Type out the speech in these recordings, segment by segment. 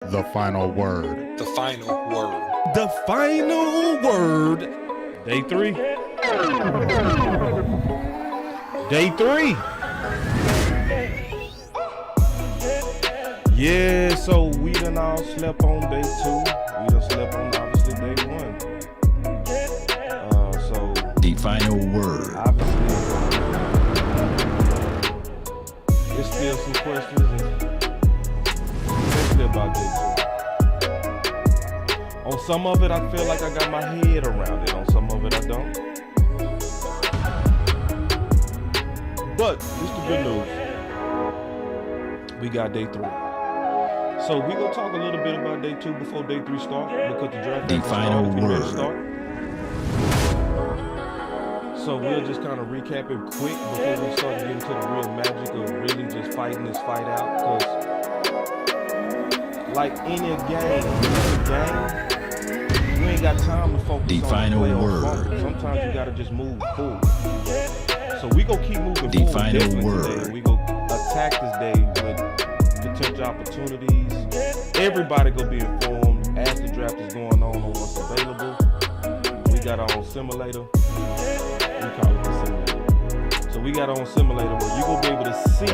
The final word. The final word. The final word. Day 3. Day 3. Yeah, so we done all slept on day 2. We done slept on obviously day 1. So the final word. Obviously, there's still some questions, especially about day 2. On some of it, I feel like I got my head around it. On some of it, I don't. But it's the good news. We got day 3. So we gonna talk a little bit about day 2 before day 3 start, because the draft the final word. So we'll just kind of recap it quick before we start to get into the real magic of really just fighting this fight out. Because like any game, you ain't got time to focus the on final play word. Or sometimes you gotta just move forward. So we gonna keep moving the forward. Final definitely word. today. We gonna attack this day with potential opportunities. Everybody gonna be informed as the draft is going on what's available. We got our own simulator. We call it the simulator. So we got our own simulator where you gonna be able to see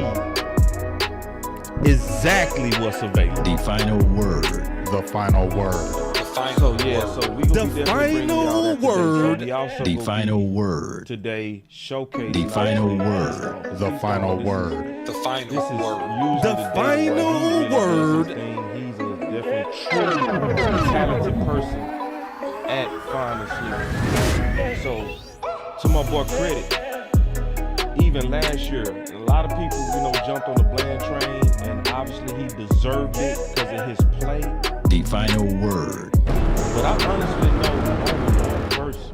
exactly what's available. The final word. The final word. The final So yeah, word. so we gonna be definitely bringing y'all that today. So we also The gonna final be word. today showcasing The final word. The final word. The final This is word. usually The day where final he really does word. his thing. He's a definitely truly talented person at finding sleep. So, to my boy credit, even last year, a lot of people, jumped on the Bland train, and obviously he deserved it because of his play. The final word. But I honestly know only one person,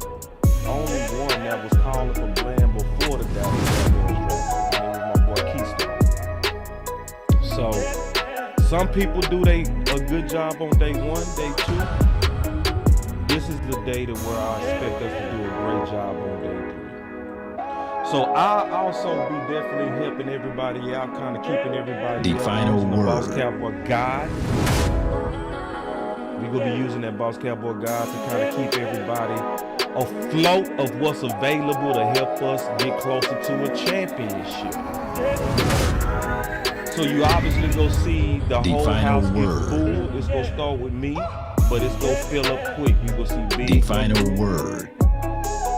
only one that was calling for Bland before the Dallas Cowboys draft, and it was my boy Keystone. So, some people do a good job on day 1, day 2. This is the day to where I expect us to do a great job on day 3. So I'll also be definitely helping everybody out, kind of keeping everybody The final using the Boss word. Cowboy Guide. We're going to be using that Boss Cowboy Guide to kind of keep everybody afloat of what's available to help us get closer to a championship. So you obviously go see the whole final house get word. full. It's going to start with me, but it's going to fill up quick. You going to see Big. The final word.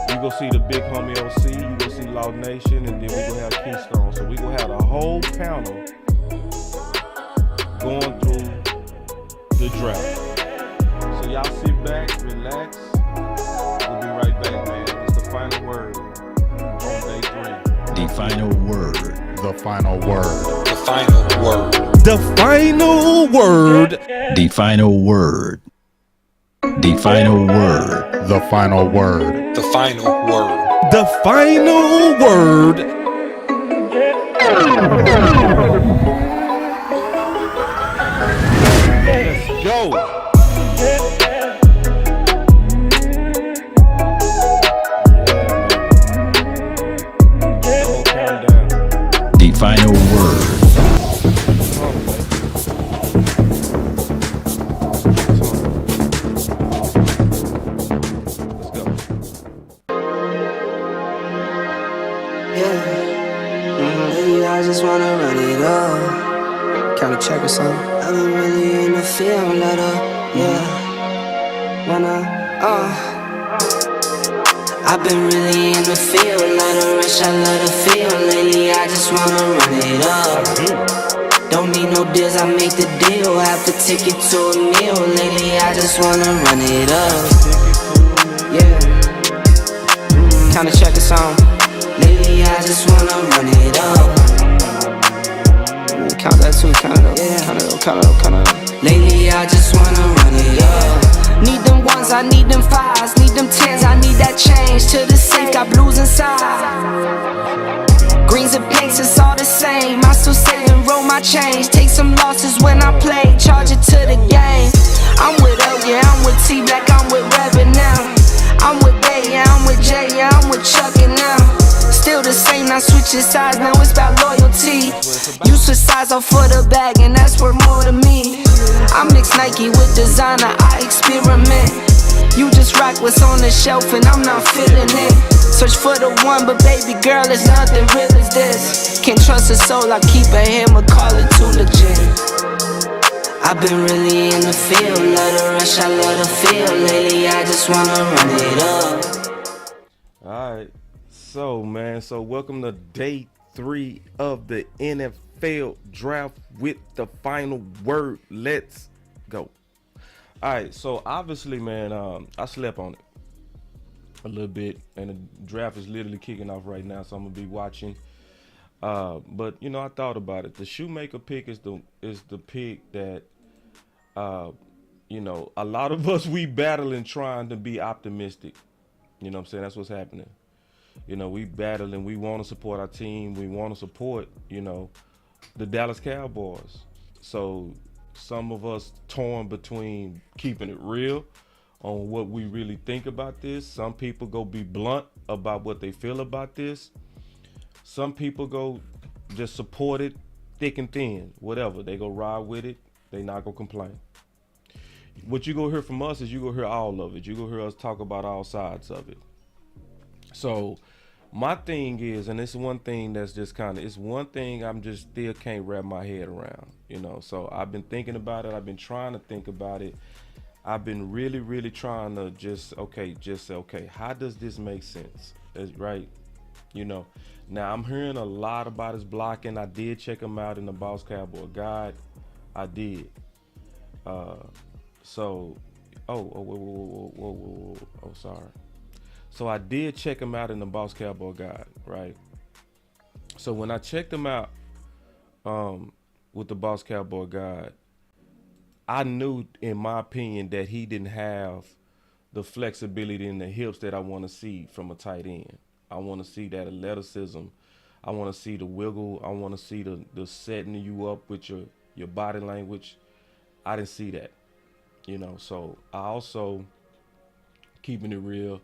You going to see the big homie OC. You going to see Law Nation, and then we going to have Keystone. So we going to have the whole panel going through the draft. So y'all sit back, relax. We'll be right back, man. It's the final word on day 3. The final word. The final word. The final word. The final word. The final word. The final word. The final word. The final word. The final word. Let's go. The final word. I just wanna run it up. Kinda check or something. I've been really in the field, let up, I've been really in the field, let her rush, I let her feel. Lately, I just wanna run it up. Don't need no deals, I make the deal. Have to take it to a meal. Lately, I just wanna run it up. Kinda check or something. Lately, I just wanna run it up. Count that too, count it up, count it up. Lately I just wanna run it up. Need them ones, I need them fives, need them tens, I need that change. To the safe, got blues inside. Greens and pinks, it's all the same. I still save and roll my change. Take some losses when I play, charge it to the game. I'm with L, yeah, I'm with T Black, I'm with Revan now. I'm with Bay, yeah, I'm with J, yeah, I'm with Chuck and now. Still the same, not switching sides, now it's about loyalty. You switch sides off for the bag, and that's worth more to me. I mix Nike with designer, I experiment. You just rock what's on the shelf and I'm not feeling it. Search for the one, but baby girl, it's nothing real as this. Can't trust a soul, I keep a hammer, call it too legit. I've been really in the field, love the rush, I love the feel. Lately, I just wanna run it up. Alright, so welcome to day 3 of the NFL draft with the final word. Let's go. Alright, so obviously, man, I slept on it a little bit, and the draft is literally kicking off right now, so I'm gonna be watching. But you know, I thought about it. The Shoemaker pick is the pick that you know, a lot of us, we battling trying to be optimistic. You know what I'm saying? That's what's happening. You know, we battling, we want to support our team, we want to support, you know, the Dallas Cowboys. So some of us torn between keeping it real on what we really think about this. Some people go be blunt about what they feel about this. Some people go just support it thick and thin, whatever. They go ride with it. They not gonna complain. What you gonna hear from us is you gonna hear all of it. You gonna hear us talk about all sides of it. So my thing is, and it's one thing that's just kind of, it's one thing I'm just still can't wrap my head around, you know. So I've been thinking about it. I've been trying to think about it. I've been really trying to just say, okay, how does this make sense? Right? You know, now I'm hearing a lot about his blocking. I did check him out in the Boss Cowboy Guide. I did. So, sorry. So I did check him out in the Boss Cowboy Guide, right? So when I checked him out with the Boss Cowboy Guide, I knew, in my opinion, that he didn't have the flexibility in the hips that I want to see from a tight end. I want to see that athleticism. I want to see the wiggle. I want to see the setting you up with your body language. I didn't see that, you know. So I also, keeping it real,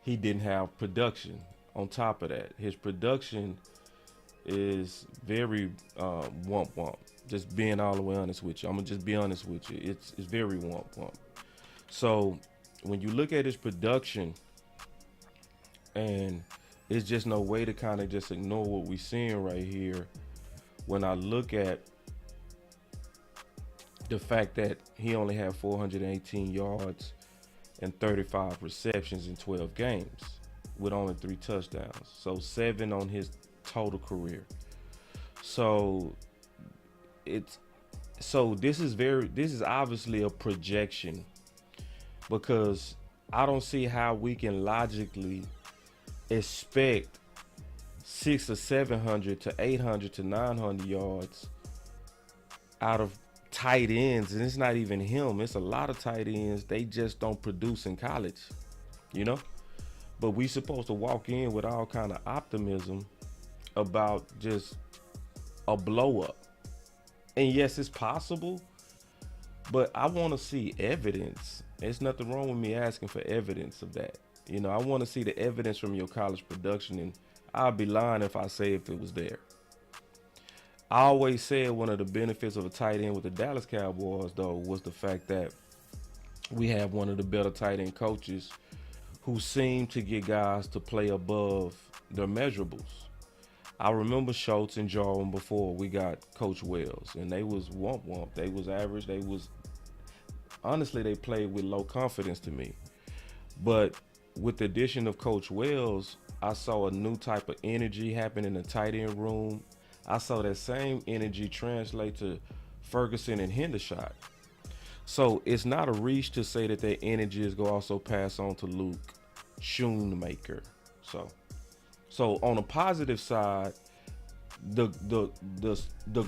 he didn't have production on top of that. His production is very wump. Just being all the way honest with you. I'm gonna just be honest with you. It's very wump. So when you look at his production, and it's just no way to kind of just ignore what we're seeing right here. When I look at the fact that he only had 418 yards and 35 receptions in 12 games with only 3 touchdowns. So 7 on his total career. So this is obviously a projection, because I don't see how we can logically expect 600 or 700 to 800 to 900 yards out of tight ends. And it's not even him. It's a lot of tight ends. They just don't produce in college, you know. But we supposed to walk in with all kind of optimism about just a blow up. And yes, it's possible, but I want to see evidence. There's nothing wrong with me asking for evidence of that. You know, I want to see the evidence from your college production, and I'll be lying if I say if it was there. I always said one of the benefits of a tight end with the Dallas Cowboys, though, was the fact that we have one of the better tight end coaches who seem to get guys to play above their measurables. I remember Schultz and Jarwin before we got Coach Wells, and they was wump. They was average. Honestly, they played with low confidence to me. But with the addition of Coach Wells, I saw a new type of energy happen in the tight end room. I saw that same energy translate to Ferguson and Hendershot. So it's not a reach to say that their energy is going to also pass on to Luke Shoemaker. So on a positive side, the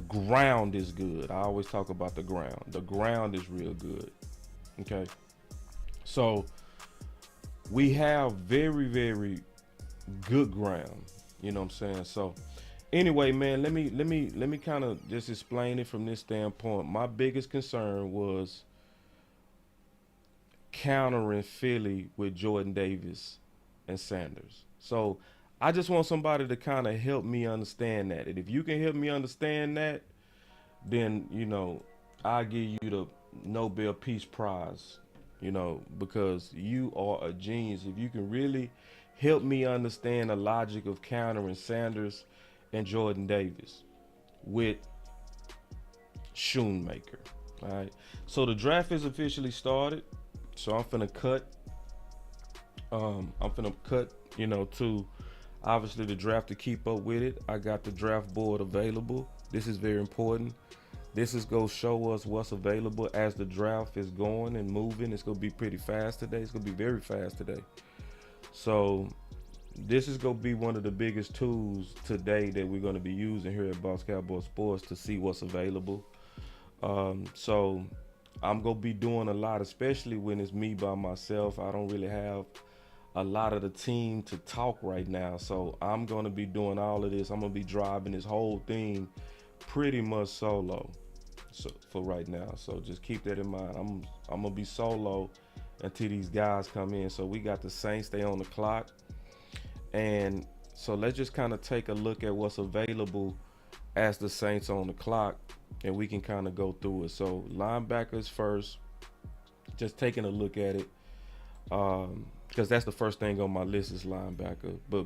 ground is good. I always talk about the ground. The ground is real good. Okay. So we have very good ground. You know what I'm saying? So anyway, man, let me kind of just explain it from this standpoint. My biggest concern was countering Philly with Jordan Davis and Sanders. So I just want somebody to kind of help me understand that. And if you can help me understand that, then, you know, I'll give you Nobel Peace Prize, you know, because you are a genius. If you can really help me understand the logic of countering Sanders and Jordan Davis with Shoemaker. All right. So the draft is officially started. So I'm finna cut. You know, to obviously the draft to keep up with it. I got the draft board available. This is very important. This is gonna show us what's available as the draft is going and moving. It's gonna be pretty fast today. It's gonna be very fast today. So this is gonna be one of the biggest tools today that we're gonna be using here at Boss Cowboy Sports to see what's available. So I'm gonna be doing a lot, especially when it's me by myself. I don't really have a lot of the team to talk right now. So I'm gonna be doing all of this. I'm gonna be driving this whole thing pretty much solo. So for right now. So just keep that in mind. I'm gonna be solo until these guys come in. So we got the Saints, they on the clock. And so let's just kind of take a look at what's available as the Saints on the clock, and we can kind of go through it. So linebackers first, just taking a look at it, because that's the first thing on my list is linebacker. But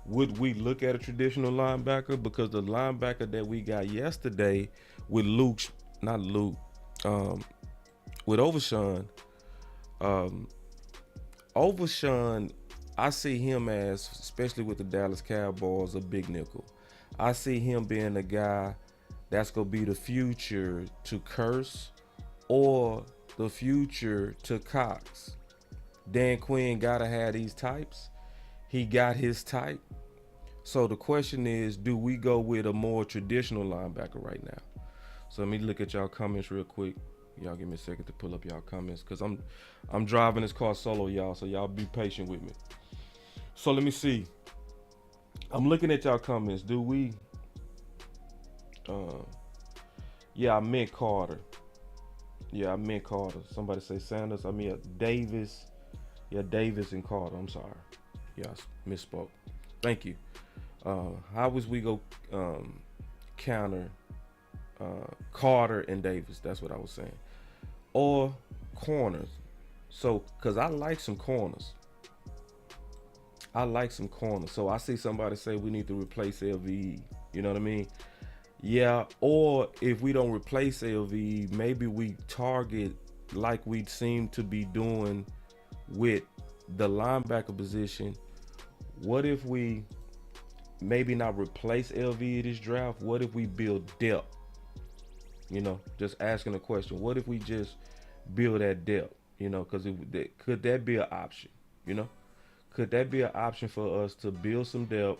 would we look at a traditional linebacker? Because the linebacker that we got yesterday with with Overshawn, Overshawn, I see him as, especially with the Dallas Cowboys, a big nickel. I see him being a guy that's going to be the future to Curse or the future to Cox. Dan Quinn got to have these types. He got his type. So the question is, do we go with a more traditional linebacker right now? So let me look at y'all comments real quick. Y'all give me a second to pull up y'all comments, because I'm driving this car solo, y'all, so y'all be patient with me. So let me see. I'm looking at y'all comments. Do we yeah, I meant Carter. Yeah, I meant Carter. Somebody say Sanders. I mean Davis. Yeah, Davis and Carter. I'm sorry. Yeah, I misspoke. Thank you. How was we go counter Carter and Davis? That's what I was saying. Or corners. So, because I like some corners. So I see somebody say we need to replace LVE. You know what I mean? Yeah, or if we don't replace LVE, maybe we target like we seem to be doing with the linebacker position. What if we maybe not replace LVE this draft? What if we build depth? You know, just asking a question. What if we just build that depth? You know, because could that be an option? You know, could that be an option for us to build some depth?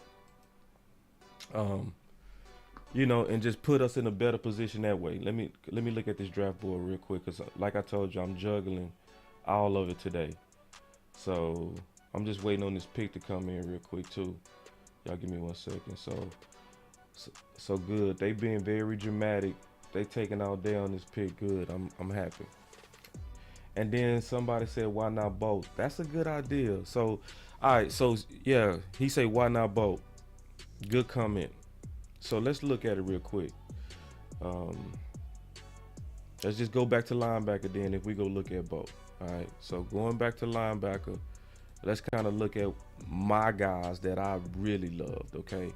You know, and just put us in a better position that way. Let me look at this draft board real quick, because like I told you, I'm juggling all of it today. So I'm just waiting on this pick to come in real quick too. Y'all give me 1 second. So good. They being very dramatic. They taking all day on this pick. Good. I'm happy. And then somebody said, why not both? That's a good idea. So, all right. So yeah, he said, why not both? Good comment. So let's look at it real quick. Let's just go back to linebacker then if we go look at both. All right, so going back to linebacker, let's kind of look at my guys that I really loved, okay?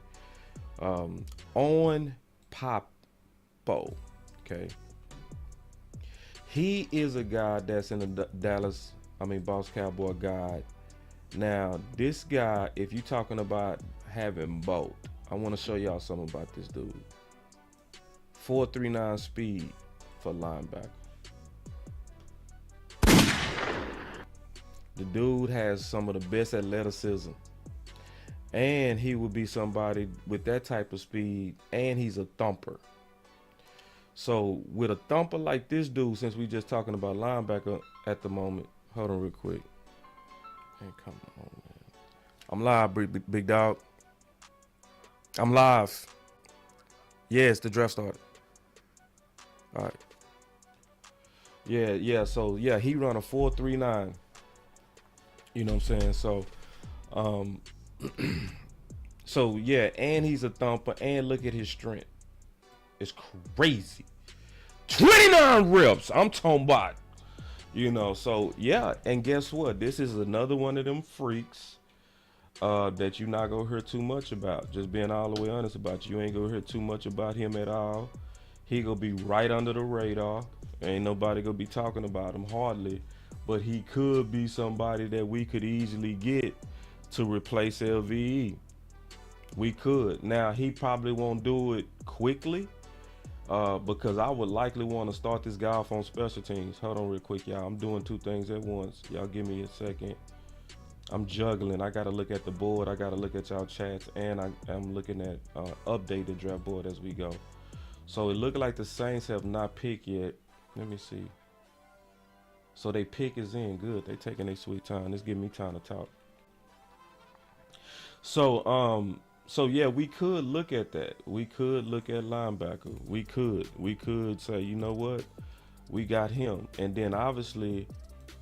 On Popo, okay? He is a guy that's in the Boss Cowboy guide. Now, this guy, if you're talking about having both, I want to show y'all something about this dude. 4.39 speed for linebacker. The dude has some of the best athleticism. And he would be somebody with that type of speed, and he's a thumper. So with a thumper like this dude, since we just talking about linebacker at the moment, hold on real quick. Hey, come on, man. I'm live, big dog. I'm live. Yes, the draft started. All right. Yeah. So yeah, he run a 4.39. You know what I'm saying? So, so yeah, and he's a thumper. And look at his strength. It's crazy. 29 reps. I'm talking about, so yeah. And guess what? This is another one of them freaks that you're not gonna hear too much about. Just being all the way honest about you ain't gonna hear too much about him at all. He gonna be right under the radar. Ain't nobody gonna be talking about him hardly, but he could be somebody that we could easily get to replace LVE. We could. Now he probably won't do it quickly, because I would likely want to start this guy off on special teams. Hold on real quick, y'all. I'm doing two things at once. Y'all give me a second. I'm juggling. I gotta look at the board. I gotta look at y'all chats, and I'm looking at updated draft board as we go. So it looked like the Saints have not picked yet. Let me see. So they pick is in. Good. They taking their sweet time. This give me time to talk. So yeah, we could look at that. We could look at linebacker. We could say, you know what? We got him. And then obviously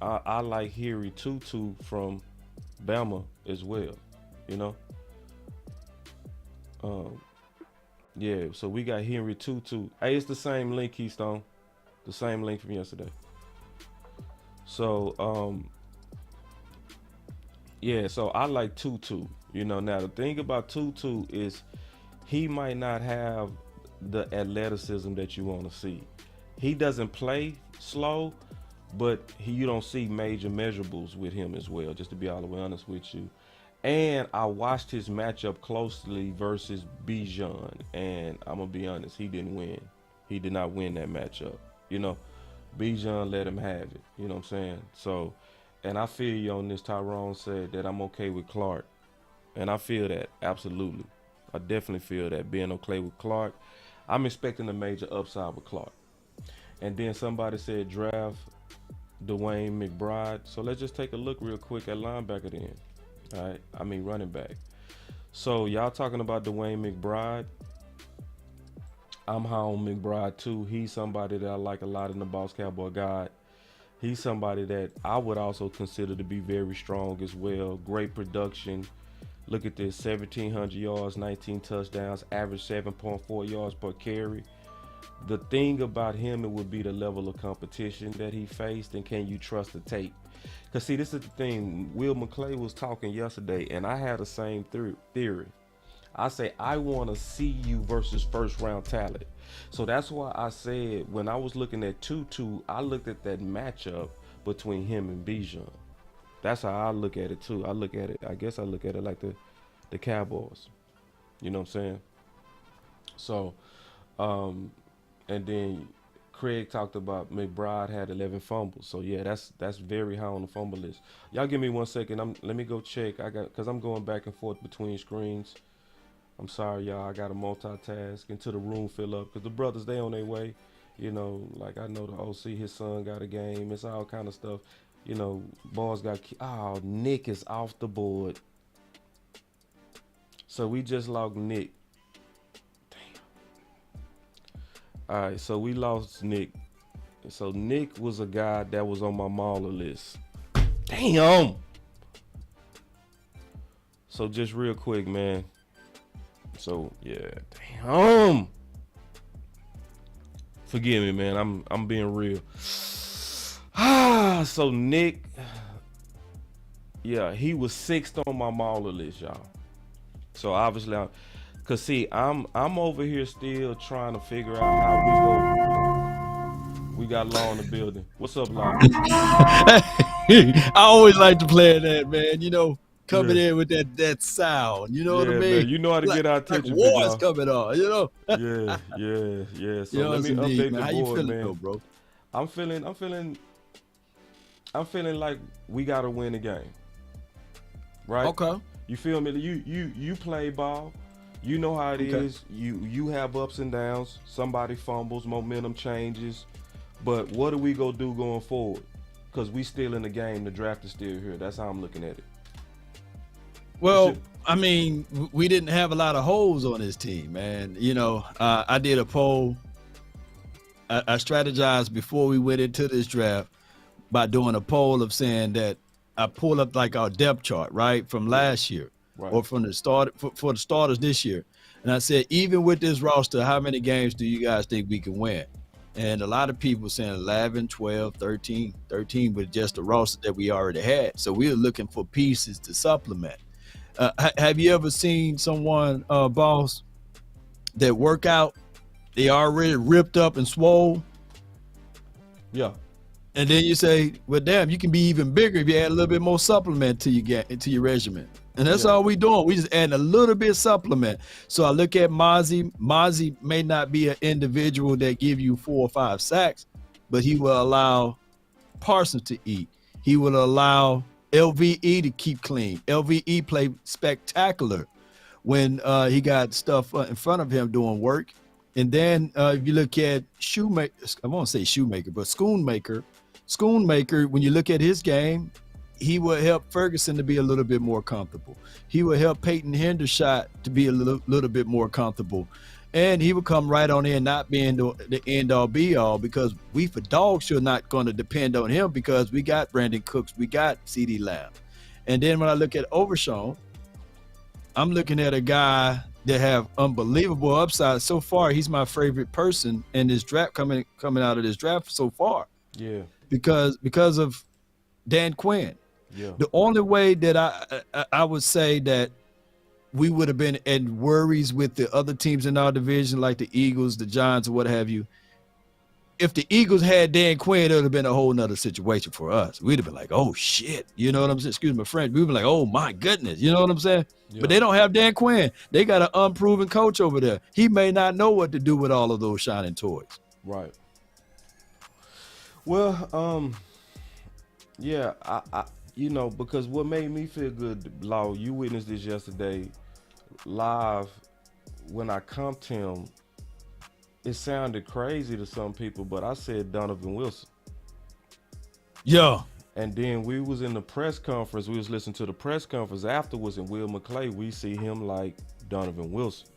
I like Harry Tutu from Bama as well, yeah, so we got Henry Tutu. Hey, it's the same link, Keystone. The same link from yesterday. So, yeah, so I like Tutu. Now the thing about Tutu is he might not have the athleticism that you want to see. He doesn't play slow, but you don't see major measurables with him as well, just to be all the way honest with you. And I watched his matchup closely versus Bijan, and I'm gonna be honest, he didn't win. He did not win that matchup. Bijan let him have it. You know what I'm saying? So, and I feel you on this. Tyrone said that I'm okay with Clark, and I feel that absolutely. I definitely feel that being okay with Clark. I'm expecting a major upside with Clark. And then somebody said draft Dwayne McBride. So let's just take a look real quick at linebacker then. All right, running back. So y'all talking about Dwayne McBride. I'm high on McBride too. He's somebody that I like a lot in the Boss Cowboy Guide. He's somebody that I would also consider to be very strong as well. Great production. Look at this, 1,700 yards, 19 touchdowns, average 7.4 yards per carry. The thing about him, it would be the level of competition that he faced, and can you trust the tape? Because see, this is the thing. Will McClay was talking yesterday, and I had the same theory. I say, I want to see you versus first round talent. So that's why I said, when I was looking at Tutu, I looked at that matchup between him and Bijan. That's how I look at it too. I guess I look at it like the Cowboys. You know what I'm saying? So, and then Craig talked about McBride had 11 fumbles. So yeah, that's very high on the fumble list. Y'all give me 1 second. Let me go check. Cause I'm going back and forth between screens. I'm sorry, y'all. I got to multitask until the room fill up. Cause the brothers, they on their way. Like I know the OC, his son got a game. It's all kind of stuff. Boys got. Oh, Nick is off the board. So we just logged Nick. All right, so we lost Nick. So Nick was a guy that was on my mauler list. Damn. So just real quick, man. So yeah, damn. Forgive me, man. I'm being real. So Nick, yeah, he was 6th on my mauler list, y'all. So obviously, cause see, I'm over here still trying to figure out how we go. We got Law in the building. What's up, Law? I always like to play that, man. Coming in with that sound. You know what I mean? Man, you know how to get our attention. Like war's coming on. Yeah. So let me update the board, how you feeling, man. though, bro? I'm feeling like we gotta win the game. Right? Okay. You feel me? You play ball. You know how it is. You have ups and downs. Somebody fumbles, momentum changes. But what do we go do going forward? Because we still in the game. The draft is still here. That's how I'm looking at it. Well, we didn't have a lot of holes on this team, man. I did a poll. I strategized before we went into this draft by doing a poll of saying that I pulled up like our depth chart, right, from last year, right, or from the start for the starters this year. And I said, even with this roster, how many games do you guys think we can win? And a lot of people saying 11, 12, 13 with just the roster that we already had. So we were looking for pieces to supplement. Have you ever seen someone, boss, that work out, they already ripped up and swole? Yeah. And then you say, well, damn, you can be even bigger if you add a little bit more supplement to your regimen. And that's all we doing. We just adding a little bit of supplement. So I look at Mozzie. Mozzie may not be an individual that give you 4 or 5 sacks, but he will allow Parsons to eat. He will allow LVE to keep clean. LVE played spectacular when he got stuff in front of him doing work. And then if you look at Shoemaker, I won't say Shoemaker, but Schoonmaker, when you look at his game, he will help Ferguson to be a little bit more comfortable. He will help Peyton Hendershot to be a little bit more comfortable. And he will come right on in, not being the end-all be-all, because we for dogs sure not going to depend on him because we got Brandon Cooks, we got CD Lamb. And then when I look at Overshawn, I'm looking at a guy that have unbelievable upside. So far, he's my favorite person in this draft, coming out of this draft so far. Yeah. Because of Dan Quinn. Yeah. The only way that I would say that we would have been in worries with the other teams in our division, like the Eagles, the Giants, or what have you. If the Eagles had Dan Quinn, it would have been a whole nother situation for us. We'd have been like, oh shit, you know what I'm saying? Excuse my French. We'd be like, oh my goodness, you know what I'm saying? Yeah. But they don't have Dan Quinn. They got an unproven coach over there. He may not know what to do with all of those shining toys. Right. Well, yeah, I you know, because what made me feel good, Law, you witnessed this yesterday live when I comped him. It sounded crazy to some people, but I said Donovan Wilson. Yeah. And then we was in the press conference. We was listening to the press conference afterwards, and Will McClay, we see him like Donovan Wilson.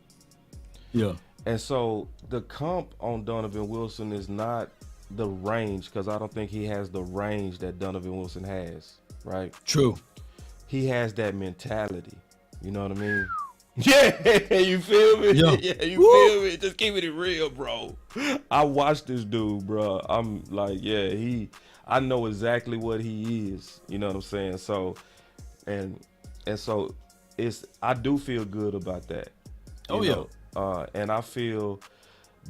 Yeah. And so the comp on Donovan Wilson is not the range, because I don't think he has the range that Donovan Wilson has, right? True. He has that mentality. You know what I mean? Yeah, you feel me? Yeah, you feel me? Just keep it real, bro. I watched this dude, bro. I'm like, yeah, I know exactly what he is. You know what I'm saying? So, and so I do feel good about that. And I feel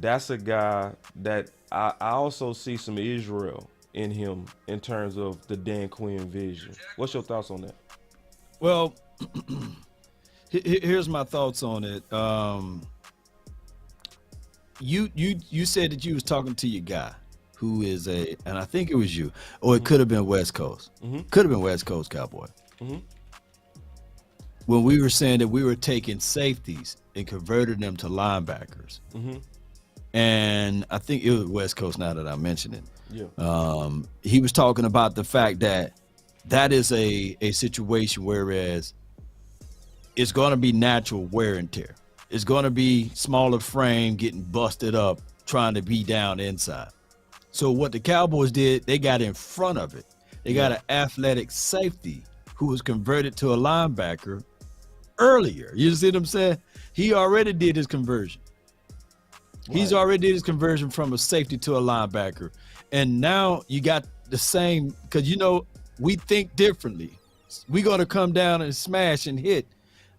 that's a guy that I also see some Israel in him in terms of the Dan Quinn vision. What's your thoughts on that? Well, here's my thoughts on it. You said that you was talking to your guy who is and I think it was you, or it could have been West Coast. Could have been West Coast Cowboy. When we were saying that we were taking safeties and converting them to linebackers. And I think it was West Coast, now that I mention it. Yeah. He was talking about the fact that is a situation, whereas it's going to be natural wear and tear. It's going to be smaller frame getting busted up, trying to be down inside. So what the Cowboys did, they got in front of it. They got an athletic safety who was converted to a linebacker earlier. You see what I'm saying? He already did his conversion. Right. He's already did his conversion from a safety to a linebacker. And now you got the same, because, you know, we think differently. We're going to come down and smash and hit.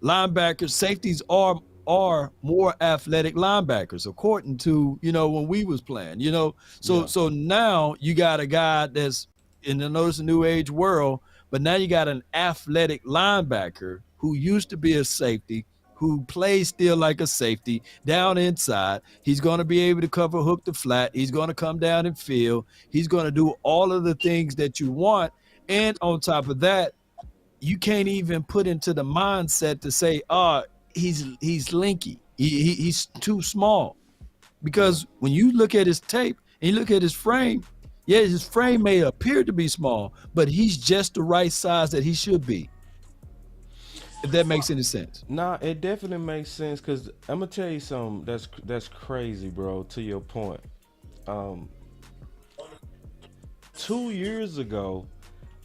Linebackers, safeties are more athletic linebackers, according to, you know, when we was playing, you know. So now you got a guy that's in the notice new age world, but now you got an athletic linebacker who used to be a safety, who plays still like a safety down inside. He's going to be able to cover hook to flat. He's going to come down and field. He's going to do all of the things that you want. And on top of that, you can't even put into the mindset to say, he's linky. He's too small. Because when you look at his tape and you look at his frame, yeah, his frame may appear to be small, but he's just the right size that he should be. If that makes any sense. Nah, it definitely makes sense, because I'm gonna tell you something that's crazy, bro. To your point, 2 years ago,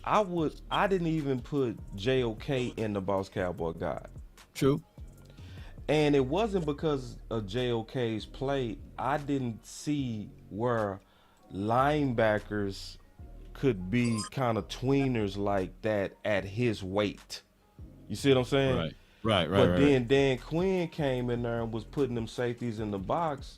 I didn't even put JOK in the Boss Cowboy guide. True. And it wasn't because of JOK's play. I didn't see where linebackers could be kind of tweeners like that at his weight. You see what I'm saying? Right. But then Dan Quinn came in there and was putting them safeties in the box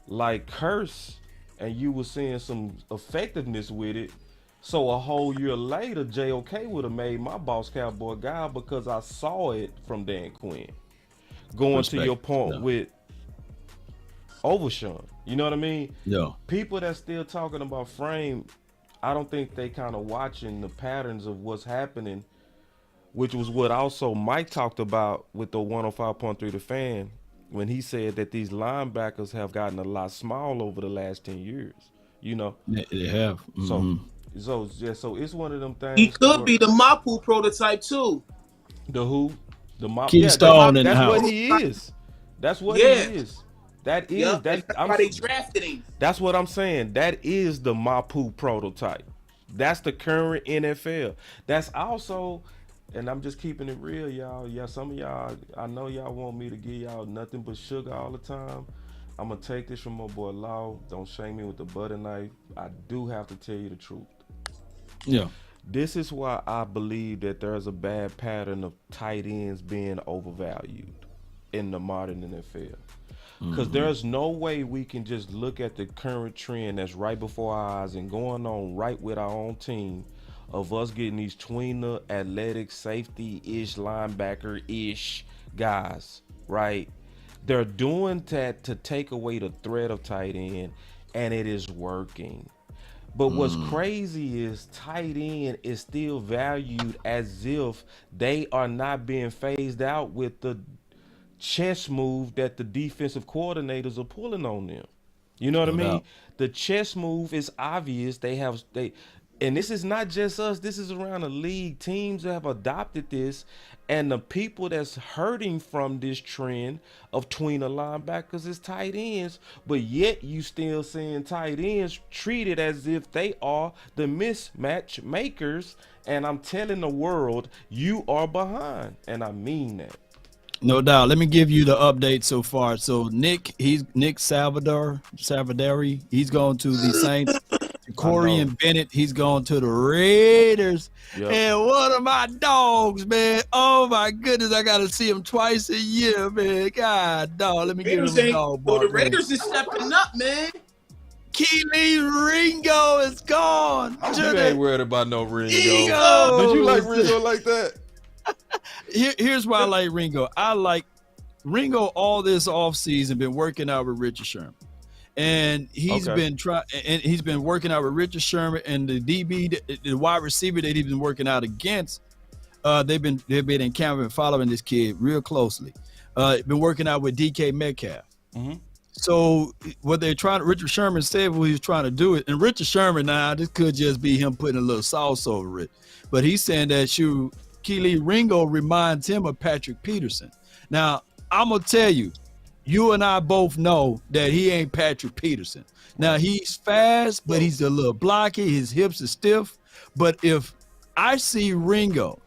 like Curse, and you were seeing some effectiveness with it. So a whole year later, JOK would have made my boss Cowboy guy because I saw it from Dan Quinn. Going to your point with Overshawn, you know what I mean? Yeah. People that's still talking about frame, I don't think they kind of watching the patterns of what's happening, which was what also Mike talked about with the 105.3 The Fan when he said that these linebackers have gotten a lot small over the last 10 years. You know, they have. So it's one of them things. He could be the Mapu prototype too. The who? The Mop. Keystone in the that's house. what he is. That's what he is. That is that's why they drafted him. That's what I'm saying. That is the Mapu prototype. That's the current NFL. That's also, and I'm just keeping it real, y'all. Yeah, some of y'all, I know y'all want me to give y'all nothing but sugar all the time. I'm gonna take this from my boy Law. Don't shame me with the butter knife. I do have to tell you the truth. Yeah. This is why I believe that there's a bad pattern of tight ends being overvalued in the modern NFL. Because there's no way we can just look at the current trend that's right before our eyes and going on right with our own team of us getting these tweener, athletic, safety-ish, linebacker-ish guys, right? They're doing that to take away the threat of tight end, and it is working. But what's crazy is tight end is still valued as if they are not being phased out with the chess move that the defensive coordinators are pulling on them. You know what I mean? The chess move is obvious. And this is not just us. This is around the league. Teams have adopted this, and the people that's hurting from this trend of tweener linebackers is tight ends. But yet you still seeing tight ends treated as if they are the mismatch makers. And I'm telling the world, you are behind, and I mean that. No doubt. Let me give you the update so far. So Nick Salvadori, he's going to the Saints. Corey and Bennett, he's going to the Raiders. Yep. And one of my dogs, man. Oh my goodness, I gotta see him twice a year, man. God, dog. Let me give him a dog. The Raiders is stepping up, man. Keely Ringo is gone. You ain't worried about no Ringo. Eagles. Did you like Ringo like that? Here's why I like Ringo. I like Ringo all this offseason been working out with Richard Sherman. And he's been working out with Richard Sherman and the DB, the wide receiver that he's been working out against. They've been encountering, following this kid real closely. Been working out with DK Metcalf. So what Richard Sherman said what he was trying to do it, and Richard Sherman this could just be him putting a little sauce over it. But he's saying that Keely Ringo reminds him of Patrick Peterson. Now, I'm going to tell you, you and I both know that he ain't Patrick Peterson. Now, he's fast, but he's a little blocky. His hips are stiff. But if I see Ringo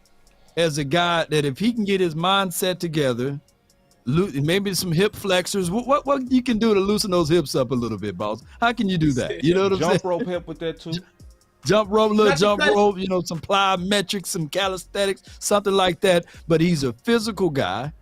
as a guy that if he can get his mindset together, maybe some hip flexors, what you can do to loosen those hips up a little bit, boss? How can you do that? You know what I'm saying? Jump rope help with that too. Jump rope, jump rope, some plyometrics, some calisthenics, something like that. But he's a physical guy.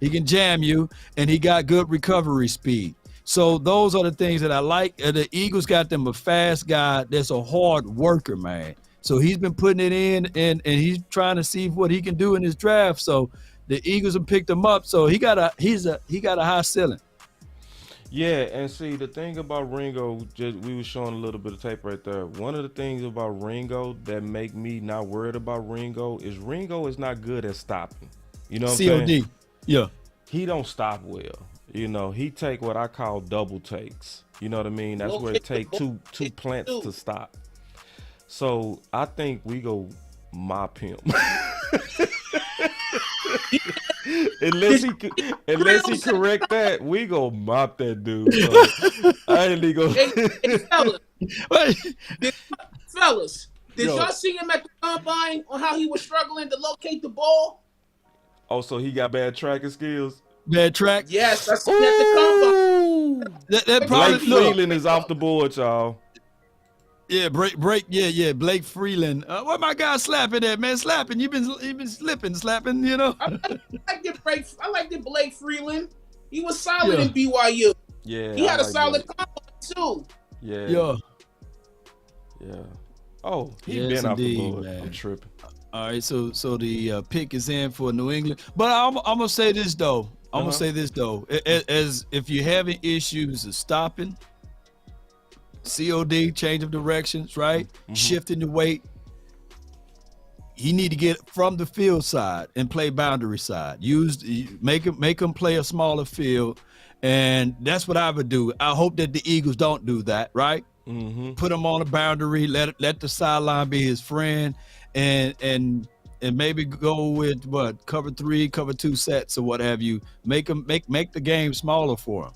He can jam you, and he got good recovery speed. So those are the things that I like. The Eagles got them a fast guy that's a hard worker, man. So he's been putting it in, and he's trying to see what he can do in his draft. So the Eagles have picked him up. So he got a high ceiling. Yeah, and see, the thing about Ringo, we were showing a little bit of tape right there. One of the things about Ringo that make me not worried about Ringo is not good at stopping. You know what I'm saying? COD, yeah. He don't stop well. He take what I call double takes. You know what I mean? That's where it take two plants to stop. So I think we go mop him. Unless he correct that, we go mop that dude. So I ain't even Fellas, did y'all see him at the combine on how he was struggling to locate the ball? Oh, so he got bad tracking skills? Bad track. Yes, I seen that the combine. Ooh. That probably Blake look. Freeland is off the board, y'all. Yeah, break. Yeah. Blake Freeland. What my guy slapping at, man? Slapping. You've been slipping, slapping. You know. I like the Blake Freeland. He was solid in BYU. Yeah, He had a like solid Blake. combine too. Yeah. Yeah. Oh, he Yes, been off the indeed, board. man. I'm tripping. All right. So the pick is in for New England, but I'm gonna say this though. As if you're having issues of stopping, COD, change of directions, right? Shifting the weight. You need to get from the field side and play boundary side. Make them play a smaller field, and that's what I would do. I hope that the Eagles don't do that, right? Put him on a boundary. Let the sideline be his friend, and maybe go with cover 3, cover 2 sets or what have you. Make the game smaller for him,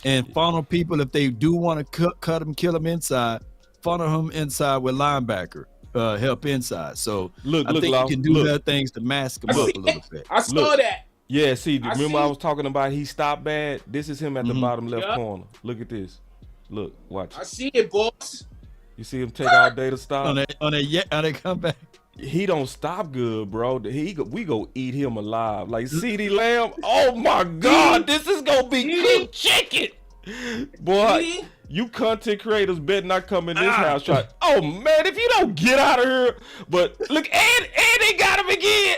and funnel people if they do want to cut him, kill him inside. Funnel him inside with linebacker help inside. So I think you can do other things to mask him up a little bit. I saw that. Yeah, see, remember I was talking about he stopped bad? This is him at the bottom left Yep. corner. Look at this. Look, watch. I see it, boss. You see him take all day to stop? On that comeback. He don't stop good, bro. We go eat him alive. Like CeeDee Lamb, oh my God, this is gonna be cooked chicken. Boy, you content creators better not come in this house trying. Oh man, if you don't get out of here. But look, and they got him again.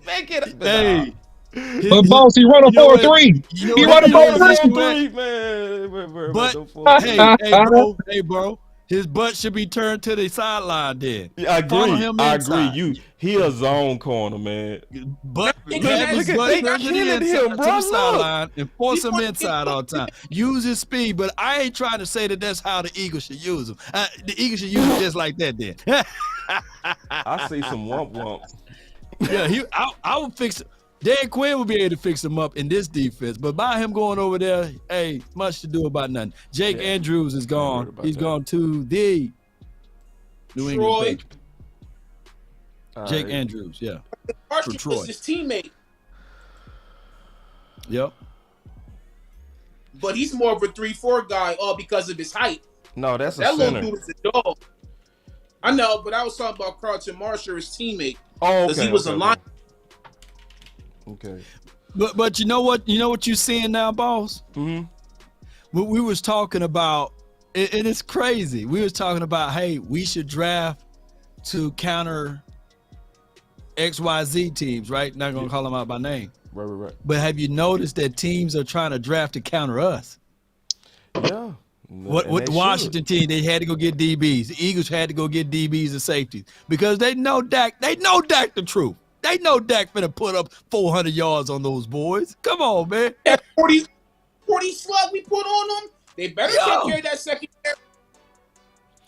Man, get up. Hey. But boss, he run a 4-3. He run a 4-3. Man. But hey, bro. His butt should be turned to the sideline then. Yeah, I Follow agree. him I inside. agree. He a zone corner, man. But Look have at his they butt got turned to killing the him, inside, bro. to the Look. sideline and force him inside all the time. Use his speed, but I ain't trying to say that that's how the Eagles should use him. The Eagles should use him just like that then. I see some wump. Yeah, I would fix it. Dan Quinn will be able to fix him up in this defense, but by him going over there, hey, much to do about nothing. Jake Andrews is gone. He's gone to the New England Patriots. Jake Andrews, yeah. Archie Troy. was his teammate, Yep. but he's more of a 3-4 guy, all because of his height. No, that's a That little center. dude is a dog. I know, but I was talking about Carlton Marshall, his teammate, Oh, because okay. he was a line. Okay. But you know what? You know what you're seeing now, boss? Mm-hmm. We was talking about, and it's crazy. We was talking about, hey, we should draft to counter XYZ teams, right? Not gonna call them out by name. Right. But have you noticed that teams are trying to draft to counter us? Yeah. What the Washington team, they had to go get DBs. The Eagles had to go get DBs and safeties because they know Dak. They know Dak the truth. They know Dak finna put up 400 yards on those boys. Come on, man. That 40 slug we put on them, they better take care of that secondary.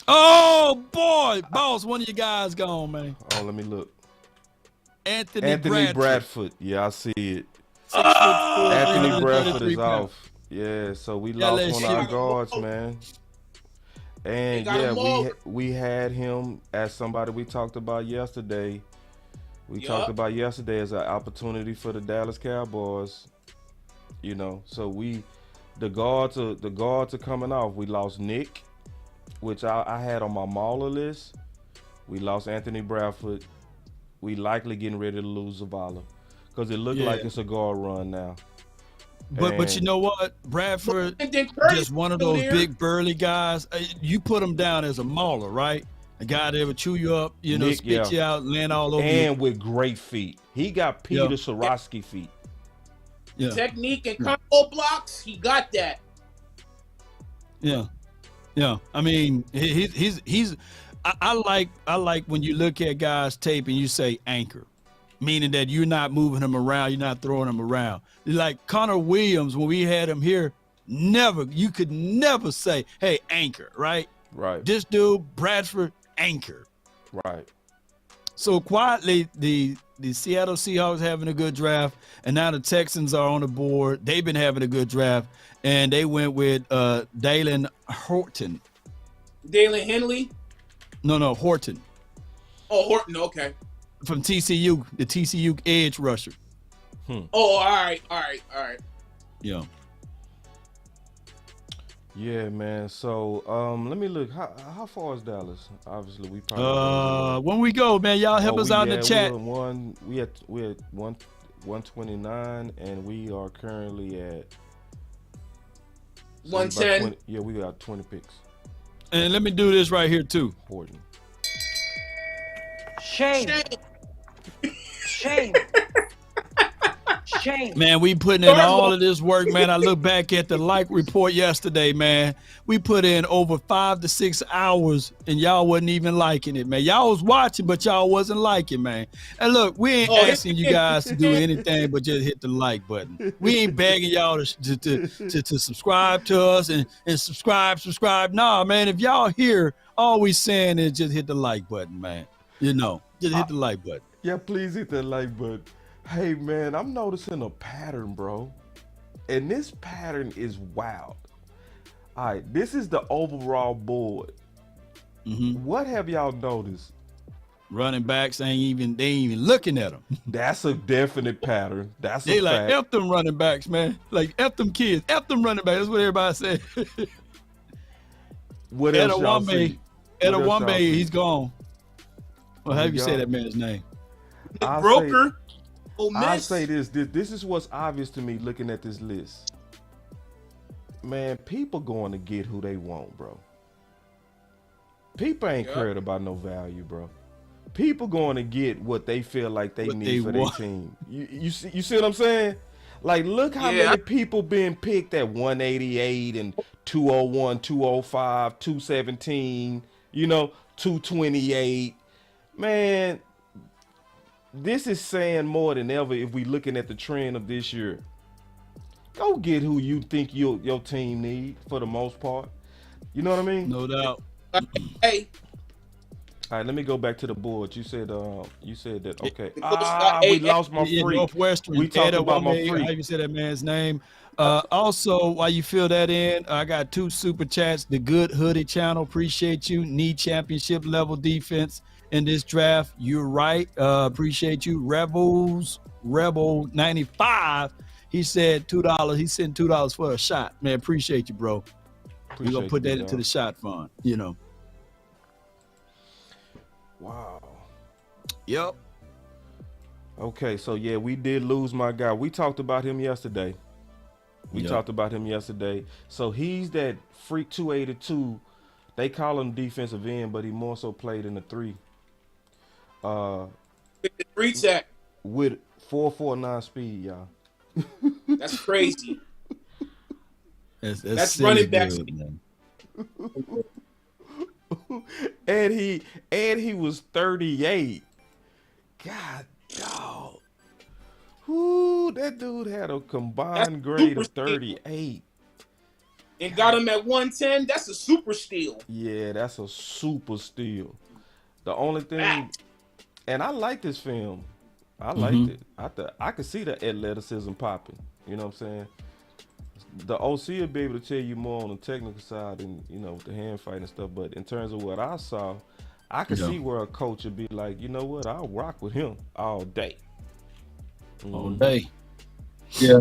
Oh boy, boss, one of your guys gone, man. Oh, let me look. Anthony Bradford. Yeah, I see it. 6'4". Anthony Bradford 33 is pounds. off. Yeah, so we Yeah, lost let's one of our see. guards, man. And They got him all. we had him as somebody we talked about yesterday. We talked about yesterday as an opportunity for the Dallas Cowboys. You know, so the guards are coming off. We lost Nick, which I had on my Mauler list. We lost Anthony Bradford. We likely getting ready to lose Zavala because it looked like it's a guard run now. But you know what? Bradford, And then Curtis just one of still those there. big burly guys. You put him down as a mauler, right? A guy that would chew you up, Nick, spit you out, land all over you. And with great feet. He got Peter Swarovski feet. Yeah, technique and combo blocks, he got that. yeah. I mean, he's. I like when you look at guys' tape and you say anchor, meaning that you're not moving him around, you're not throwing him around. Like Connor Williams, when we had him here, you could never say, hey, anchor, right? Right. This dude, Bradford, anchor. Right. So quietly, the Seattle Seahawks having a good draft, and now the Texans are on the board. They've been having a good draft, and they went with Dalen Horton. Dalen Henley. No, Horton Oh, Horton, okay. from TCU, the TCU edge rusher. Oh, all right. Yeah. Yeah, man. So let me look. How far is Dallas? Obviously, we probably When we go, man, y'all help us out in the chat. We at 129, and we are currently at 110. Yeah, we got 20 picks. And let me do this right here too. Important. Shame. Shame. Shame. Man, we putting in all of this work, man. I look back at the like report yesterday, man. We put in over 5 to 6 hours, and y'all wasn't even liking it, man. Y'all was watching, but y'all wasn't liking, man. And look, we ain't asking you guys to do anything but just hit the like button. We ain't begging y'all to subscribe to us and subscribe. Nah, man, if y'all here, all we saying is just hit the like button, man. You know, just hit the like button. Yeah, please hit that like button. Hey, man, I'm noticing a pattern, bro. And this pattern is wild. All right, this is the overall board. What have y'all noticed? Running backs ain't even looking at them. That's a definite pattern. That's they a like fact. F them running backs, man. Like F them kids, F them running backs. That's what everybody said. What else y'all see? Edawambe, he's gone. Well, how do you say that man's name? Broker. I say this is what's obvious to me looking at this list. Man, people going to get who they want, bro. People ain't cared about no value, bro. People going to get what they feel like they need for their team. You see what I'm saying? Like, look how many people being picked at 188 and 201, 205, 217, 228. Man, this is saying more than ever if we looking at the trend of this year. Go get who you think your team need for the most part. You know what I mean? No doubt. Hey. All right, let me go back to the board. You said that. Okay. We lost my freak. Northwestern. We talked about my freak. How you say that man's name? Also, while you fill that in, I got 2 super chats. The Good Hoodie channel, appreciate you. Need championship level defense in this draft. You're right. Appreciate you. Rebel 95. He said $2. He sent $2 for a shot. Man, appreciate you, bro. We're gonna put that into the shot fund. Wow. Yep. Okay, so yeah, we did lose my guy. We talked about him yesterday. So he's that freak 282. They call him defensive end, but he more so played in the 3. Three tech. With 4.49 speed, y'all. That's crazy. That's running back. and he was 38. God, dog. Whoo, that dude had a combined grade of 38. And got him at 110. That's a super steal. Yeah, that's a super steal. The only thing, and I like this film. I liked it. I could see the athleticism popping. You know what I'm saying? The OC will be able to tell you more on the technical side and, with the hand fight and stuff. But in terms of what I saw, I could see where a coach would be like, you know what, I'll rock with him all day. All day. Yeah.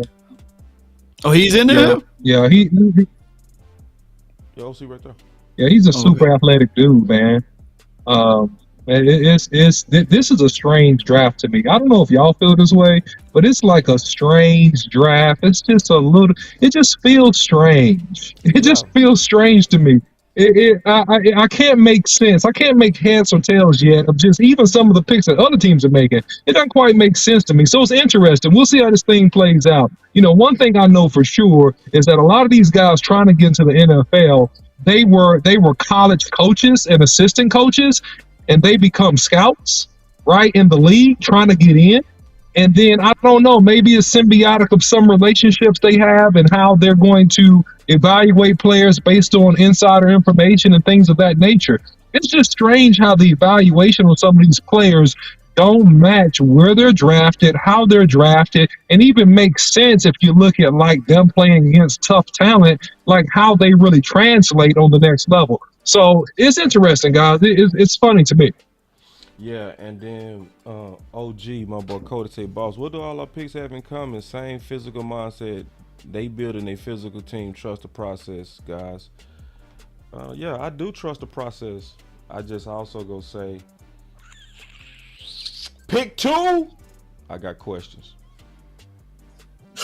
Oh, he's in there? Yeah, Your OC right there. Yeah, he's a super athletic dude, man. This is a strange draft to me. I don't know if y'all feel this way, but it's like a strange draft. It's just it just feels strange. It just feels strange to me. I can't make sense. I can't make heads or tails yet of just even some of the picks that other teams are making. It doesn't quite make sense to me. So it's interesting. We'll see how this thing plays out. One thing I know for sure is that a lot of these guys trying to get into the NFL, they were college coaches and assistant coaches, and they become scouts, right, in the league, trying to get in. And then, I don't know, maybe it's symbiotic of some relationships they have and how they're going to evaluate players based on insider information and things of that nature. It's just strange how the evaluation of some of these players don't match where they're drafted, how they're drafted, and even makes sense if you look at like them playing against tough talent, like how they really translate on the next level. So it's interesting, guys. It's funny to me. Yeah, and then OG, my boy Cody say, boss, what do all our picks have in common? Same physical mindset. They building a physical team. Trust the process, guys. Yeah, I do trust the process. I just also go say, pick 2. I got questions.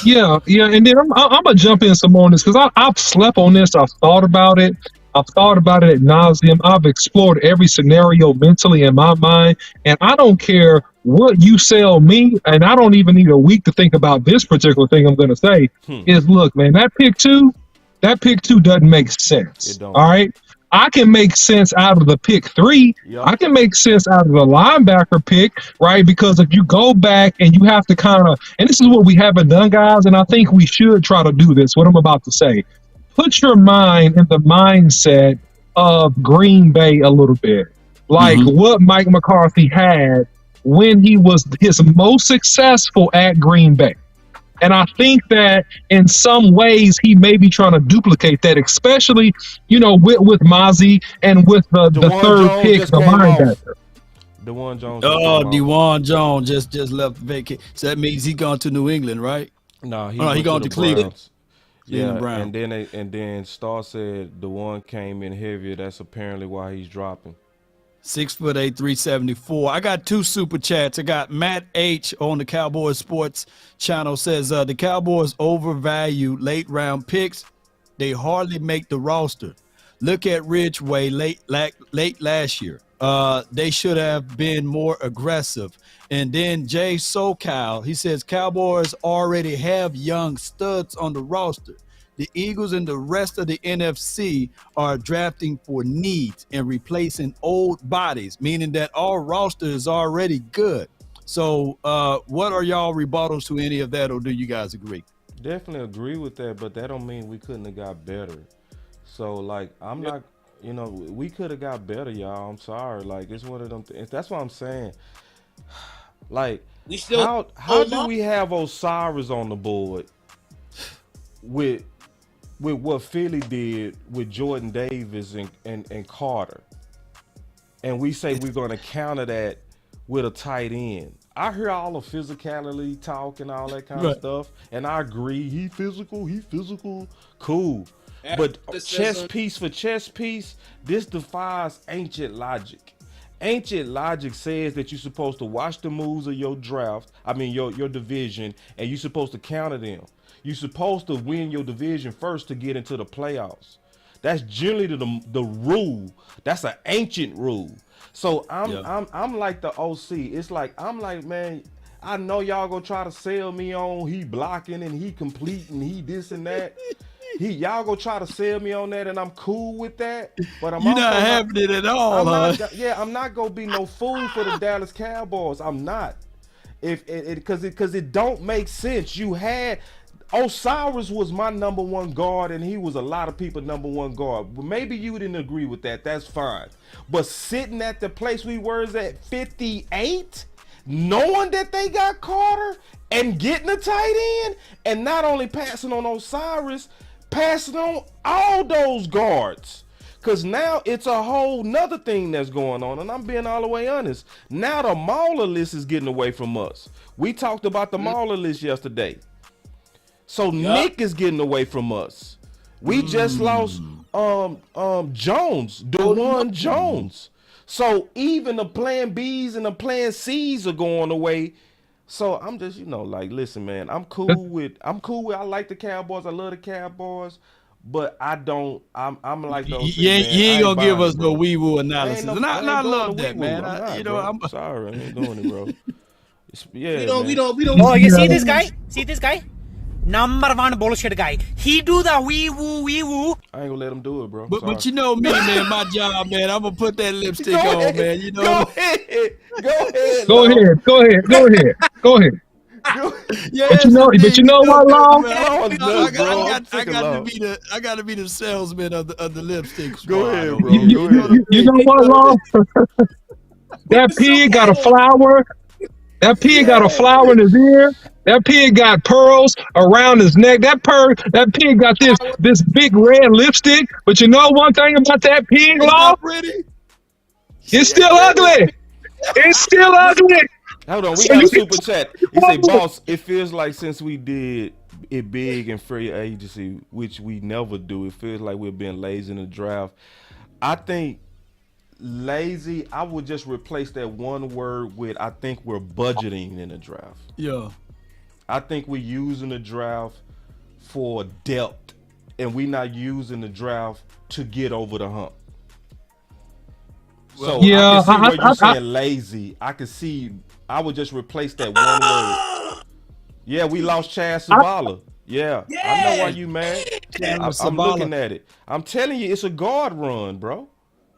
Yeah, and then I'm gonna jump in some on this because I've slept on this. I've thought about it. I've thought about it ad nauseum. I've explored every scenario mentally in my mind, and I don't care what you sell me, and I don't even need a week to think about this particular thing I'm gonna say. Is look, man, that pick two doesn't make sense. It don't. All right. I can make sense out of the pick 3. Yep. I can make sense out of the linebacker pick, right? Because if you go back and you have to kind of, and this is what we haven't done, guys, and I think we should try to do this, what I'm about to say. Put your mind in the mindset of Green Bay a little bit. Like what Mike McCarthy had when he was his most successful at Green Bay. And I think that in some ways he may be trying to duplicate that, especially, with Mozzie and with the third Jones pick, just the came linebacker. DeJuan Jones. Oh, DeJuan Jones just left vacant. So that means he's gone to New England, right? No, he gone to Cleveland. Browns. Yeah, Brown. and then Star said the one came in heavier. That's apparently why he's dropping. 6'8", 374. I got 2 super chats. I got Matt H on the Cowboys Sports channel says the Cowboys overvalue late round picks. They hardly make the roster. Look at Ridgeway late last year. They should have been more aggressive. And then Jay SoCal, he says Cowboys already have young studs on the roster. The Eagles and the rest of the NFC are drafting for needs and replacing old bodies, meaning that our roster is already good. So what are y'all rebuttals to any of that, or do you guys agree? Definitely agree with that, but that don't mean we couldn't have got better. So, like, I'm not, we could have got better, y'all. I'm sorry. Like, it's one of them things. That's what I'm saying. Like, We still how do we have Osiris on the board with what Philly did with Jordan Davis and Carter, and we say we're going to counter that with a tight end? I hear all the physicality talk and all that kind of stuff, and I agree. He physical, cool. But chess piece for chess piece, this defies ancient logic. Ancient logic says that you're supposed to watch the moves of your draft, your division, and you're supposed to counter them. You're supposed to win your division first to get into the playoffs. That's generally the rule. That's an ancient rule. So I'm like the OC. It's like I'm like, man, I know y'all gonna try to sell me on he blocking and he completing, he this and that. Y'all gonna try to sell me on that, and I'm cool with that. But I'm not having it at all, I'm not gonna be no fool for the Dallas Cowboys. I'm not. Because it don't make sense. You had Osiris was my number one guard, and he was a lot of people's number one guard. Maybe you didn't agree with that. That's fine. But sitting at the place we were at 58, knowing that they got Carter and getting a tight end, and not only passing on Osiris, passing on all those guards. Because now it's a whole nother thing that's going on, and I'm being all the way honest. Now the Mauler list is getting away from us. We talked about the Mauler list yesterday. So Nick is getting away from us. We just lost Jones, DeJuan Jones. So even the plan Bs and the plan Cs are going away. So I'm just, listen, man, I'm cool with I like the Cowboys. I love the Cowboys, but I'm like those. You ain't gonna give us no wee woo analysis. And I love that, man. I'm sorry, I ain't doing it, bro. We don't. Oh, you see this guy? See this guy? Number one bullshit guy. He do the wee woo. I ain't gonna let him do it, bro. But you know me, man. My job, man. I'm gonna put that lipstick on, man. You know. Go ahead. Yeah, but you know what, Long? I gotta be the salesman of the lipstick squad. Go ahead, bro. You know what, Long? That pig got a flower. That pig got a flower in his ear. That pig got pearls around his neck. That pig got this big red lipstick. But you know one thing about that pig, Law? Pretty. It's still ugly. It's still ugly. Hold on, we So got a you super chat. He say, boss, it feels like since we did it big in free agency, which we never do, it feels like we're being lazy in the draft. I think lazy, I would just replace that one word with I think we're budgeting in the draft. Yeah. I think we're using the draft for depth, and we're not using the draft to get over the hump. So Yeah, I can see where you're I- saying lazy. I can see. I would just replace that one word. Yeah, we lost Chad Savala. Yeah, I know why you mad. I'm looking at it. I'm telling you, it's a guard run, bro.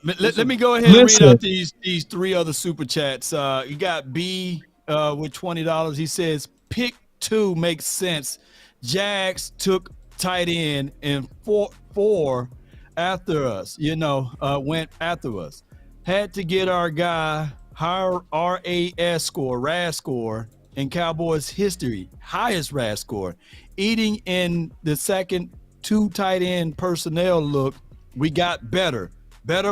Let me go ahead and read Listen. out these three other super chats. You got B with $20. He says pick 2 makes sense. Jags took tight end and four after us. Went after us. Had to get our guy higher RAS score in Cowboys history, highest RAS score. Eating in the second 2 tight end personnel look, we got better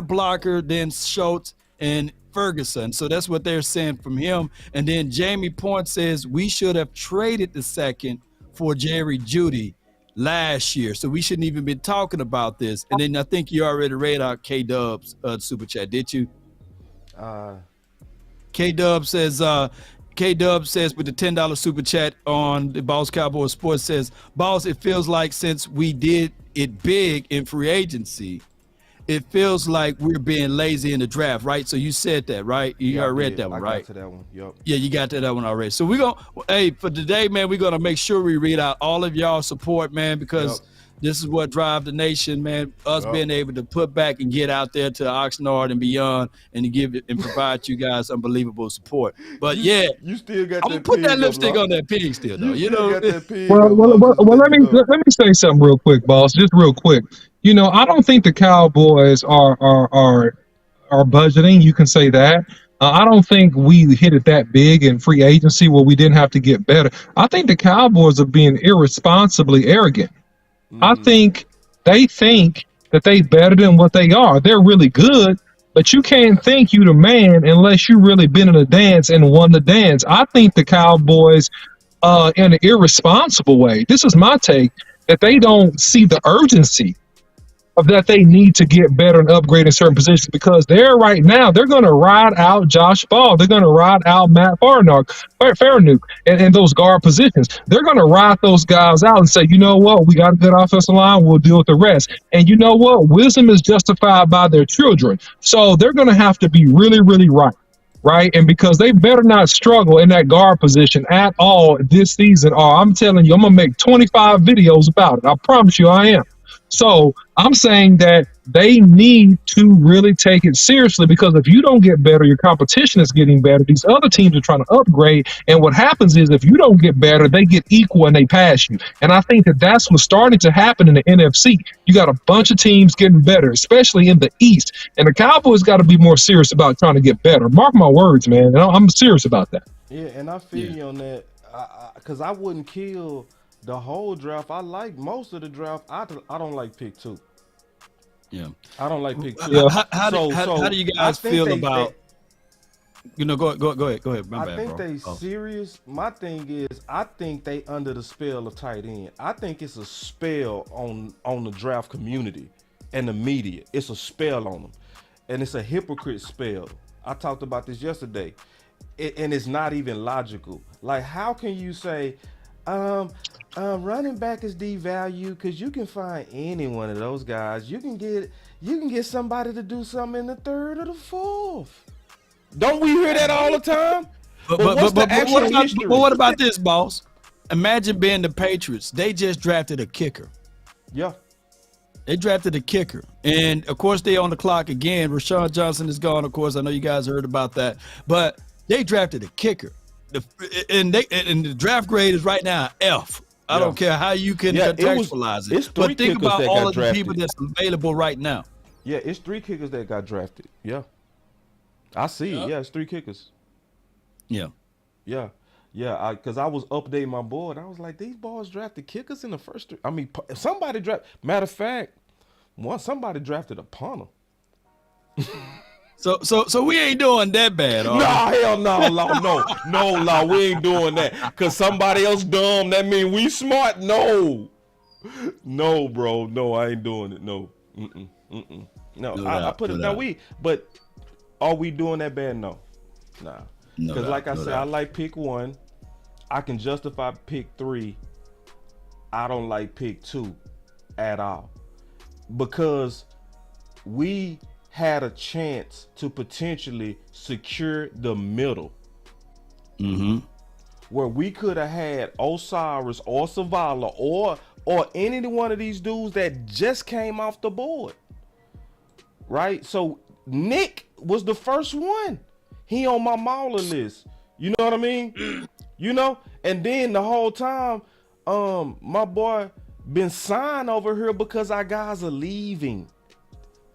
blocker than Schultz and Ferguson. So that's what they're saying from him. And then Jamie Point says we should have traded the second for Jerry Jeudy last year. So we shouldn't even be talking about this. And then I think you already read out K-Dub's super chat, did you? K-Dub says with the $10 super chat on the Boss Cowboy Sports says, boss, it feels like since we did it big in free agency, it feels like we're being lazy in the draft, right? So you said that, right? You already read that one, right? I got to that one. Yep. Yeah, you got to that one already. So for today, man, we're gonna make sure we read out all of y'all support, man, because this is what drive the nation, man. Us being able to put back and get out there to Oxnard and beyond, and to give it and provide you guys unbelievable support. But you still got I'm that. gonna put that pig up, lipstick bro. on that pig still, though. You got that pig Well, up, well, bro. well, Just let me say something real quick, boss. Just real quick. I don't think the Cowboys are budgeting. You can say that. I don't think we hit it that big in free agency where we didn't have to get better. I think the Cowboys are being irresponsibly arrogant. I think they think that they better than what they are. They're really good, but you can't think you the man unless you really been in a dance and won the dance. I think the Cowboys, in an irresponsible way, this is my take, that they don't see the urgency of that they need to get better and upgrade in certain positions, because they're going to ride out Josh Ball. They're going to ride out Matt Faranook and those guard positions. They're going to ride those guys out and say, you know what, we got a good offensive line, we'll deal with the rest. And you know what, wisdom is justified by their children. So they're going to have to be really, really right? And because they better not struggle in that guard position at all this season, or I'm telling you, I'm going to make 25 videos about it. I promise you I am. So I'm saying that they need to really take it seriously, because if you don't get better, your competition is getting better. These other teams are trying to upgrade. And what happens is if you don't get better, they get equal and they pass you. And I think that that's what's starting to happen in the NFC. You got a bunch of teams getting better, especially in the East. And the Cowboys got to be more serious about trying to get better. Mark my words, man. And I'm serious about that. Yeah, and I feel you on that, because I wouldn't kill the whole draft. I like most of the draft. I don't like pick 2. Yeah, I don't like pick 2. Yeah. How do you guys feel about? Go ahead. My I bad, think bro. they serious. My thing is, I think they under the spell of tight end. I think it's a spell on the draft community and the media. It's a spell on them, and it's a hypocrite spell. I talked about this yesterday, and it's not even logical. Like, how can you say, running back is devalued because you can find any one of those guys. You can get somebody to do something in the 3rd or the 4th. Don't we hear that all the time? But what about this, boss? Imagine being the Patriots. They just drafted a kicker. Yeah. They drafted a kicker. And, of course, they on the clock again. Rashawn Johnson is gone, of course. I know you guys heard about that. But they drafted a kicker. And the draft grade is right now F. I don't care how you can contextualize it. But think about all of the people that's available right now. Yeah, it's 3 kickers that got drafted. Yeah. I see it. Yeah, it's 3 kickers. Yeah. Yeah. Yeah, because I was updating my board. I was like, these balls drafted kickers in the first 3. I mean, somebody drafted. Matter of fact, somebody drafted a punter. So we ain't doing that bad, No, are we? hell no, law. We ain't doing that. Cause somebody else dumb. That mean we smart. No, bro. No, I ain't doing it. No, no. No I doubt, put it no now. doubt. But are we doing that bad? No, nah. No Cause doubt, like I no said, I doubt. like pick 1. I can justify pick 3. I don't like pick 2 at all because we had a chance to potentially secure the middle. Mm-hmm. Where we could have had Osiris or Savala or any one of these dudes that just came off the board. Right? So Nick was the first one. He on my mauler list. You know what I mean? You know? And then the whole time, my boy been signed over here because our guys are leaving.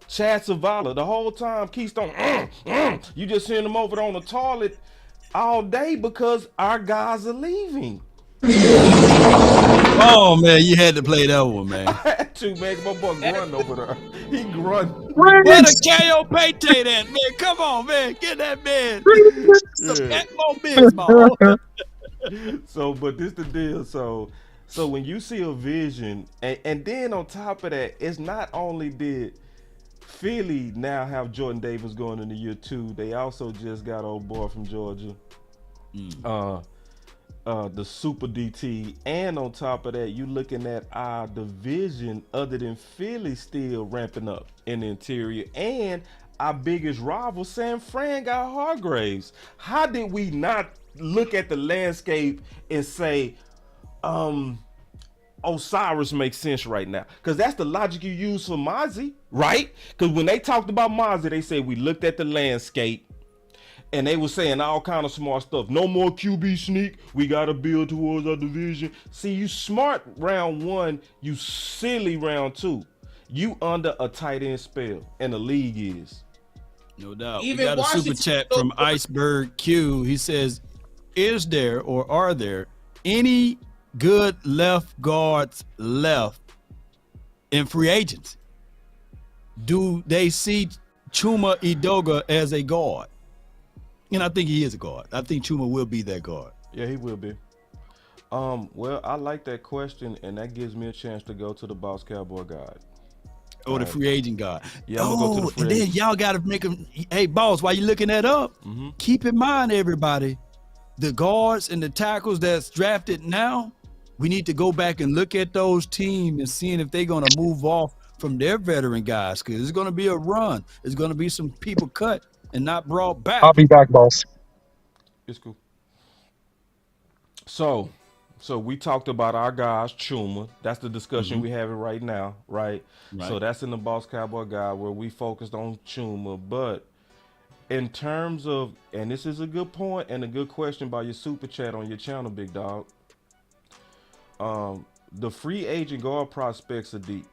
Chad Savala, the whole time, Keystone, you just send him over on the toilet all day because our guys are leaving. Oh man, you had to play that one, man. I had to, man. My boy grunt over there. He grunt. Where the KO Pate at, man? Come on, man. Get that man some more baseball. So, but this the deal. So when you see a vision, and then on top of that, it's not only did Philly now have Jordan Davis going into year 2, they also just got old boy from Georgia, the Super DT, and on top of that, you looking at our division other than Philly still ramping up in the interior, and our biggest rival, San Fran, got Hargraves. How did we not look at the landscape and say, Osiris makes sense right now? Because that's the logic you use for Mozzie, right? Because when they talked about Mozzie, they said we looked at the landscape and they were saying all kind of smart stuff. No more QB sneak. We got to build towards our division. See, you smart round 1, you silly round 2. You under a tight end spell, and the league is. No doubt. Even we got a super Washington- chat from Iceberg Q. He says, is there or are there any good left guards left in free agents? Do they see Chuma Edoga as a guard? And I think he is a guard. I think Chuma will be that guard. Yeah, he will be. Well, I like that question, and that gives me a chance to go to the Boss Cowboy guide. Or the free agent guy. Yeah, I'm gonna go to the free and then agent. y'all got to make them. Hey, boss, while you looking that up, keep in mind, everybody, the guards and the tackles that's drafted now, we need to go back and look at those teams and seeing if they're going to move off from their veteran guys, because it's going to be a run. There's going to be some people cut and not brought back. I'll be back, boss. It's cool. So we talked about our guys, Chuma. That's the discussion we having right now, right? So that's in the Boss Cowboy guide where we focused on Chuma. But in terms of, and this is a good point and a good question by your super chat on your channel, big dog. The free agent guard prospects are deep.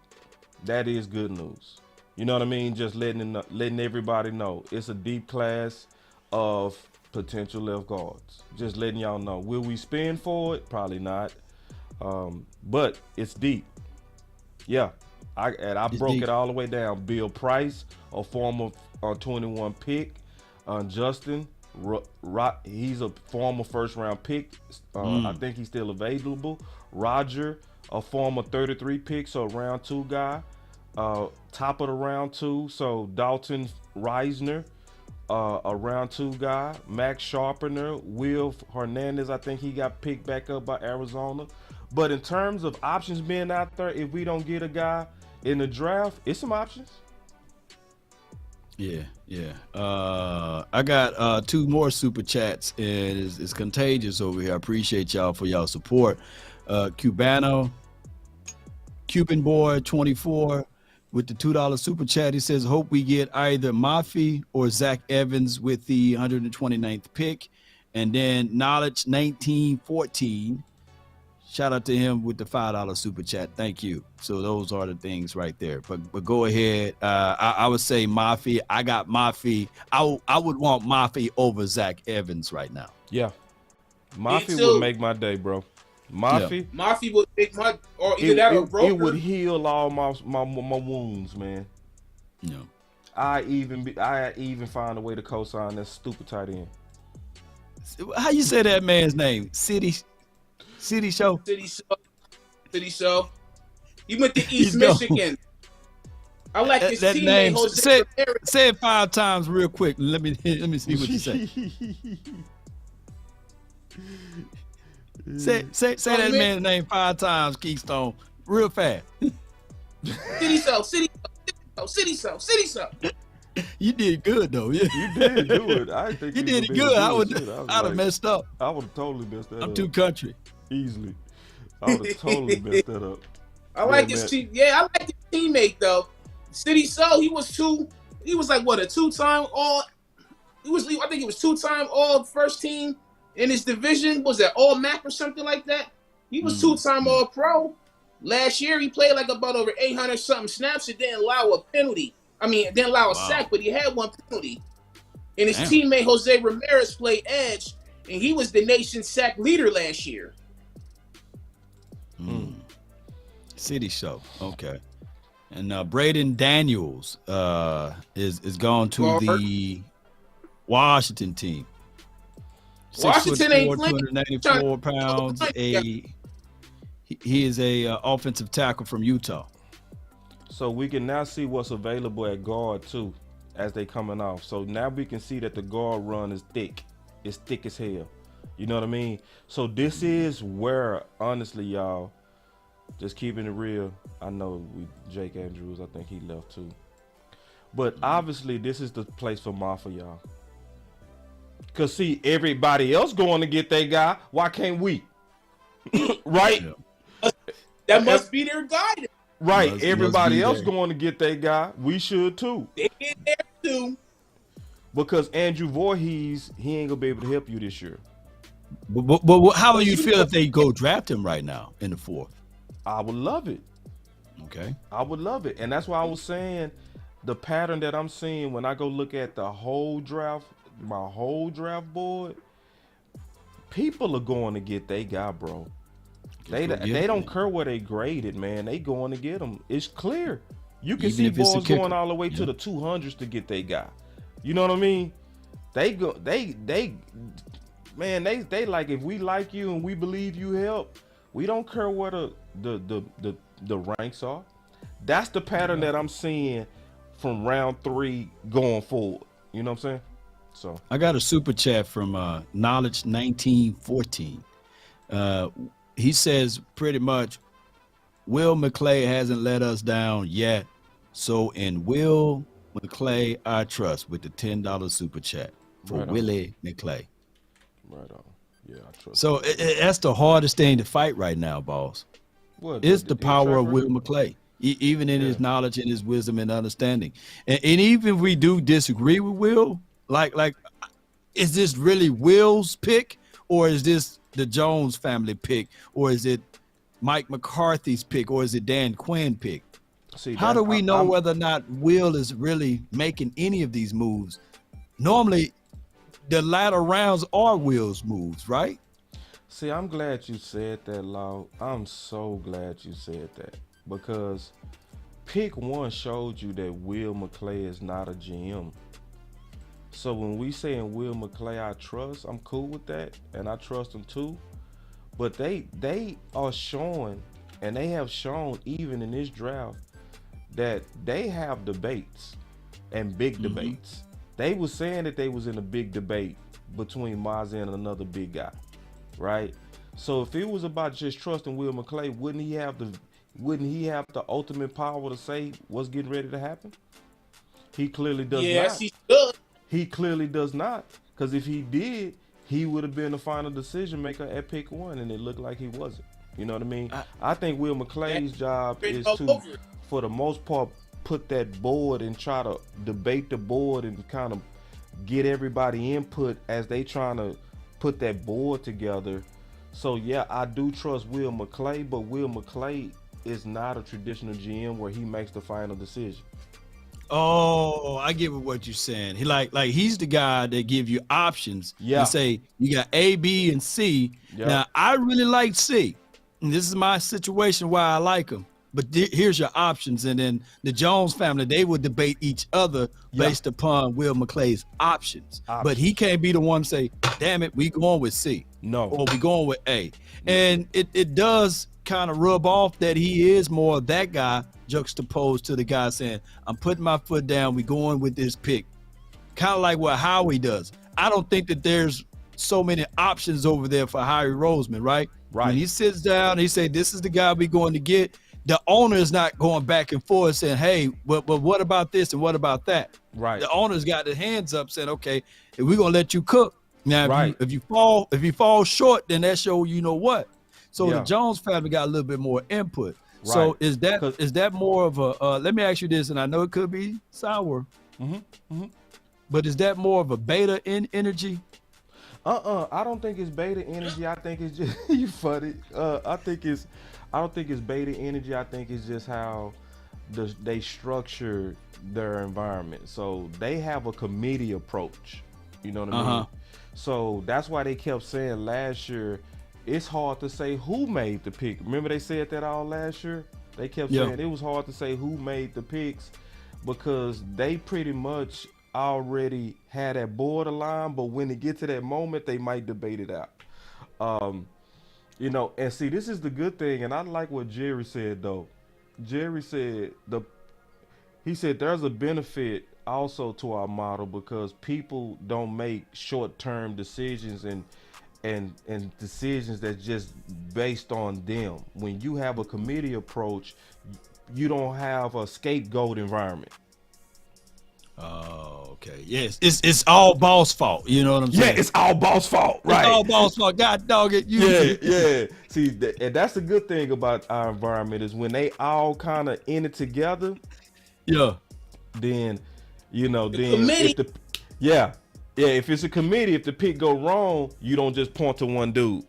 That is good news. You know what I mean? Just letting everybody know it's a deep class of potential left guards. Just letting y'all know. Will we spend for it? Probably not. But it's deep. Yeah. I broke deep. it all the way down. Bill Price, a former 21 pick. Justin, he's a former first round pick. I think he's still available. Roger, a former 33 pick, so round 2 guy. Top of the round 2, so Dalton Reisner, a round 2 guy. Max Sharpener, Will Hernandez, I think he got picked back up by Arizona. But in terms of options being out there, if we don't get a guy in the draft, it's some options. Yeah. I got 2 more super chats, and it's contagious over here. I appreciate y'all for y'all support. Cuban Boy 24 with the $2 super chat. He says, hope we get either Mafi or Zach Evans with the 129th pick. And then Knowledge 1914. Shout out to him with the $5 super chat. Thank you. So those are the things right there. But go ahead. I would say Mafi. I got Mafi. I would want Mafi over Zach Evans right now. Yeah. Mafi too. would make my day, bro. Mafi. Murphy would make my, or either that or broker. It would heal all my wounds, man. Yeah. I even find a way to co-sign that stupid tight end. How you say that man's name? City Show. City Show. He went to He's East gone. Michigan. I like his That teammate name. Jose. Say it 5 times real quick. Let me see what you say. say that man's name 5 times, Keystone, real fast. City Show. You did good though. Yeah. You did do it. I think You you did it would've good. been I'd have like, messed up. I would have totally messed that up. I'm too country. Easily. I would have totally messed that up. I like his team. Yeah, I like his teammate though. City Show. He was like what, a 2-time all. I think he was 2-time all first team in his division. Was that all MAC or something like that? He was 2-time all pro. Last year he played like about over 800 something snaps. It didn't allow a penalty. It didn't allow a sack, but he had 1 penalty. And his teammate Jose Ramirez played edge, and he was the nation's sack leader last year. City Show. Okay. And Braden Daniels is gone to the Washington team. Washington 6'4", ain't playing. 294 pounds. He is a offensive tackle from Utah. So we can now see what's available at guard too, as they coming off. So now we can see that the guard run is thick. It's thick as hell. You know what I mean? So this is where, honestly, y'all, just keeping it real. I know Jake Andrews, I think he left too. But obviously this is the place for Mafia, y'all. Cause see, everybody else going to get their guy. Why can't we? Right? Yeah. That must be their guidance. Right. Everybody else there. going to get their guy. We should too. They get there too. Because Andrew Voorhees, he ain't gonna be able to help you this year. But how do you feel if they go draft him right now in the 4th? I would love it. Okay. I would love it. And that's why I was saying the pattern that I'm seeing when I go look at the whole draft, my whole draft board, people are going to get their guy, bro. They don't care where they graded, man. They going to get them. It's clear. You can see boys going all the way to the 200s to get their guy. You know what I mean? They like, if we like you and we believe you help, we don't care where the ranks are. That's the pattern that I'm seeing from round 3 going forward. You know what I'm saying? So I got a super chat from Knowledge 1914. He says pretty much, Will McClay hasn't let us down yet. So in Will McClay, I trust, with the $10 super chat for Right on. Willie McClay. right on. Yeah, I trust. So that's the hardest thing to fight right now, boss. What It's the power of track Will record? McClay, even in his knowledge and his wisdom and understanding. And even if we do disagree with Will, like, is this really Will's pick, or is this the Jones family pick, or is it Mike McCarthy's pick, or is it Dan Quinn pick? See, How do we know whether or not Will is really making any of these moves? Normally, the latter rounds are Will's moves, right? See, I'm glad you said that, Law. I'm so glad you said that, because pick 1 showed you that Will McClay is not a GM. So when we saying Will McClay I trust, I'm cool with that, and I trust him too. But they are showing, and they have shown even in this draft, that they have debates and big debates. They was saying that they was in a big debate between Mozzie and another big guy, right? So if it was about just trusting Will McClay, wouldn't he have the ultimate power to say what's getting ready to happen? He clearly does not. Yes, he should. He clearly does not, because if he did, he would have been the final decision maker at pick 1, and it looked like he wasn't. You know what I mean? I think Will McClay's job is to, for the most part, put that board and try to debate the board and kind of get everybody input as they trying to put that board together. So yeah, I do trust Will McClay, but Will McClay is not a traditional GM where he makes the final decision. Oh, I get what you're saying. He like he's the guy that give you options. Yeah. And say you got A, B, and C. Yeah. Now I really like C. And this is my situation why I like him. but here's your options. And then the Jones family, they would debate each other based upon Will McClay's options. But he can't be the one to say, damn it, we going with C. No. Or we going with A. And it does kind of rub off that he is more of that guy juxtaposed to the guy saying, I'm putting my foot down, we going with this pick. Kind of like what Howie does. I don't think that there's so many options over there for Howie Roseman, right? When he sits down, he say, this is the guy we going to get. The owner is not going back and forth saying, hey, but what about this and what about that? Right. The owner's got his hands up saying, okay, we're going to let you cook. Now, if you fall short, then that show you know what. So the Jones family got a little bit more input. Right. So is that more of a let me ask you this, and I know it could be sour, but is that more of a beta energy? I don't think it's beta energy. I think it's just you funny. I don't think it's beta energy. I think it's just how they structure their environment. So they have a committee approach. You know what I mean? So that's why they kept saying last year, it's hard to say who made the pick. Remember they said that all last year? They kept saying it was hard to say who made the picks because they pretty much already had that borderline, but when they get to that moment, they might debate it out. You know, and see, this is the good thing, and I like what Jerry said though. Jerry said he said there's a benefit also to our model because people don't make short-term decisions and decisions that's just based on them. When you have a committee approach, you don't have a scapegoat environment. Oh, okay. Yes, it's all boss fault. You know what I'm saying? Yeah, it's all boss fault. Right. It's all boss fault. God dog it. Yeah. See, and that's the good thing about our environment is when they all kind of in it together. Yeah. Then, you know, committee. If it's a committee, if the pick go wrong, you don't just point to one dude.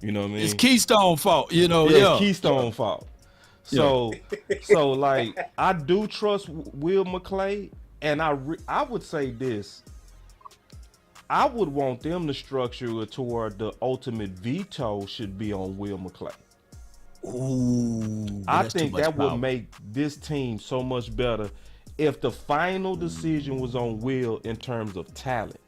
You know what I mean? It's Keystone fault. You know. It's Keystone fault. So, so like I do trust Will McClay. And I would say this, I would want them to structure it toward the ultimate veto should be on Will McClay. Ooh, I think that would make this team so much better if the final decision was on Will in terms of talent.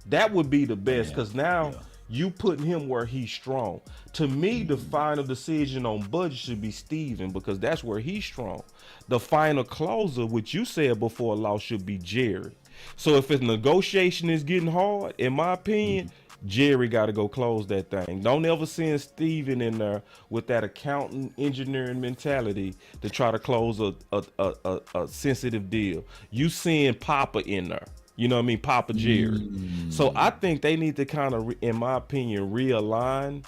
That would be the best because now you putting him where he's strong. To me, the final decision on budget should be Steven because that's where he's strong. The final closer, which you said before law, should be Jerry. So if his negotiation is getting hard, in my opinion, Jerry got to go close that thing. Don't ever send Steven in there with that accountant engineering mentality to try to close a sensitive deal. You send Papa in there. You know what I mean? Papa Jerry. So I think they need to kind of, in my opinion, realign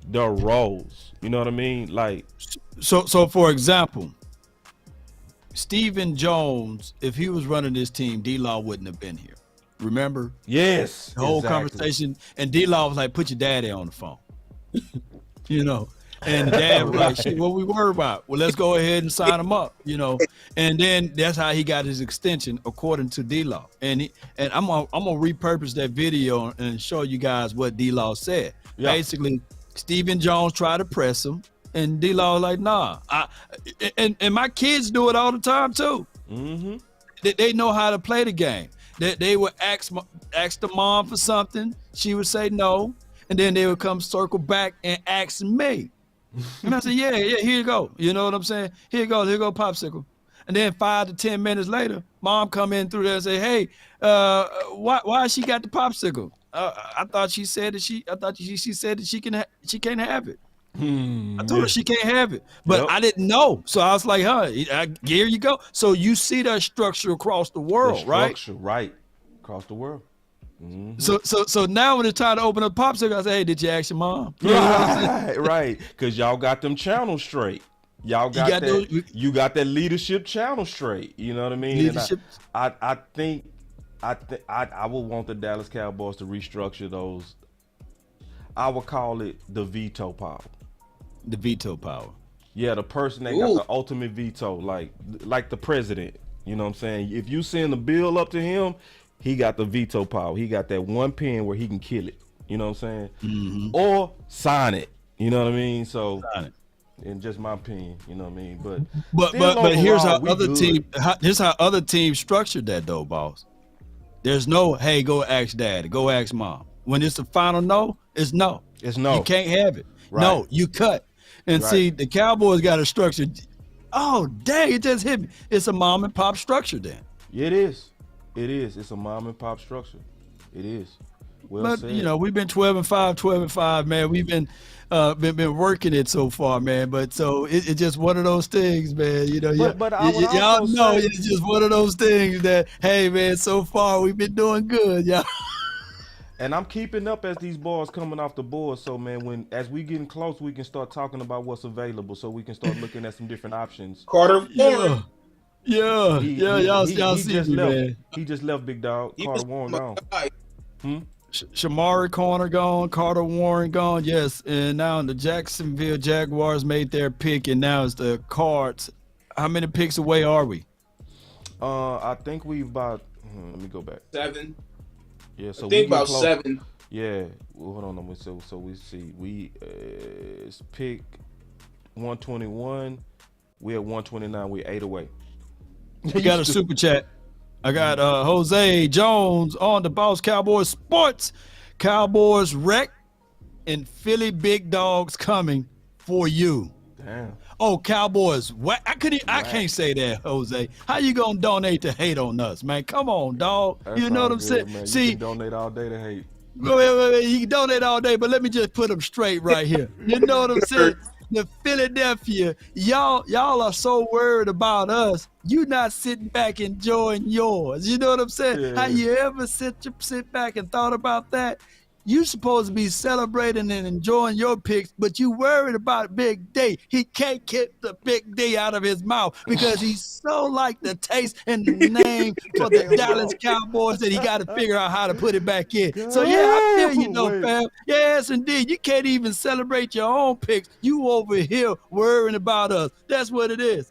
their roles. You know what I mean? Like, so for example, Stephen Jones, if he was running this team, D-Law wouldn't have been here. Remember? Yes. The whole conversation, and D-Law was like, put your daddy on the phone. You know, and dad was like, shit, what we worry about? Well, let's go ahead and sign him up, you know. And then that's how he got his extension, according to D-Law. And I'm gonna repurpose that video and show you guys what D-Law said. Yeah. Basically, Stephen Jones tried to press him, and D-Law was like, nah. And my kids do it all the time too. They know how to play the game. They would ask the mom for something, she would say no, and then they would come circle back and ask me. And I said, yeah, here you go. You know what I'm saying? Here you go popsicle. And then 5 to 10 minutes later, mom come in through there and say, hey, why she got the popsicle? I thought she said that she said that she can't have it. I told her she can't have it, but I didn't know. So I was like, here you go. So you see that structure across the world, right? Across the world. So now when it's time to open up popsicle, I say, hey, did you ask your mom? Right. Because y'all got them channels straight. Y'all got you got that leadership channel straight. You know what I mean? Leadership. And I think I would want the Dallas Cowboys to restructure those. I would call it the veto power. The veto power. Yeah, the person that got the ultimate veto, like the president. You know what I'm saying? If you send the bill up to him, he got the veto power. He got that one pen where he can kill it. You know what I'm saying? Or sign it. You know what I mean? So, in just my opinion. You know what I mean? But But here's how we other good. here's how other teams structured that though, boss. There's no, hey, go ask dad, go ask mom. When it's the final no, it's no. It's no. You can't have it. Right. No, you cut. And Right. see, the Cowboys got a structure. Oh, dang, it just hit me. It's a mom and pop structure then. It is. It is. It's a mom and pop structure. It is. Well But said. you know, we've been 12-5, man. We've been working it so far, man. But so it's just one of those things, man. You know, But I would y'all also know say- it's just one of those things that, hey, man, so far we've been doing good, y'all. And I'm keeping up as these balls coming off the board. So man, as we getting close, we can start talking about what's available. So we can start looking at some different options. Carter Warren. Yeah, y'all he see just me, left. man. He just left, big dog. He Carter was Warren my gone. guy. Shamari Corner gone, Carter Warren gone, yes. And now the Jacksonville Jaguars made their pick, and now it's the Cards. How many picks away are we? I think we about. Let me go back. 7. Yeah, so I we think get about close. 7. Yeah, well, hold on. So we see it's pick 121. We at 129. We 8 away. We got a super chat. I got Jose Jones on the Boss Cowboys Sports. Cowboys wreck and Philly Big Dogs coming for you. Damn. Oh, Cowboys! What? I can't say that, Jose. How you gonna donate to hate on us, man? Come on, dog. That's You know all what I'm good, saying? man. You See, can donate all day to hate. wait. You can donate all day, but let me just put them straight right here. You know what I'm saying? The Philadelphia, y'all are so worried about us. You not sitting back enjoying yours. You know what I'm saying? Yeah. How you ever sit back and thought about that? You supposed to be celebrating and enjoying your picks, but you worried about Big D. He can't get the Big D out of his mouth because he's so like the taste and the name for the Dallas Cowboys that he got to figure out how to put it back in. So yeah, I feel you know, Wait. fam. Yes, indeed. You can't even celebrate your own picks. You over here worrying about us. That's what it is.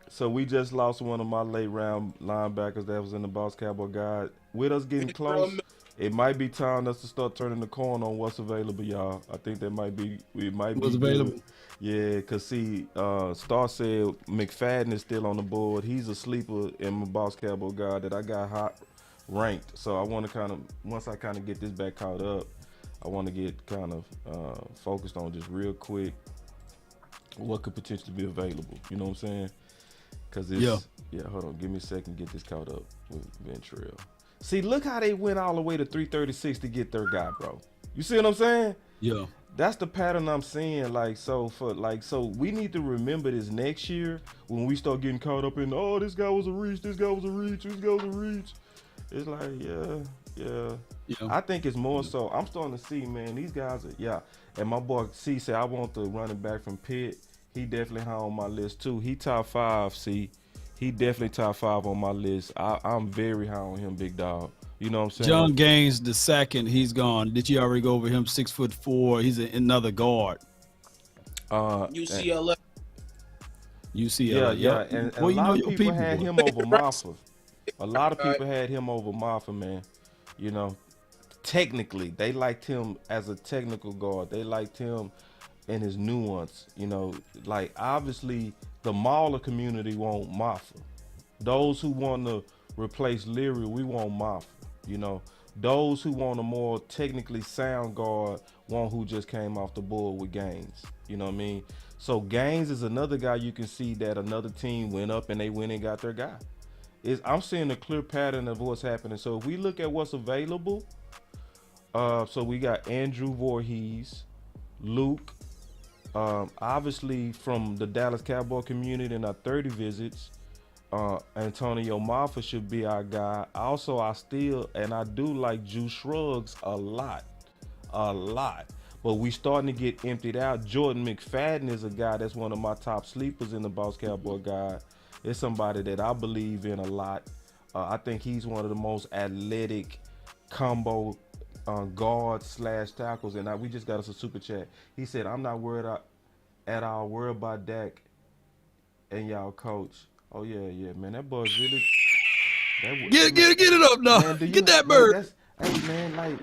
So we just lost one of my late round linebackers that was in the Boss Cowboy guide. With us getting close, it might be time us to start turning the corner on what's available, y'all. I think that might be What's be available? good. Yeah, cause see, Star said McFadden is still on the board. He's a sleeper in my Boss Cowboy guide that I got hot ranked. So I want to kind of once I kind of get this back caught up, I want to get kind of focused on just real quick what could potentially be available. You know what I'm saying? Cause it's hold on, give me a second, get this caught up with Ventrell. See, look how they went all the way to 336 to get their guy, bro. You see what I'm saying? Yeah. That's the pattern I'm seeing. So we need to remember this next year when we start getting caught up in, oh, this guy was a reach, this guy was a reach, this guy was a reach. It's like, yeah. I think it's more so. I'm starting to see, man, these guys are, And my boy C said, I want the running back from Pitt. He definitely high on my list too. He top 5, C. He definitely top 5 on my list. I'm very high on him, big dog. You know what I'm saying? John Gaines the second, he's gone. Did you already go over him? 6'4". He's another guard. UCLA. UCLA. Yeah. And Well, a you know lot of your people people, had boy. him over Maffa. A lot of people had him over Maffa, man. You know, technically, they liked him as a technical guard. They liked him and his nuance. You know, like obviously the Mauler community want Maffa. Those who want to replace Leary, we want Maffa. You know, those who want a more technically sound guard want who just came off the board with Gaines. You know what I mean? So Gaines is another guy you can see that another team went up and they went and got their guy. I'm seeing a clear pattern of what's happening. So if we look at what's available, so we got Andrew Voorhees, Luke, obviously from the Dallas Cowboy community in our 30 visits, Antonio Maffa should be our guy. Also, I do like Juice Shrugs a lot. But we starting to get emptied out. Jordan McFadden is a guy that's one of my top sleepers in the Boss Cowboy guide. It's somebody that I believe in a lot. I think he's one of the most athletic combo guards / tackles. And we just got us a super chat. He said, I'm not worried at all worried about Dak and y'all coach. Oh yeah, man. That boy's really Get it up now. man, Get that bird. Hey man, like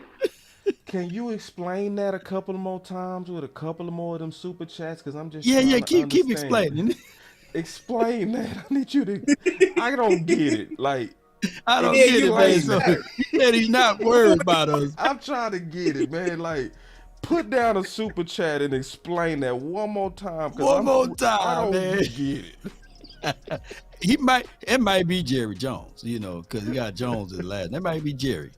Can you explain that a couple more times with a couple more of them super chats? Because I'm just Yeah, trying yeah. to Keep understand. explaining. Explain that. I need you to. I don't get it. Like, I don't Yeah, get you it, man. right. So he said he's not worried about us. I'm trying to get it, man. Like, put down a super chat and explain that one more time. One more I time, don't man. get it. It might be Jerry Jones, because he got Jones in the last. That might be Jerry.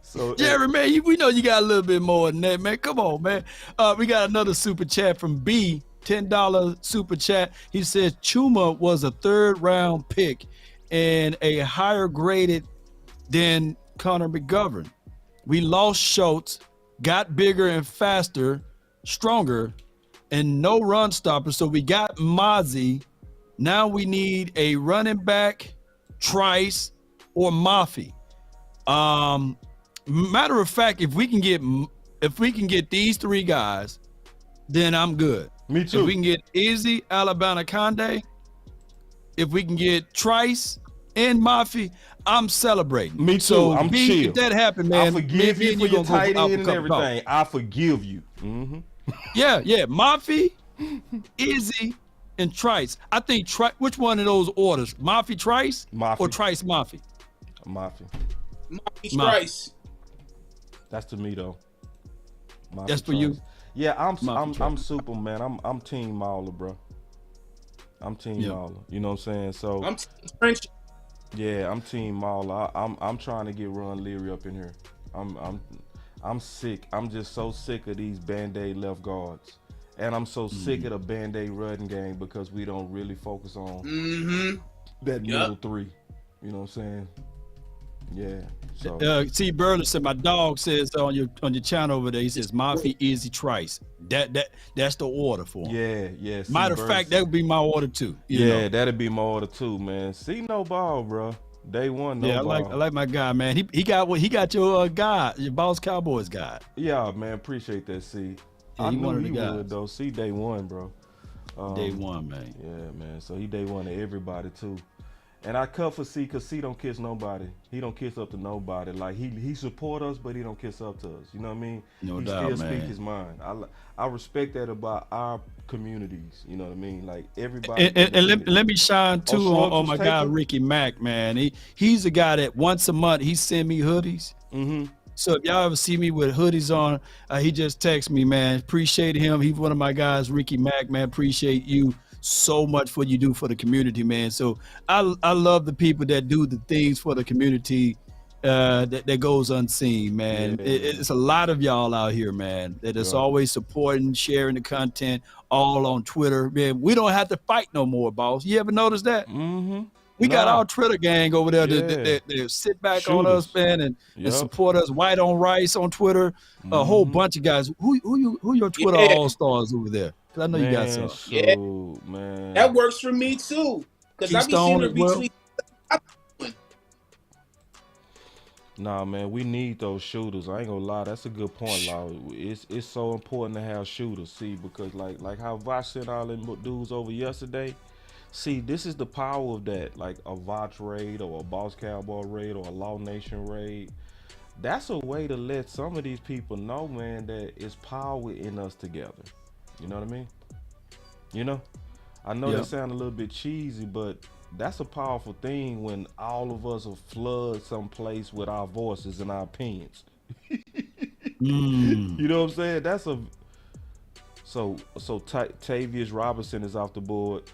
So Jerry, man, we know you got a little bit more than that, man. Come on, man. We got another super chat from B, $10 super chat. He says Chuma was a 3rd round pick and a higher graded than Connor McGovern. We lost Schultz, got bigger and faster, stronger, and no run stopper. So we got Mozzie. Now we need a running back, Trice, or Maffi. Matter of fact, if we can get these 3 guys, then I'm good. Me too. If we can get Izzy, Alabama Conde, if we can get Trice and Maffi, I'm celebrating. Me too. So I'm B, chill. if that happened, man, I forgive me you and for your gonna go tight out end for and a cup of everything. I forgive you. Mm-hmm. Yeah, Maffi, Izzy, and Trice. I think which one of those orders? Maffi, Trice, Maffi. or Trice, Maffi? Mafia. Trice. That's to me though. Mafia That's for Trice. you? Yeah, I'm Trice. super, man. I'm Team Mauler, bro. I'm Team Mauler. You know what I'm saying? So I'm French. yeah, I'm Team Mauler. I'm trying to get Ron Leary up in here. I'm sick. I'm just so sick of these Band-Aid left guards. And I'm so sick of the Band-Aid running game because we don't really focus on that middle 3. You know what I'm saying? Yeah. So See, Burley said my dog says on your channel over there. He says Mafia, Izzy, Trice. That's the order for him. yeah. Matter of fact, that would be my order too. You know? That'd be my order too, man. See no ball, bro. Day one, no ball. I like my guy, man. He got your guy, your Dallas Cowboys guy. Yeah, man. Appreciate that. See, Yeah, I he knew one of he the guys. would though. See, day one, bro. Day one, man. Yeah, man. So he day one to everybody too. And I cut for C because C don't kiss nobody. He don't kiss up to nobody. Like he support us, but he don't kiss up to us. You know what I mean? No he doubt, still man. speak his mind. I respect that about our communities. You know what I mean? Like everybody. And let me shine too on my guy taken? Ricky Mack, man. He's a guy that once a month he send me hoodies. Mm-hmm. So if y'all ever see me with hoodies on, he just texts me, man. Appreciate him. He's one of my guys, Ricky Mack, man. Appreciate you so much for what you do for the community, man. So I love the people that do the things for the community that goes unseen, man. It's a lot of y'all out here, man, that is always supporting, sharing the content, all on Twitter. Man, we don't have to fight no more, boss. You ever notice that? Mm-hmm. We got our Twitter gang over there that sit back on us, man, and support us. White on Rice on Twitter, a whole bunch of guys. Who your Twitter all-stars over there? Because I know you got some. Man. That works for me too. Because I be seeing her retweet. Nah, man, we need those shooters. I ain't gonna lie, that's a good point, Law. It's so important to have shooters, see, because like how Vosh sent all them dudes over yesterday. See, this is the power of that, like a Voch raid or a Boss Cowboy raid or a Law Nation raid. That's a way to let some of these people know, man, that it's power in us together. You know what I mean? You know? I know that sound a little bit cheesy, but that's a powerful thing when all of us will flood someplace with our voices and our opinions. You know what I'm saying? That's a so Tavius Robinson is off the board.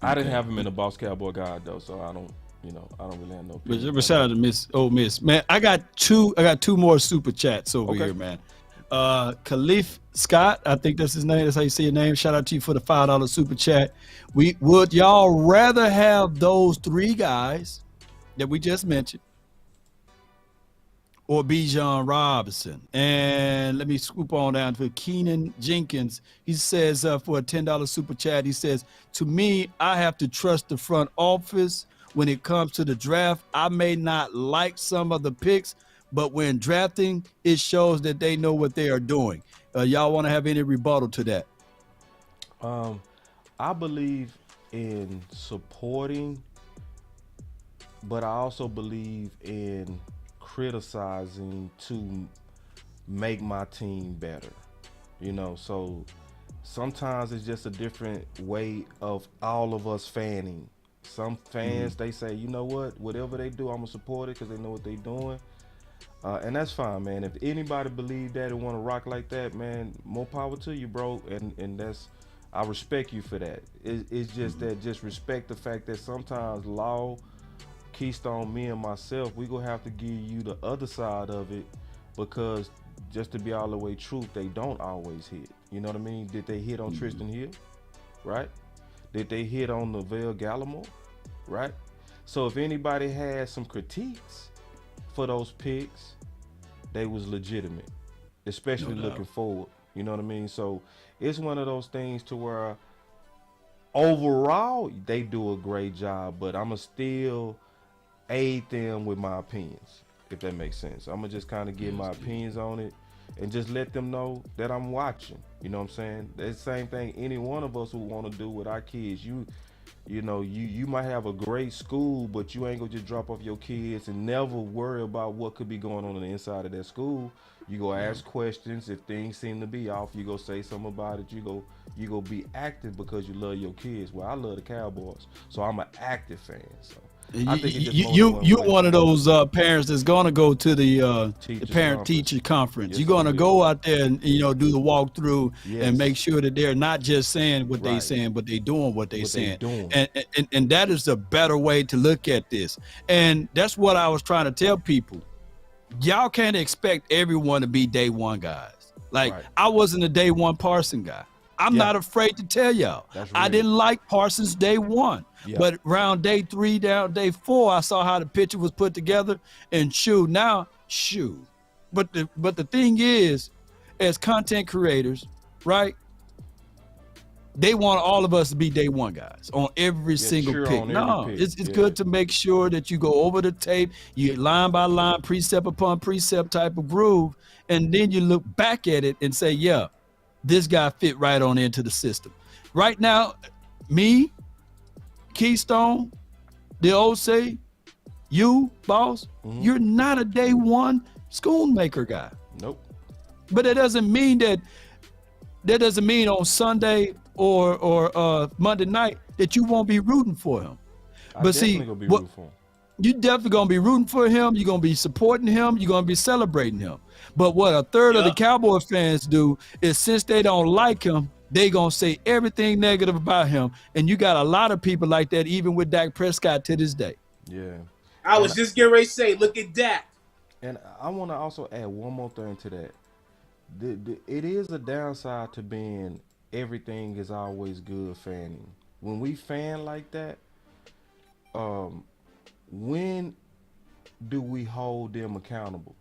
I didn't have him in the Boss Cowboy guide though, so I don't really have no opinion. But shout out to Ole Miss, man. I got two more super chats over here, man. Khalif Scott, I think that's his name. That's how you say your name. Shout out to you for the $5 super chat. Would y'all rather have those 3 guys that we just mentioned, or Bijan Robinson? And let me swoop on down to Keenan Jenkins. He says for a $10 super chat, he says, to me, I have to trust the front office when it comes to the draft. I may not like some of the picks, but when drafting, it shows that they know what they are doing. Y'all want to have any rebuttal to that? I believe in supporting, but I also believe in criticizing to make my team better. You know, so sometimes it's just a different way of all of us fanning. Some fans, they say, you know what, whatever they do, I'm gonna support it because they know what they're doing. And that's fine, man. If anybody believe that and want to rock like that, man, more power to you, bro. And that's, I respect you for that. It's just that, just respect the fact that sometimes Law, Keystone, me and myself, we gonna have to give you the other side of it, because just to be all the way truth, they don't always hit. You know what I mean? Did they hit on Tristan Hill? Right? Did they hit on Neville Gallimore? Right? So if anybody had some critiques for those picks, they was legitimate, especially looking forward. You know what I mean? So it's one of those things to where overall they do a great job, but I'ma still aid them with my opinions, if that makes sense. I'ma just kind of give my opinions on it and just let them know that I'm watching. You know what I'm saying? That's the same thing any one of us would want to do with our kids. You know, you might have a great school, but you ain't gonna just drop off your kids and never worry about what could be going on the inside of that school. You go ask questions. If things seem to be off, you go say something about it. You go be active because you love your kids. Well, I love the Cowboys, so I'm an active fan. So I think you one of those parents that's gonna go to the parent teacher conference. Yes, You're gonna indeed. go out there and do the walkthrough Yes. and make sure that they're not just saying what they Right. saying, but they doing what they What they saying. doing. And that is the better way to look at this. And that's what I was trying to tell people. Y'all can't expect everyone to be day one guys. Like Right. I wasn't a day one Parson guy. I'm Yeah. not afraid to tell y'all. That's I real. didn't like Parsons day one. Yeah. But around day 3 down day 4, I saw how the picture was put together and shoot. But the thing is, as content creators, right? They want all of us to be day one guys on every single sure, pick. on every No, pick. it's Yeah. good to make sure that you go over the tape, you line by line, precept upon precept type of groove, and then you look back at it and say, yeah, this guy fit right on into the system. Right now, me, Keystone, the OC, you, boss, you're not a day one schoolmaker guy. Nope. But that doesn't mean on Sunday or Monday night that you won't be rooting for him. I definitely gonna be rooting for him. You definitely gonna be rooting for him. You're gonna be supporting him. You're gonna be celebrating him. But what a third of the Cowboy fans do is, since they don't like him, they gonna say everything negative about him. And you got a lot of people like that, even with Dak Prescott to this day. Yeah. I was just getting ready to say, look at Dak. And I want to also add one more thing to that. It is a downside to being everything is always good fanning. When we fan like that, when do we hold them accountable?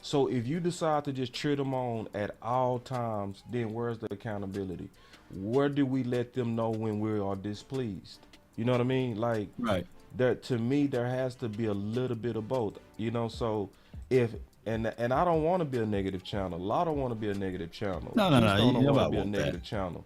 So if you decide to just cheer them on at all times, then where's the accountability? Where do we let them know when we are displeased? You know what I mean? Like, Right. to me, there has to be a little bit of both. You know, so if and I don't want to be a negative channel. A lot don't want to be a negative channel. No. Keystone don't Nobody want to be a want that. negative channel.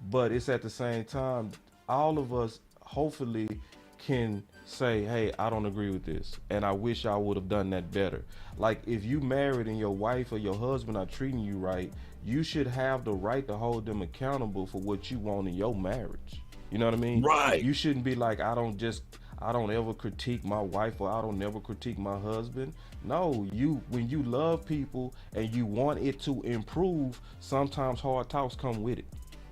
But it's at the same time, all of us hopefully can say, hey, I don't agree with this, and I wish I would have done that better. Like, if you married and your wife or your husband are treating you right, you should have the right to hold them accountable for what you want in your marriage. You know what I mean? Right. You shouldn't be like, I don't ever critique my wife, or I don't never critique my husband. No, when you love people and you want it to improve, sometimes hard talks come with it.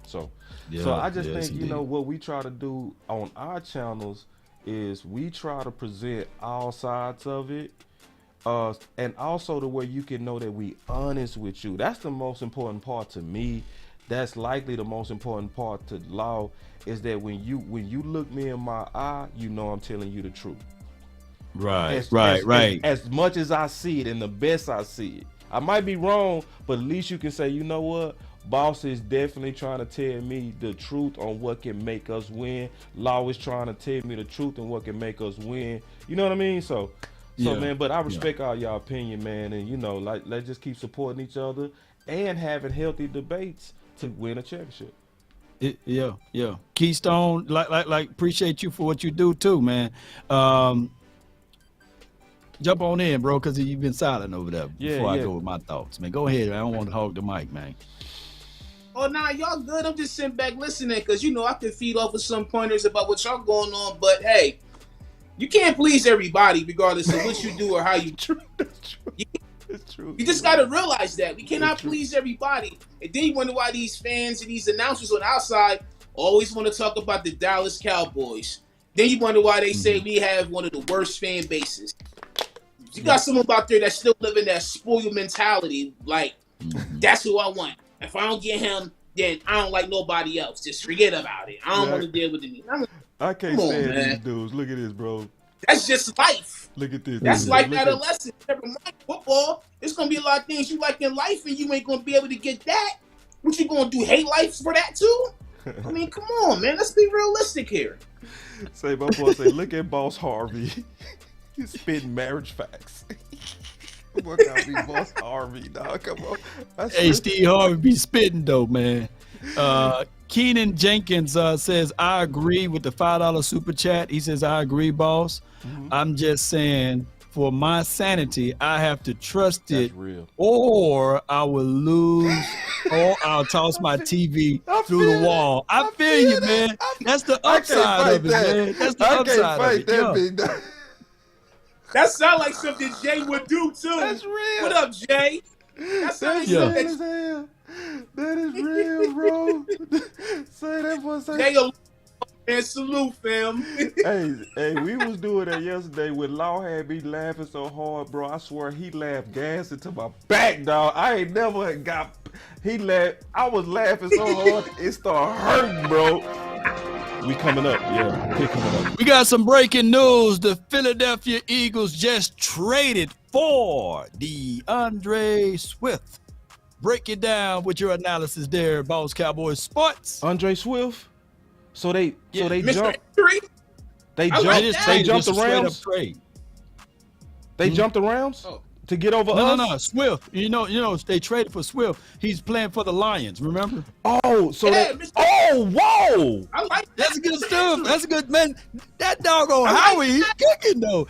So I just think, you know, what we try to do on our channels is we try to present all sides of it, and also the way you can know that we honest with you. That's the most important part to me. That's likely the most important part to Law, is that when you look me in my eye, you know I'm telling you the truth. Right. As much as I see it, and the best I see it. I might be wrong, but at least you can say, you know what? Boss is definitely trying to tell me the truth on what can make us win. Law is trying to tell me the truth on what can make us win. You know what I mean? So man, but I respect all y'all opinion, man, and you know, like, let's just keep supporting each other and having healthy debates to win a championship. Yeah. Keystone, like appreciate you for what you do too, man. Jump on in, bro, because you've been silent over there Yeah, before I yeah. go with my thoughts. Man, go ahead. I don't want to hog the mic, man. Oh, nah, y'all good. I'm just sitting back listening because, I can feed off of some pointers about what y'all going on. But, hey, you can't please everybody regardless of what you do or how you True. That's true. It's true. You just got to realize that. We cannot please everybody. And then you wonder why these fans and these announcers on the outside always want to talk about the Dallas Cowboys. Then you wonder why they say we have one of the worst fan bases. You got someone out there that's still living that spoiled mentality. Like, that's who I want. If I don't get him, then I don't like nobody else. Just forget about it. I don't want to deal with it. I can't stand these dudes. Look at this, bro. That's just life. Look at this. That's dude. like Look adolescence. Never mind football. There's going to be a lot of things you like in life, and you ain't going to be able to get that. What you going to do, hate life for that too? I mean, come on, man. Let's be realistic here. Say, my boy say, look at Boss Harvey. He's spitting marriage facts. Look out, be Boss Harvey, dog. Come on. Hey, Steve Harvey be spitting though, man. Keenan Jenkins says, I agree with the $5 super chat. He says, I agree, boss. I'm just saying, for my sanity, I have to trust it, or I will lose, or I'll toss my TV through the wall. I feel you, man. That's the upside of it, man. That's the upside of it. That sounds like something Jay would do too. That's real. What up, Jay? That's real as hell. That is real, bro. Say that boy. Jay, and salute, fam. hey, we was doing that yesterday when Law had me laughing so hard, bro. I swear he laughed gas into my back, dog. I ain't never got. He laughed. I was laughing so hard it started hurting, bro. We coming up, yeah. We coming up. We got some breaking news. The Philadelphia Eagles just traded for DeAndre Swift. Break it down with your analysis there, Boss Cowboys Sports. Andre Swift. So they Mr. jumped. Injury? They jumped the Rams. They jumped the Rams to get over us. No, Swift. You know, they traded for Swift. He's playing for the Lions. Remember? Oh, so whoa! I like that. That's good stuff. That's good, man. That doggone Howie, he's cooking though.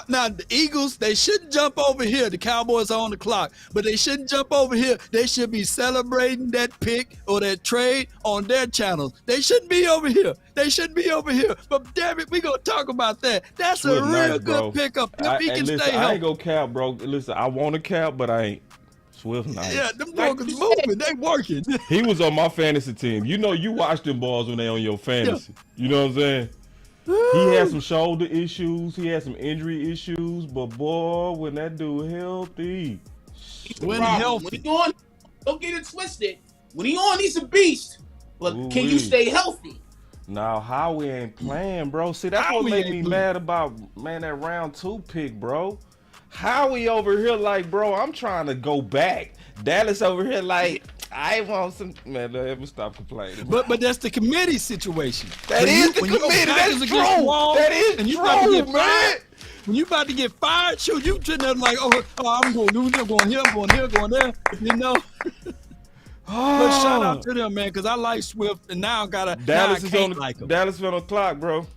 Now the Eagles, they shouldn't jump over here. The Cowboys are on the clock, but they shouldn't jump over here. They should be celebrating that pick or that trade on their channels. They shouldn't be over here. But damn it, we gonna talk about that. That's Swift, a real good pickup. If he can stay I healthy. ain't gonna cap, bro. Listen, I want to cap, but I ain't. Swift nice. Yeah, them jokers moving. They working. He was on my fantasy team. You know, you watch them balls when they on your fantasy. You know what I'm saying? He had some shoulder issues. He had some injury issues. But boy, when that dude healthy. When healthy. When he on, don't get it twisted. When he on, he's a beast. But can you stay healthy? Now, Howie ain't playing, bro. See, that's what made me mad about, man, that round 2 pick, bro. Howie over here like, bro, I'm trying to go back. Dallas over here like, I want some. Man, let me stop complaining. But that's the committee situation. That is the committee. That's true. That is true, man. When you about to get fired, shoot, you sitting there like, I'm going here, going there, you know. But shout out to them, man, because I like Swift, and now Dallas is on the clock, bro.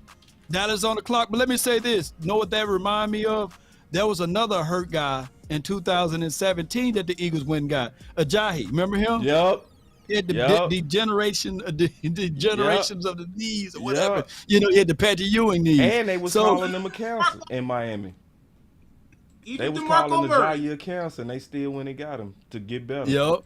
Dallas on the clock. But let me say this. Know what that remind me of? There was another hurt guy in 2017 that the Eagles went and got. Ajayi, remember him? Yep. He had the degenerations of the knees or whatever. Yep. You know, he had the Patrick Ewing knees. And they was calling them a cancer in Miami. They was calling Ajayi a cancer, and they still went and got him to get better. Yep.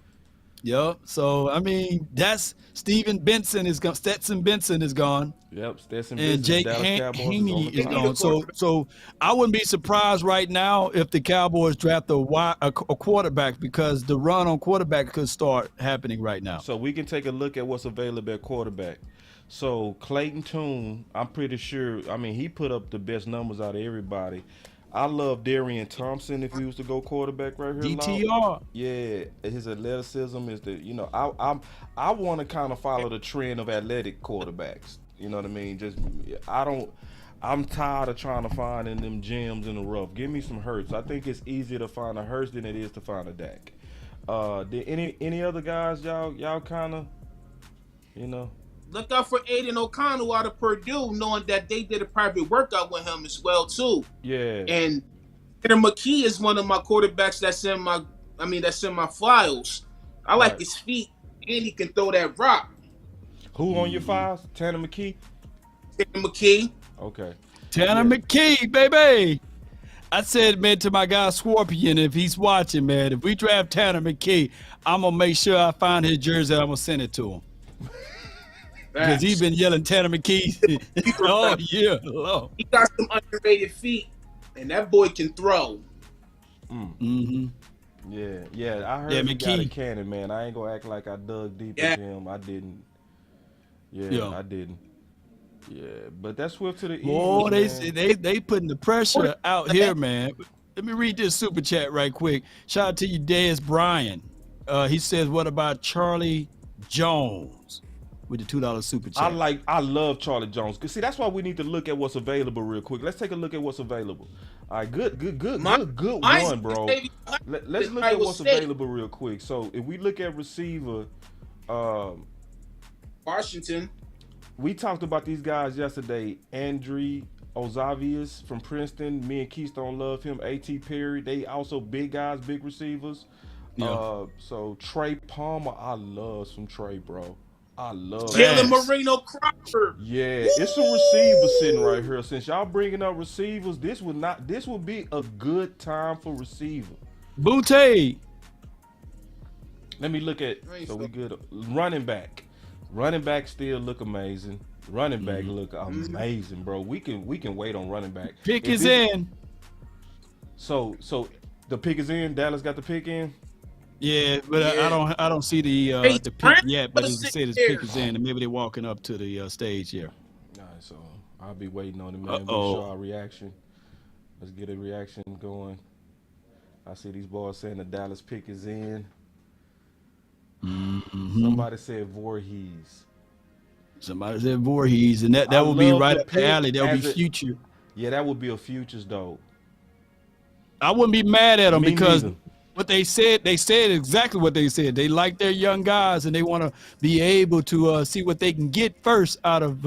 So, I mean, that's Steven Benson is gone. Stetson Benson is gone. Yep, Stetson and Benson. Jake Haney is gone. So I wouldn't be surprised right now if the Cowboys draft a quarterback, because the run on quarterback could start happening right now. So we can take a look at what's available at quarterback. So Clayton Tune, I'm pretty sure, I mean, he put up the best numbers out of everybody. I love Darian Thompson if he was to go quarterback right here. DTR. Yeah, his athleticism is I want to kind of follow the trend of athletic quarterbacks. You know what I mean? I'm tired of trying to find in them gems in the rough. Give me some Hurts. I think it's easier to find a Hurts than it is to find a Dak. Did any other guys y'all kind of, you know? look out for Aiden O'Connell out of Purdue, knowing that they did a private workout with him as well too. Yeah. And Peter McKee is one of my quarterbacks that's in my files. I like Right. his feet, and he can throw that rock. Who on your files? Tanner McKee? Peter McKee. Okay. Tanner McKee, baby. I said, man, to my guy Scorpion, if he's watching, man, if we draft Tanner McKee, I'm going to make sure I find his jersey. I'm going to send it to him. Because he's been yelling Tanner McKee all year long. He got some underrated feet, and that boy can throw. Mm-hmm. Yeah. I heard he got a cannon, man. I ain't gonna act like I dug deep into him. I didn't. Yeah, I didn't. Yeah, but that's Swift to the Eagles. Oh, they putting the pressure out here, man. Let me read this super chat right quick. Shout out to you, Dez Bryan. He says, "What about Charlie Jones?" With the $2 super chat. I love Charlie Jones. See, that's why we need to look at what's available real quick. Let's take a look at what's available. All right, good one, bro. Let's look at what's available real quick. So if we look at receiver, Washington. We talked about these guys yesterday. Andre Ozavius from Princeton. Me and Keystone love him. A.T. Perry. They also big guys, big receivers. Yeah. So Trey Palmer, I love some Trey, bro. I love Jalen Marino Crawford. Yeah, it's a receiver sitting right here. Since y'all bringing up receivers, this would be a good time for receiver. Boutte. Let me look at. So we good. Running back. Running back still look amazing. Running back look amazing, bro. We can wait on running back. Pick is in. So the pick is in. Dallas got the pick in. Yeah, but I don't see the pick yet. But as I said, his pick is in, and maybe they're walking up to the stage here. All right, so I'll be waiting on it, man. We'll show our reaction. Let's get a reaction going. I see these boys saying the Dallas pick is in. Mm-hmm. Somebody said Voorhees. Somebody said Voorhees, and that would be right up the alley. That would be future. Yeah, that would be a futures though. I wouldn't be mad at them because neither. what they said exactly what they said. They like their young guys, and they want to be able to see what they can get first out of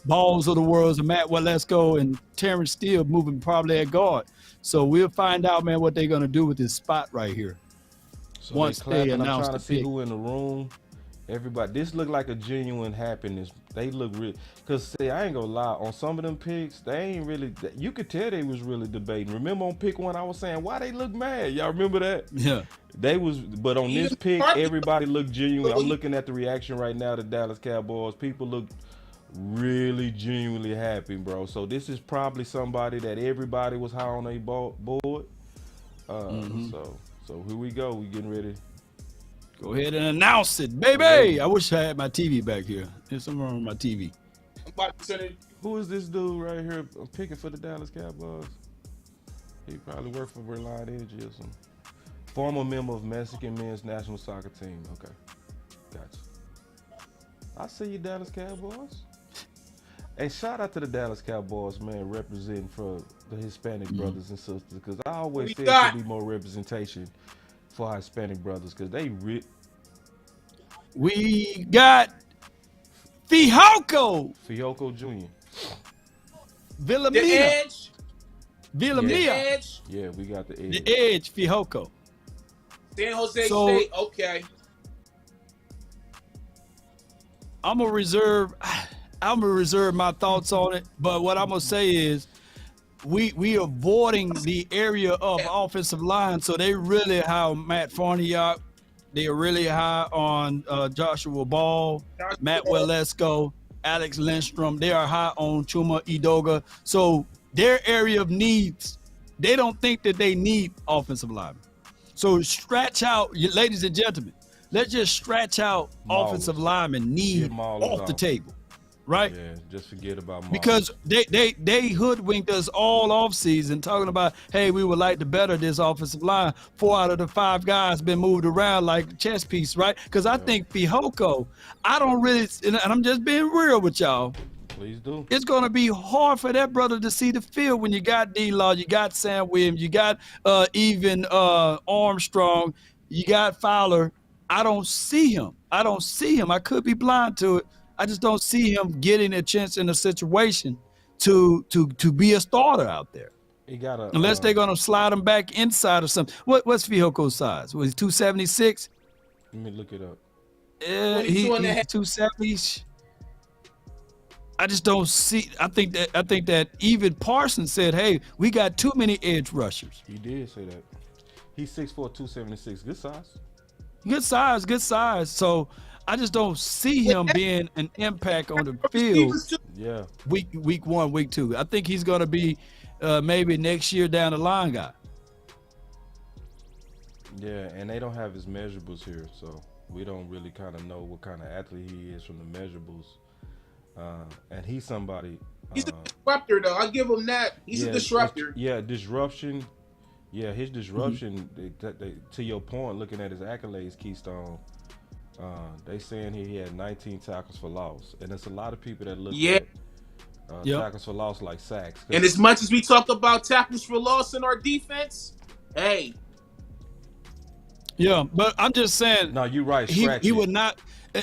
Balls of the Worlds and Matt Walesko and Terrence Steele moving probably at guard. So we'll find out, man, what they're going to do with this spot right here. So Once they announce I'm trying the to see pick. who in the room. Everybody, this look like a genuine happiness. They look real. Cause see, I ain't gonna lie. On some of them picks, they ain't really. You could tell they was really debating. Remember on pick one, I was saying why they look mad. Y'all remember that? Yeah. They was, but on this pick, everybody looked genuine. I'm looking at the reaction right now to Dallas Cowboys. People look really genuinely happy, bro. So this is probably somebody that everybody was high on a board. So here we go. We getting ready. Go ahead and announce it, baby. I wish I had my TV back here. There's something wrong with my TV. I'm about to send it. Who is this dude right here picking for the Dallas Cowboys? He probably worked for Reliant Energy or something. Former member of Mexican men's national soccer team. Okay, gotcha. I see you, Dallas Cowboys. Hey, shout out to the Dallas Cowboys, man, representing for the Hispanic brothers and sisters. Because I always said there should be more representation for our Hispanic brothers, because they We got Fihoko Jr. Villamita. The Edge. Villamita. Edge. Yeah, we got the Edge. The Edge, Fihoko. San Jose State. Okay. I'm gonna reserve my thoughts on it, but what I'm gonna say is we avoiding the area of offensive line, so they really high on Matt Farniok. They are really high on Joshua Ball, Matt Walesko, Alex Lindstrom. They are high on Chuma Edoga. So their area of needs, they don't think that they need offensive linemen. So stretch out, ladies and gentlemen, let's just stretch out offensive linemen need off the table. Right? Yeah, just forget about Maulers. Because they hoodwinked us all off season talking about, hey, we would like to better this offensive line. 4 out of the 5 guys been moved around like a chess piece, right? Because I think Fihoko, I don't really, and I'm just being real with y'all. Please do. It's going to be hard for that brother to see the field when you got D-Law, you got Sam Williams, you got even Armstrong, you got Fowler. I don't see him. I could be blind to it. I just don't see him getting a chance in a situation to be a starter out there. He got a Unless they're gonna slide him back inside or something. What's Fijoko's size? Was he 276? Let me look it up. Yeah, 22 and a he's half. 270. I just don't see. I think that even Parsons said, "Hey, we got too many edge rushers." He did say that. He's 6'4", 276. Good size. Good size. So I just don't see him being an impact on the field. Yeah. Week 1, week 2. I think he's gonna be maybe next year down the line guy. Yeah, and they don't have his measurables here, so we don't really kind of know what kind of athlete he is from the measurables. And he's somebody. He's a disruptor, though. I'll give him that. He's a disruptor. Disruption. Yeah, his disruption. To your point, looking at his accolades, Keystone. They saying he had 19 tackles for loss, and there's a lot of people that look at tackles for loss like sacks. And as much as we talk about tackles for loss in our defense, hey. Yeah, but I'm just saying. No, you're right. He would not.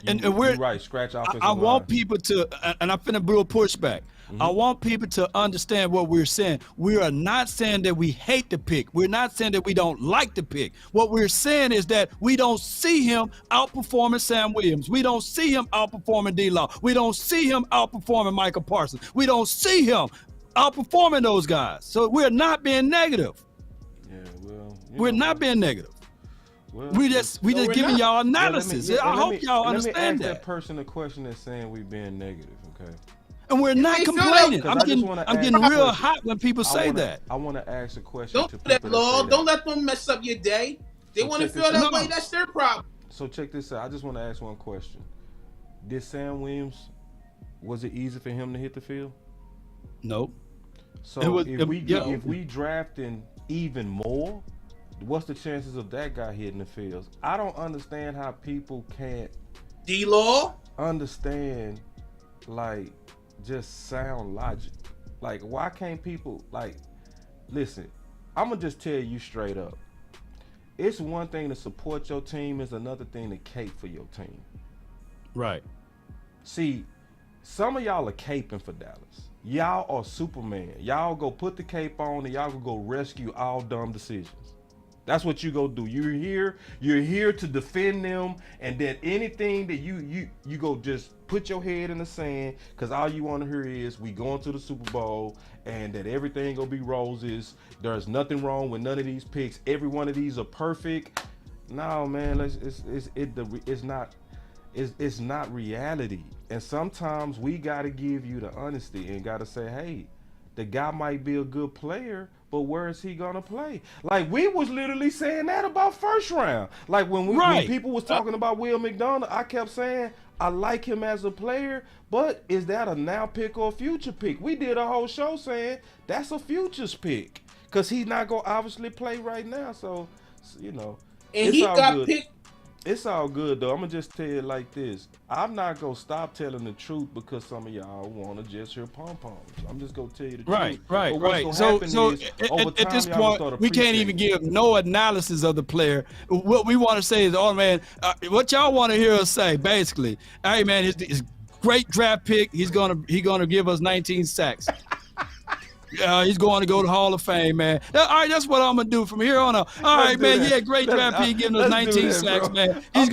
And we're right. Scratch offensive I want line. people to, and I'm finna do a pushback. I want people to understand what we're saying. We are not saying that we hate the pick. We're not saying that we don't like the pick. What we're saying is that we don't see him outperforming Sam Williams. We don't see him outperforming D-Law. We don't see him outperforming Michael Parsons. We don't see him outperforming those guys. So we're not being negative. Yeah, well, we're not being negative. Well, we just giving y'all analysis. I hope y'all understand let me ask that person a question that's saying we being negative, okay? And we're not complaining. I'm getting real hot when people say that. I want to ask a question. Don't do that, Lord. Don't let them mess up your day. They want to feel that way. That's their problem. So check this out. I just want to ask one question. Did Sam Williams, was it easy for him to hit the field? Nope. So if we drafting even more, what's the chances of that guy hitting the fields? I don't understand how people can't D-Law understand, like, just sound logic. Like, why can't people, like, listen, I'm gonna just tell you straight up. It's one thing to support your team, it's another thing to cape for your team. Right. See, some of y'all are caping for Dallas. Y'all are Superman. Y'all go put the cape on and y'all go rescue all dumb decisions. That's what you go do. You're here to defend them, and then anything that you go just put your head in the sand, because all you want to hear is we going to the Super Bowl and that everything gonna be roses. There's nothing wrong with none of these picks. Every one of these are perfect. No, man, it's not reality. And sometimes we gotta give you the honesty and gotta say, hey, the guy might be a good player, but where is he gonna play? Like, we was literally saying that about first round. Like when people was talking about Will McDonald, I kept saying I like him as a player, but is that a now pick or a future pick? We did a whole show saying that's a futures pick because he's not gonna obviously play right now. So you know, and he got picked. It's all good though. I'm gonna just tell you like this. I'm not gonna stop telling the truth because some of y'all wanna just hear pom-poms. I'm just gonna tell you the truth. Right. So at this point, we can't even give no analysis of the player. What we want to say is, oh man, what y'all want to hear us say, basically, hey man, his great draft pick. He's gonna give us 19 sacks. He's going to go to Hall of Fame, man. All right, that's what I'm gonna do from here on out. All right, man. Yeah, great draft pick, giving us 19 sacks, man. He's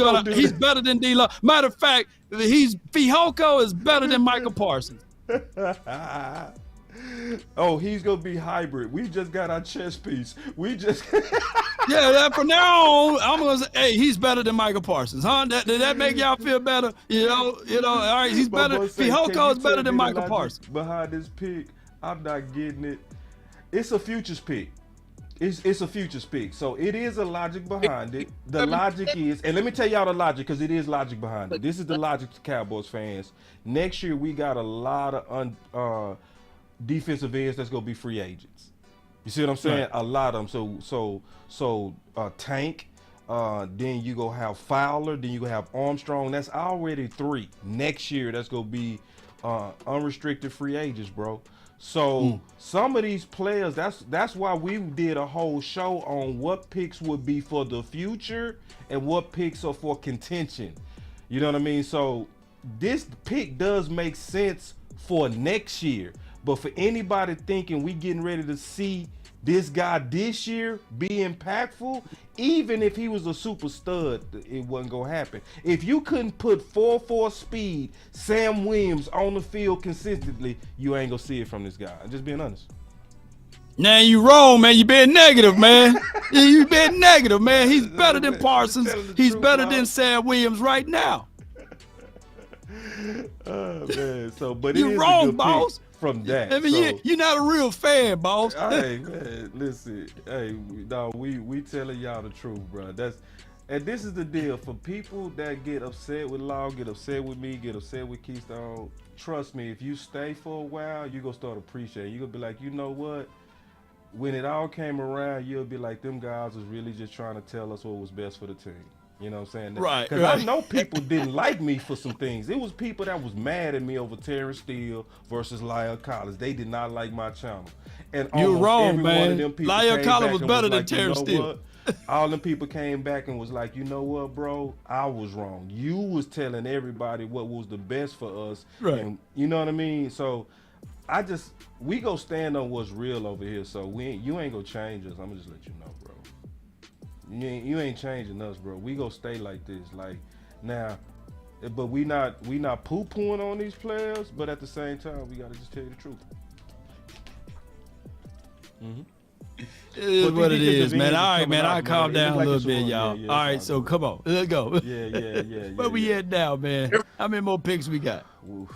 better than D-Law. Matter of fact, Fihoko is better than Michael Parsons. Oh, he's gonna be hybrid. We just got our chess piece. We just from now on, I'm gonna say, hey, he's better than Michael Parsons, huh? Did that make y'all feel better? You know. All right, he's better. Fihoko is better than Michael Parsons. Behind this pick, I'm not getting it. It's a futures pick. It's a futures pick. So it is a logic behind it. The logic is, and let me tell y'all the logic, because it is logic behind it. This is the logic to Cowboys fans. Next year we got a lot of defensive ends that's gonna be free agents. You see what I'm saying? Right. A lot of them. So Tank. Then you go have Fowler. Then you go have Armstrong. That's already 3. Next year that's gonna be unrestricted free agents, bro. So some of these players, that's why we did a whole show on what picks would be for the future and what picks are for contention. You know what I mean? So this pick does make sense for next year. But for anybody thinking we getting ready to see this guy this year be impactful, even if he was a super stud, it wasn't gonna happen. If you couldn't put 4.4 speed Sam Williams on the field consistently, you ain't gonna see it from this guy. I'm just being honest. Now you wrong, man. You being negative, man. You being negative, man. He's better than Parsons. He's better than Sam Williams right now. Oh man, so but you it is wrong, a good boss. Pick from that. I mean, you're not a real fan, boss. Hey man, listen. Hey, no, we telling y'all the truth, bro. And this is the deal for people that get upset with Law, get upset with me, get upset with Keystone. Trust me, if you stay for a while, you gonna start appreciating. You gonna be like, you know what? When it all came around, you'll be like, them guys was really just trying to tell us what was best for the team. You know what I'm saying? Right. Because I know people didn't like me for some things. It was people that was mad at me over Terrence Steele versus Lyle Collins. They did not like my channel. And you're wrong, every man. one of them people Lyle Collins was better than like, Terrence Steele. All them people came back and was like, you know what, bro? I was wrong. You was telling everybody what was the best for us. Right. And you know what I mean? So we go stand on what's real over here. So you ain't gonna change us. I'm gonna just let you know, bro. You ain't changing us, bro. We go stay like this, like now. But we not poo-pooing on these players. But at the same time, we gotta just tell you the truth. It is what it is, man. All right, man. I'll calm down a little bit, y'all. All right, so come on, let's go. Yeah. Where we at now, man? How many more picks we got? Oof.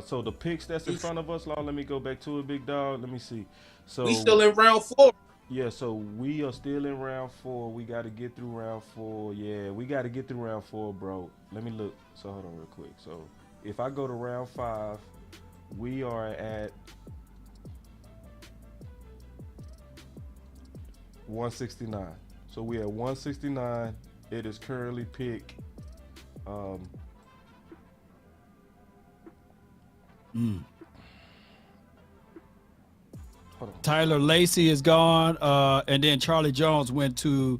So the picks that's in front of us, Law, let me go back to it, big dog. Let me see. So we still in round 4. Yeah, so we are still in round 4. We got to get through round 4. Yeah, we got to get through round 4, bro. Let me look. So hold on real quick. So if I go to round 5, we are at 169. So we at 169. It is currently pick. Tyler Lacey is gone, and then Charlie Jones went to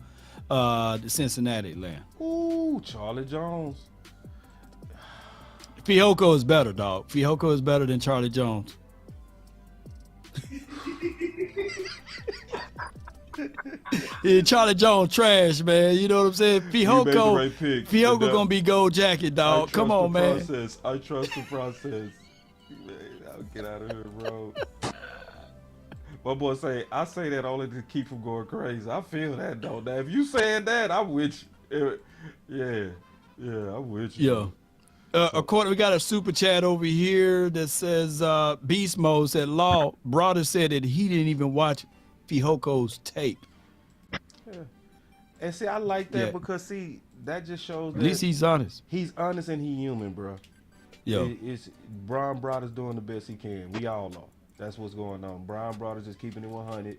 the Cincinnati land. Ooh, Charlie Jones. Fihoko is better, dog. Fihoko is better than Charlie Jones. Yeah, Charlie Jones trash, man. You know what I'm saying? Fihoko gonna be gold jacket, dog. Come on, man. I trust the process. Man, I'll get out of here, bro. My boy I say that only to keep from going crazy. I feel that though. Now, if you saying that, I'm with you. Yeah, I'm with you. Yeah. According, we got a super chat over here that says Beast Mode said Law Brother said that he didn't even watch Fihoko's tape. Yeah. And see, I like that because see, that just shows that at least he's honest. He's honest and he human, bro. Yeah. It's Brian Broder's doing the best he can. We all know. That's what's going on. Brian Broder's just keeping it 100.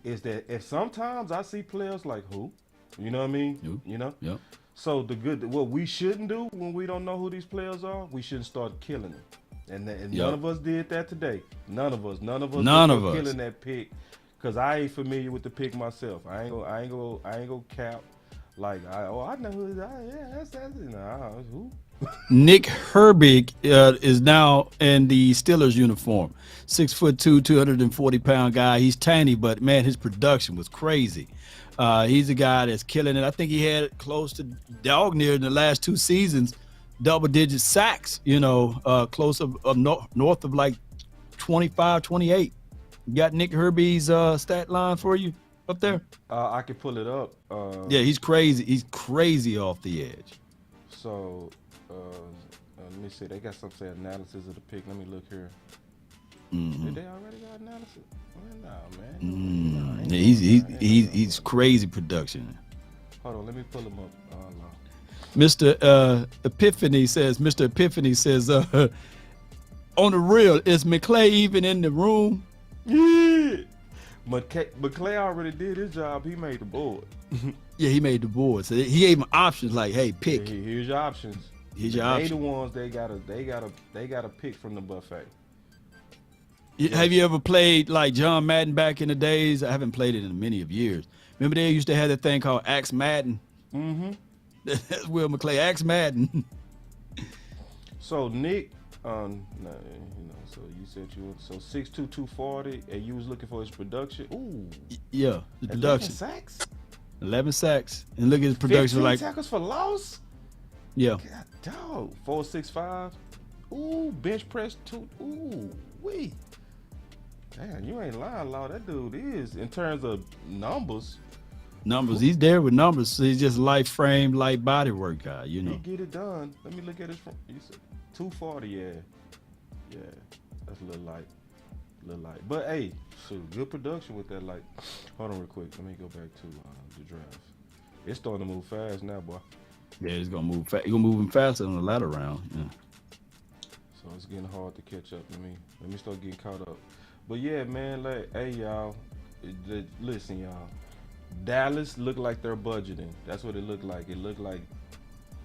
Is that if sometimes I see players like who? You know what I mean? You know? Yeah. So what we shouldn't do when we don't know who these players are, we shouldn't start killing them. And none of us did that today. None of us killing that pick. Cause I ain't familiar with the pick myself. I ain't gonna cap. Like I know who that. Yeah, that's who. Nick Herbert is now in the Steelers uniform. 6'2", 240-pound guy. He's tiny, but man, his production was crazy. He's a guy that's killing it. I think he had close to dog near in the last 2 seasons, double-digit sacks. You know, close of north of like 25, 28. You got Nick Herbert's stat line for you up there? I can pull it up. Yeah, he's crazy. He's crazy off the edge. So. Let me see. They got some say analysis of the pick. Let me look here. Did they already got analysis? Well, no, man. He's crazy production. Hold on, let me pull him up. Mr. Epiphany says. On the real, is McClay even in the room? Yeah. McClay already did his job. He made the board. Yeah, he made the board. So he gave him options like, hey, pick. Yeah, here's your options. Here's your options. They the ones they gotta pick from the buffet. Have you ever played like John Madden back in the days? I haven't played it in many of years. Remember they used to have that thing called Axe Madden? Mm-hmm. That's Will McClay, Axe Madden. So Nick, no, so you said you were 6'2", 240, and you was looking for his production. Ooh, Yeah, the 11 production. sacks, 11 sacks, and look at his production. 15 Like, tackles for loss. yeah, God, dog, 465. Ooh, bench press 2. Ooh, wee. Damn, you ain't lying, Law. That dude is, in terms of numbers. numbers. He's there with numbers. So he's just light frame, light body work guy. You know. He get it done. Let me look at his. You said 240. Yeah, that's a little light. But hey, shoot, good production with that. Like, hold on real quick. Let me go back to the draft. It's starting to move fast now, boy. Yeah, he's gonna move. He's gonna move him faster in the latter round. Yeah. So it's getting hard to catch up. Let me start getting caught up. But yeah, man, like, hey y'all, listen y'all. Dallas look like they're budgeting. That's what it looked like. It looked like.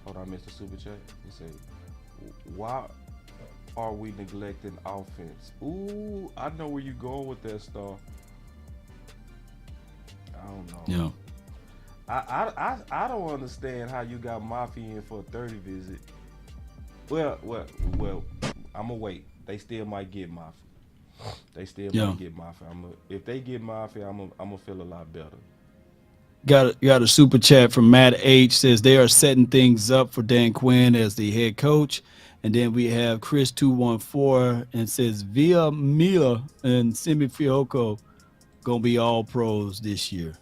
Hold on, I missed the super chat. He said, "Why are we neglecting offense?" Ooh, I know where you going with that, Star. I don't know. Yeah. I don't understand how you got Mafia in for a 30 visit. Well, I'ma wait. They still might get Mafia. Might get Mafia. If they get Mafia, I'm gonna feel a lot better. Got a super chat from Matt H. Says they are setting things up for Dan Quinn as the head coach. And then we have Chris 214 and says Via Mila and Simi Fiocco gonna be all pros this year.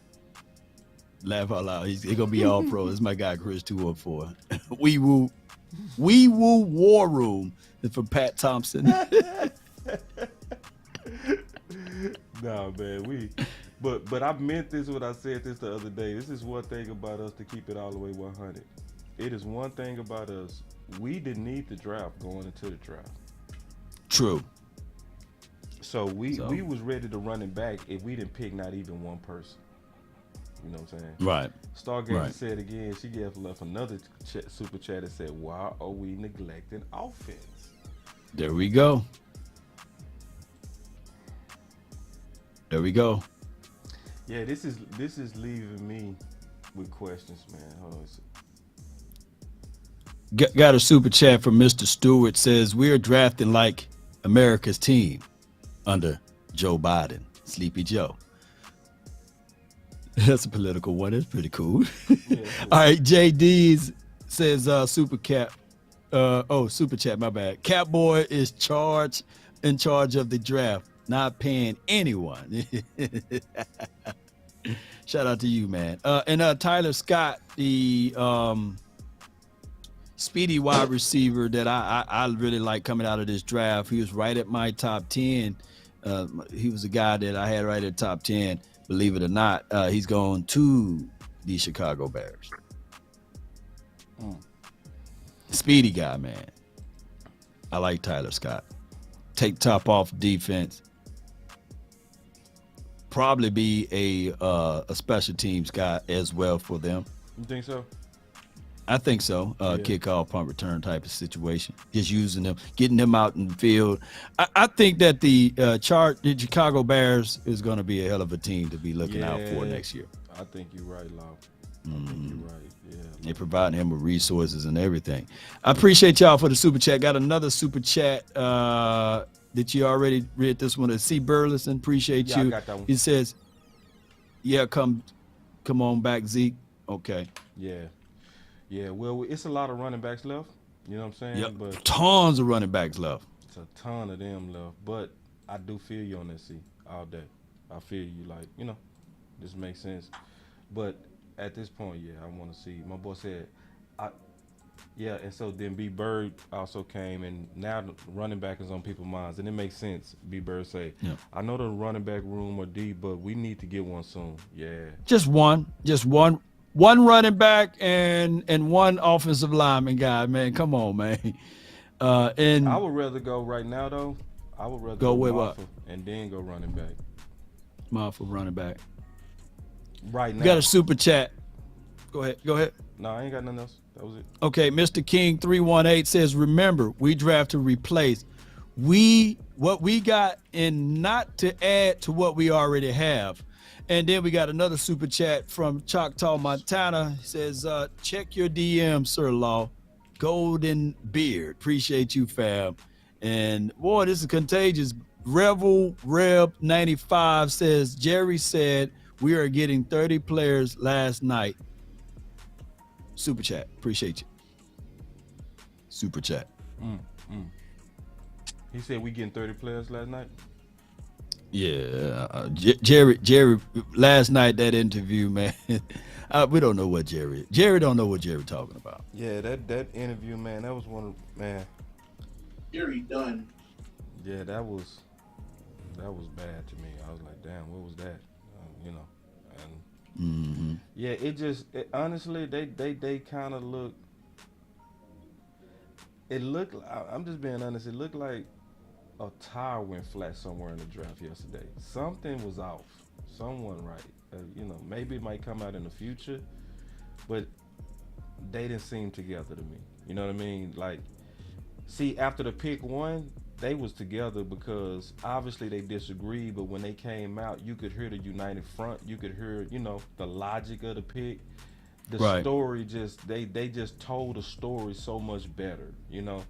Laugh out loud. He's gonna be all pros. This is my guy Chris 214. We woo war room is for Pat Thompson. Nah, man, but I meant this when I said this the other day. This is one thing about us, to keep it all the way 100. It is one thing about us. We didn't need the draft going into the draft. True. So we was ready to run it back if we didn't pick not even one person. You know what I'm saying? Right. Stargate said again, she left another super chat and said, "Why are we neglecting offense?" There we go. Yeah, this is leaving me with questions, man. Hold on. Got a super chat from Mr. Stewart. Says we're drafting like America's team under Joe Biden. Sleepy Joe. That's a political one. It's pretty cool. Yeah, all right, JD says super chat. Super chat, my bad. Cowboy is in charge of the draft, not paying anyone. Shout out to you, man. And Tyler Scott, the speedy wide receiver that I really like coming out of this draft. He was right at my top 10. He was a guy that I had right at top 10. Believe it or not, he's going to the Chicago Bears. Speedy guy, man. I like Tyler Scott. Take top off defense. Probably be a special teams guy as well for them. You think so? I think so. Kickoff, punt return type of situation. Just using them, getting them out in the field. I think that the Chicago Bears is going to be a hell of a team to be looking out for next year. I think you're right, Lau. I think you're right. Yeah. They're providing him with resources and everything. I appreciate y'all for the super chat. Got another super chat that you already read this one. C. Burleson, appreciate you. I got that one. He says, "Yeah, come on back, Zeke." Okay. Yeah. Yeah, well, it's a lot of running backs left. You know what I'm saying? Yep. But Tons of running backs left. it's a ton of them left. But I do feel you on that, C, all day. I feel you, like, this makes sense. But at this point, I want to see. My boy said, and so then B. Bird also came, and now the running back is on people's minds. And it makes sense, B. Bird say, I know the running back room are deep, but we need to get one soon. Yeah. Just one running back and one offensive lineman guy, man. Come on, man. And I would rather go right now, though. I would rather go with what? And then go running back. Marfa running back. Right now. You got a super chat. Go ahead. No, I ain't got nothing else. That was it. Okay, Mr. King 318 says, remember, we draft to replace what we got and not to add to what we already have. And then we got another super chat from Choctaw, Montana. He says, check your DM, Sir Law. Golden Beard. Appreciate you, fam. And boy, this is contagious. Revel Rev 95 says Jerry said we are getting 30 players last night. Super chat. Appreciate you. Super chat. He said we getting 30 players last night. Yeah, Jerry. Last night that interview, man. We don't know what Jerry don't know what Jerry talking about. Yeah, that interview, man. That was one of Jerry done. Yeah, that was bad to me. I was like, damn, what was that? You know, and yeah, honestly, they kind of look. It looked. I'm just being honest. It looked like a tire went flat somewhere in the draft yesterday. Something was off. Someone right. You know, maybe it might come out in the future, but they didn't seem together to me. You know what I mean? Like, see, after the pick one, they was together because obviously they disagreed, but when they came out, you could hear the united front. You could hear, you know, the logic of the pick. The Right. story just, they just told the story so much better, you know?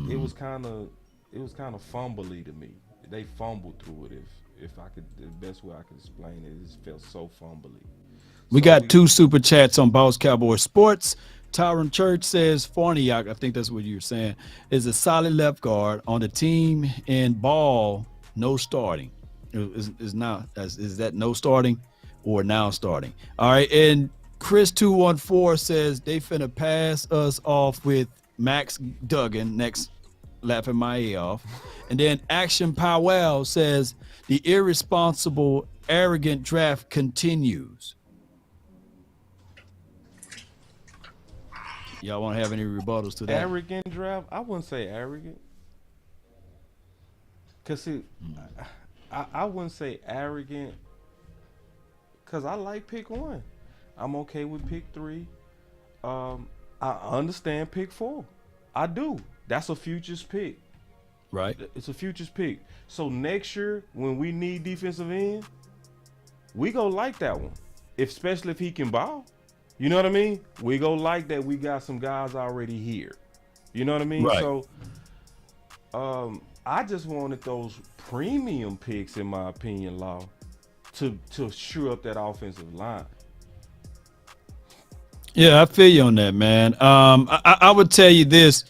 It was kind of fumbly to me. They fumbled through it. If I could, the best way I could explain it, it just felt so fumbly. We got two super chats on Boss Cowboy Sports. Tyron Church says Forniak, I think that's what you're saying, is a solid left guard on the team and Ball no starting. Is that no starting or now starting? All right, and Chris 214 says they finna pass us off with Max Duggan next, laughing my ear off. And then Action Powell says the irresponsible, arrogant draft continues. Y'all want to have any rebuttals to that? Arrogant draft? I wouldn't say arrogant. Cause see, I wouldn't say arrogant. Cause I like pick one. I'm okay with pick three. I understand pick four. I do. That's a futures pick. Right. It's a futures pick. So next year, when we need defensive end, we go like that one. Especially if he can ball. You know what I mean? We go like that. We got some guys already here. You know what I mean? Right. So, I just wanted those premium picks, in my opinion, Law, to shore up that offensive line. Yeah, I feel you on that, man. I would tell you this,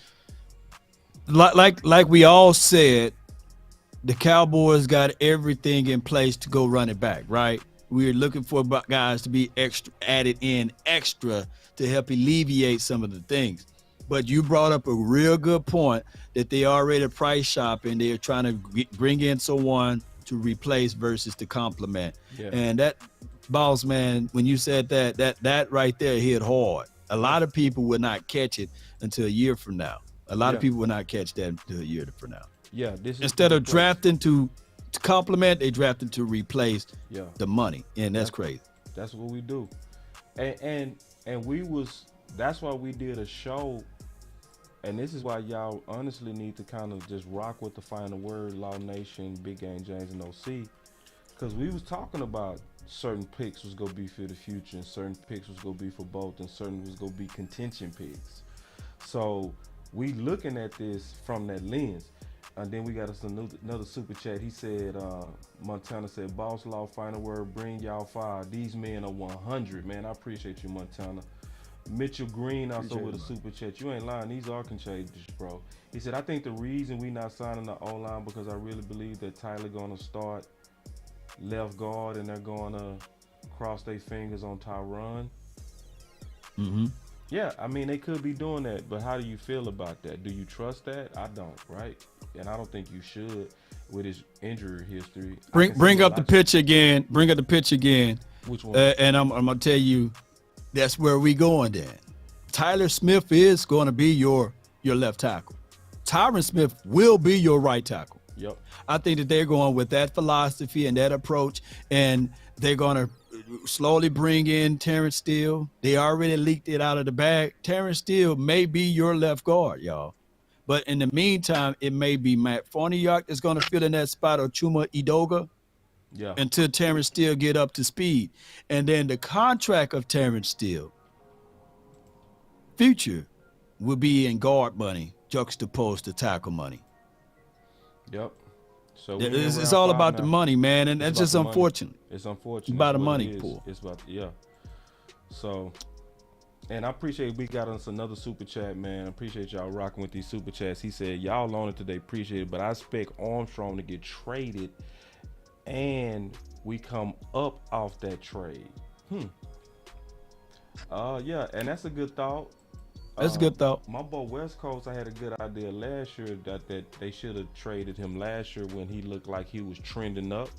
like we all said, the Cowboys got everything in place to go run it back, right? We're looking for guys to be added in extra to help alleviate some of the things. But you brought up a real good point that they already price shopping. They're trying to bring in someone to replace versus to complement. Yeah. And that, boss man, when you said that right there hit hard. A lot of people will not catch it until a year from now. A lot of people will not catch that until a year from now. Yeah. This is instead of drafting to complement, they drafted to replace the money, and that's crazy. That's what we do, and that's why we did a show, and this is why y'all honestly need to kind of just rock with the final word, Law Nation, Big Game James, and OC, because we was talking about certain picks was gonna be for the future, and certain picks was gonna be for both, and certain was gonna be contention picks. So we looking at this from that lens. And then we got us another super chat. He said, Montana said, Boss Law, final word, bring y'all fire. These men are 100. Man, I appreciate you, Montana. Mitchell Green also with a super chat. You ain't lying. These are contagious, bro. He said, I think the reason we not signing the O-line because I really believe that Tyler going to start left guard and they're going to cross their fingers on Tyron. Mm-hmm. Yeah, I mean, they could be doing that, but how do you feel about that? Do you trust that? I don't, right? And I don't think you should with his injury history. Bring up the pitch again. Bring up the pitch again. Which one? And I'm going to tell you, that's where we going then. Tyler Smith is going to be your left tackle. Tyron Smith will be your right tackle. Yep. I think that they're going with that philosophy and that approach, and they're going to slowly bring in Terrence Steele. They already leaked it out of the bag. Terrence Steele may be your left guard, y'all. But in the meantime, it may be Matt Forniak that's going to fill in that spot, or Chuma Edoga, until Terrence Steele get up to speed. And then the contract of Terrence Steele, future, will be in guard money juxtaposed to tackle money. Yep. So It's all about the money, man, and that's just unfortunate. It's unfortunate. It's about a what money it is. pool. It's about So, and I appreciate we got us another super chat, man. I appreciate y'all rocking with these super chats. He said y'all on it today, appreciate it, but I expect Armstrong to get traded, and we come up off that trade. Yeah, and that's a good thought. That's a good thought. My boy West Coast, I had a good idea last year that they should have traded him last year when he looked like he was trending up,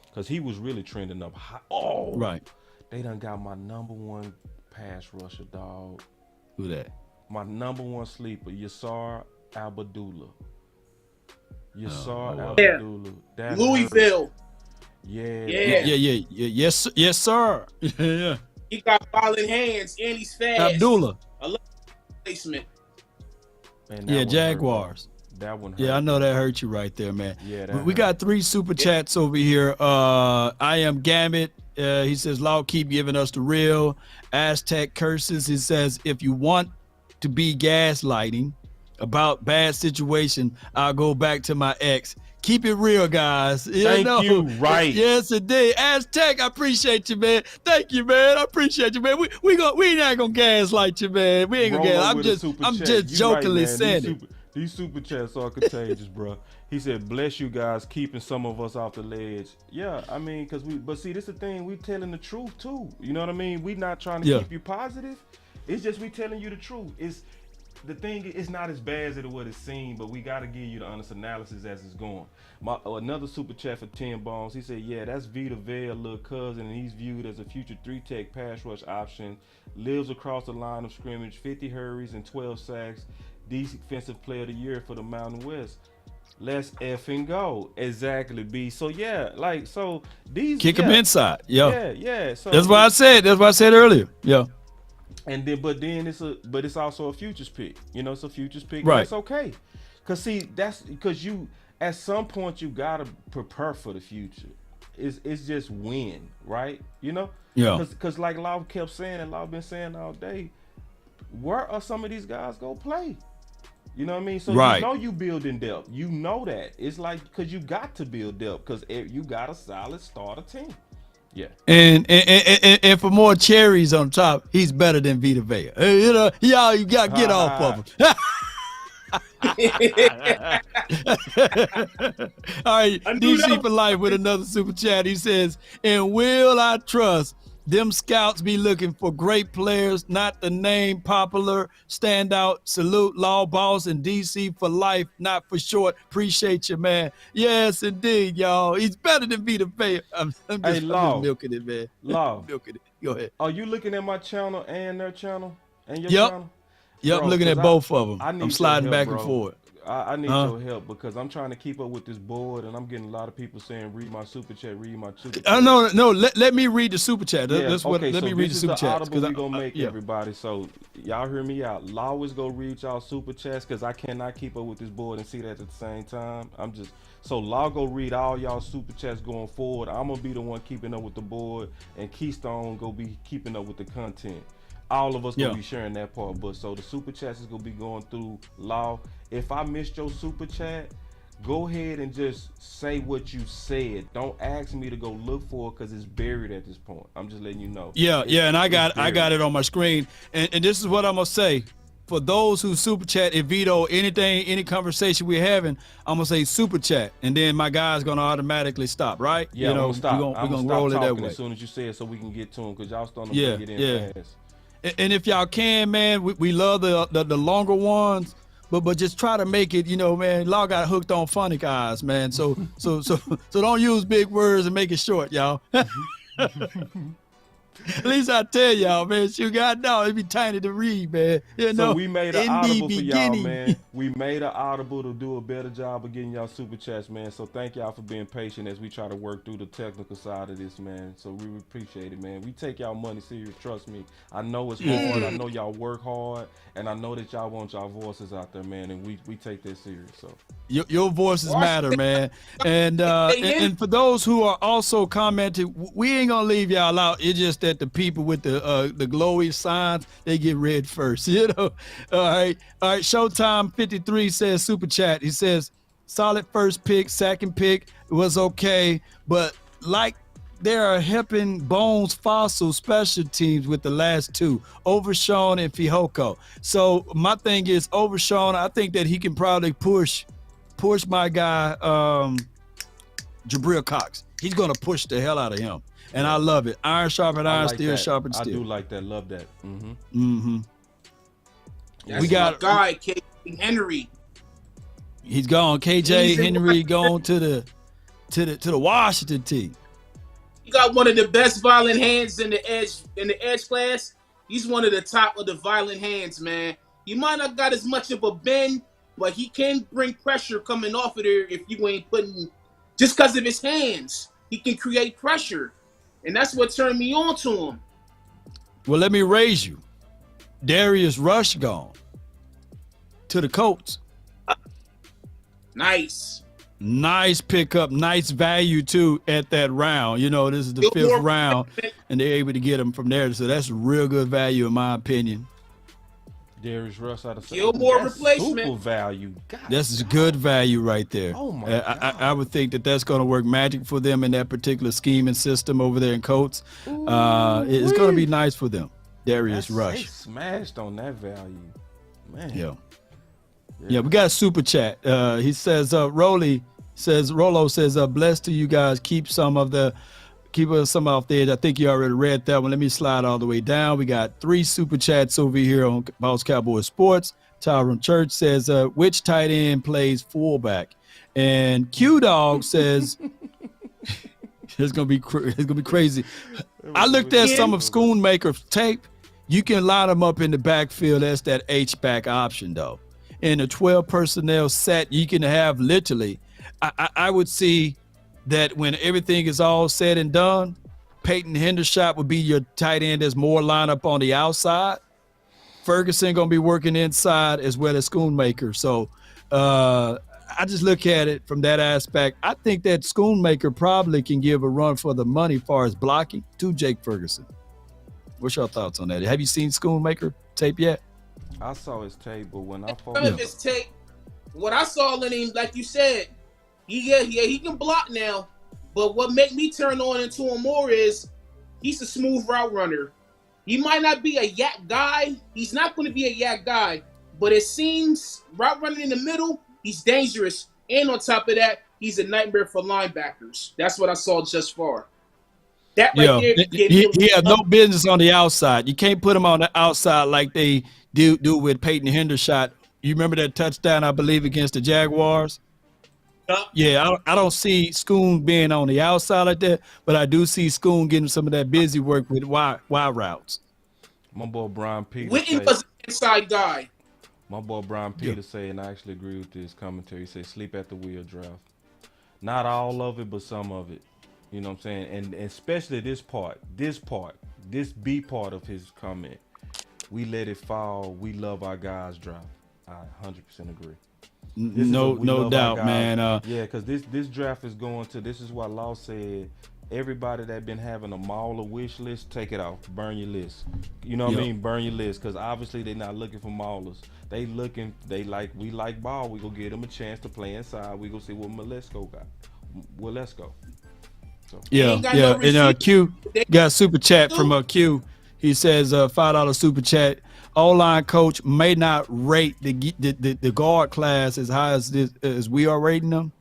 because he was really trending up high. Oh, right. They done got my number one pass rusher, dog. Who that? My number one sleeper, Yasar Abdullah. Abdullah. That Louisville. hurt. Yeah. Yes, sir. Yeah. He got violent hands and he's fast. Abdullah. I love placement. Man, Yeah, Jaguars. That one hurt. Yeah, I know that hurt you right there, man. Yeah, we got 3 super chats over here. I am Gamut. He says, Law, keep giving us the real. Aztec curses. He says, if you want to be gaslighting about bad situation, I'll go back to my ex. Keep it real, guys. Thank you. Right. Yes, indeed. Aztec, I appreciate you, man. Thank you, man. I appreciate you, man. We not gonna gaslight you, man. We ain't gonna gaslight. I'm just jokingly saying it. These super chats are contagious, bro. He said, bless you guys, keeping some of us off the ledge. Yeah, I mean, but see, this is the thing, we telling the truth too. You know what I mean? We not trying to keep you positive. It's just we telling you the truth. The thing is not as bad as what it seems, but we got to give you the honest analysis as it's going. Another super chat for 10 Bones. He said, yeah, that's Veto, little cousin, and he's viewed as a future 3-tech pass rush option. Lives across the line of scrimmage, 50 hurries and 12 sacks. Defensive player of the year for the Mountain West. Let's effing go. Exactly, B. So yeah, these kick him inside. Yeah. So that's what I said. That's what I said earlier. Yeah. And then it's also a futures pick. You know, it's a futures pick. Right. That's okay. That's because you at some point you gotta prepare for the future. It's just win, right? You know? Yeah. Because like Law kept saying and Law been saying all day, where are some of these guys go play? You know what I mean? So you know you building depth. You know that. It's like because you got to build depth because you got a solid starter team. Yeah. And for more cherries on top, he's better than Vita Vea. You know, you got to get off of him. All right, DC for life with another super chat. He says, and will I trust them scouts be looking for great players, not the name popular standout. Salute Law Boss and DC for life, not for short. Appreciate you, man. Yes, indeed, y'all. He's better than Vita Vea. I'm just milking it, man. Law. Milking it. Go ahead. Are you looking at my channel and their channel and your channel? Yep, Bro, I'm looking at both of them. I'm sliding back and forth. I need your help because I'm trying to keep up with this board and I'm getting a lot of people saying, read my super chat, read my super chat. No, let me read the super chat. Let me read the super chat. Audible we gonna make everybody. So y'all hear me out. Law always go read y'all super chats because I cannot keep up with this board and see that at the same time. So Law go read all y'all super chats going forward. I'm gonna be the one keeping up with the board and Keystone go be keeping up with the content. All of us gonna be sharing that part, but so the super chats is gonna be going through Law. If I missed your super chat, go ahead and just say what you said. Don't ask me to go look for it because it's buried at this point. I'm just letting you know. And I got it on my screen. And this is what I'm gonna say. For those who super chat, if Veto, any conversation we're having, I'm gonna say super chat, and then my guy's gonna automatically stop, right? Yeah, we're gonna stop. We're gonna roll it that way as soon as you say it, so we can get to them because y'all starting to get in fast. And if y'all can, man, we love the longer ones, but just try to make it, man. Law got hooked on funny guys, man. So don't use big words and make it short, y'all. At least I tell y'all, man. You got it'd be tiny to read, man. So we made an audible for y'all, man. We made an audible to do a better job of getting y'all super chats, man. So thank y'all for being patient as we try to work through the technical side of this, man. So we appreciate it, man. We take y'all money serious, trust me. I know it's hard. I know y'all work hard, and I know that y'all want y'all voices out there, man. And we take that serious. So your voices matter, man. And for those who are also commenting, we ain't gonna leave y'all out. It's just that the people with the glowy signs, they get read first. You know. All right. Showtime 53 says super chat. He says solid first pick, second pick was okay, but like there are helping bones fossil special teams with the last two, Overshawn and Fihoko. So my thing is Overshawn, I think that he can probably push my guy Jabril Cox. He's gonna push the hell out of him. And I love it. Iron sharpened iron, like steel that. sharpened steel. I do like that, love that. That's We got my guy, K. Henry. He's gone. KJ Henry gone to the Washington team. He got one of the best violent hands in the edge class. He's one of the top of the violent hands, man. He might not got as much of a bend, but he can bring pressure coming off of there if you ain't putting, just because of his hands. He can create pressure. And that's what turned me on to him. Well, let me raise you. Darius Rush gone to the Colts. Nice pickup, nice value too at that round. You know, this is the fifth round, and they're able to get him from there. So that's real good value in my opinion. Darius Rush out of Gilmore replacement. Super value. God, this is good value right there. Oh my God. I would think that that's going to work magic for them in that particular scheme and system over there in Colts. It's going to be nice for them. Darius Rush. They smashed on that value, man. Yeah, we got a super chat. He says, Rolo says, blessed to you guys. Keep some off the edge. I think you already read that one. Let me slide all the way down. We got 3 super chats over here on Boss Cowboy Sports. Tyrone Church says, which tight end plays fullback? And Q Dog says, it's gonna be crazy. I looked at some of Schoonmaker's tape. You can line them up in the backfield. That's that H-back option, though. In a 12 personnel set, you can have literally, I would see that when everything is all said and done, Peyton Hendershot would be your tight end that's more lined up on the outside. Ferguson going to be working inside as well as Schoonmaker. So I just look at it from that aspect. I think that Schoonmaker probably can give a run for the money as far as blocking to Jake Ferguson. What's your thoughts on that? Have you seen Schoonmaker tape yet? I saw his tape, but when I Some of his tape, what I saw in him, like you said, he can block now. But what make me turn on into him more is he's a smooth route runner. He might not be a yak guy. He's not going to be a yak guy. But it seems route running in the middle, he's dangerous. And on top of that, he's a nightmare for linebackers. That's what I saw just far. That right there, he has no business on the outside. You can't put him on the outside like they do with Peyton Hendershot. You remember that touchdown, I believe, against the Jaguars? Yeah, I don't see Schoon being on the outside like that, but I do see Schoon getting some of that busy work with wide routes. My boy Brian Peters. Witten was an inside guy. My boy Brian Peters say, and I actually agree with this commentary. He said, sleep at the wheel draft. Not all of it, but some of it. You know what I'm saying? And especially this B part of his comment. We let it fall. We love our guys draft. I 100% agree. No doubt, man. Yeah, because this draft is going to, this is what Law said, everybody that been having a mauler wish list, take it off. Burn your list. You know what I mean? Burn your list, because obviously they're not looking for maulers. We like ball. We go get them a chance to play inside. We go see what Malesko got. Well, let's go. So. And Q got a super chat from Q. He says $5 super chat. O-line coach may not rate the guard class as high as we are rating them,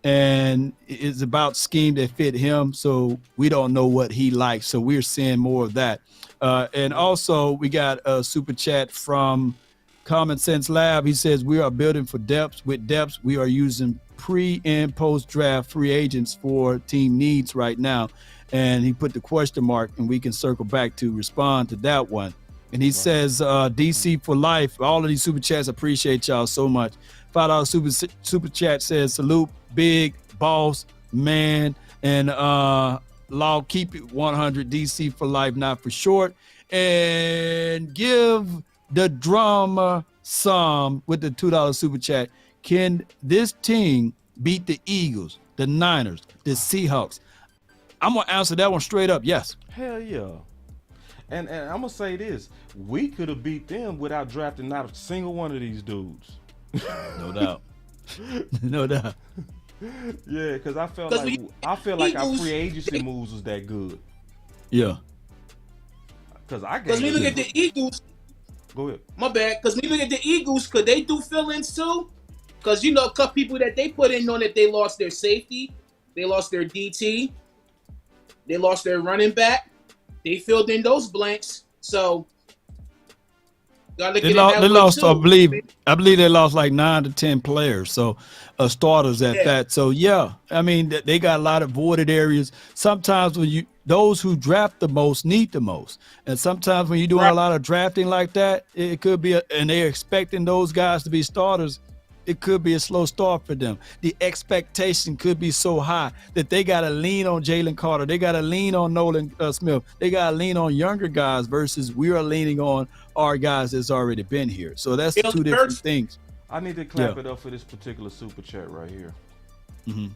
and it's about scheme that fit him. So we don't know what he likes. So we're seeing more of that. And also we got a super chat from Common Sense Lab. He says we are building for depth. With depth, we are using pre and post draft free agents for team needs right now. And he put the question mark, and we can circle back to respond to that one. And he says, DC for life. All of these super chats, appreciate y'all so much. $5 super chat says, salute, big boss, man. And Law, keep it 100. DC for life, not for short. And give the drama some with the $2 super chat. Can this team beat the Eagles, the Niners, the Seahawks? I'm going to answer that one straight up. Yes. Hell yeah. And I'm gonna say this: we could have beat them without drafting not a single one of these dudes. No doubt. No doubt. Yeah, because I felt 'Cause like we- our Eagles- free agency moves was that good. Yeah. Because I Because we gave look at the Eagles. Go ahead. My bad. Because we look at the Eagles. Could they do fill-ins too? Because you know, a couple people that they put in on that they lost their safety, they lost their DT, they lost their running back. They filled in those blanks. So gotta look They at it lost. that They way, lost. too. I believe they lost like 9 to 10 players. So, starters at Yeah. that. So yeah, I mean they got a lot of voided areas. Sometimes when those who draft the most need the most, and sometimes when you're doing a lot of drafting like that, it could be, and they're expecting those guys to be starters. It could be a slow start for them. The expectation could be so high that they got to lean on Jalen Carter. They got to lean on Nolan Smith. They got to lean on younger guys versus we are leaning on our guys that's already been here. So that's Jalen two different Hurts. things. I need to clap it up for this particular super chat right here. Mm-hmm.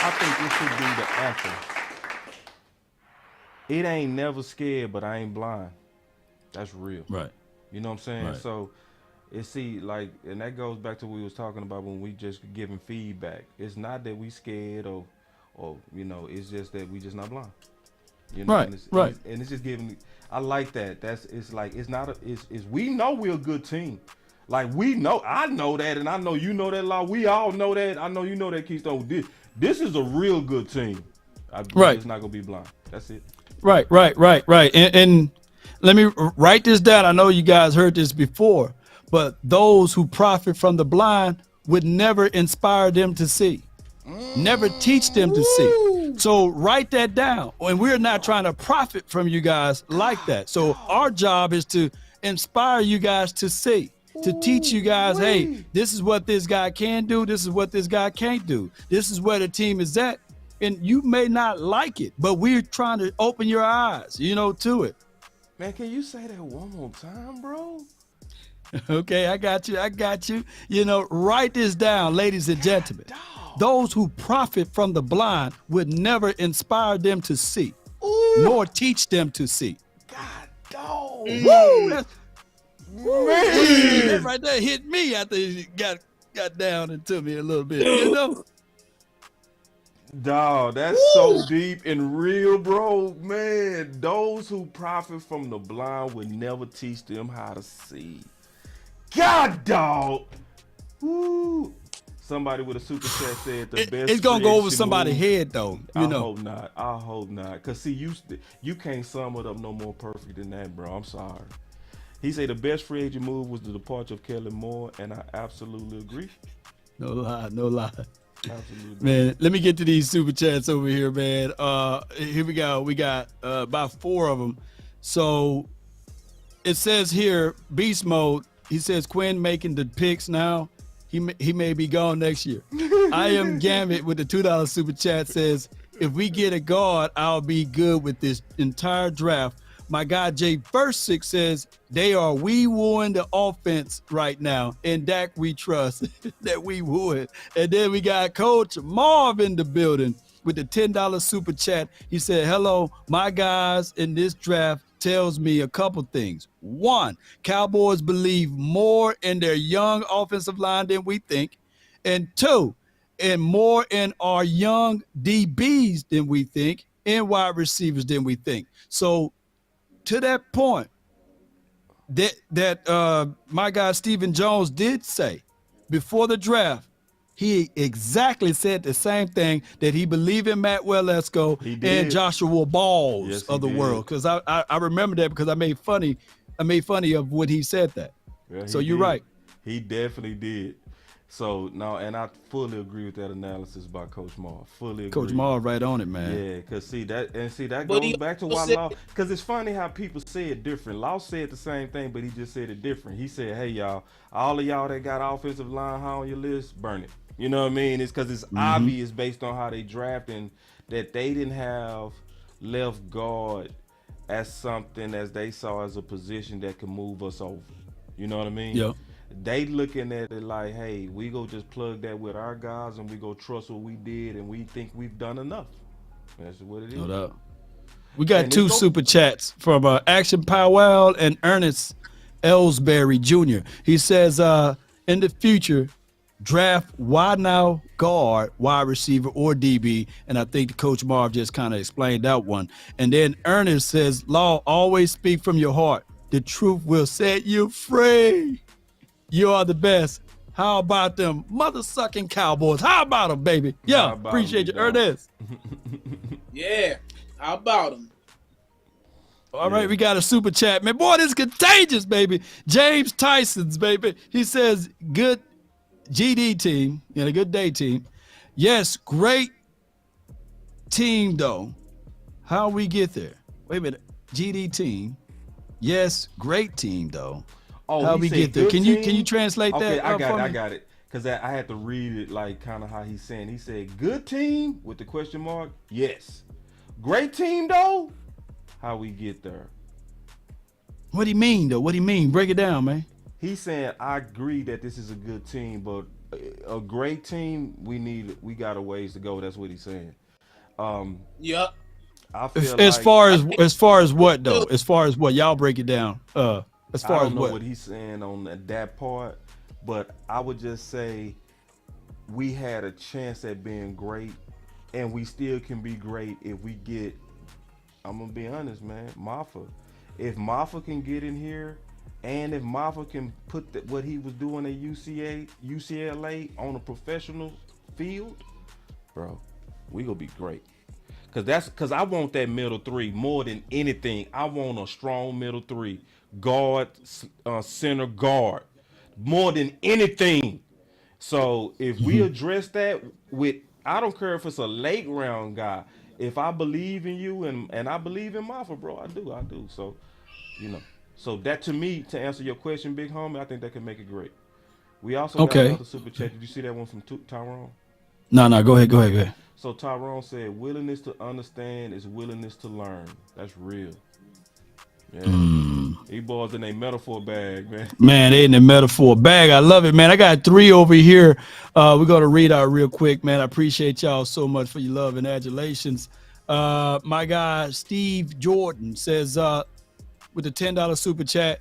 I think this should be the anthem. It ain't never scared, but I ain't blind. That's real. Right. You know what I'm saying? Right. So and that goes back to what we was talking about when we just giving feedback. It's not that we scared or it's just that we just not blind. You know, Right, right. And it's just giving. I like that. We know we're a good team. Like we know, I know that, and I know you know that, Law. We all know that. I know you know that, Keystone. This is a real good team. Right. It's not gonna be blind. That's it. Right. And let me write this down. I know you guys heard this before, but those who profit from the blind would never inspire them to see, never teach them to see. So write that down. And we're not trying to profit from you guys like that. So our job is to inspire you guys to see, to teach you guys, hey, this is what this guy can do. This is what this guy can't do. This is where the team is at. And you may not like it, but we're trying to open your eyes, to it. Man, can you say that one more time, bro? Okay, I got you. Write this down, ladies and gentlemen. Those who profit from the blind would never inspire them to see, nor teach them to see. God, dog. Woo! That right there hit me after he got down into me a little bit, Dog, that's so deep and real, bro. Man, those who profit from the blind would never teach them how to see. God, dog. Woo. Somebody with a super chat said the best. It's gonna go over free somebody's move. head, though. I hope not. Cause see, you can't sum it up no more perfect than that, bro. I'm sorry. He said the best free agent move was the departure of Kellen Moore, and I absolutely agree. No lie. Absolutely. Man, let me get to these super chats over here, man. Here we go. We got about 4 of them. So it says here, Beast Mode. He says Quinn making the picks now. He may be gone next year. I am Gambit with the $2 super chat says, if we get a guard, I'll be good with this entire draft. My guy Jay Versick says they are wooing the offense right now. And Dak we trust that we would. And then we got Coach Marv in the building with the $10 super chat. He said, hello, my guys in this draft tells me a couple things. 1, Cowboys believe more in their young offensive line than we think. And 2, and more in our young DBs than we think, and wide receivers than we think. So to that point, that my guy Stephen Jones did say before the draft, he exactly said the same thing, that he believed in Matt Waletzko and Joshua Balls of the world. Because I remember that because I made funny of when he said that. Yeah, so you're right. He definitely did. So no, and I fully agree with that analysis by Coach Marv. Fully agree. Coach Marv right on it, man. Yeah, cause that But goes back to why Law. Cause it's funny how people say it different. Law said the same thing, but he just said it different. He said, "Hey y'all, all of y'all that got offensive line high on your list, burn it." You know what I mean? It's cause it's obvious based on how they drafting that they didn't have left guard as something as they saw as a position that could move us over. You know what I mean? Yep. They looking at it like, hey, we go just plug that with our guys and we go trust what we did and we think we've done enough. That's what it is. No doubt. We got And two it's super chats from Action Powell and Ernest Ellsbury Jr. He says, in the future, draft wide now guard, wide receiver, or DB. And I think Coach Marv just kind of explained that one. And then Ernest says, Law, always speak from your heart. The truth will set you free. You are the best. How about them mother-sucking Cowboys? How about them, baby? Yeah, appreciate you, Ernest. Yeah, how about him? All right, we got a super chat, man. Boy, this is contagious, baby. James Tyson's, baby. He says, good GD team, a good day team. Yes, great team, though. How we get there? Wait a minute. GD team. Yes, great team, though. Oh, how we get there? Can you translate that? Okay, I got it. Because I had to read it like kind of how he's saying. He said, good team with the question mark. Yes. Great team, though. How we get there? What do you mean, though? What do you mean? Break it down, man. He's saying, I agree that this is a good team, but a great team, we got a ways to go. That's what he's saying. Yep. I feel as like, far as what though? As far as what, y'all break it down. As far I don't as know what? what he's saying on that part, but I would just say we had a chance at being great, and we still can be great if we get. I'm gonna be honest, man. Maffa, if Maffa can get in here, and if Maffa can put what he was doing at UCLA on a professional field, bro, we gonna be great. Cause I want that middle three more than anything. I want a strong middle three, guard, center guard, more than anything. So if we address that with, I don't care if it's a late round guy. If I believe in you and I believe in Maffa, bro, I do. So, so that to me, to answer your question, big homie, I think that can make it great. We also got another super chat. Did you see that one from Tyrone? No, go ahead. So Tyrone said, willingness to understand is willingness to learn. That's real. Yeah. These boys in a metaphor bag, man. Man, they in the metaphor bag. I love it, man. I got 3 over here. We're going to read out real quick, man. I appreciate y'all so much for your love and adulations. My guy, Steve Jordan, says with the $10 super chat,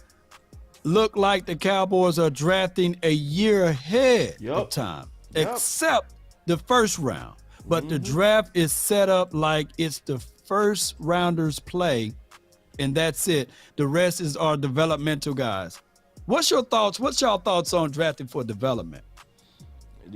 look like the Cowboys are drafting a year ahead of time, except the first round. But the draft is set up like it's the first rounders play, and that's it. The rest is our developmental guys. What's your thoughts? What's y'all thoughts on drafting for development?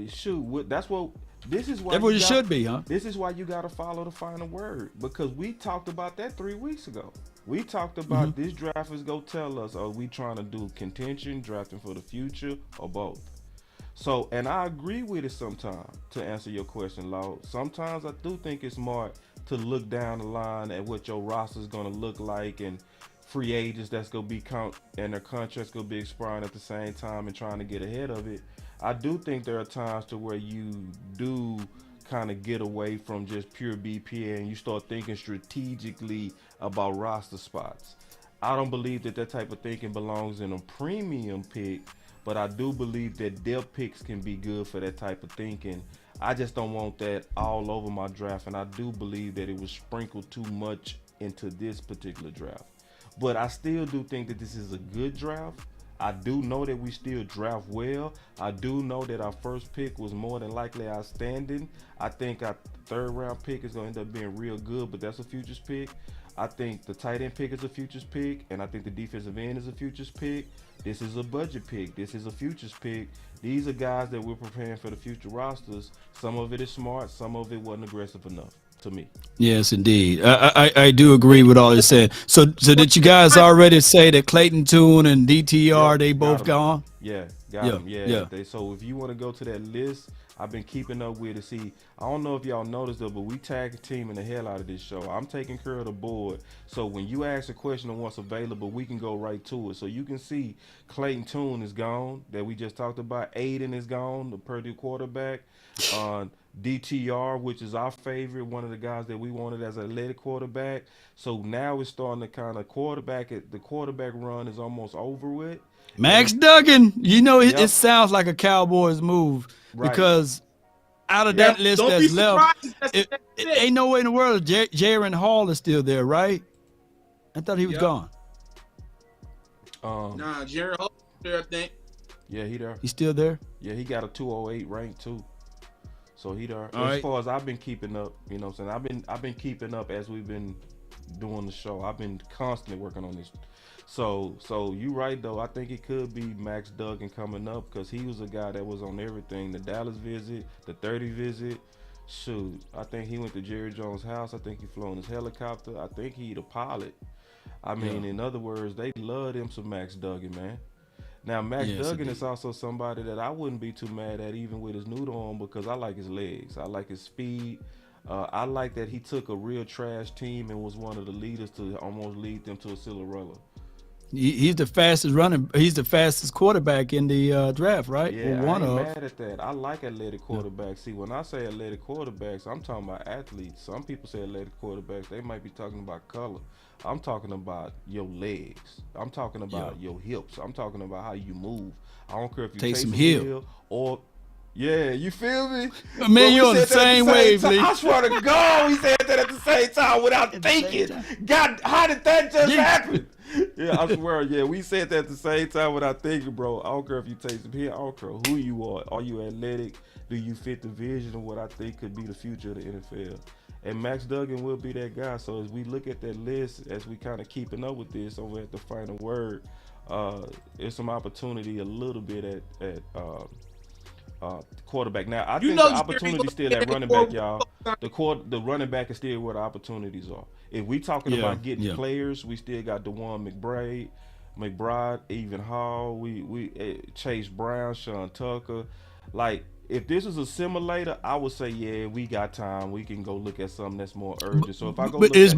Shoot, that's what it should be, huh? This is why you got to follow the final word, because we talked about that 3 weeks ago. We talked about this draft is go tell us, are we trying to do contention, drafting for the future, or both? So, and I agree with it sometimes, to answer your question, Law. Sometimes I do think it's smart to look down the line at what your roster is going to look like, and free agents that's going to be and their contracts going to be expiring at the same time, and trying to get ahead of it. I do think there are times to where you do kind of get away from just pure BPA and you start thinking strategically about roster spots. I don't believe that type of thinking belongs in a premium pick, but I do believe that depth picks can be good for that type of thinking. I just don't want that all over my draft, and I do believe that it was sprinkled too much into this particular draft. But I still do think that this is a good draft. I do know that we still draft well. I do know that our first pick was more than likely outstanding. I think our third round pick is going to end up being real good, but that's a futures pick. I think the tight end pick is a futures pick, and I think the defensive end is a futures pick. This is a budget pick. This is a futures pick. These are guys that we're preparing for the future rosters. Some of it is smart. Some of it wasn't aggressive enough to me. Yes, indeed. I do agree with all you said. So did you guys already say that Clayton Tune and DTR, they both gone? Yeah, got them. Yeah. So if you want to go to that list, I've been keeping up with it. See, I don't know if y'all noticed though, but we tag teaming the hell out of this show. I'm taking care of the board. So when you ask a question on what's available, we can go right to it. So you can see Clayton Tune is gone, that we just talked about. Aiden is gone, the Purdue quarterback. DTR, which is our favorite, one of the guys that we wanted as an athletic quarterback. So now it's starting to kind of the quarterback run is almost over with. Max Duggan, you know, Yep. it sounds like a Cowboys move Right. because out of that list Don't be that's left, surprised. That's it ain't no way in the world Jaron Hall is still there, right? I thought he was gone. Nah, Jared Hall there, I think. Yeah, he there. He's still there? Yeah, he got a 208 rank too. So he there. All right. Far as I've been keeping up, you know what I'm saying? I've been keeping up as we've been doing the show. I've been constantly working on this. So you right though. I think it could be Max Duggan coming up because he was a guy that was on everything. The Dallas visit, the 30 visit. Shoot, I think he went to Jerry Jones' house. I think he flew on his helicopter. I think he the pilot. I mean, in other words, they love him some Max Duggan, man. Now, Max Duggan is also somebody that I wouldn't be too mad at even with his noodle on because I like his legs. I like his speed. I like that he took a real trash team and was one of the leaders to almost lead them to a Cinderella. He's the fastest running. He's the fastest quarterback in the draft, right? Yeah, one I ain't of. mad at that. I like athletic quarterbacks. See, when I say athletic quarterbacks, I'm talking about athletes. Some people say athletic quarterbacks. They might be talking about color. I'm talking about your legs. I'm talking about your hips. I'm talking about how you move. I don't care if you Take some Taysom Hill. Hill or you feel me? Man, But you're we on the said that at same wave, Lee. I swear to God, we said that at the same time without thinking. God, how did that just happen? Yeah, I swear, we said that at the same time without thinking, bro. I don't care if you take some here. I don't care who you are. Are you athletic? Do you fit the vision of what I think could be the future of the NFL? And Max Duggan will be that guy. So as we look at that list, as we kind of keeping up with this over at the final word, there's some opportunity a little bit at quarterback. Now, I think the opportunity still at running back, y'all. The running back is still where the opportunities are. If we talking about getting players, we still got DeJuan McBride, even Hall, we Chase Brown, Sean Tucker. Like, if this is a simulator, I would say, we got time. We can go look at something that's more urgent. So if I go, but it's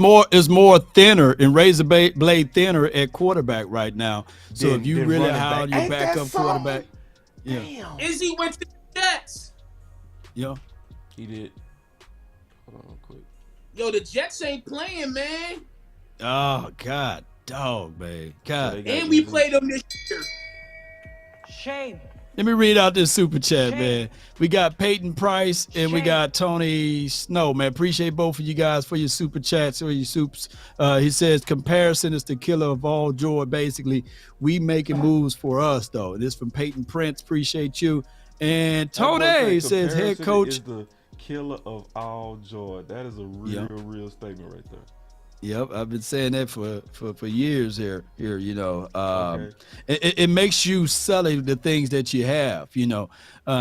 more thinner and razor blade thinner at quarterback right now. So if you really hired your backup quarterback, Izzy went to the Jets. Yeah, he did. Hold on, quick. Yo, the Jets ain't playing, man. Oh God, dog, man, God. And we played them this year. Shame. Let me read out this super chat, man. We got Peyton Price and we got Tony Snow, man. Appreciate both of you guys for your super chats or your soups. He says comparison is the killer of all joy. Basically, we making moves for us though. This from Peyton Prince. Appreciate you. And Tony says head coach is the killer of all joy. That is a real statement right there. Yep, I've been saying that for years here, you know. It makes you sell the things that you have, you know.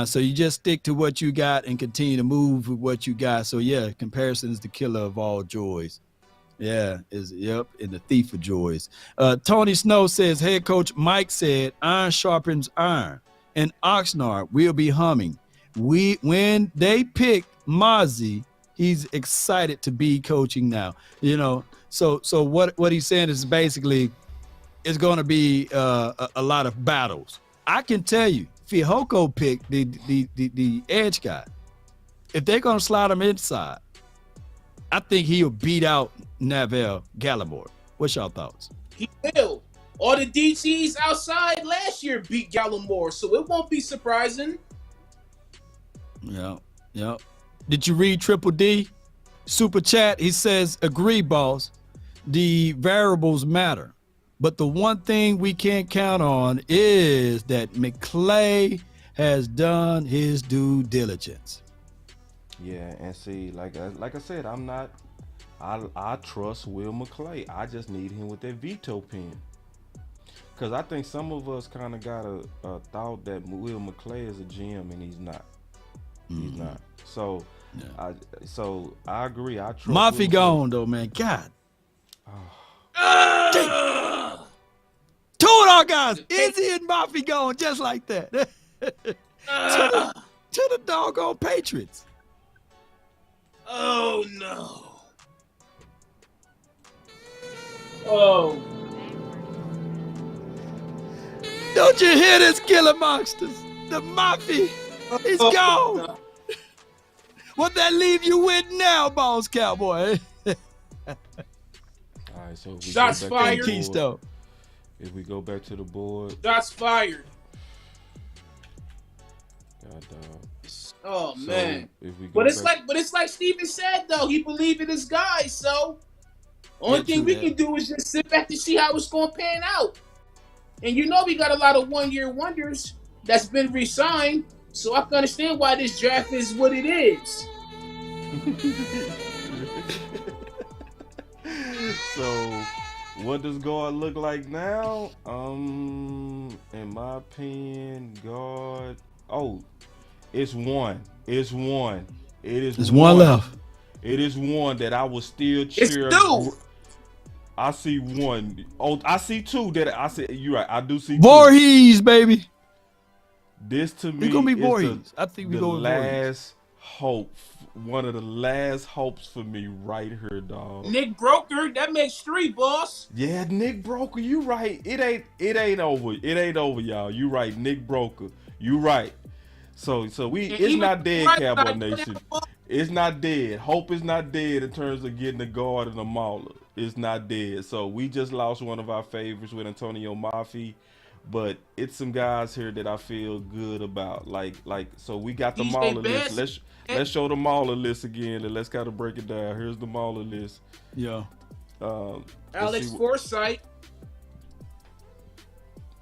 So you just stick to what you got and continue to move with what you got. So comparison is the killer of all joys. And the thief of joys. Tony Snow says, head coach Mike said, iron sharpens iron, and Oxnard will be humming. When they pick Mozzie, he's excited to be coaching now, you know. So what he's saying is basically it's going to be a lot of battles. I can tell you, Fihoko picked the edge guy. If they're going to slide him inside, I think he'll beat out Neville Gallimore. What's your thoughts? He will. All the DTs outside last year beat Gallimore, so it won't be surprising. Yeah. Did you read Triple D? Super chat, he says, agree, boss. The variables matter. But the one thing we can't count on is that McClay has done his due diligence. Yeah, and see, like I said, I trust Will McClay. I just need him with that veto pen. Because I think some of us kind of got a thought that Will McClay is a GM, and he's not. He's not. So, I agree. I trust. Mafia gone though, man. God. Two of our guys, Izzy and Mafia gone just like that. to the doggone Patriots. Oh no. Oh. Don't you hear this, killer monsters? The Mafia is gone. No. What that leave you with now, boss cowboy? All right, so Shots fired. Keystone. If we go back to the board, Shots fired. God, Oh so man. if we go But it's back, like Steven said though, he believed in his guys, so only thing we can do is just sit back and see how it's gonna pan out. And you know we got a lot of 1-year wonders that's been re-signed, so I can understand why this draft is what it is. so what does guard look like now? In my opinion, guard. Oh, it's one. It's one. It is. There's one left. It is one that I will still It's cheer. two. I see one. Oh, I see two. That I see. You're right. I do see Voorhees, baby. This to me It's gonna be is Voorhees. I think we the go with Voorhees. last hope. One of the last hopes for me right here, dog. Nick Broker, that makes 3, boss. Yeah, Nick Broker, you right. It ain't over. It ain't over, y'all. You right, Nick Broker. You right. So it's not dead, Cowboy Nation. It's not dead. Hope is not dead in terms of getting a guard and a mauler. It's not dead. So we just lost one of our favorites with Antonio Maffi. But it's some guys here that I feel good about. So we got the mauler list. Let's show the mauler list again and let's kind of break it down. Here's the mauler list. Yeah. Alex Forsythe.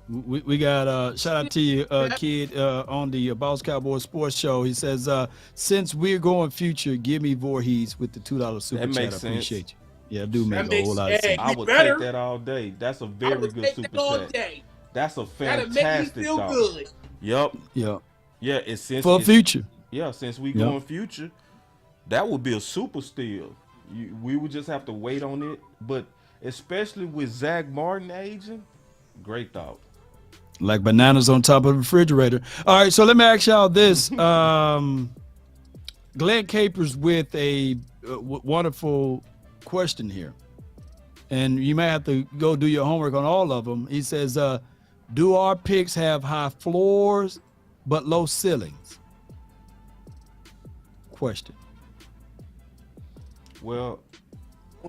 We got shout out to you, kid, on the Boss Cowboy Sports Show. He says, since we're going future, give me Voorhees with the $2 super chat. I appreciate you. Yeah, I do make a whole lot of sense. I would take that all day. That's a very good super chat. That's a fantastic That'll make me feel good. Yep. Yeah. Yeah, it's since for future. Yeah, since we going future, that would be a super steal. We would just have to wait on it, but especially with Zach Martin aging, great thought. Like bananas on top of the refrigerator. All right, so let me ask y'all this. Glenn Capers with a wonderful question here. And you may have to go do your homework on all of them. He says, do our picks have high floors but low ceilings? Question. Well,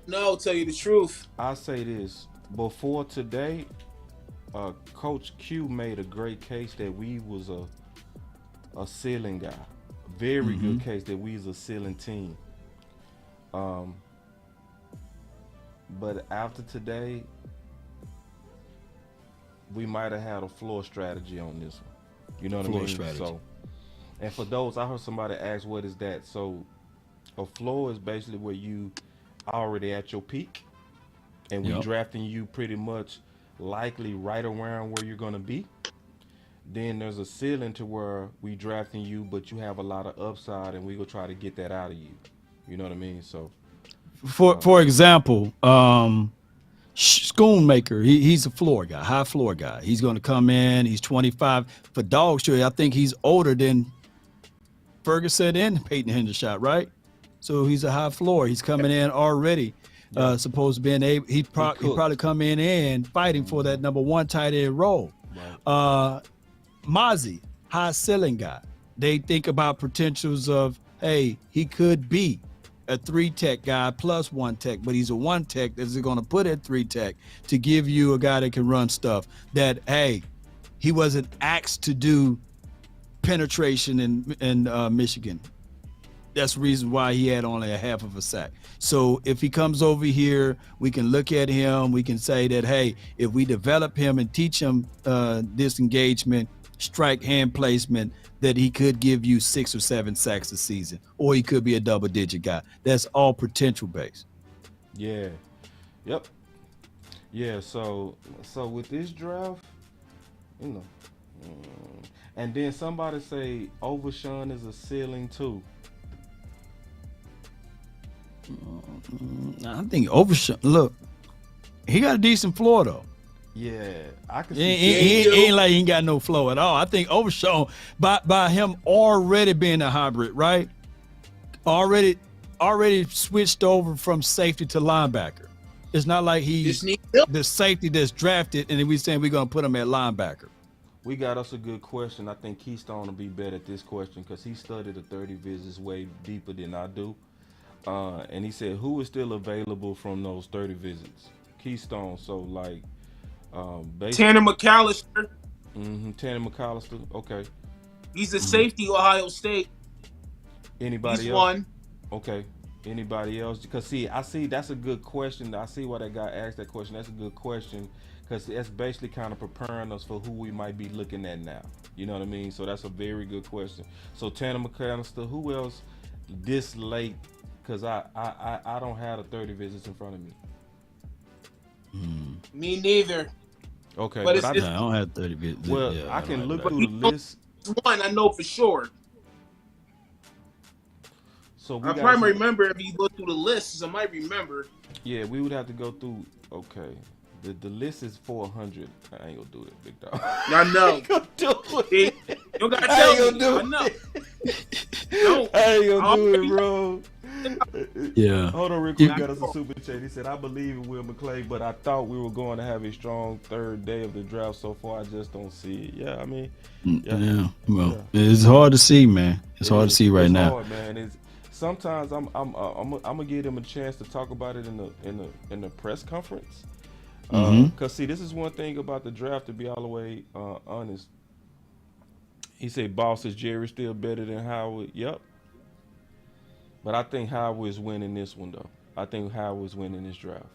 no, tell you the truth. I say this. Before today, Coach Q made a great case that we was a ceiling guy. Very good case that we was a ceiling team. But after today, we might have had a floor strategy on this one. You know what I mean? Strategy. So, and for those, I heard somebody ask, what is that? So a floor is basically where you already at your peak and we drafting you pretty much likely right around where you're going to be. Then there's a ceiling to where we drafting you, but you have a lot of upside and we gonna try to get that out of you. You know what I mean? So for example, Schoonmaker, he's a floor guy, high floor guy. He's going to come in. He's 25. For dog show, I think he's older than Ferguson and Peyton Hendershot, right? So he's a high floor. He's coming in already, supposed to be able. He probably come in fighting for that number 1 tight end role. Mozzie, high ceiling guy. They think about potentials of, hey, he could be a 3-tech guy plus 1 tech, but he's a 1 tech that's going to put at 3 tech to give you a guy that can run stuff that, hey, he wasn't asked to do penetration in Michigan. That's the reason why he had only a half of a sack. So if he comes over here, we can look at him. We can say that, hey, if we develop him and teach him disengagement, strike hand placement, that he could give you 6 or 7 sacks a season, or he could be a double-digit guy. That's all potential based. Yeah. Yep. Yeah. So with this draft, you know, and then somebody say Overshawn is a ceiling too. I think Overshawn. Look, he got a decent floor though. Yeah, I can see. He ain't like he ain't got no flow at all. I think Overshawn, by him already being a hybrid, right? Already switched over from safety to linebacker. It's not like he's the safety that's drafted and then we saying we're gonna put him at linebacker. We got us a good question. I think Keystone will be better at this question because he studied the 30 visits way deeper than I do. And he said, who is still available from those 30 visits? Keystone. So like, Tanner McAllister. Tanner McAllister. Okay. He's a safety, Ohio State. Anybody He's else? one. Okay. Anybody else? Because I see that's a good question. I see why that guy asked that question. That's a good question because that's basically kind of preparing us for who we might be looking at now. You know what I mean? So that's a very good question. So Tanner McAllister, who else this late? Because I don't have the 30 visits in front of me. Me neither. Okay, But I don't have 30 visits. well, Yeah, I can don't look have through the list. One I know for sure. So I probably remember if you go through the lists. I might remember. Yeah, we would have to go through. Okay, the list is 400. I ain't gonna do it, big dog. I know. I ain't gonna do it. You gotta I tell ain't me. gonna I do know. it. No. I ain't gonna do it, bro. Yeah. Hold on, real quick. Got us a super chat. He said, "I believe in Will McClay, but I thought we were going to have a strong third day of the draft. So far, I just don't see it." Yeah, I mean, Yeah. Well, it's hard to see, man. It's hard to see right now. Hard, man. It's sometimes I'm gonna give them a chance to talk about it in the press conference. Cause see, this is one thing about the draft. To be all the way honest, he said, "Boss, is Jerry still better than Howard?" Yep. But I think Howard is winning this one though. I think Howard is winning this draft.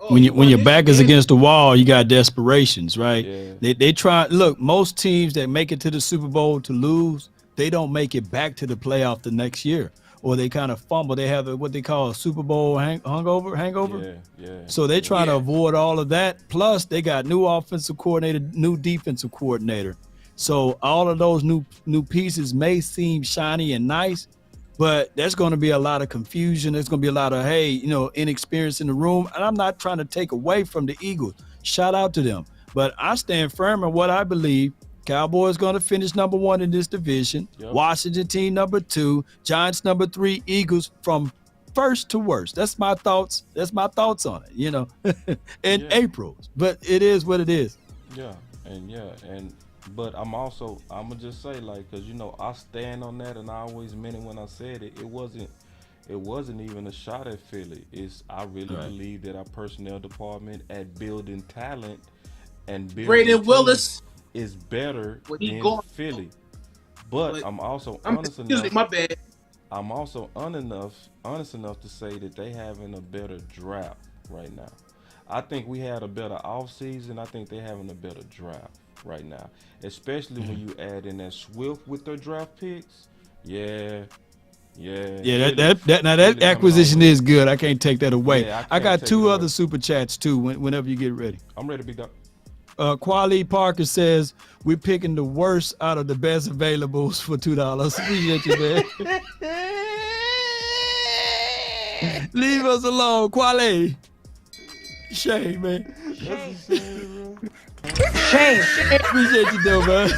When your back is against the wall, you got desperations, right? Yeah. They try. Look, most teams that make it to the Super Bowl to lose, they don't make it back to the playoff the next year, or they kind of fumble. They have what they call a Super Bowl hangover. Yeah. So they try to avoid all of that. Plus, they got new offensive coordinator, new defensive coordinator. So all of those new pieces may seem shiny and nice, but there's going to be a lot of confusion. There's going to be a lot of, inexperience in the room. And I'm not trying to take away from the Eagles. Shout out to them. But I stand firm in what I believe. Cowboys going to finish number 1 in this division. Yep. Washington team number 2. Giants number 3. Eagles from first to worst. That's my thoughts. That's my thoughts on it, in April. But it is what it is. But I'm gonna just say, like, cause I stand on that, and I always meant it when I said it. It wasn't even a shot at Philly. I really believe that our personnel department at building talent and building Brandon Willis is better than Philly. But I'm also honest enough. My bad. I'm also honest enough to say that they having a better draft right now. I think we had a better offseason. I think they having a better draft right now, especially when you add in that Swift with their draft picks. Yeah. That acquisition is good. I can't take that away. I got 2 other super chats too. Whenever you get ready. I'm ready, big dog. Quali Parker says we're picking the worst out of the best availables for $2. Appreciate you, man. Leave us alone, Quali. Shame, man. Shame. Appreciate you, though, man.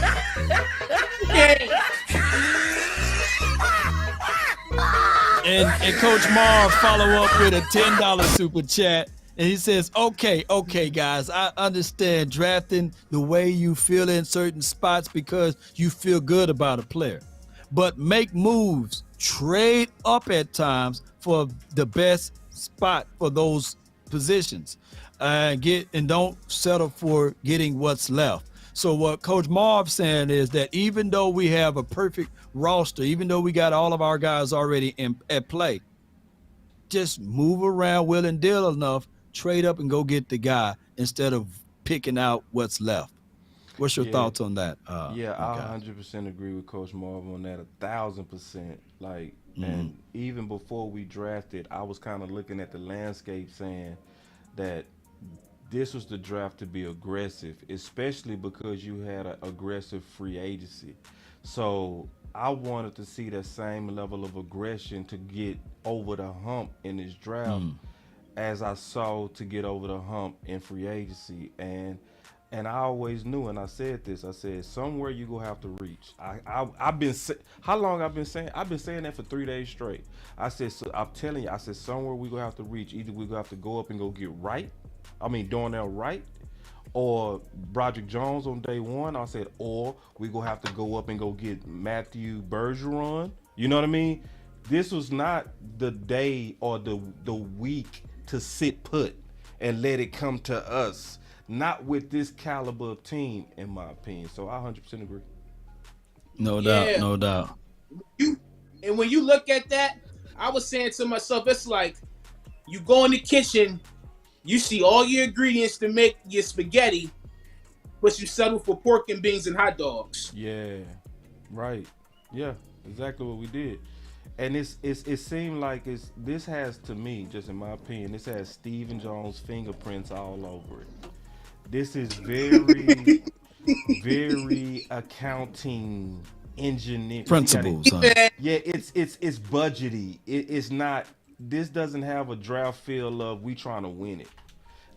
And Coach Marv follow up with a $10 super chat. And he says, okay, guys, I understand drafting the way you feel in certain spots because you feel good about a player. But make moves, trade up at times for the best spot for those positions. And don't settle for getting what's left. So what Coach Marv's saying is that even though we have a perfect roster, even though we got all of our guys already at play, just move around, will and deal enough, trade up and go get the guy instead of picking out what's left. What's your thoughts on that? I 100% agree with Coach Marv on that, 1,000%. Like, and even before we drafted, I was kind of looking at the landscape saying that this was the draft to be aggressive, especially because you had an aggressive free agency. So I wanted to see that same level of aggression to get over the hump in this draft as I saw to get over the hump in free agency. And I always knew, and I said this, I said, somewhere you gonna have to reach. I've been, how long I've been saying? I've been saying that for 3 days straight. I said, so I'm telling you, I said, somewhere we gonna have to reach. Either we gonna have to go up and go get Darnell Wright, or Broderick Jones on day 1. I said, or we gonna have to go up and go get Matthew Bergeron. You know what I mean? This was not the day or the week to sit put and let it come to us. not with this caliber of team, in my opinion. So I 100% agree. No Yeah. doubt, no doubt. And when you look at that, I was saying to myself, it's like you go in the kitchen, you see all your ingredients to make your spaghetti, but you settle for pork and beans and hot dogs. Yeah, right. Yeah, exactly what we did. And it seemed like this has, to me, just in my opinion, this has Stephen Jones' fingerprints all over it. This is very, very accounting engineer. Principles, huh? Yeah, it's budgety. It's not. This doesn't have a draft feel of we trying to win it.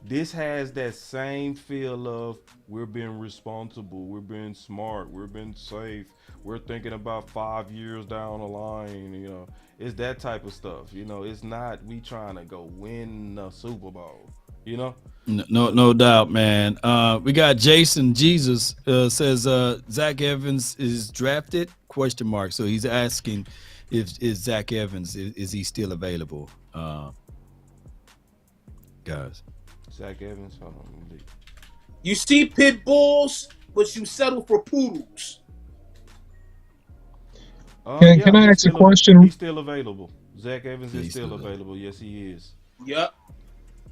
This has that same feel of we're being responsible, we're being smart, we're being safe, we're thinking about 5 years down the line. It's that type of stuff. It's not we trying to go win the Super Bowl. No doubt, man. We got Jason Jesus says Zach Evans is drafted? ? So he's asking if Zach Evans is he still available? Guys. Zach Evans, hold on. Let me leave. You see pit bulls, but you settle for poodles. Can I ask a question? He's still available. Zach Evans is still available. Yes, he is. Yep.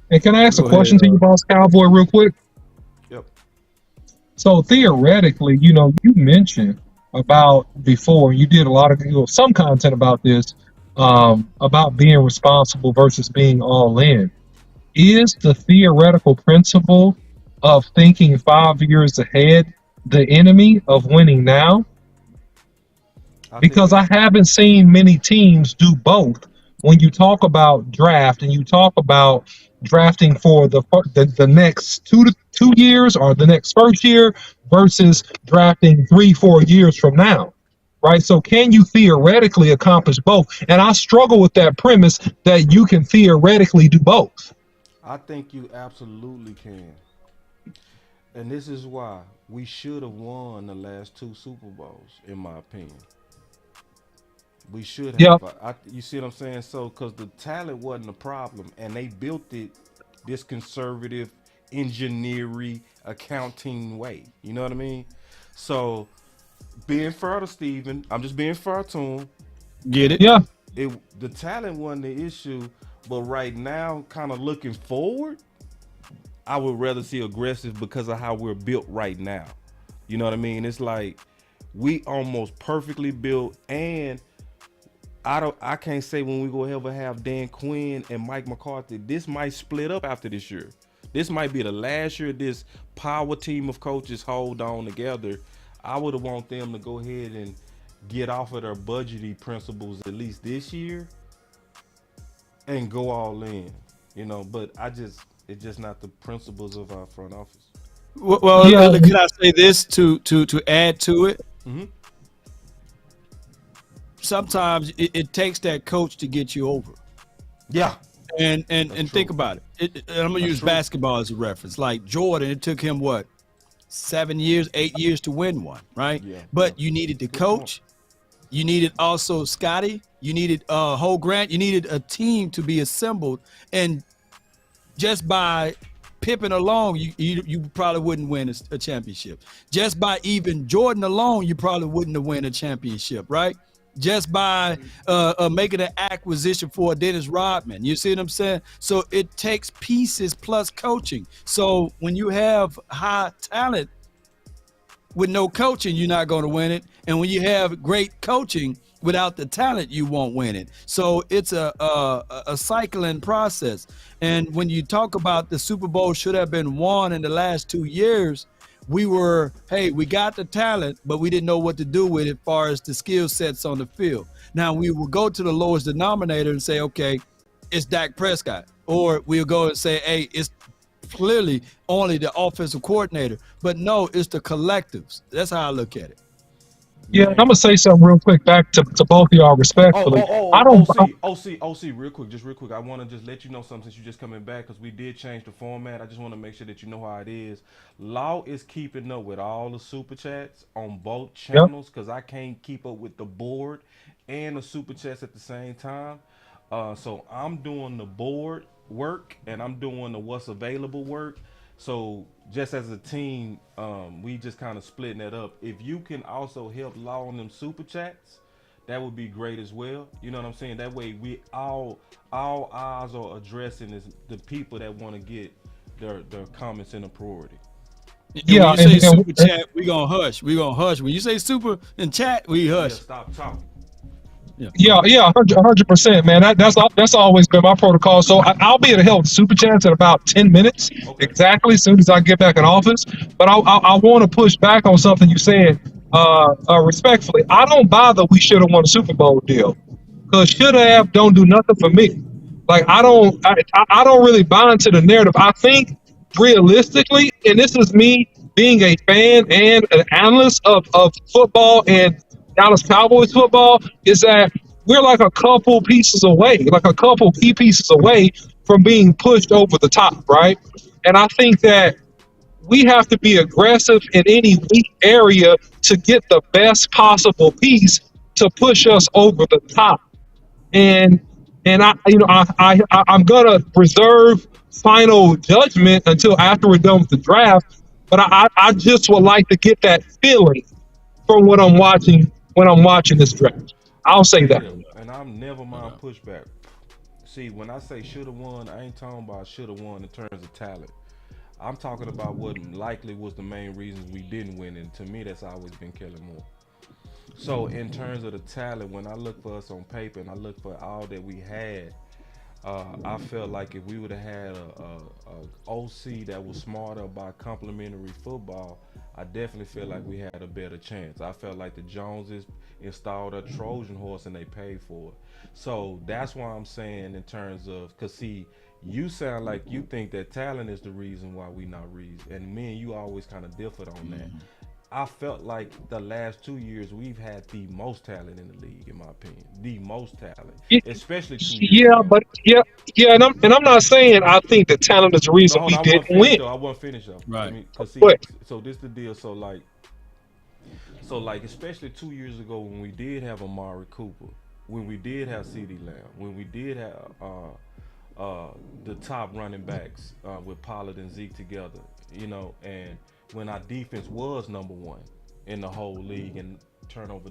And can I ask Go a question ahead, to you, Boss Cowboy, real quick? Yep. So theoretically, you mentioned about before, you did a lot of some content about this, about being responsible versus being all in. Is the theoretical principle of thinking 5 years ahead the enemy of winning now? Because I haven't seen many teams do both. When you talk about draft and you talk about drafting for the next 2 years or the next first year versus drafting 3-4 years from now, right? So can you theoretically accomplish both? And I struggle with that premise that you can theoretically do both. I think you absolutely can. And this is why we should have won the last 2 Super Bowls, in my opinion. We should have. Yep. You see what I'm saying? So, because the talent wasn't a problem, and they built it this conservative, engineering, accounting way. You know what I mean? So, being fair to Steven, I'm just being fair to him. Get it? Yeah. The talent wasn't the issue, but right now, kind of looking forward, I would rather see aggressive because of how we're built right now. You know what I mean? It's like we almost perfectly built, and I can't say when we go ever have Dan Quinn and Mike McCarthy, this might split up after this year. This might be the last year this power team of coaches hold on together. I would have want them to go ahead and get off of their budgeting principles at least this year and go all in, but it's just not the principles of our front office. Well, can I say this to add to it? Mm-hmm. Sometimes it takes that coach to get you over. Yeah. And think about it. I'm gonna use basketball as a reference. Like Jordan, it took him 7 years, 8 years to win one, right? Yeah. But you needed the coach. You needed also Scotty. You needed Ho Grant. You needed a team to be assembled, and just by Pippen alone, you probably wouldn't win a championship. Just by even Jordan alone, you probably wouldn't have won a championship, right? Just by making an acquisition for Dennis Rodman. You see what I'm saying? So it takes pieces plus coaching. So when you have high talent with no coaching, you're not going to win it. And when you have great coaching without the talent, you won't win it. So it's a cycling process. And when you talk about the Super Bowl should have been won in the last 2 years, we got the talent, but we didn't know what to do with it as far as the skill sets on the field. Now we will go to the lowest denominator and say, okay, it's Dak Prescott. Or we'll go and say, hey, it's clearly only the offensive coordinator. But no, it's the collectives. That's how I look at it. Yeah, I'm gonna say something real quick back to both of y'all respectfully. OC, real quick. I want to just let you know something since you're just coming back because we did change the format. I just want to make sure that you know how it is. Law is keeping up with all the super chats on both channels because I can't keep up with the board and the super chats at the same time. So I'm doing the board work and I'm doing the what's available work. So just as a team, we just kind of splitting that up. If you can also help law on them super chats, that would be great as well. You know what I'm saying? That way we all eyes are addressing is the people that want to get their comments in a priority. Yeah, When you say super chat, we gonna hush. We gonna hush. When you say super in chat, we hush. Yeah, stop talking. Yeah, 100%, man. That's always been my protocol. So I'll be able to help super chats in about 10 minutes, exactly, as soon as I get back in office. But I want to push back on something you said, respectfully. I don't buy the we should have won a Super Bowl deal, because should have don't do nothing for me. Like I don't really buy into the narrative. I think realistically, and this is me being a fan and an analyst of football and Dallas Cowboys football, is that we're like a couple pieces away, like a couple key pieces away from being pushed over the top, right? And I think that we have to be aggressive in any weak area to get the best possible piece to push us over the top. And I'm gonna reserve final judgment until after we're done with the draft. But I just would like to get that feeling from what I'm watching when I'm watching this draft. I'll say that. And I'm never mind pushback. See, when I say should have won, I ain't talking about should have won in terms of talent. I'm talking about what likely was the main reasons we didn't win, and to me, that's always been Kellen Moore. So in terms of the talent, when I look for us on paper and I look for all that we had, I felt like if we would have had a OC that was smarter about complementary football, I definitely feel like we had a better chance. I felt like the Joneses installed a Trojan horse and they paid for it. So that's why I'm saying in terms of, because see, you sound like you think that talent is the reason why we not reason, and me and you always kind of differed on that. I felt like the last 2 years we've had the most talent in the league, in my opinion, the most talent, especially 2 years ago. And I'm not saying I think the talent is the reason we didn't win. I want to finish up, right? I mean, so this the deal. So like, especially 2 years ago when we did have Amari Cooper, when we did have CeeDee Lamb, when we did have the top running backs with Pollard and Zeke together, you know, and when our defense was number one in the whole league in turnover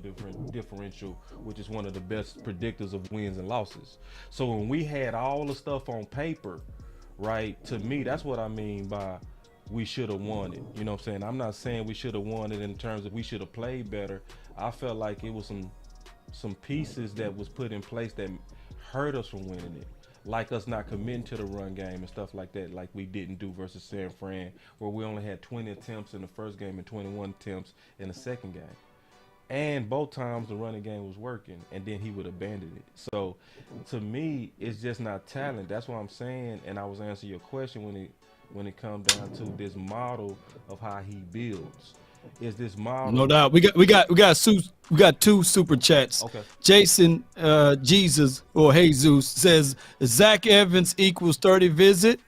differential, which is one of the best predictors of wins and losses. So when we had all the stuff on paper, right, to me, that's what I mean by we should have won it. You know what I'm saying? I'm not saying we should have won it in terms of we should have played better. I felt like it was some pieces that was put in place that hurt us from winning it. Like us not committing to the run game and stuff like that, like we didn't do versus San Fran, where we only had 20 attempts in the first game and 21 attempts in the second game. And both times the running game was working, and then he would abandon it. So to me, it's just not talent. That's what I'm saying, and I was answering your question when it comes down to this model of how he builds. Is this model? No doubt. We got two super chats. Okay. Jason Jesus Jesus says Zach Evans equals 30 visit.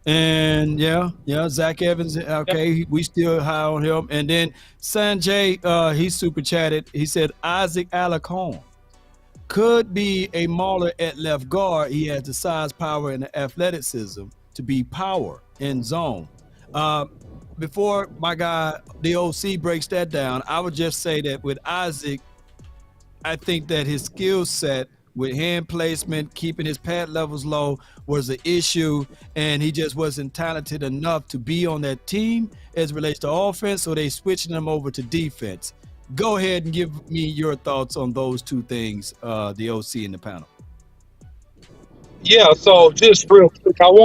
And yeah, Zach Evans, okay, we still high on him. And then Sanjay, he super chatted. He said Isaac Alarcon could be a mauler at left guard. He has the size, power, and the athleticism to be power in zone. Before my guy, the OC, breaks that down, I would just say that with Isaac, I think that his skill set with hand placement, keeping his pad levels low was an issue, and he just wasn't talented enough to be on that team as it relates to offense, so they switching him over to defense. Go ahead and give me your thoughts on those two things, the OC and the panel. Yeah, so just real quick, I'm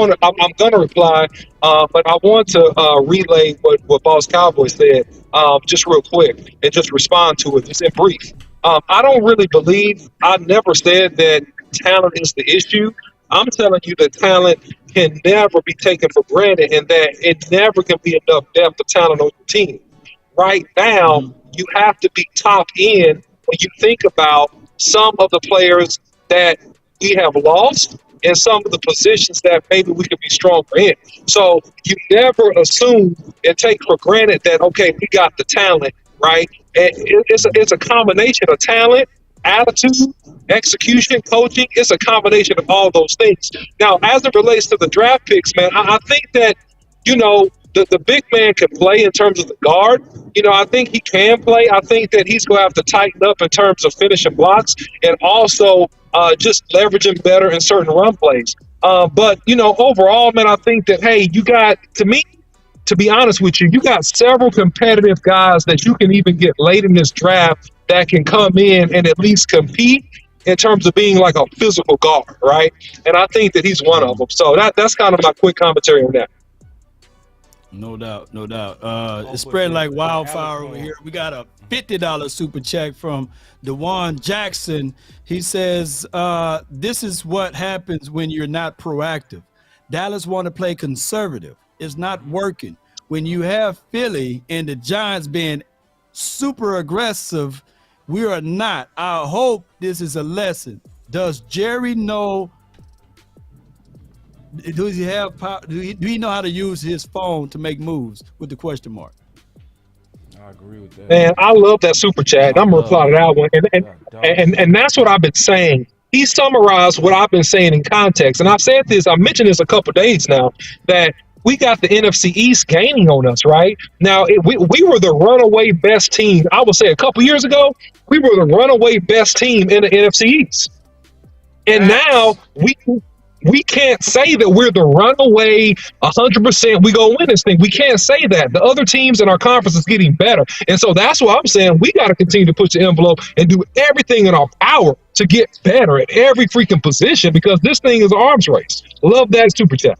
gonna reply, but I want to relay what Boss Cowboy said, just real quick, and just respond to it, just in brief. I don't really believe, I never said that talent is the issue. I'm telling you that talent can never be taken for granted, and that it never can be enough depth of talent on your team. Right now, you have to be top end when you think about some of the players that we have lost and some of the positions that maybe we could be stronger in. So you never assume and take for granted that, okay, we got the talent, right? And it's a combination of talent, attitude, execution, coaching. It's a combination of all those things. Now, as it relates to the draft picks, man, I think that the big man can play in terms of the guard. I think he can play. I think that he's going to have to tighten up in terms of finishing blocks and also just leveraging better in certain run plays. But overall, man, I think that, hey, to be honest with you, you got several competitive guys that you can even get late in this draft that can come in and at least compete in terms of being like a physical guard, right? And I think that he's one of them. So that's kind of my quick commentary on that. No doubt, no doubt. It's spreading like wildfire over here. We got a $50 super check from DeJuan Jackson. He says, this is what happens when you're not proactive. Dallas want to play conservative. It's not working. When you have Philly and the Giants being super aggressive, we are not. I hope this is a lesson. Does Jerry know? Does he have power? Do he know how to use his phone to make moves? With the question mark. I agree with that. Man, I love that super chat. I'm gonna reply to that one, and that's what I've been saying. He summarized what I've been saying in context, and I've said this. I mentioned this a couple of days now that we got the NFC East gaining on us. Right now, we were the runaway best team. I would say a couple years ago, we were the runaway best team in the NFC East, and now we can't say that we're the runaway 100%. We gonna win this thing. We can't say that. The other teams in our conference is getting better, and so that's why I'm saying we got to continue to push the envelope and do everything in our power to get better at every freaking position because this thing is an arms race. Love that super chat.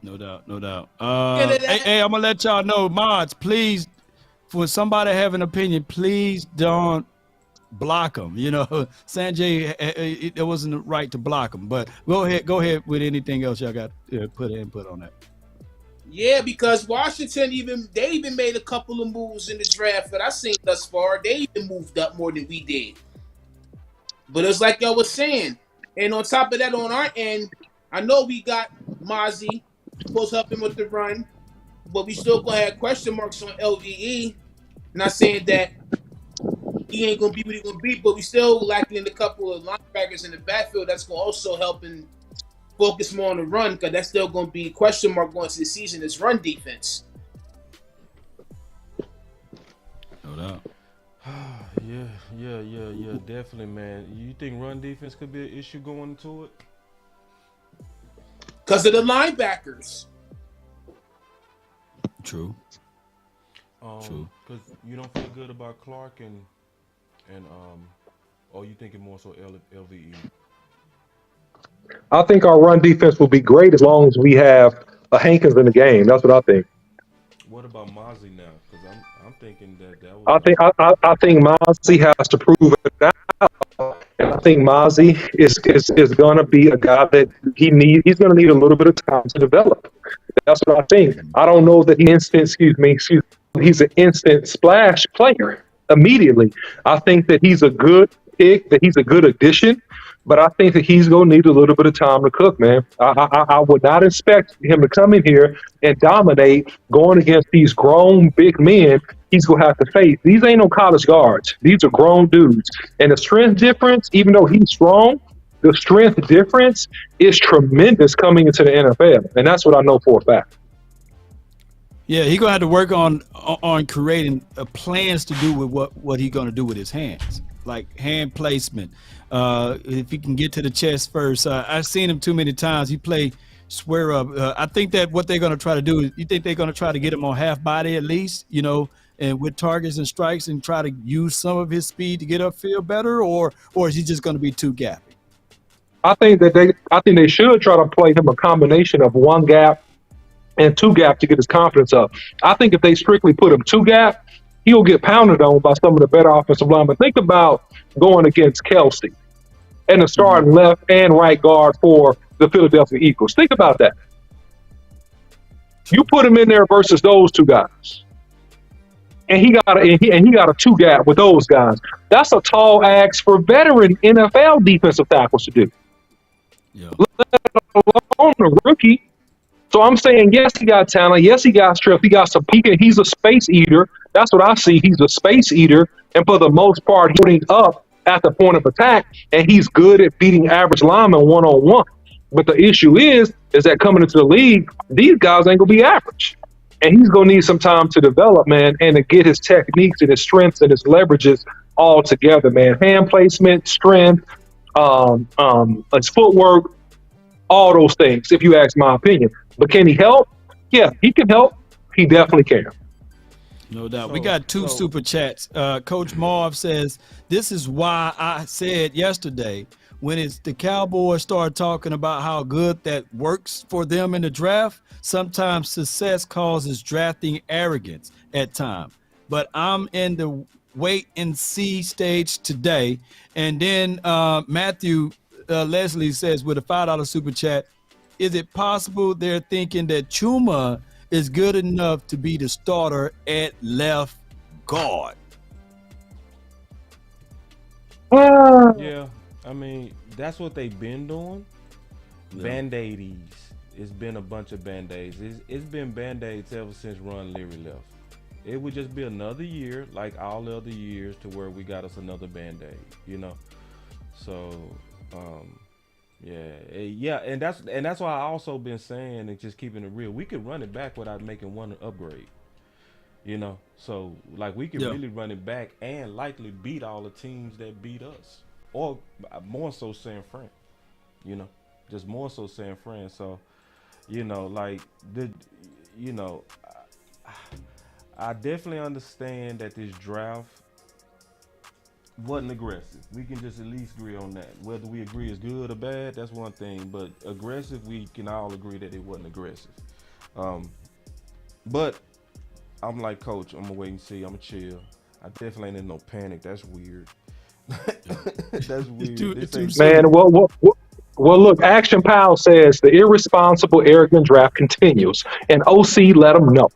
No doubt, no doubt. Hey, I'm gonna let y'all know, mods. Please, for somebody have an opinion, please don't block them. Sanjay, it wasn't right to block them. But go ahead with anything else y'all got put input on that. Yeah, because Washington even made a couple of moves in the draft that I've seen thus far. They even moved up more than we did. But it's like y'all was saying, and on top of that, on our end, I know we got Mozzie supposed to help him with the run, but we still gonna have question marks on LVE. Not saying that he ain't gonna be what he gonna be, but we still lacking in a couple of linebackers in the backfield. That's gonna also help and focus more on the run because that's still gonna be a question mark going to the season. Is run defense. No doubt. Yeah, definitely, man. You think run defense could be an issue going into it? Because of the linebackers. True. True. Because you don't feel good about Clark and or you thinking more so LVE? I think our run defense will be great as long as we have a Hankins in the game. That's what I think. What about Mozzie now? Because I'm thinking that was. I think Mozzie has to prove it out. And I think Mozzie is going to be a guy that he's going to need a little bit of time to develop. That's what I think. I don't know that he's an instant splash player immediately. I think that he's a good pick, that he's a good addition, but I think that he's going to need a little bit of time to cook, man. I would not expect him to come in here and dominate going against these grown big men he's going to have to face. These ain't no college guards. These are grown dudes. And the strength difference, even though he's strong, the strength difference is tremendous coming into the NFL. And that's what I know for a fact. Yeah, he's gonna have to work on creating plans to do with what he's gonna do with his hands, like hand placement. If he can get to the chest first, I've seen him too many times. He play square up. I think that what they're gonna try to do is, you think they're gonna try to get him on half body at least, and with targets and strikes, and try to use some of his speed to get upfield better, or is he just gonna be too gappy? I think they should try to play him a combination of one gap and two gap to get his confidence up. I think if they strictly put him two gap, he'll get pounded on by some of the better offensive linemen. Think about going against Kelsey and the starting left and right guard for the Philadelphia Eagles. Think about that. You put him in there versus those two guys, and he got a two gap with those guys. That's a tall ask for veteran NFL defensive tackles to do. Yeah. Let alone a rookie. So I'm saying, yes, he got talent. Yes, he got strength. He got some. He's a space eater. That's what I see. He's a space eater, and for the most part, he's putting up at the point of attack, and he's good at beating average linemen one-on-one. But the issue is that coming into the league, these guys ain't gonna be average. And he's gonna need some time to develop, man, and to get his techniques and his strengths and his leverages all together, man. Hand placement, strength, his footwork, all those things, if you ask my opinion. But can he help? Yeah, he can help. He definitely can. No doubt. We got two super chats. Coach Marv says, this is why I said yesterday, when it's the Cowboys start talking about how good that works for them in the draft, sometimes success causes drafting arrogance at times. But I'm in the wait and see stage today. And then Matthew Leslie says with a $5 super chat, is it possible they're thinking that Chuma is good enough to be the starter at left guard? Yeah, I mean, that's what they've been doing. Yeah. Band-Aids. It's been a bunch of Band-Aids. It's been Band-Aids ever since Ron Leary left. It would just be another year, like all the other years, to where we got us another Band-Aid, you know? So, yeah, and that's why I also been saying and just keeping it real. We could run it back without making one upgrade, you know. So like we could really run it back and likely beat all the teams that beat us, or more so San Fran, you know, just more so San Fran. So, you know, like I definitely understand that this draft wasn't aggressive. We can just at least agree on that. Whether we agree is good or bad, that's one thing. But aggressive, we can all agree that it wasn't aggressive. But I'm like, Coach, I'm gonna wait and see. I'm gonna chill. I definitely ain't in no panic. That's weird. That's weird. Man, well, look, Action Pal says the irresponsible, arrogant draft continues, and OC let them know.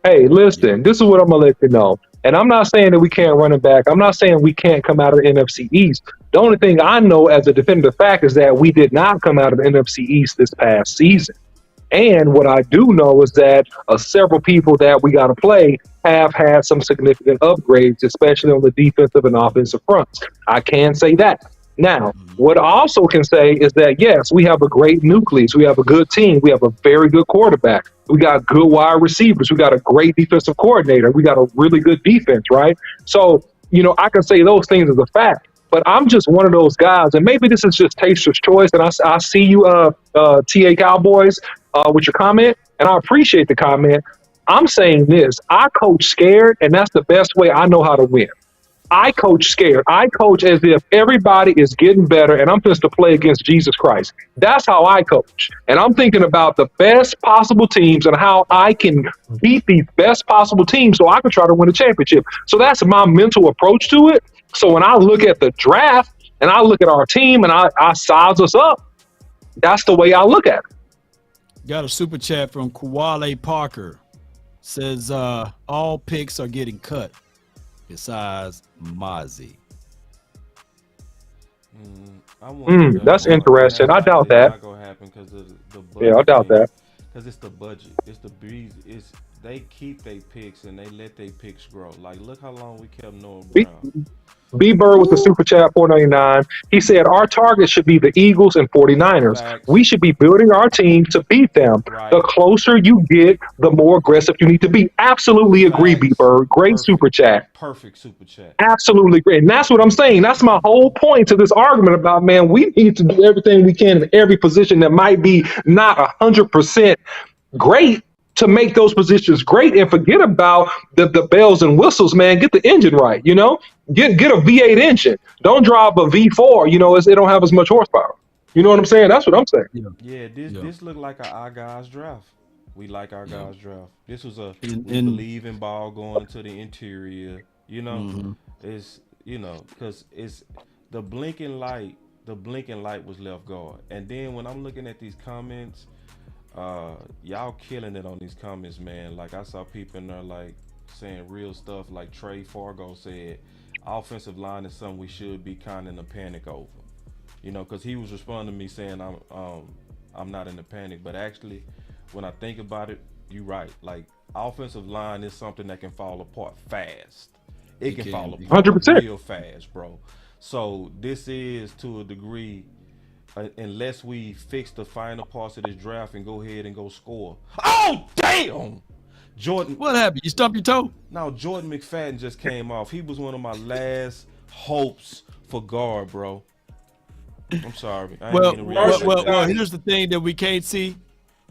Hey, listen, this is what I'm gonna let you know. And I'm not saying that we can't run it back. I'm not saying we can't come out of the NFC East. The only thing I know as a definitive fact is that we did not come out of the NFC East this past season. And what I do know is that several people that we got to play have had some significant upgrades, especially on the defensive and offensive fronts. I can say that. Now, what I also can say is that, yes, we have a great nucleus. We have a good team. We have a very good quarterback. We got good wide receivers. We got a great defensive coordinator. We got a really good defense, right? So, you know, I can say those things as a fact. But I'm just one of those guys, and maybe this is just taster's choice, and I see you, TA Cowboys, with your comment, and I appreciate the comment. I'm saying this. I coach scared, and that's the best way I know how to win. I coach scared. I coach as if everybody is getting better and I'm supposed to play against Jesus Christ. That's how I coach. And I'm thinking about the best possible teams and how I can beat these best possible teams so I can try to win a championship. So that's my mental approach to it. So when I look at the draft and I look at our team and I size us up, that's the way I look at it. Got a super chat from Kuwale Parker. Says all picks are getting cut besides Mozzie. That's interesting. I doubt that. Not gonna happen because of the budget. Yeah, I doubt that. Because it's the budget. It's the breeze. It's they keep their picks and they let their picks grow. Like look how long we kept Noah Brown. B Bird with the super chat $4.99. He said our target should be the Eagles and 49ers. Facts. We should be building our team to beat them. Right. The closer you get, the more aggressive you need to be. Absolutely agree, B Bird. Great super chat. Perfect super chat. Absolutely great. And that's what I'm saying. That's my whole point to this argument about, man, we need to do everything we can in every position that might be not 100% great to make those positions great, and forget about the bells and whistles, man. Get the engine right, you know? Get a V8 engine. Don't drive a V4, you know, it don't have as much horsepower. You know what I'm saying? That's what I'm saying. Yeah, this looked like our guys draft. We like our guys draft. This was we believe in ball going into the interior, you know? It's, you know, because it's the blinking light was left guard. And then when I'm looking at these comments, y'all killing it on these comments, man. Like I saw people in there like saying real stuff, like Trey Fargo said offensive line is something we should be kind of in a panic over, you know, because he was responding to me saying I'm not in a panic, but actually when I think about it, you're right. Like offensive line is something that can fall apart fast. It can fall apart 100% real fast, bro. So this is to a degree unless we fix the final parts of this draft and go ahead and go score. Oh damn! Jordan. What happened? You stumped your toe? No, Jordan McFadden just came off. He was one of my last hopes for guard, bro. I'm sorry. Well, here's the thing that we can't see.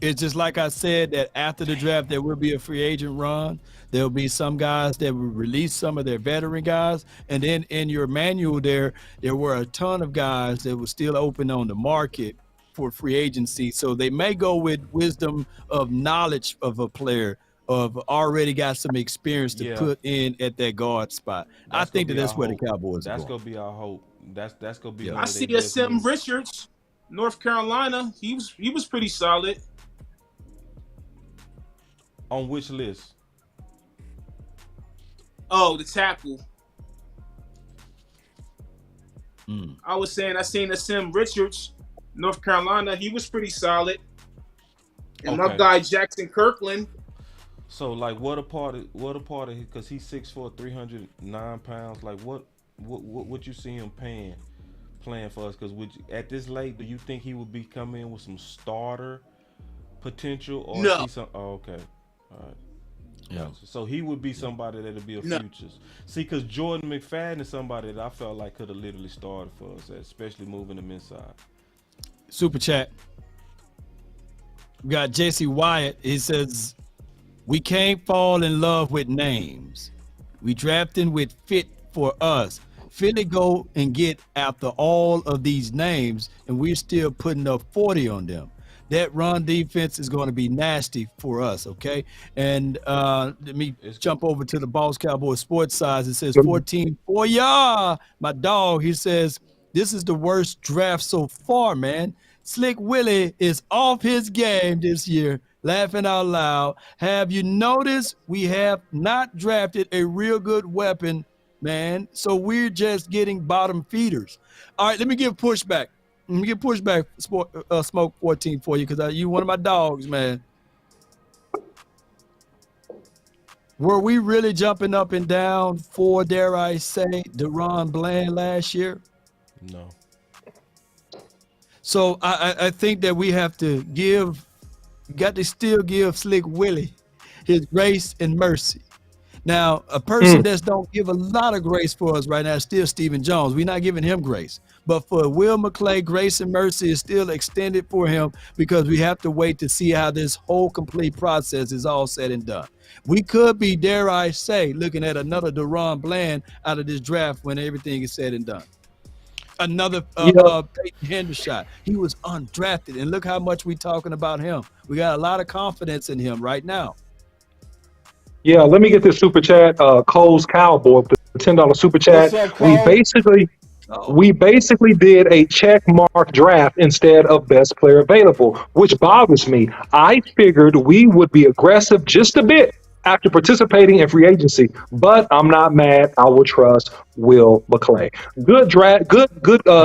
It's just like I said, that after the draft, there will be a free agent run. There'll be some guys that will release some of their veteran guys. And then in your manual there were a ton of guys that were still open on the market for free agency. So they may go with wisdom of knowledge of a player, of already got some experience to put in at that guard spot. I think that's where the Cowboys are going. That's going to be our hope. That's going to be I see a Sim Richards, North Carolina. He was pretty solid. On which list? Oh, the tackle. I was saying I seen a Sim Richards, North Carolina. He was pretty solid. And my guy Jackson Kirkland. So like, what a part of because he's 6'4", 309 pounds. Like what you see him playing for us? Because at this late, do you think he would be coming in with some starter potential or no? Okay, all right. Yeah. So he would be somebody that'll be a futures. See, because Jordan McFadden is somebody that I felt like could have literally started for us, especially moving him inside. Super chat. We got Jesse Wyatt. He says, we can't fall in love with names. We drafting with fit for us. Philly go and get after all of these names, and we're still putting up 40 on them. That run defense is going to be nasty for us, okay? And let me jump over to the Boss Cowboy Sports side. It says 14 for ya. My dog, he says, this is the worst draft so far, man. Slick Willie is off his game this year, laughing out loud. Have you noticed we have not drafted a real good weapon, man? So we're just getting bottom feeders. All right, let me give pushback. Let me get pushback, Smoke 14 for you, because you one of my dogs, man. Were we really jumping up and down for, dare I say, DaRon Bland last year? No. So I think that we have to still give Slick Willie his grace and mercy. Now, a person that's don't give a lot of grace for us right now is still Stephen Jones. We're not giving him grace. But for Will McClay, grace and mercy is still extended for him because we have to wait to see how this whole complete process is all said and done. We could be, dare I say, looking at another DaRon Bland out of this draft when everything is said and done. Another Peyton Hendershot. He was undrafted, and look how much we're talking about him. We got a lot of confidence in him right now. Yeah, let me get this super chat. Cole's Cowboy, the $10 super chat. What's up, Cole? We basically did a check mark draft instead of best player available, which bothers me. I figured we would be aggressive just a bit after participating in free agency, but I'm not mad. I will trust Will McClay. Good draft, good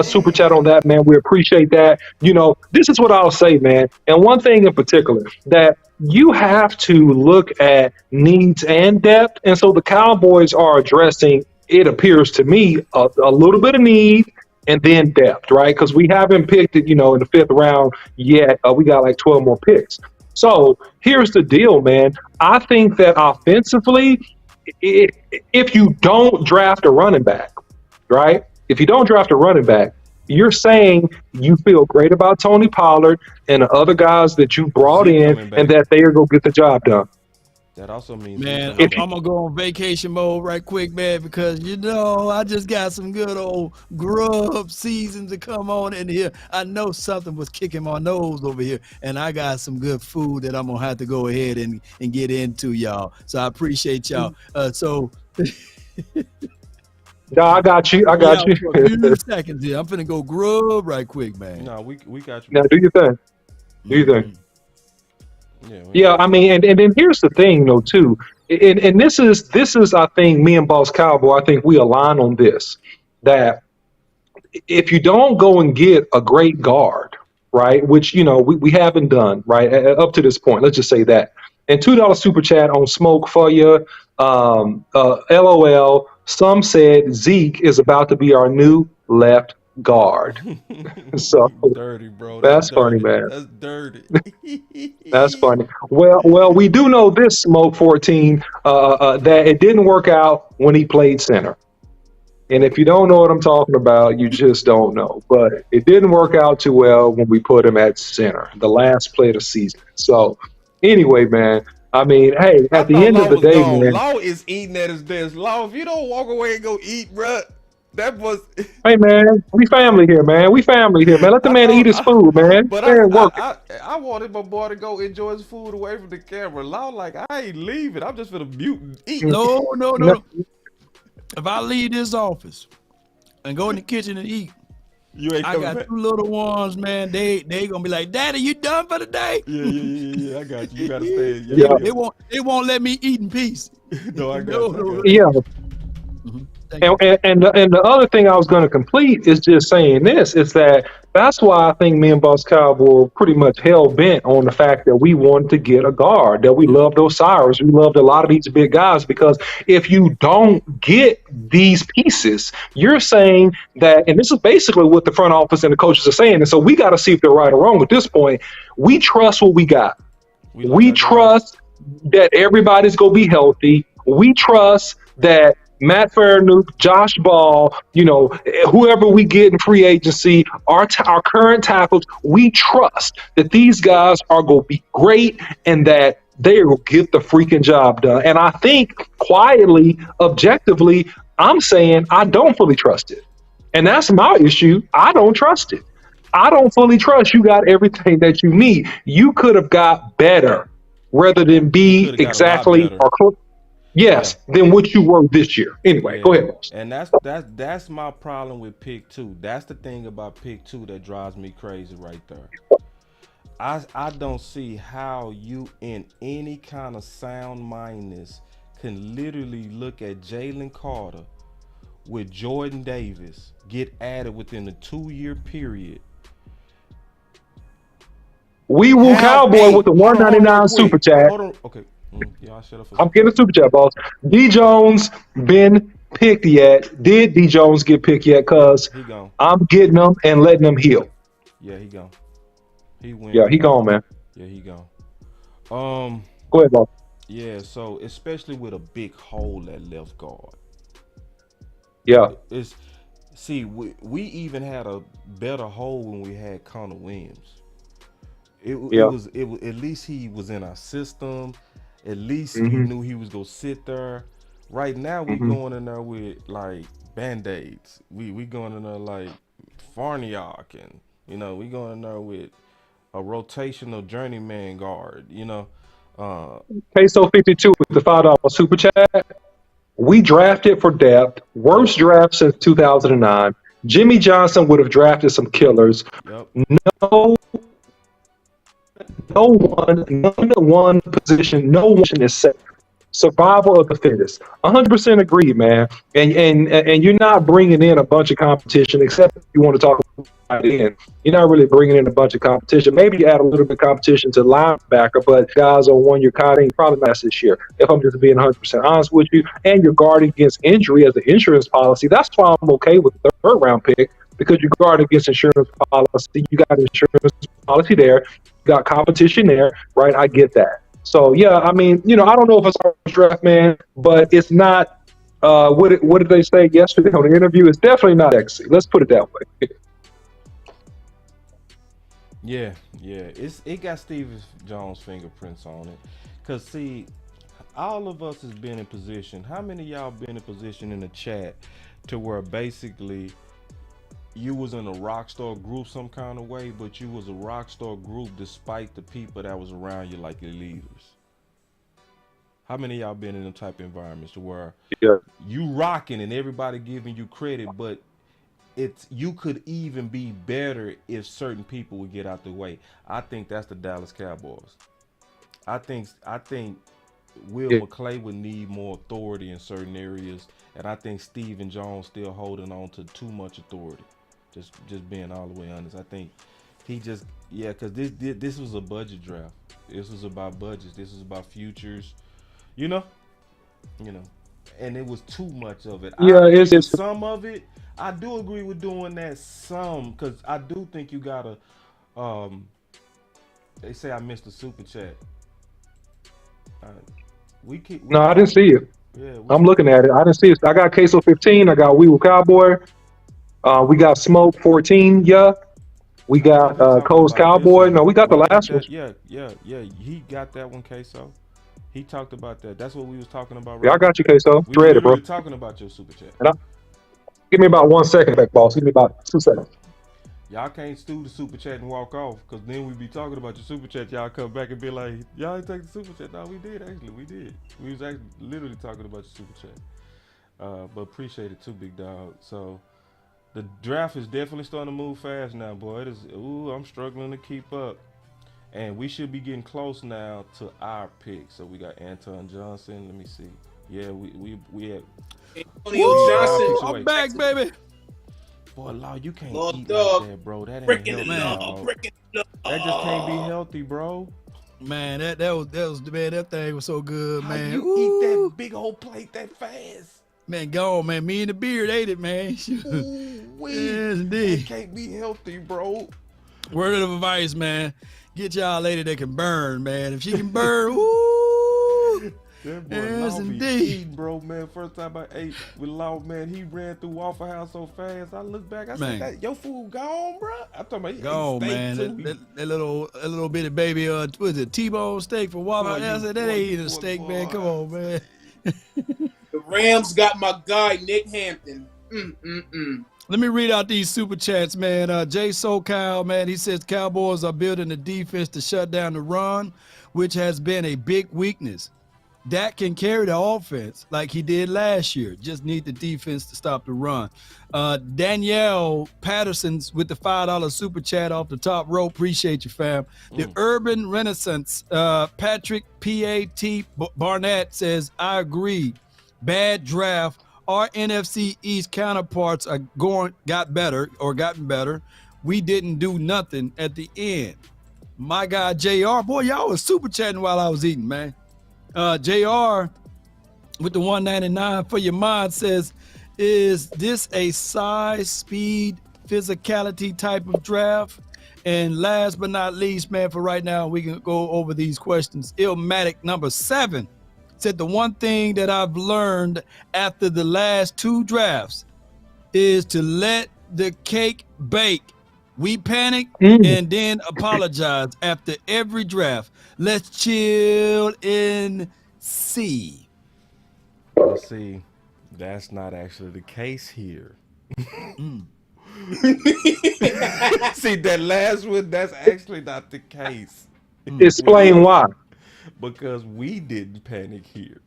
super chat on that, man. We appreciate that. You know, this is what I'll say, man. And one thing in particular, that you have to look at needs and depth. And so the Cowboys are addressing, it appears to me, a little bit of need and then depth, right? Because we haven't picked it, in the 5th round yet. We got like 12 more picks. So here's the deal, man. I think that offensively, if you don't draft a running back, right? If you don't draft a running back, you're saying you feel great about Tony Pollard and the other guys that you brought in and that they are going to get the job done. That also means, man, I'm gonna go on vacation mode right quick, man, because I just got some good old grub season to come on in here. I know something was kicking my nose over here, and I got some good food that I'm gonna have to go ahead and get into, y'all. So I appreciate y'all. No, I got you. For a few seconds here. I'm finna go grub right quick, man. No, we got you. Now do your thing. Do your thing. Yeah, I mean, and then here's the thing, though, too, and this is, I think, me and Boss Cowboy, I think we align on this, that if you don't go and get a great guard, right, which, we haven't done, right, up to this point, let's just say that, and $2 super chat on Smoke for you, LOL, some said Zeke is about to be our new left guard. So Dirty, bro. that's funny, Dirty. man. That's dirty. That's funny. Well, we do know this, Smoke 14, that it didn't work out when he played center. And if you don't know what I'm talking about, you just don't know. But it didn't work out too well when we put him at center, the last play of the season. So anyway, man, I mean, hey, I at the thought end Law of the was day, gone. man, Law is eating at his desk. Law, if you don't walk away and go eat, bruh, that was. hey, man, we family here, man. We family here, man. Let the I man eat his thought, food, man. but Man, work it. I wanted my boy to go enjoy his food away from the camera. Law, like, I ain't leaving. I'm just gonna mute and eat. No, no, no, no. If I leave this office and go in the kitchen and eat, You ain't I coming got back. 2 little ones, man. They gonna be like, "Daddy, you done for the day?" Yeah. I got you. You gotta stay. Yeah. They won't let me eat in peace. No, I got No, you. no, no. Yeah. Thank you. And the other thing I was going to complete is just saying this is that that's why I think me and Boss Cowboy were pretty much hell bent on the fact that we wanted to get a guard, that we loved Osiris, we loved a lot of these big guys, because if you don't get these pieces, you're saying that, and this is basically what the front office and the coaches are saying, and so we got to see if they're right or wrong at this point. We trust what we got. We trust that everybody's going to be healthy. We trust that Matt Fairnook, Josh Ball, whoever we get in free agency, our current tackles, we trust that these guys are going to be great and that they will get the freaking job done. And I think quietly, objectively, I'm saying I don't fully trust it. And that's my issue. I don't trust it. I don't fully trust you got everything that you need. You could have got better rather than be exactly or close. Yes, than what you were this year. Anyway, go ahead, boss. And that's my problem with pick 2. That's the thing about pick 2 that drives me crazy right there. I don't see how you in any kind of sound mindedness can literally look at Jalen Carter with Jordan Davis get added within a 2-year period. We will Cowboy with the $1.99 super chat. Hold on. Okay. Y'all shut up. I'm getting a super chat, boss. D Jones been picked yet? Did D Jones get picked yet? Cause I'm getting them and letting them heal. Yeah, he gone. He went. Yeah, he gone, man. Yeah, he gone. Go ahead, boss. Yeah, so especially with a big hole at left guard. Yeah. We even had a better hole when we had Connor Williams. It was at least he was in our system. At least you knew he was gonna sit there. Right now we going in there with like band-aids. We going in there like Farniok, and we going in there with a rotational journeyman guard. Peso 52 with the $5 super chat. We drafted for depth. Worst draft since 2009. Jimmy Johnson would have drafted some killers. Yep. No one position is safe. Survival of the fittest. 100% agree, man. And you're not bringing in a bunch of competition, except if you want to talk about it in. You're not really bringing in a bunch of competition. Maybe you add a little bit of competition to linebacker, but guys on 1 year contract probably not this year. If I'm just being 100% honest with you, and you're guarding against injury as an insurance policy, that's why I'm okay with the 3rd round pick, because you guard against insurance policy. You got insurance policy there. You got competition there, right? I get that. So, yeah, I mean, I don't know if it's our draft, man, but it's not, what did they say yesterday on the interview? It's definitely not sexy. Let's put it that way. Yeah. It got Steve Jones' fingerprints on it. Because, see, all of us has been in position. How many of y'all been in position in the chat to where basically you was in a rock star group some kind of way, but you was a rock star group despite the people that was around you, like your leaders? How many of y'all been in them type of environments to where you rocking and everybody giving you credit, but you could even be better if certain people would get out the way? I think that's the Dallas Cowboys. I think Will McClay would need more authority in certain areas, and I think Stephen Jones still holding on to too much authority. Just being all the way honest, I think he just because this was a budget draft. This was about budgets. This was about futures, and it was too much of it. Yeah, it's some of it I do agree with doing that some, because I do think you gotta. They say I missed the super chat. We No, I didn't see it. Yeah, I'm looking at it. I didn't see it. I got Queso 15. I got We Will Cowboy. We got Smoke 14. Yeah. We got Cole's Cowboy. No, we got the last one. Yeah. He got that one, Queso. He talked about that. That's what we was talking about. Yeah, I got you, Queso. We were Read it, bro. talking about your super chat. Give me about 1 second back, boss. Give me about 2 seconds. Y'all can't stew the super chat and walk off, because then we be talking about your super chat. Y'all come back and be like, y'all ain't take the super chat. No, we did, actually. We did. We was actually literally talking about your super chat. But appreciate it too, big dog. So the draft is definitely starting to move fast now, boy. It is. Ooh, I'm struggling to keep up. And we should be getting close now to our pick. So we got Anton Johnson. Let me see. Yeah, we had Antonio Johnson. I'm back, baby. Boy, Law, you can't Lord eat dog. like that, bro. That ain't Breaking healthy, it dog. up. Breaking it up. That just can't be healthy, bro. Man, that was man. That thing was so good, How man. you eat that big old plate that fast? Man, go on, man. Me and the beard ate it, man. Shoot. Yes, That indeed. can't be healthy, bro. Word of advice, man. Get y'all a lady that can burn, man. If she can burn, woo. That boy Yes, Law be indeed. eating, bro, man. First time I ate with Law, man, he ran through Waffle House so fast. I looked back, I Man. said, your food gone, bro? I'm talking about he Go, ate steak man. too. That little bitty baby, what is it, T-bone steak for Waffle Boy, House? I said, that boy, ain't eating a boy, steak, boy. man. Come on, man. The Rams got my guy, Nick Hampton. Let me read out these super chats, man. Jay SoCal, man, he says Cowboys are building a defense to shut down the run, which has been a big weakness. Dak can carry the offense like he did last year. Just need the defense to stop the run. Danielle Patterson's with the $5 super chat off the top row. Appreciate you, fam. The Urban Renaissance, Patrick P.A.T. Barnett says, I agree. Bad draft. Our NFC East counterparts are gotten better. We didn't do nothing at the end. My guy JR, boy, y'all was super chatting while I was eating, man. JR with the 199 for your mind says, is this a size, speed, physicality type of draft? And last but not least, man, for right now, we can go over these questions. Illmatic number 7 said the one thing that I've learned after the last 2 drafts is to let the cake bake. We panic and then apologize after every draft. Let's chill and see. Well, see, that's not actually the case here. See, that last one, that's actually not the case. Explain why. Because we didn't panic here.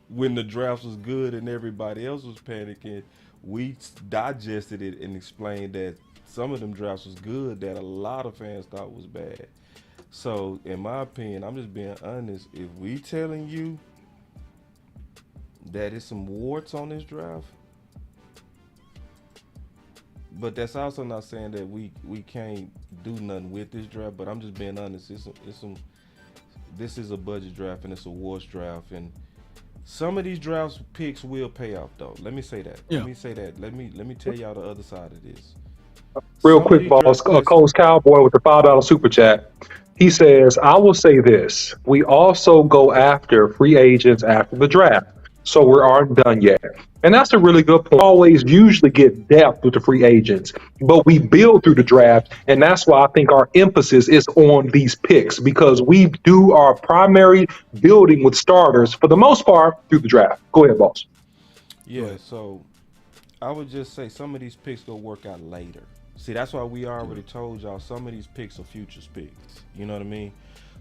When the draft was good and everybody else was panicking, we digested it and explained that some of them drafts was good that a lot of fans thought was bad. So, in my opinion, I'm just being honest. If we telling you that it's some warts on this draft, but that's also not saying that we can't do nothing with this draft. But I'm just being honest. This is a budget draft and it's a warts draft, and some of these drafts picks will pay off though. Let me say that. Yeah. Let me say that. Let me tell y'all the other side of this. Real Some of quick, these boss. draft picks- Cole's Cowboy with the $5 super chat. He says, I will say this. We also go after free agents after the draft. So we aren't done yet. And that's a really good point. Always usually get depth with the free agents, but we build through the draft. And that's why I think our emphasis is on these picks, because we do our primary building with starters for the most part through the draft. Go ahead, boss. Yeah, so I would just say some of these picks go work out later. See, that's why we already told y'all some of these picks are futures picks. You know what I mean?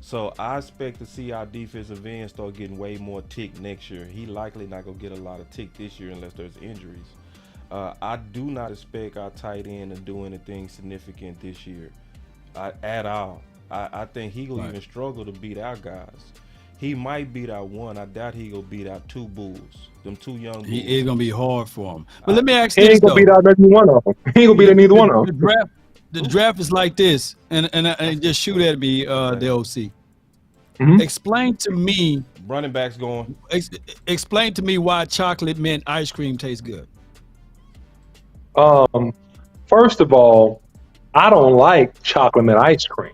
So I expect to see our defensive end start getting way more tick next year. He likely not gonna get a lot of tick this year unless there's injuries. I do not expect our tight end to do anything significant this year at all. I think he gonna even struggle to beat our guys. He might beat our one. I doubt he gonna beat our 2 bulls. Them 2 young bulls. It's gonna be hard for him. But let me ask He this ain't gonna though. beat out neither one of them. He ain't gonna beat neither one of them. The draft is like this, and just shoot at me, the OC. Mhm. Explain to me. Running backs going. Explain to me why chocolate mint ice cream tastes good. First of all, I don't like chocolate mint ice cream.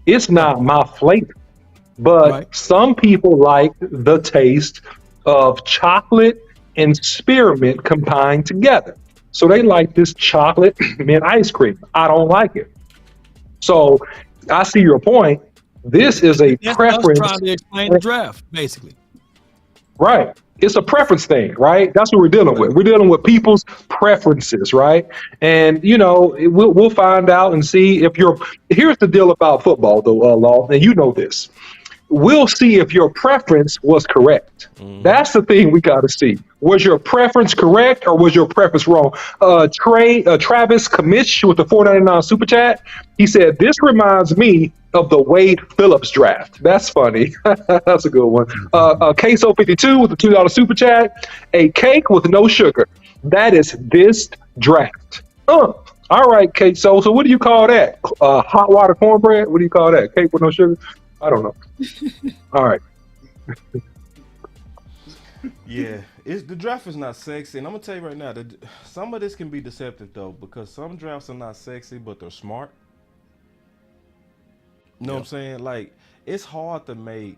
It's not my flavor. But Right. some people like the taste of chocolate and spearmint combined together. So they like this chocolate mint ice cream. I don't like it. So I see your point. This is a That's us preference. trying to explain the draft, basically. Right. It's a preference thing, right? That's what we're dealing with. We're dealing with people's preferences, right? And, we'll find out and see if here's the deal about football, though, Law, and you know this. We'll see if your preference was correct. That's the thing we got to see. Was your preference correct or was your preference wrong? Travis Kamish with the $4.99 super chat. He said, "This reminds me of the Wade Phillips draft." That's funny. That's a good one. Queso 52 with the $2 super chat. "A cake with no sugar. That is this draft." All right, Queso. So what do you call that? Hot water cornbread? What do you call that? Cake with no sugar? I don't know. All right. Yeah, the draft is not sexy, and I'm gonna tell you right now that some of this can be deceptive though, because some drafts are not sexy, but they're smart. You know what I'm saying? Like, it's hard to make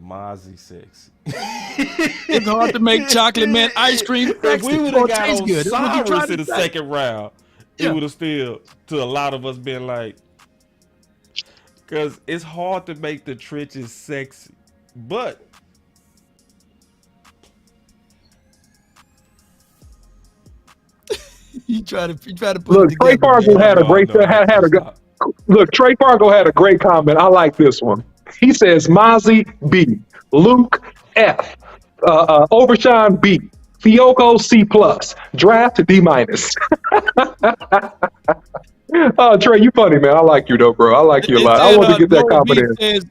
Mozzie sexy. It's hard to make chocolate mint ice cream If sexy. we would Or have got taste good. That's what you're trying Osiris in to the say. second round, Yeah. it would have still, to a lot of us, been like, because it's hard to make the trenches sexy, but You try to put Look, it Trey together. Fargo had a great stop. look. Trey Fargo had a great comment. I like this one. He says, "Mozzie B, Luke F, Overshine B, Fioko C plus, draft D minus." Oh, Trey, you funny, man. I like you though, bro. I like you a lot. I want to get that Lord B comment in. says,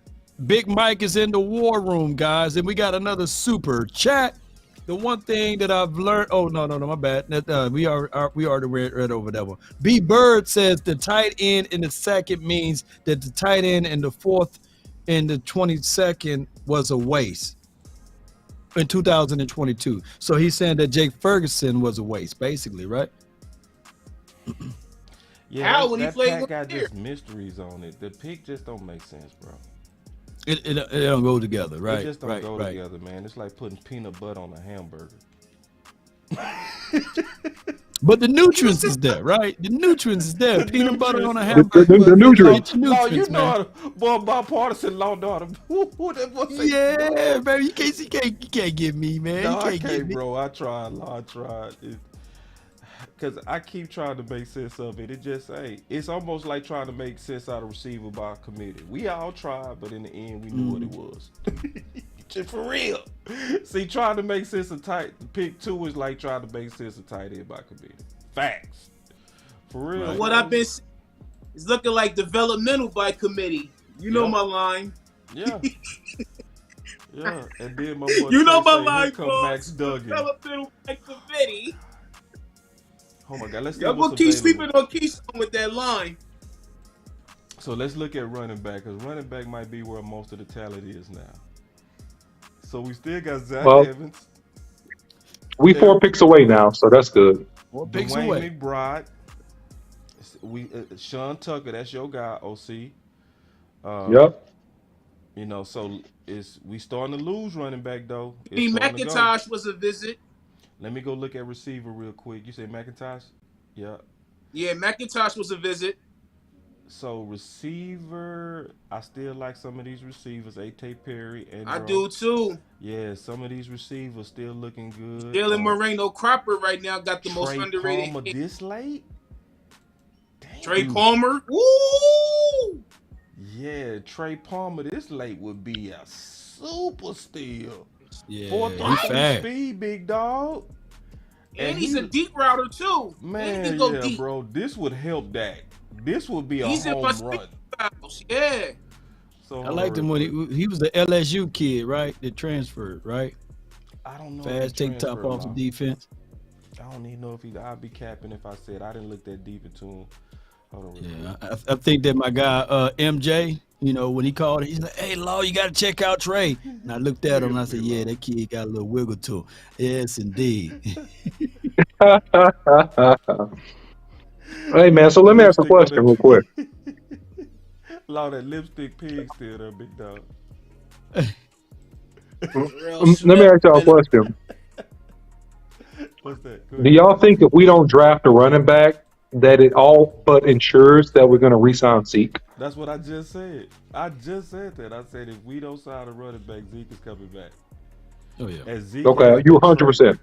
Big Mike is in the war room, guys, and we got another super chat. The one thing that I've learned, no, my bad. We already read over that one. B Bird says the tight end in the second means that the tight end in the fourth and the 22nd was a waste in 2022. So he's saying that Jake Ferguson was a waste, basically, right? Yeah, How when he that played pack with got here? just mysteries on it. The pick just don't make sense, bro. It don't go together, right? It just don't go right. together, man. It's like putting peanut butter on a hamburger. But the nutrients is there, right? The nutrients is there. Peanut butter on a The hamburger. nutrients. Get your Law, you nutrients, know man. how to, boy, bipartisan law, daughter. Who that boy say? Yeah, baby. You can't get me, man. No, You I can't get can't, me. bro. I tried, Law. I tried. Because I keep trying to make sense of it. It just ain't. It's almost like trying to make sense out of receiver by committee. We all tried, but in the end, we knew what it was. Just for real. See, trying to make sense of pick two is like trying to make sense of tight end by committee. Facts. For real. But what I've been seeing is looking like developmental by committee. You know my line. Yeah. Yeah. And then my boy You know Trey my say, line, "Here come boss. Max Duggan." Developmental by committee. Oh my God. Let's see Y'all what's gonna keep available. sleeping on Keystone with that line. So let's look at running back, because running back might be where most of the talent is now. So we still got Zach Well, Evans, We 4 picks away now, so that's good. Four picks Dwayne away. McBride, Sean Tucker. That's your guy, OC. Yep. You know, so we starting to lose running back though. B. It's starting to go. McIntosh was a visit. Let me go look at receiver real quick. You say McIntosh? Yeah. Yeah, McIntosh was a visit. So receiver, I still like some of these receivers. A.T. Perry and I do too. Yeah, some of these receivers still looking good. Jalen Moreno Cropper right now got the most Trey underrated. Palmer this late? Damn. Trey Palmer. Woo! Yeah, Trey Palmer this late would be a super steal. Yeah, 4.3 fast. speed, big dog. And he's a deep router too. Man, and he can go yeah, deep. bro. This would help Dak. This would be a He's in home my run. house. Yeah. So I liked him when he was the LSU kid, right? That transferred, right? I don't know. Fast, take top off the defense. I don't even know if I'd be capping if I said I didn't look that deep into him. Hold on. Yeah, I think that my guy MJ, when he called, he's like, "Hey, Law, you got to check out Trey." And I looked at him and I said, "Yeah, that kid got a little wiggle to him." Yes, indeed. Hey man, so let me ask a Lipstick on question real quick. that Law that lipstick pig still there, big dog. Real Let me Smith. ask y'all a question. What's that? Go Do ahead. y'all think if we don't draft a running back, that it all but ensures that we're going to re-sign Zeke? That's what I just said. I just said that. I said if we don't sign a running back, Zeke is coming back. Oh yeah. And Zeke Okay, has you been 100%. traded.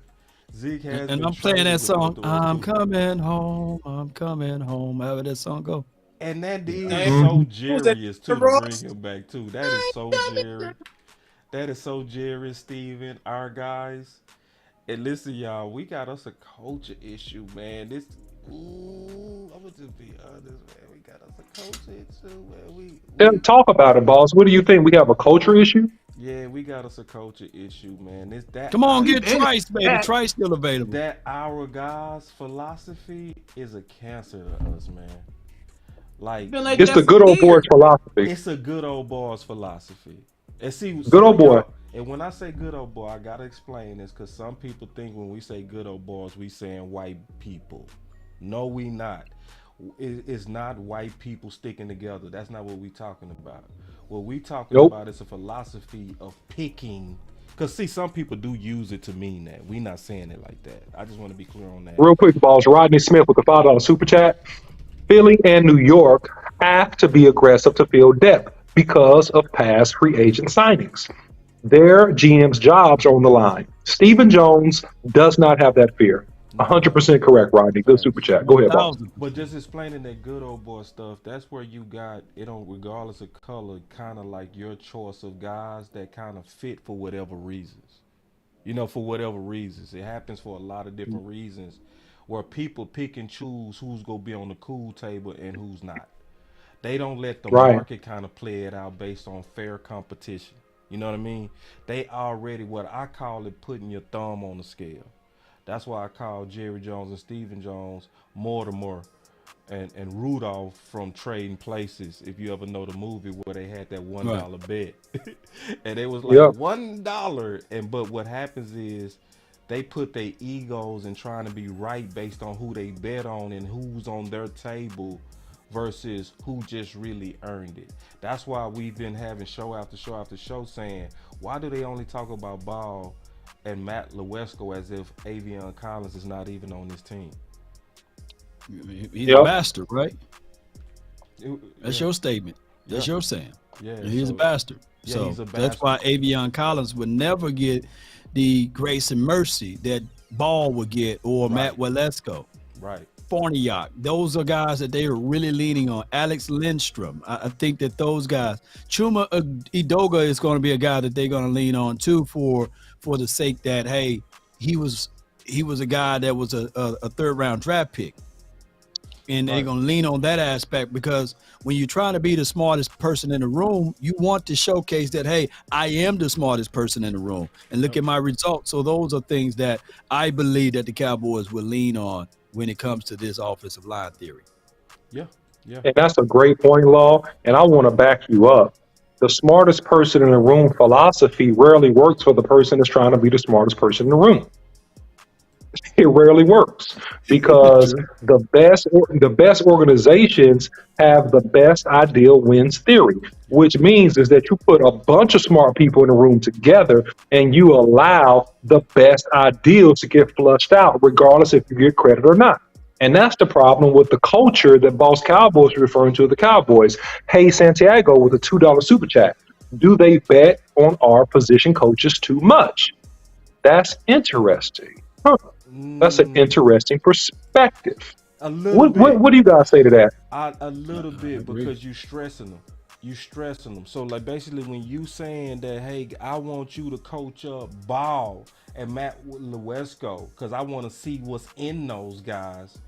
Zeke has And been I'm playing traded that with song. both of those I'm people. coming home. I'm coming home. However that song go. And that is And so Mhm. who's that? Jerry too to bring Ross? him back too. That is so Jerry. That is so Jerry, Steven, our guys. And listen, y'all, we got us a culture issue, man. I'm gonna just be honest, man. We got us a culture issue, man. Talk about it, boss. What do you think? We have a culture issue? Yeah, we got us a culture issue, man. It's that Come on, get been Trice, baby. that. Trice still available. that our guys' philosophy is a cancer to us, man. Like Been like It's the that for good old boys years. philosophy. it's a good old boy's philosophy. And see, Good some old of boy. y'all, and when I say good old boy, I gotta explain this because some people think when we say good old boys, we saying white people. No, we not. It's not white people sticking together. That's not what we talking about. What we talking Nope. about is a philosophy of picking. Cause see, some people do use it to mean that. We not saying it like that. I just want to be clear on that. Real quick, boss. Rodney Smith with the $5 super chat. Philly and New York have to be aggressive to fill depth because of past free agent signings. Their GM's jobs are on the line. Stephen Jones does not have that fear. No, no, 100% correct, Rodney. Good super facts. chat. Go ahead, boss. 1,000. But just explaining that good old boy stuff, that's where you got it on regardless of color, kind of like your choice of guys that kind of fit for whatever reasons. For whatever reasons. It happens for a lot of different reasons where people pick and choose who's gonna be on the cool table and who's not. They don't let the Right. market kind of play it out based on fair competition. You know what I mean? They already what I call it putting your thumb on the scale. That's why I call Jerry Jones and Stephen Jones Mortimer and Rudolph from Trading Places. If you ever know the movie where they had that $1 bet, and it was like Yep. $1, and but what happens is they put their egos in trying to be right based on who they bet on and who's on their table versus who just really earned it. That's why we've been having show after show after show saying, why do they only talk about Ball and Matt Lewesko as if Avion Collins is not even on this team? He's a Yep. bastard, right? That's Yeah, your statement. That's yeah, your saying. yeah. He's a So bastard. yeah, So he's a that's why bastard. Avion Collins would never get the grace and mercy that Ball would get or Matt Right, Walesko. right. Forniak. Those are guys that they are really leaning on. Alex Lindstrom. I think that those guys. Chuma Idoga is going to be a guy that they're going to lean on too for the sake that hey, he was a guy that was a third round draft pick. And they're Right. going to lean on that aspect because when you're trying to be the smartest person in the room, you want to showcase that, hey, I am the smartest person in the room and look at my results. So those are things that I believe that the Cowboys will lean on when it comes to this offensive line theory. Yeah, yeah. And that's a great point, Law. And I want to back you up. The smartest person in the room philosophy rarely works for the person that's trying to be the smartest person in the room. It rarely works because True. the best organizations have the best ideal wins theory, which means is that you put a bunch of smart people in a room together and you allow the best ideals to get flushed out, regardless if you get credit or not. And that's the problem with the culture that Boss Cowboys are referring to the Cowboys. Hey, Santiago with a $2 super chat. Do they bet on our position coaches too much? That's interesting. Huh. That's an Mm, interesting perspective. a little What bit. do you guys say to that? A little I bit agree. because you stressing them. You stressing them. So like basically when you saying that, hey, I want you to coach up Ball and Matt Lewesko because I want to see what's in those guys.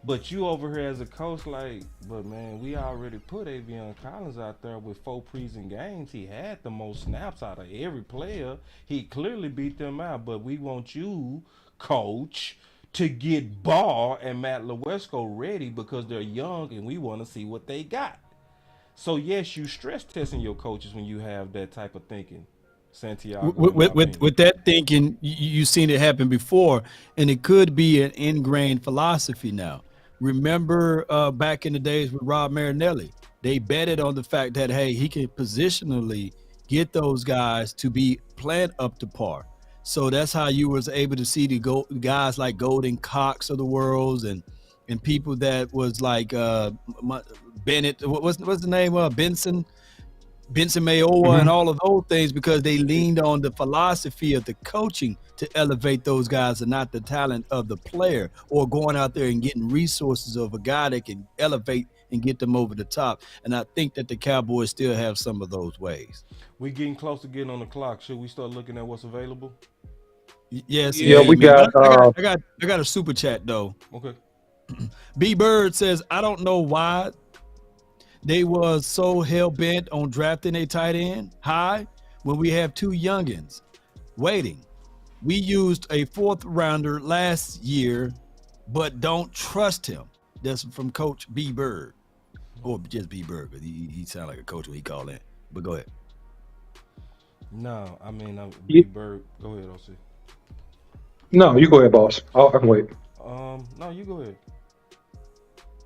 But you over here as a coach, like, but man, we already put Avion Collins out there with 4 preseason games. He had the most snaps out of every player. He clearly beat them out. But we want you, coach, to get Ball and Matt Lewesko ready because they're young and we want to see what they got. So yes, you stress testing your coaches when you have that type of thinking. Santiago. with, in my with, with opinion. with that thinking, Santiago, with that thinking, you've seen it happen before, and it could be an ingrained philosophy now. Remember back in the days with Rob Marinelli, they betted on the fact that, hey, he can positionally get those guys to be playing up to par. So that's how you was able to see the guys like Golden Cox of the worlds and people that was like Bennett, what's the name of Benson Mayowa, and all of those things, because they leaned on the philosophy of the coaching to elevate those guys and not the talent of the player, or going out there and getting resources of a guy that can elevate and get them over the top. And I think that the Cowboys still have some of those ways. We getting close to getting on the clock. Should we start looking at what's available? Yes. Yeah, we man. got, But I got a super chat though. Okay. B Bird says, I don't know why they was so hell-bent on drafting a tight end high when we have two youngins waiting. We used a 4th rounder last year, but don't trust him. That's from Coach B Bird, or just B Bird, because he sound like a coach when he called in. But go ahead. No, I mean, Yeah. Bird. Go ahead, OC. No, you go ahead, boss. I can wait. No, you go ahead.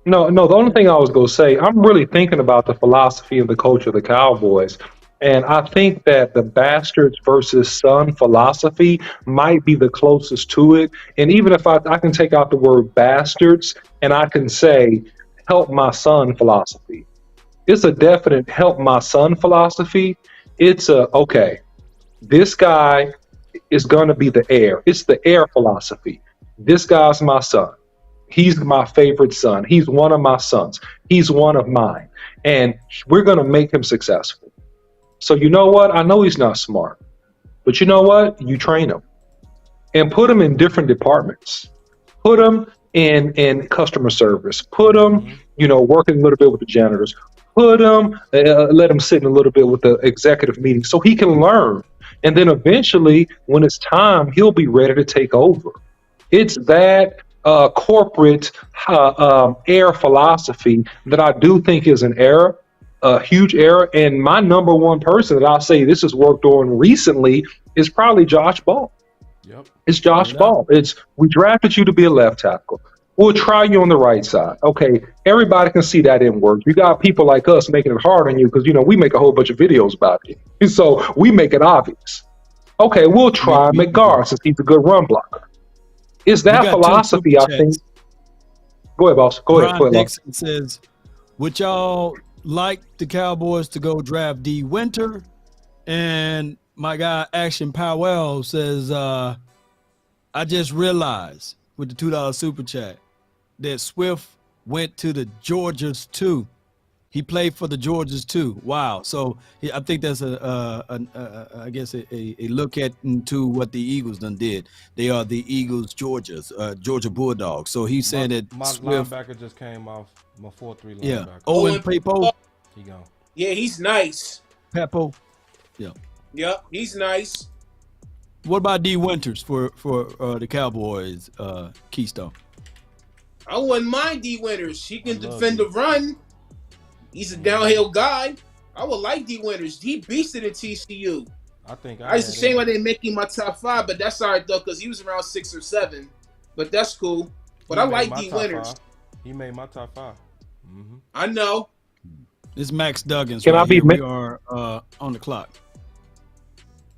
No. The only thing I was going to say, I'm really thinking about the philosophy of the coach of the Cowboys. And I think that the bastards versus son philosophy might be the closest to it. And even if I can take out the word bastards and I can say, help my son philosophy. It's a definite help my son philosophy. It's okay, this guy is going to be the heir. It's the heir philosophy. This guy's my son. He's my favorite son. He's one of my sons. He's one of mine. And we're going to make him successful. So you know what? I know he's not smart. But you know what? You train him. And put him in different departments. Put him in customer service. Put him, working a little bit with the janitors. Put him, let him sit in a little bit with the executive meeting so he can learn. And then eventually, when it's time, he'll be ready to take over. It's that corporate error philosophy that I do think is an error, a huge error. And my number one person that I'll say this has worked on recently is probably Josh Ball. Yep. It's Josh Ball. We drafted you to be a left tackle. We'll try you on the right side. Okay, everybody can see that didn't work. You got people like us making it hard on you because, we make a whole bunch of videos about it. So we make it obvious. Okay, we'll try McGar since he's a good run blocker. Is that philosophy, I think? Go ahead, boss. Go ahead. Dixon says, would y'all like the Cowboys to go draft D. Winter? And my guy Action Powell says, I just realized with the $2 super chat that Swift went to the Georgias too. He played for the Georgias too. Wow. So I think that's I guess a look at into what the Eagles done did. They are the Eagles Georgia Bulldogs. So he's saying that my Swift linebacker just came off my 4-3 linebacker. Yeah. Owen Papo. He gone. Yeah, he's nice. Papo. Yeah. Yep, he's nice. What about D. Winters for the Cowboys, Keystone? I wouldn't mind D. Winters. He can defend the run. He's a downhill guy. I would like D. Winters. He beasted in TCU. I think It's a shame I didn't make him my top 5, but that's all right though, because he was around 6 or 7. But that's cool. But I like D. Winters. He made my top 5. Mm-hmm. I know. This is Max Duggins. Can I be? We are on the clock.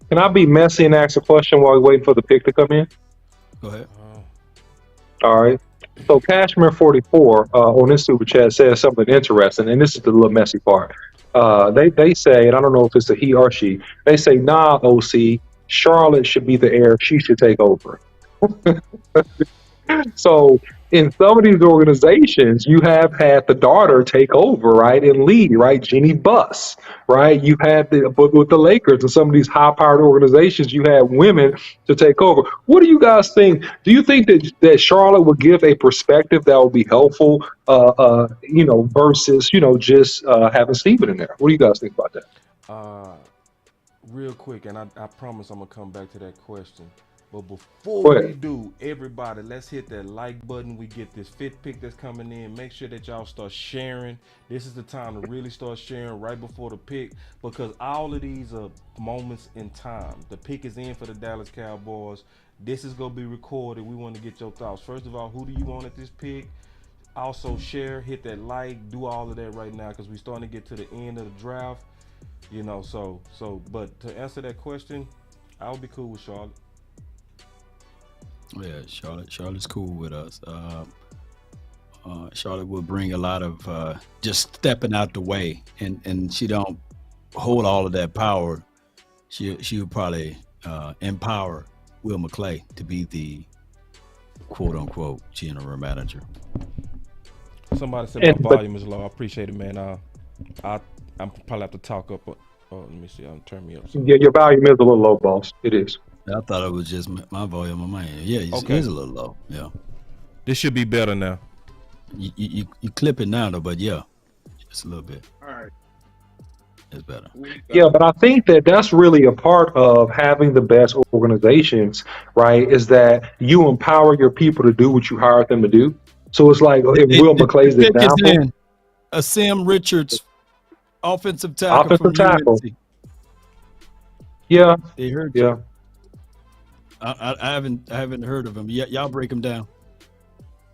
Can I be messy and ask a question while we're waiting for the pick to come in? Go ahead. All right. So Cashmere 44 on this super chat says something interesting, and this is the little messy part. They say, and I don't know if it's a he or she, they say, nah, OC, Charlotte should be the heir. She should take over. So in some of these organizations, you have had the daughter take over, right, and lead, right? Jeannie Buss, right? You've had with the Lakers and some of these high-powered organizations, you have women to take over. What do you guys think? Do you think that Charlotte would give a perspective that would be helpful, versus, just having Steven in there? What do you guys think about that? Real quick, and I promise I'm going to come back to that question. But before Go ahead. we do, everybody, let's hit that like button. We get this fifth pick that's coming in. Make sure that y'all start sharing. This is the time to really start sharing right before the pick, because all of these are moments in time. The pick is in for the Dallas Cowboys. This is going to be recorded. We want to get your thoughts. First of all, who do you want at this pick? Also share, hit that like, do all of that right now, because we're starting to get to the end of the draft. You know, but to answer that question, I would be cool with Charlotte. Yeah, Charlotte's cool with us. Charlotte will bring a lot of just stepping out the way, and she don't hold all of that power. She'll probably empower Will McClay to be the quote unquote general manager. Somebody said my volume is low. I appreciate it, man. I'm probably have to talk up. Let me see. I'll turn me up. Yeah, your volume is a little low, boss. It is. I thought it was just my volume on my end. Yeah, it Okay. is a little low. Yeah, This should be better now. you clip it now though, but yeah, just a little bit. All right. It's better. Yeah, but I think that that's really a part of having the best organizations, right? Is that you empower your people to do what you hired them to do. So it's like if Will McClay's the pick is example. in. A Sam Richards, offensive tackle Offensive from tackle. UNC. Yeah, They heard you. yeah. I haven't heard of him. Y'all break him down.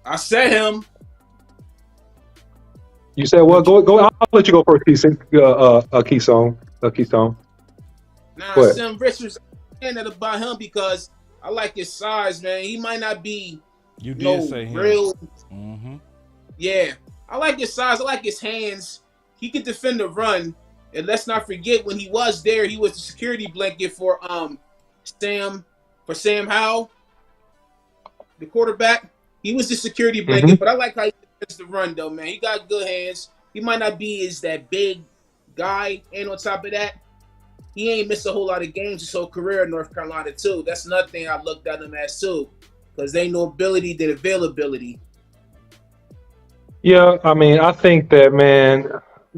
I said him. You said, well, go. I'll let you go first, Keystone. Keystone. Nah, Go ahead. Sam Richards, I saying that about him because I like his size, man. He might not be You did no say him. real. Mm-hmm. Yeah, I like his size. I like his hands. He could defend the run. And let's not forget when he was there, he was the security blanket for Sam Howell, the quarterback. He was the security blanket, but I like how he defends the run, though, man. He got good hands. He might not be as that big guy, and on top of that, he ain't missed a whole lot of games his whole career in North Carolina, too. That's another thing I looked at him as, too, because they ain't no ability than availability. Yeah, I mean, I think that, man,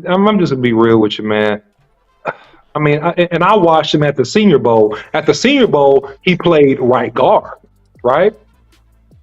I'm just gonna be real with you, man. I mean, I watched him at the Senior Bowl. At the Senior Bowl, he played right guard, right?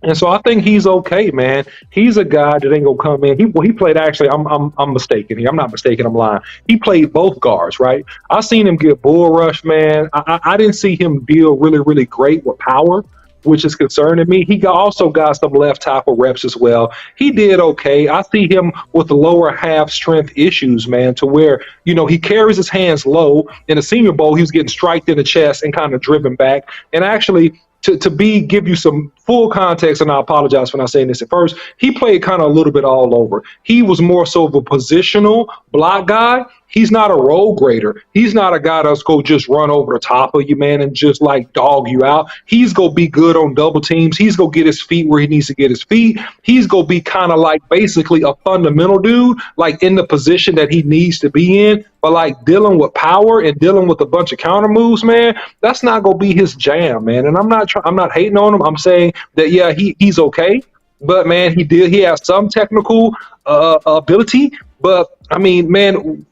And so I think he's okay, man. He's a guy that ain't gonna come in. He played actually. I'm mistaken here. I'm not mistaken. I'm lying. He played both guards, right? I seen him get bull rush, man. I didn't see him deal really great with power, which is concerning me. He also got some left tackle reps as well. He did okay. I see him with the lower half strength issues, man, to where, he carries his hands low. In the Senior Bowl, he was getting striked in the chest and kind of driven back. And actually, give you some full context, and I apologize for not saying this at first, he played kind of a little bit all over. He was more so of a positional block guy. He's not a road grader. He's not a guy that's go just run over the top of you, man, and just like dog you out. He's going to be good on double teams. He's going to get his feet where he needs to get his feet. He's going to be kind of like basically a fundamental dude, like in the position that he needs to be in. But like dealing with power and dealing with a bunch of counter moves, man, that's not going to be his jam, man. And I'm not hating on him. I'm saying that, yeah, he's okay. But, man, he has some technical ability. But, I mean, man,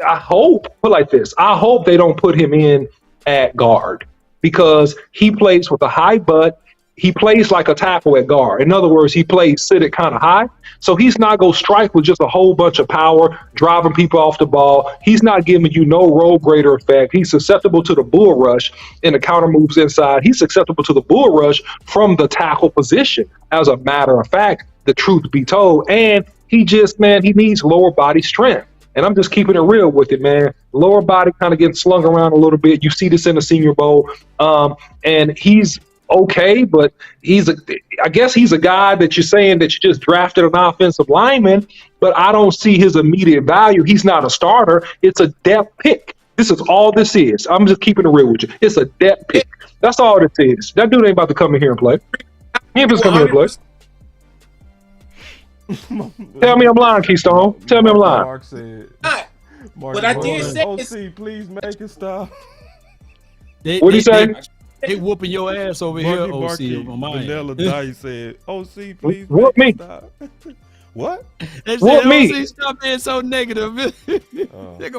I hope they don't put him in at guard, because he plays with a high butt. He plays like a tackle at guard. In other words, he plays sit kind of high. So he's not going to strike with just a whole bunch of power, driving people off the ball. He's not giving you no road grader effect. He's susceptible to the bull rush and the counter moves inside. He's susceptible to the bull rush from the tackle position, as a matter of fact, the truth be told. And he needs lower body strength. And I'm just keeping it real with it, man. Lower body kind of getting slung around a little bit. You see this in the Senior Bowl. And he's okay, but I guess he's a guy that you're saying that you just drafted an offensive lineman, but I don't see his immediate value. He's not a starter. It's a depth pick. This is all this is. I'm just keeping it real with you. It's a depth pick. That's all this is. That dude ain't about to come in here and play. He ain't just come here and play. Tell me I'm lying, Keystone. Tell me I'm lying. Mark said. But I did say OC, please make it stop. What'd he say? They whooping your ass over here, OC. On my Vanilla end. Dice said, OC, please Whoop make me. it stop. What? They said, Whoop me. OC, stop being so negative.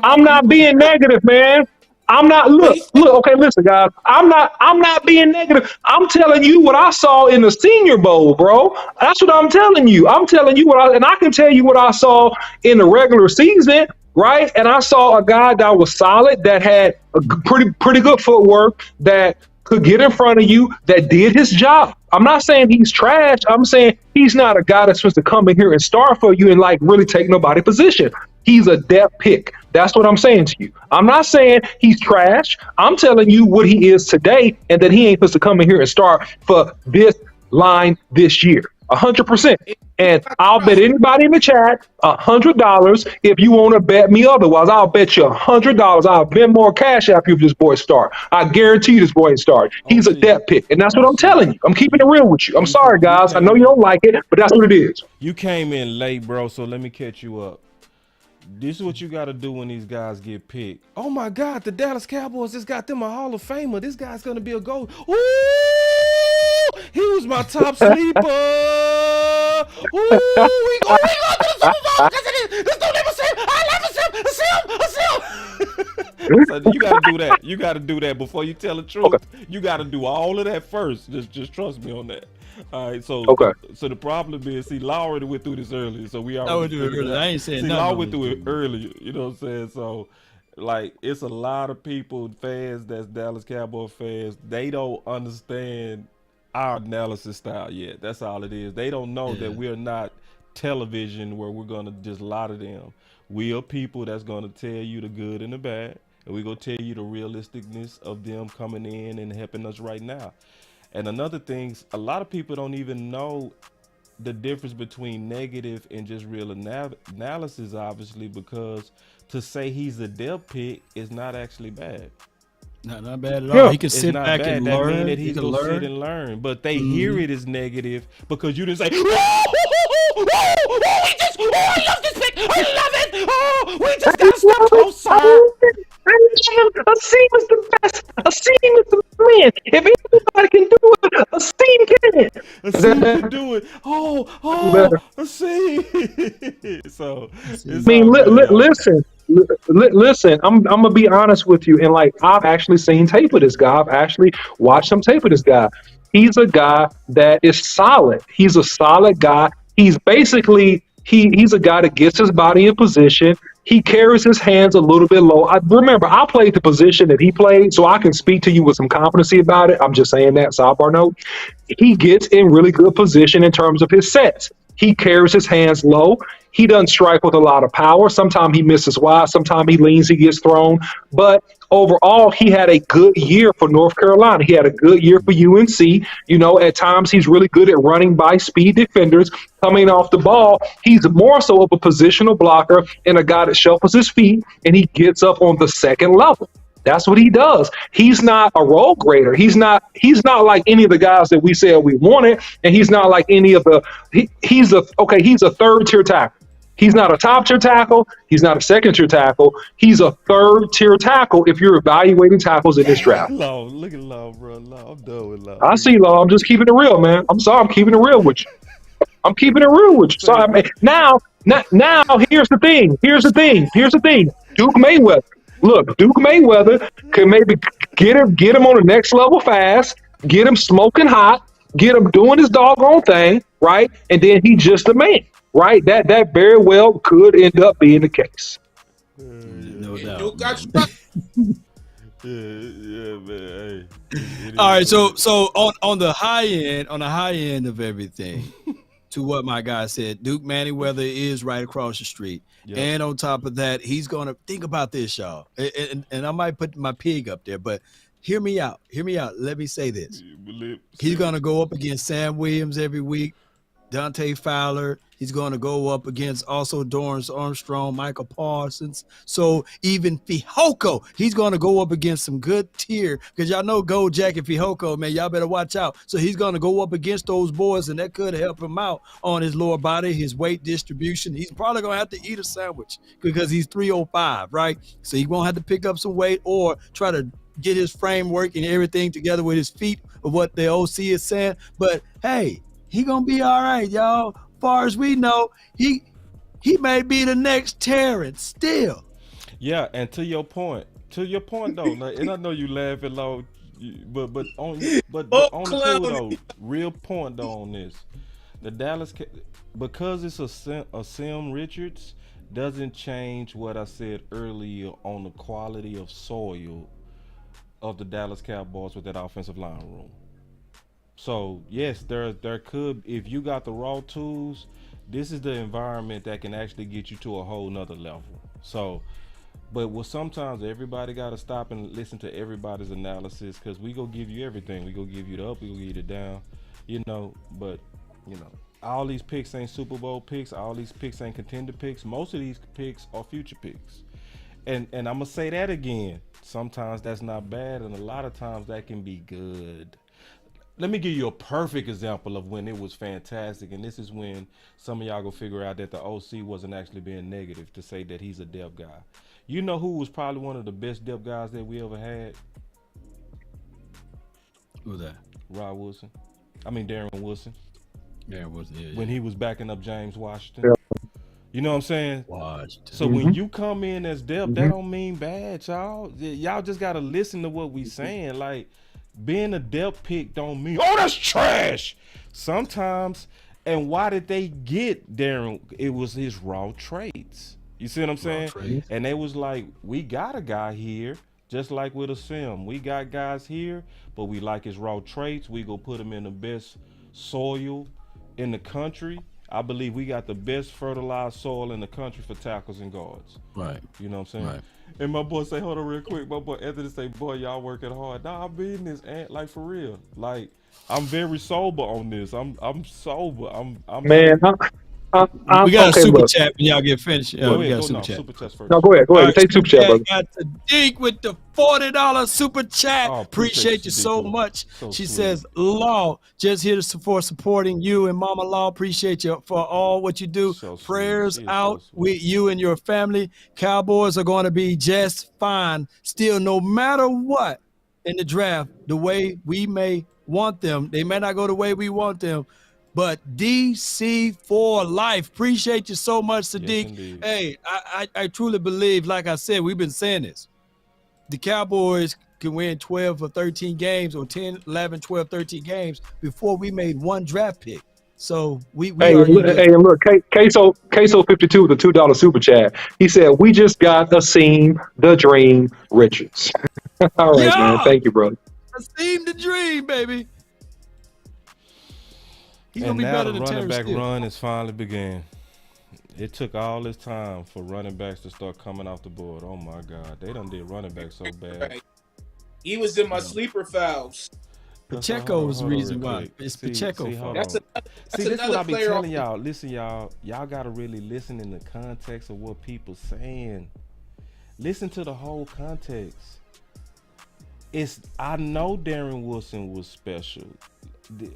I'm not being negative, man. I'm not okay, listen, guys. I'm not being negative. I'm telling you what I saw in the Senior Bowl, bro. That's what I'm telling you. I'm telling you and I can tell you what I saw in the regular season, right? And I saw a guy that was solid, that had pretty good footwork, that could get in front of you, that did his job. I'm not saying he's trash. I'm saying he's not a guy that's supposed to come in here and start for you and like really take nobody position. He's a depth pick. That's what I'm saying to you. I'm not saying he's trash. I'm telling you what he is today, and that he ain't supposed to come in here and start for this line this year. 100%. And I'll bet anybody in the chat $100 if you want to bet me otherwise. I'll bet you $100. I'll bet more cash after you if this boy start. I guarantee you this boy start. He's a depth pick, and that's what I'm telling you. I'm keeping it real with you. I'm sorry, guys. I know you don't like it, but that's what it is. You came in late, bro, so let me catch you up. This is what you got to do when these guys get picked. Oh my God, the Dallas Cowboys just got them a Hall of Famer. This guy's gonna be a GOAT. Ooh, he was my top sleeper. Ooh, we go to the Super Bowl because of this. This don't ever see him. I see him. So you gotta do that. You gotta do that before you tell the truth. Okay. You gotta do all of that first. Just trust me on that. All right, so so the problem is, see, Law already went through this earlier, so we already I ain't saying nothing. Law went through it earlier, you know what I'm saying? So, like, it's a lot of people, fans that's Dallas Cowboy fans, they don't understand our analysis style yet. That's all it is. They don't know that we're not television where we're gonna just lie to them. We are people that's gonna tell you the good and the bad, and we're gonna tell you the realisticness of them coming in and helping us right now. And another thing, a lot of people don't even know the difference between negative and just real analysis, obviously, because to say he's a depth pick is not actually bad. No, not bad at all. He can sit back and that learn. Mean that he's gonna sit and learn, but they hear it as negative because you didn't say, we love this pick. I love it. Oh, we just got to step closer. A seam is the best. A seam is the man. If anybody can do it, a seam can. A seam can do it. Oh, a seam. So, I mean, listen. I'm gonna be honest with you, and like I've actually seen tape of this guy. I've actually watched some tape of this guy. He's a guy that is solid. He's a solid guy. He's basically he's a guy that gets his body in position. He carries his hands a little bit low. Remember, I played the position that he played, so I can speak to you with some competency about it. I'm just saying that, sidebar note. He gets in really good position in terms of his sets. He carries his hands low. He doesn't strike with a lot of power. Sometimes he misses wide. Sometimes he leans, he gets thrown. But overall, he had a good year for North Carolina. He had a good year for UNC. You know, at times he's really good at running by speed defenders. Coming off the ball, he's more so of a positional blocker and a guy that shuffles his feet, and he gets up on the second level. That's what he does. He's not a role grader. He's not like any of the guys that we said we wanted, and he's not like any of the he's a third tier tackle. He's not a top tier tackle. He's not a second tier tackle. He's a third tier tackle if you're evaluating tackles in this draft. Law, look at Law, bro. Law, I'm done with Law. I see Law. I'm just keeping it real, man. I'm sorry. I'm keeping it real with you. I'm keeping it real with you. So I mean, now, here's the thing. Duke Mayweather. Look, Duke Mayweather can maybe get him on the next level fast, get him smoking hot, get him doing his doggone thing, right? And then he just a man, right? That very well could end up being the case. No doubt. Duke got you. Yeah, man. Hey, all right, so on the high end of everything, to what my guy said, Duke Manyweather is right across the street. Yep. And on top of that, he's going to think about this, y'all. And I might put my pig up there, but hear me out. Let me say this. He's going to go up against Sam Williams every week, Dante Fowler. He's going to go up against also Dorrance Armstrong, Michael Parsons. So even Fihoko, he's going to go up against some good tier, because y'all know Gold Jacket Fihoko, man, y'all better watch out. So he's going to go up against those boys, and that could help him out on his lower body, his weight distribution. He's probably going to have to eat a sandwich because he's 305, right? So he won't have to pick up some weight or try to get his framework and everything together with his feet of what the OC is saying. But, hey, he going to be all right, y'all. Far as we know, he may be the next Terrence still. Yeah, and to your point, to your point though, and I know you laughing low, but on the cool though, real point though on this, the because it's a Sim Richards doesn't change what I said earlier on the quality of soil of the Dallas Cowboys with that offensive line room. So yes, there could, if you got the raw tools, this is the environment that can actually get you to a whole nother level. So, but sometimes everybody got to stop and listen to everybody's analysis, because we go give you everything. We go give you the up, we go give you the down, but all these picks ain't Super Bowl picks. All these picks ain't contender picks. Most of these picks are future picks. And I'm gonna say that again. Sometimes that's not bad, and a lot of times that can be good. Let me give you a perfect example of when it was fantastic, and this is when some of y'all go figure out that the OC wasn't actually being negative to say that he's a depth guy. You know who was probably one of the best depth guys that we ever had? Who's that? Darren Wilson. Yeah, when he was backing up James Washington. You know what I'm saying? Washington. So when you come in as depth, that don't mean bad, y'all. Y'all just gotta listen to what we saying. Like, being a depth pick don't mean, oh, that's trash. Sometimes, and why did they get Darren? It was his raw traits. You see what I'm saying? And they was like, we got a guy here, just like with a Sim. We got guys here, but we like his raw traits. We go put him in the best soil in the country. I believe we got the best fertilized soil in the country for tackles and guards. Right. You know what I'm saying? Right. And my boy say, hold on real quick. My boy Anthony say, boy, y'all working hard. Nah, I'm beating this, like, for real. Like, I'm very sober on this. I'm sober. I'm Man, we got a super look. chat when y'all get finished. Go we ahead, got a super chat. Super chat first. No, go ahead. Right, Take super chat, brother. Got to Deke with the $40 super chat. Oh, appreciate you so much. So she sweet. says, Law, just here for supporting you and Mama Law. Appreciate you for all what you do. So sweet. Prayers She is out so sweet. with you and your family. Cowboys are going to be just fine. Still, no matter what in the draft, the way we may want them, they may not go the way we want them. But DC for life. Appreciate you so much, Sadiq. Yes, hey, I truly believe, like I said, we've been saying this. The Cowboys can win 12 or 13 games or 10, 11, 12, 13 games before we made one draft pick. So we and look, Queso 52 with a $2 super chat. He said, we just got Asim the Dream Richards. All right, man. Thank you, bro. Asim the Dream, baby. He's and gonna be now better the than running Terrence back Steele. run has finally began. It took all this time for running backs to start coming off the board. Oh my God, they done did running back so bad. He was in my sleeper fouls. Pacheco is the reason why. It's Pacheco fault. That's that's what I be player telling y'all. Listen, y'all gotta really listen in the context of what people saying. Listen to the whole context. I know Darren Wilson was special.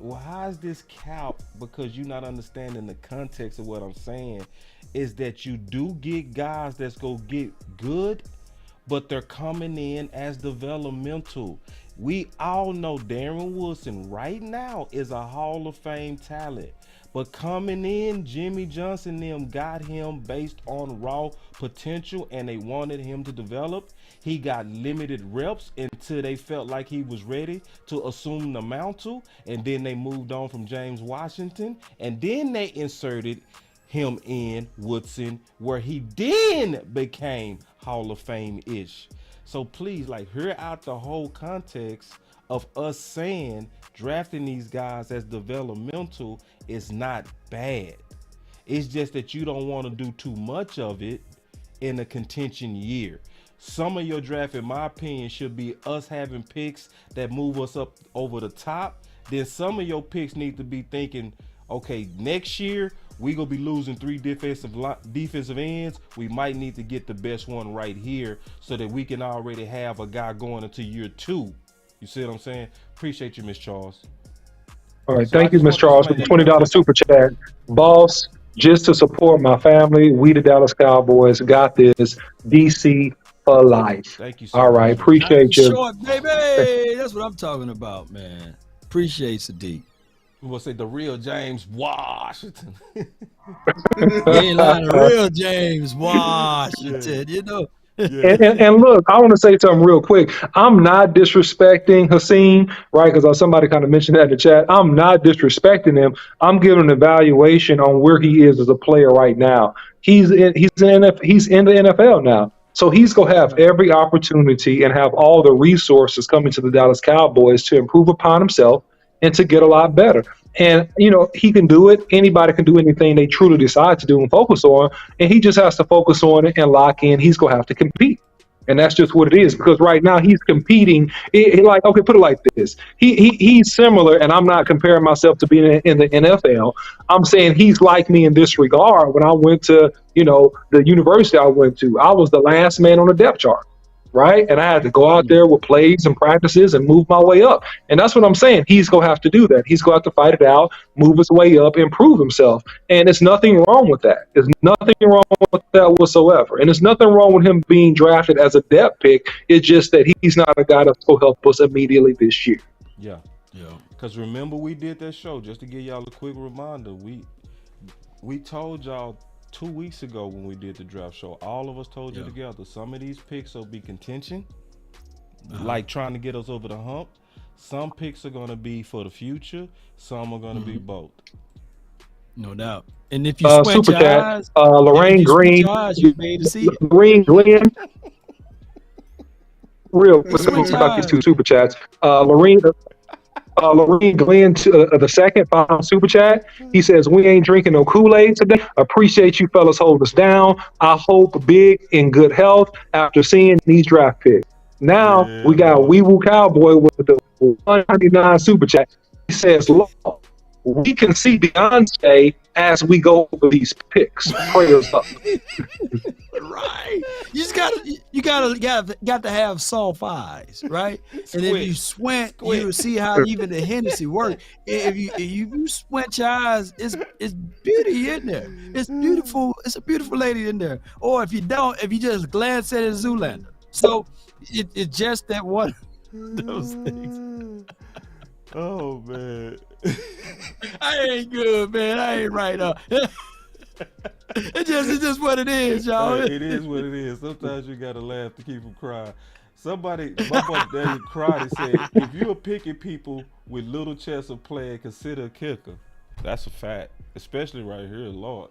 Well, how is this cap? Because you're not understanding the context of what I'm saying. Is that you do get guys that's go get good, but they're coming in as developmental. We all know Darren Wilson right now is a Hall of Fame talent. But coming in, Jimmy Johnson them got him based on raw potential, and they wanted him to develop. He got limited reps until they felt like he was ready to assume the mantle, and then they moved on from James Washington, and then they inserted him in Woodson, where he then became Hall of Fame-ish. So please, like, hear out the whole context of us saying drafting these guys as developmental is not bad. It's just that you don't want to do too much of it in a contention year. Some of your draft, in my opinion, should be us having picks that move us up over the top. Then some of your picks need to be thinking, okay, next year we gonna be losing 3 defensive ends. We might need to get the best one right here so that we can already have a guy going into year 2. You see what I'm saying? Appreciate you, Miss Charles. All right, thank you, Miss Charles, for the $20 super chat. Boss, just to support my family, we the Dallas Cowboys got this. DC for life. Thank you so All right, much. appreciate you. Short, baby. That's what I'm talking about, man. Appreciate Sadiq. We will say the real James Washington. You ain't lying, the real James Washington. You know, And look, I want to say something real quick. I'm not disrespecting Hassan, right? Because somebody kind of mentioned that in the chat. I'm not disrespecting him. I'm giving an evaluation on where he is as a player right now. He's in the NFL now. So he's going to have every opportunity and have all the resources coming to the Dallas Cowboys to improve upon himself and to get a lot better. And, he can do it. Anybody can do anything they truly decide to do and focus on. And he just has to focus on it and lock in. He's going to have to compete. And that's just what it is, because right now he's competing. Okay, put it like this. He's similar, and I'm not comparing myself to being in the NFL. I'm saying he's like me in this regard. When I went to, the university I went to, I was the last man on the depth chart, right? And I had to go out there with plays and practices and move my way up. And that's what I'm saying. He's going to have to do that. He's going to have to fight it out, move his way up, improve himself. And there's nothing wrong with that. There's nothing wrong with that whatsoever. And there's nothing wrong with him being drafted as a depth pick. It's just that he's not a guy that's going to help us immediately this year. Yeah. Because remember, we did that show, just to give y'all a quick reminder. We told y'all 2 weeks ago when we did the draft show, all of us told you together, some of these picks will be contention, like trying to get us over the hump. Some picks are going to be for the future. Some are going to be both. No doubt. And if you squint your eyes, Lorraine Green, you made to see it. Lorraine Glenn. Real quick about these two super chats. Lorraine Glenn, the second final super chat. He says, "We ain't drinking no Kool-Aid today. Appreciate you fellas holding us down. I hope big in good health after seeing these draft picks." Now we got Wee Woo Cowboy with the 199 super chat. He says, "Lord, we can see Beyonce as we go over these picks. Prayers up." Right. You got to have soft eyes, right? And if you squint, you'll see how even the Hennessy works. If you squint your eyes, it's beauty in there. It's beautiful. It's a beautiful lady in there. Or if you don't, if you just glance at a Zoolander. So it's just that one of those things. Oh man. I ain't good, man. I ain't right up. It's just what it is, y'all. It is what it is. Sometimes you gotta laugh to keep from crying. My boy Daniel cried and said, "If you're picking people with little chance of playing, consider a kicker." That's a fact, especially right here, Lord.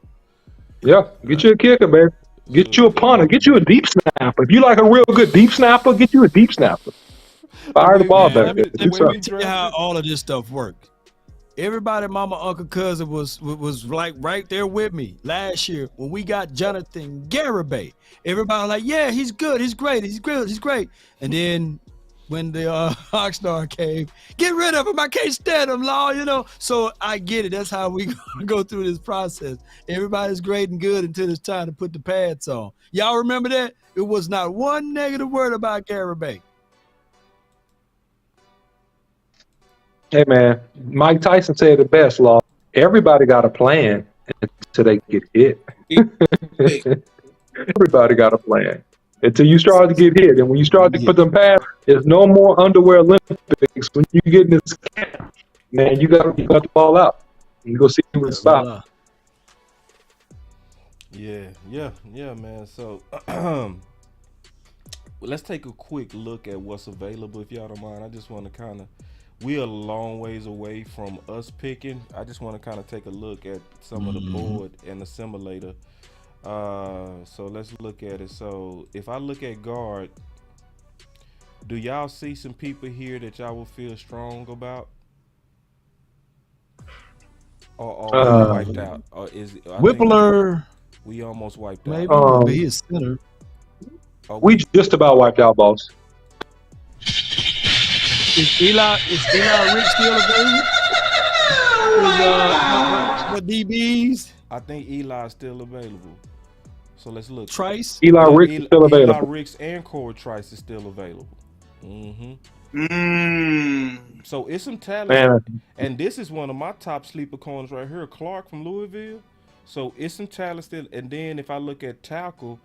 Yeah, get you a kicker, man. Get you a punter. Get you a deep snapper. If you like a real good deep snapper, get you a deep snapper. Fire the ball back there. Let me tell you how all of this stuff works. Everybody, mama, uncle, cousin was like right there with me last year when we got Jonathan Garibay. Everybody was like, yeah, he's good, he's great, he's great. And then when the Oxnard came, get rid of him. I can't stand him, law, So I get it. That's how we go through this process. Everybody's great and good until it's time to put the pads on. Y'all remember that? It was not one negative word about Garibay. Hey man, Mike Tyson said it best, Law. Everybody got a plan until they get hit. Everybody got a plan until you start to get hit. And when you start to put them past, there's no more underwear Olympics. When you get in this camp, man, you got the ball out. You go see who it's about. Yeah, man. So let's take a quick look at what's available, if y'all don't mind. I just want to we are a long ways away from us picking. I just want to kind of take a look at some of the board and the simulator. So let's look at it. So if I look at guard, do y'all see some people here that y'all will feel strong about? Or we wiped out? Or Whippler. We almost wiped maybe, out. Maybe he is center. We just about wiped out, boss. Is Eli Rich still available? What DBs? I think Eli is still available. So let's look. Trice? Eli Ricks is still available. Eli Ricks and Corey Trice is still available. So it's some talent. Man. And this is one of my top sleeper corners right here, Clark from Louisville. So it's some talent still. And then if I look at tackle,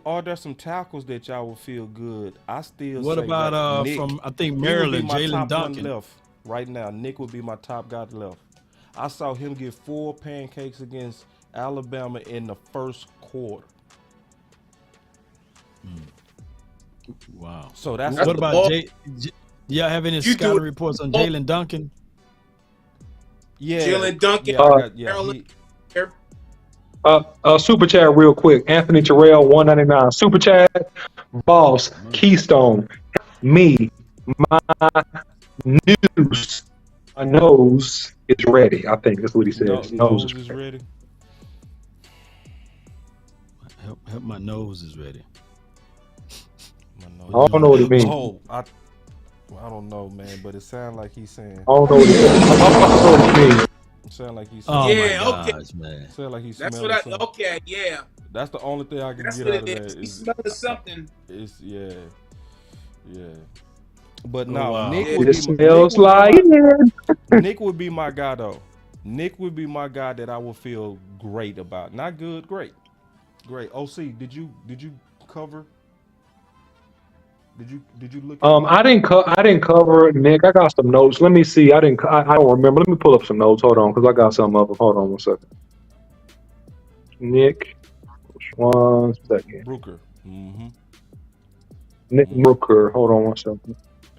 are there some tackles that y'all will feel good? I still what say about Nick, from I think Maryland, Jalen Duncan left right now. Nick would be my top guy left. I saw him get 4 pancakes against Alabama in the first quarter. Wow. So that's what the about ball. y'all have any You do scouting it. reports on Jalen Duncan? yeah. Jalen Duncan. Yeah, I got, yeah. Maryland. Super chat real quick. Anthony Terrell, 199. Super chat, boss, Keystone, me, my news, my nose is ready. I think that's what he said. His Nose is ready. Help my nose is ready. My nose. I don't know what it means. Oh, I don't know, man, but it sounds like he's saying. I don't know what it means. I don't know what it means. It sound like he's. Oh Yeah, my okay. gosh, man. Sound like he's. That's what I. Okay, yeah. That's the only thing I can That's get what out of it is. that. He's smelling something. It's yeah. But Oh, no, wow. Nick It would be smells Nick would like be Nick would be my guy though. Nick would be my guy that I would feel great about. Not good, great. OC, did you cover? Did you look? I didn't cover it, Nick. I got some notes. Let me see. I don't remember. Let me pull up some notes. Hold on, because I got some of them. Hold on 1 second. Nick, 1 second. Brooker. Mm-hmm. Nick Brooker. Hold on 1 second.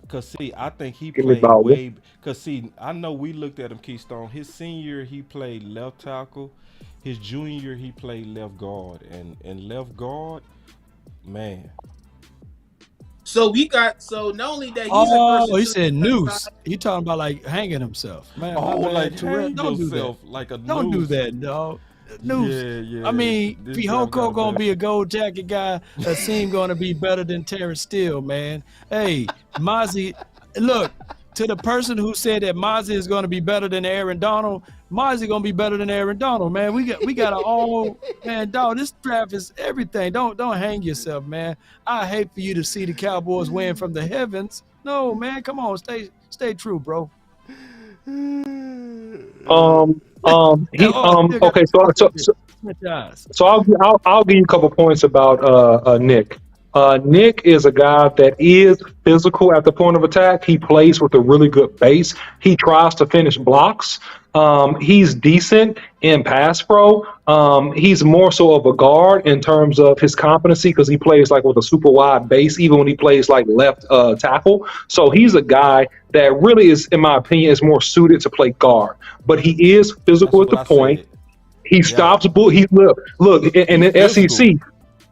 Cause see, I think he Give me played about way. Cause see, I know we looked at him, Keystone. His senior year, he played left tackle. His junior year, he played left guard, and left guard, man. So we got. So not only that, he's Oh, a he said noose. He talking about like hanging himself. Man, my Oh, bad, like Terrell. hang Don't do yourself that. like a Don't do noose. that, dog. Noose. Yeah. I mean, This guy Fihoko got gonna that. be a gold jacket guy. Asim gonna be better than Terrence Steele, man. Hey, Mozzie, look, to the person who said that Mozzie is gonna be better than Aaron Donald, Mozzie gonna be better than Aaron Donald, man. We got an all man, dog. This draft is everything. Don't hang yourself, man. I hate for you to see the Cowboys win from the heavens. No, man, come on, stay true, bro. Okay, so I'll give you a couple points about Nick. Nick is a guy that is physical at the point of attack. He plays with a really good base. He tries to finish blocks. He's decent in pass pro. He's more so of a guard in terms of his competency because he plays like with a super wide base, even when he plays like left tackle. So he's a guy that really is, in my opinion, is more suited to play guard. But he is physical at the point. He stops bull. Look in the SEC.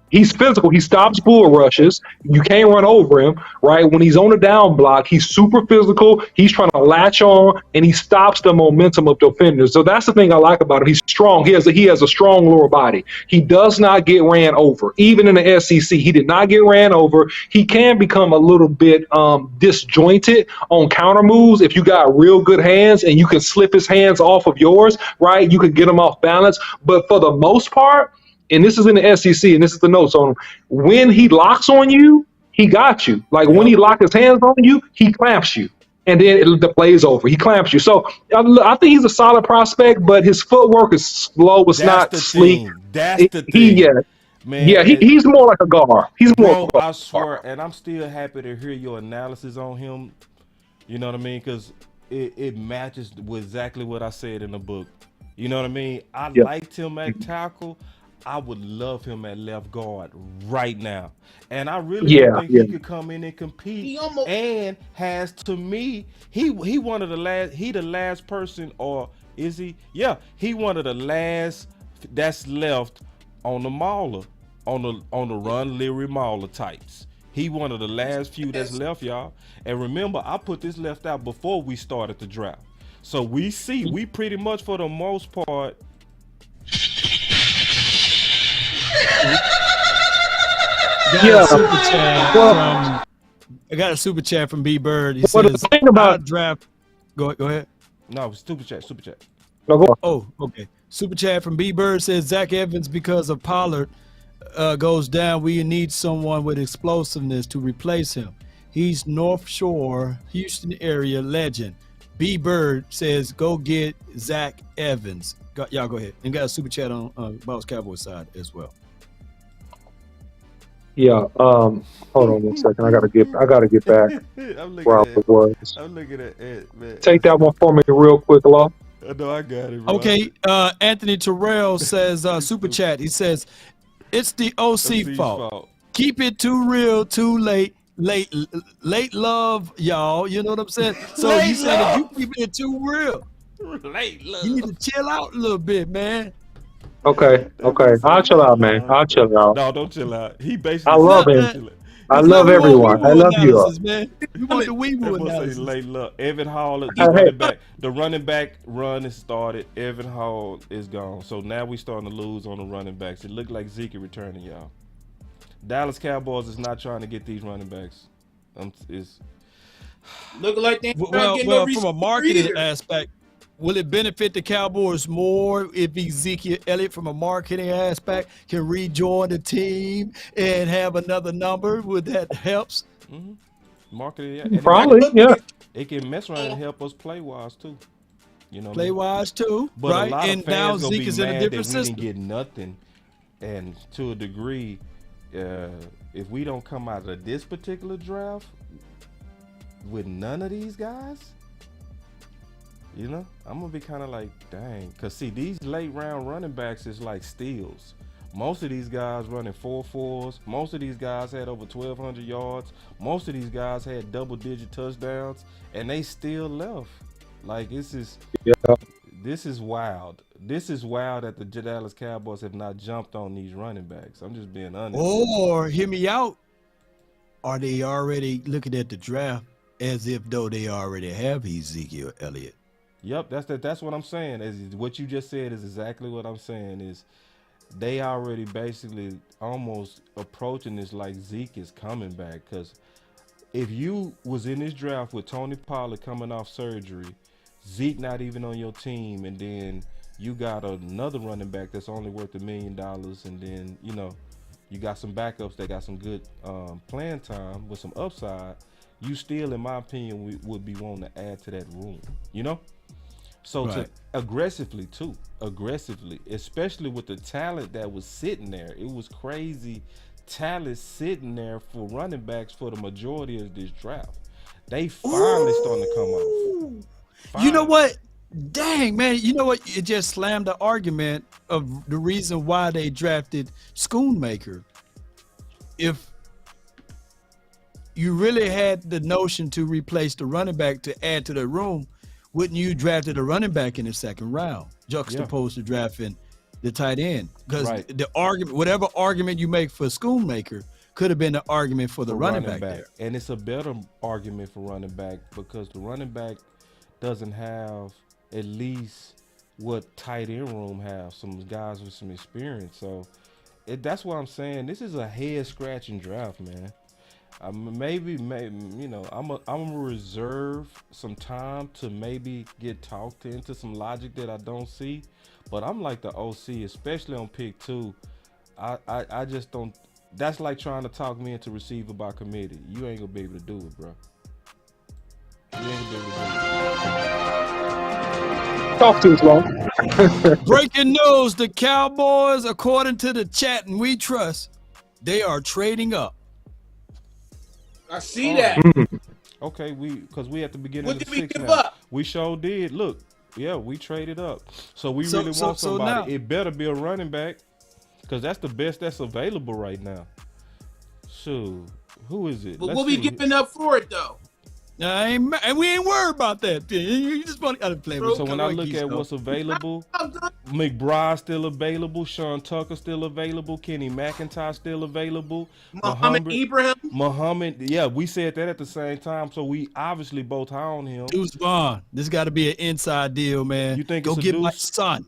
He's physical. He stops bull rushes. You can't run over him, right? When he's on the down block, he's super physical. He's trying to latch on, and he stops the momentum of defenders. So that's the thing I like about him. He's strong. He has a strong lower body. He does not get ran over. Even in the SEC, he did not get ran over. He can become a little bit disjointed on counter moves if you got real good hands and you can slip his hands off of yours, right? You can get him off balance. But for the most part, and this is in the SEC, and this is the notes on him, when he locks on you, he got you. Like when he locks his hands on you, he clamps you. And then the play is over. He clamps you. So I think he's a solid prospect, but his footwork is slow. It's not sleek. That's the thing. He's more like a guard. He's more. I swear, and I'm still happy to hear your analysis on him. You know what I mean? Because it matches with exactly what I said in the book. You know what I mean? I liked him at tackle. I would love him at left guard right now. And I really think he could come in and compete. And has, to me, he one of the last, he the last person, or is he? Yeah, he one of the last that's left on the Mauler, on the Run Leary Mauler types. He one of the last few that's left, y'all. And remember, I put this left out before we started the draft. So we pretty much for the most part. I got a super chat from B Bird. He says, the thing about draft. Go ahead. No, super chat. No, go on. Oh, okay. Super chat from B Bird says Zach Evans, because of Pollard goes down, we need someone with explosiveness to replace him. He's North Shore, Houston area legend. B Bird says, go get Zach Evans. Y'all go ahead. And got a super chat on Boss Cowboy side as well. Yeah. Hold on 1 second. I gotta get back where I was. I'm looking at it, man. Take that one for me real quick, Law. No, I got it, bro. Okay. Anthony Terrell says super chat. He says, it's the OC fault. keep it too real, too late. Late love, y'all. You know what I'm saying? So Late you said if you love. keep it too real, Late love. you need to chill out a little bit, man. Okay, I'll chill out, man. I'll chill out. No, don't chill out. He I basically love said him. chill out. I No, love we want everyone. I Weeble love you all. analysis, man. We want the That Weeble boy say analysis. late love. Evan Hall, the Hey. running back run is started. Evan Hall is gone. So now we starting to lose on the running backs. It looked like Zeke returning, y'all. Dallas Cowboys is not trying to get these running backs. It's Looking like they ain't trying to Well, get no from a receiver marketing either. aspect, will it benefit the Cowboys more if Ezekiel Elliott, from a marketing aspect, can rejoin the team and have another number? Would that helps? marketed. And Probably, yeah. it can mess around and help us play wise too. You know, what I Play mean? wise too, But right? a lot And of now fans gonna Zeke be is in a mad different that we system. didn't get nothing, and to a degree, if we don't come out of this particular draft with none of these guys, you know, I'm gonna be kind of like, dang, cause see, these late round running backs is like steals. Most of these guys running 4.4s. Most of these guys had over 1,200 yards. Most of these guys had double-digit touchdowns, and they still left. Like this is wild. This is wild that the Dallas Cowboys have not jumped on these running backs. I'm just being honest. Or hear me out. Are they already looking at the draft as if though they already have Ezekiel Elliott? Yep, that's what I'm saying. Is what you just said is exactly what I'm saying. Is they already basically almost approaching this like Zeke is coming back. Because if you was in this draft with Tony Pollard coming off surgery, Zeke not even on your team, and then you got another running back that's only worth $1 million, and then you know you got some backups that got some good playing time with some upside, you still, in my opinion, would be wanting to add to that room, you know. So Right. aggressively, especially with the talent that was sitting there. It was crazy talent sitting there for running backs for the majority of this draft. They finally starting to come off. You know Finally. what? Dang, man. You know what? It just slammed the argument of the reason why they drafted Schoonmaker. If you really had the notion to replace the running back to add to the room, wouldn't you drafted a running back in the second round, juxtaposed to drafting the tight end? Because Right. the argument, whatever argument you make for Schoonmaker, could have been the argument for the running back there. And it's a better argument for running back because the running back doesn't have at least what tight end room have, some guys with some experience. So that's what I'm saying. This is a head scratching draft, man. Maybe you know, I'm gonna reserve some time to maybe get talked into some logic that I don't see, but I'm like the OC, especially on pick 2. I just don't. That's like trying to talk me into receiver by committee. You ain't gonna be able to do it, bro. You ain't gonna be able to do it. Talk too long. Breaking news: the Cowboys, according to the chat and we trust, they are trading up. I see that. Okay, because we at the beginning What of the did we 6th give now. up? We sure did. Look, yeah, we traded up. So we So- really so- want so somebody. now- It better be a running back because that's the best that's available right now. Shoot, who is it? But Let's what we see. giving up for it though? And we ain't worried about that. You just want to play with. So when I look at what's available, McBride still available, Sean Tucker still available, Kenny McIntyre still available, Muhammad Ibrahim. Muhammad, yeah, we said that at the same time, so we obviously both high on him. Deuce Vaughn, this got to be an inside deal, man. You think Go it's a get my Deuce? son,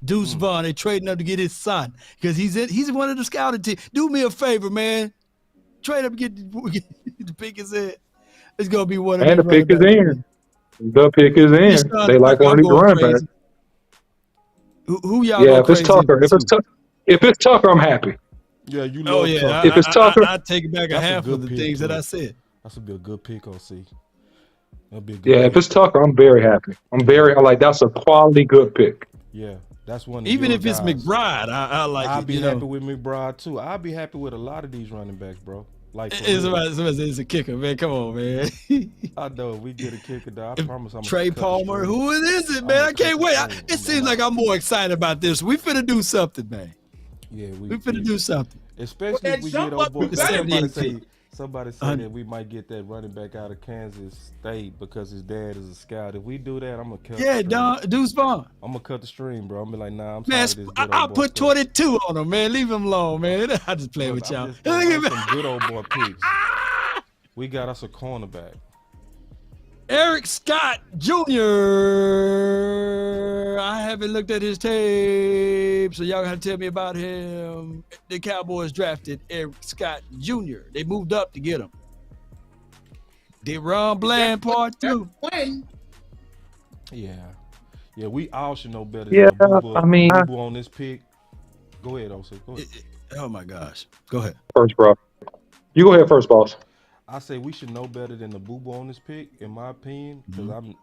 Deuce Vaughn. They trading up to get his son because he's one of the scouting team. Do me a favor, man. Trade up, get the pick is in. It's gonna be one of And the these pick is running backs. in. The pick is This in. son, They like one I'm of these going running crazy. backs. Who y'all Yeah, go if it's crazy? Tucker, into? if it's Tucker, I'm happy. Yeah, you Oh love yeah, Tucker. If it's Tucker- I take back a That's a half good of the pick, things that too. I said. That's a good pick, OC. That'd be a good Yeah, pick. if it's Tucker, I'm very happy. I like that's a quality good pick. Yeah, that's one of Even your if it's guys. McBride, I like I'll it. be You happy know, with McBride too. I'll be happy with a lot of these running backs, bro. Like for it's, real. it's a kicker, man. Come on, man. I know we get a kicker, though. I promise I'm Trey gonna cut the Palmer, string. who is it, I'm man? gonna I can't cut the wait. string. It seems like I'm more excited about this. We finna do something, man. Yeah, We finna do something. especially that if we jump get up on board. is better. Somebody said that we might get that running back out of Kansas State because his dad is a scout. If we do that, I'm gonna cut. Yeah, the stream. Deuce Vaughn. I'm gonna cut the stream, bro. I'm gonna be like, nah, I'm Man, sorry. This good I'll old boy put stuff. 22 on him, man. Leave him alone, man. I just play with I'm y'all. just throwing out some good old boy picks. We got us a cornerback. Eric Scott Jr. I haven't looked at his tape, so y'all gotta tell me about him. The Cowboys drafted Eric Scott Jr. They moved up to get him. Did Ron Bland part two? When Yeah, we all should know better. Yeah, than Boo-Boo, I mean- Boo-Boo on this pick. Go ahead, Osa. Go ahead. Oh my gosh. Go ahead. First, bro. You go ahead first, boss. I say we should know better than the Boo-Boo on this pick, in my opinion, because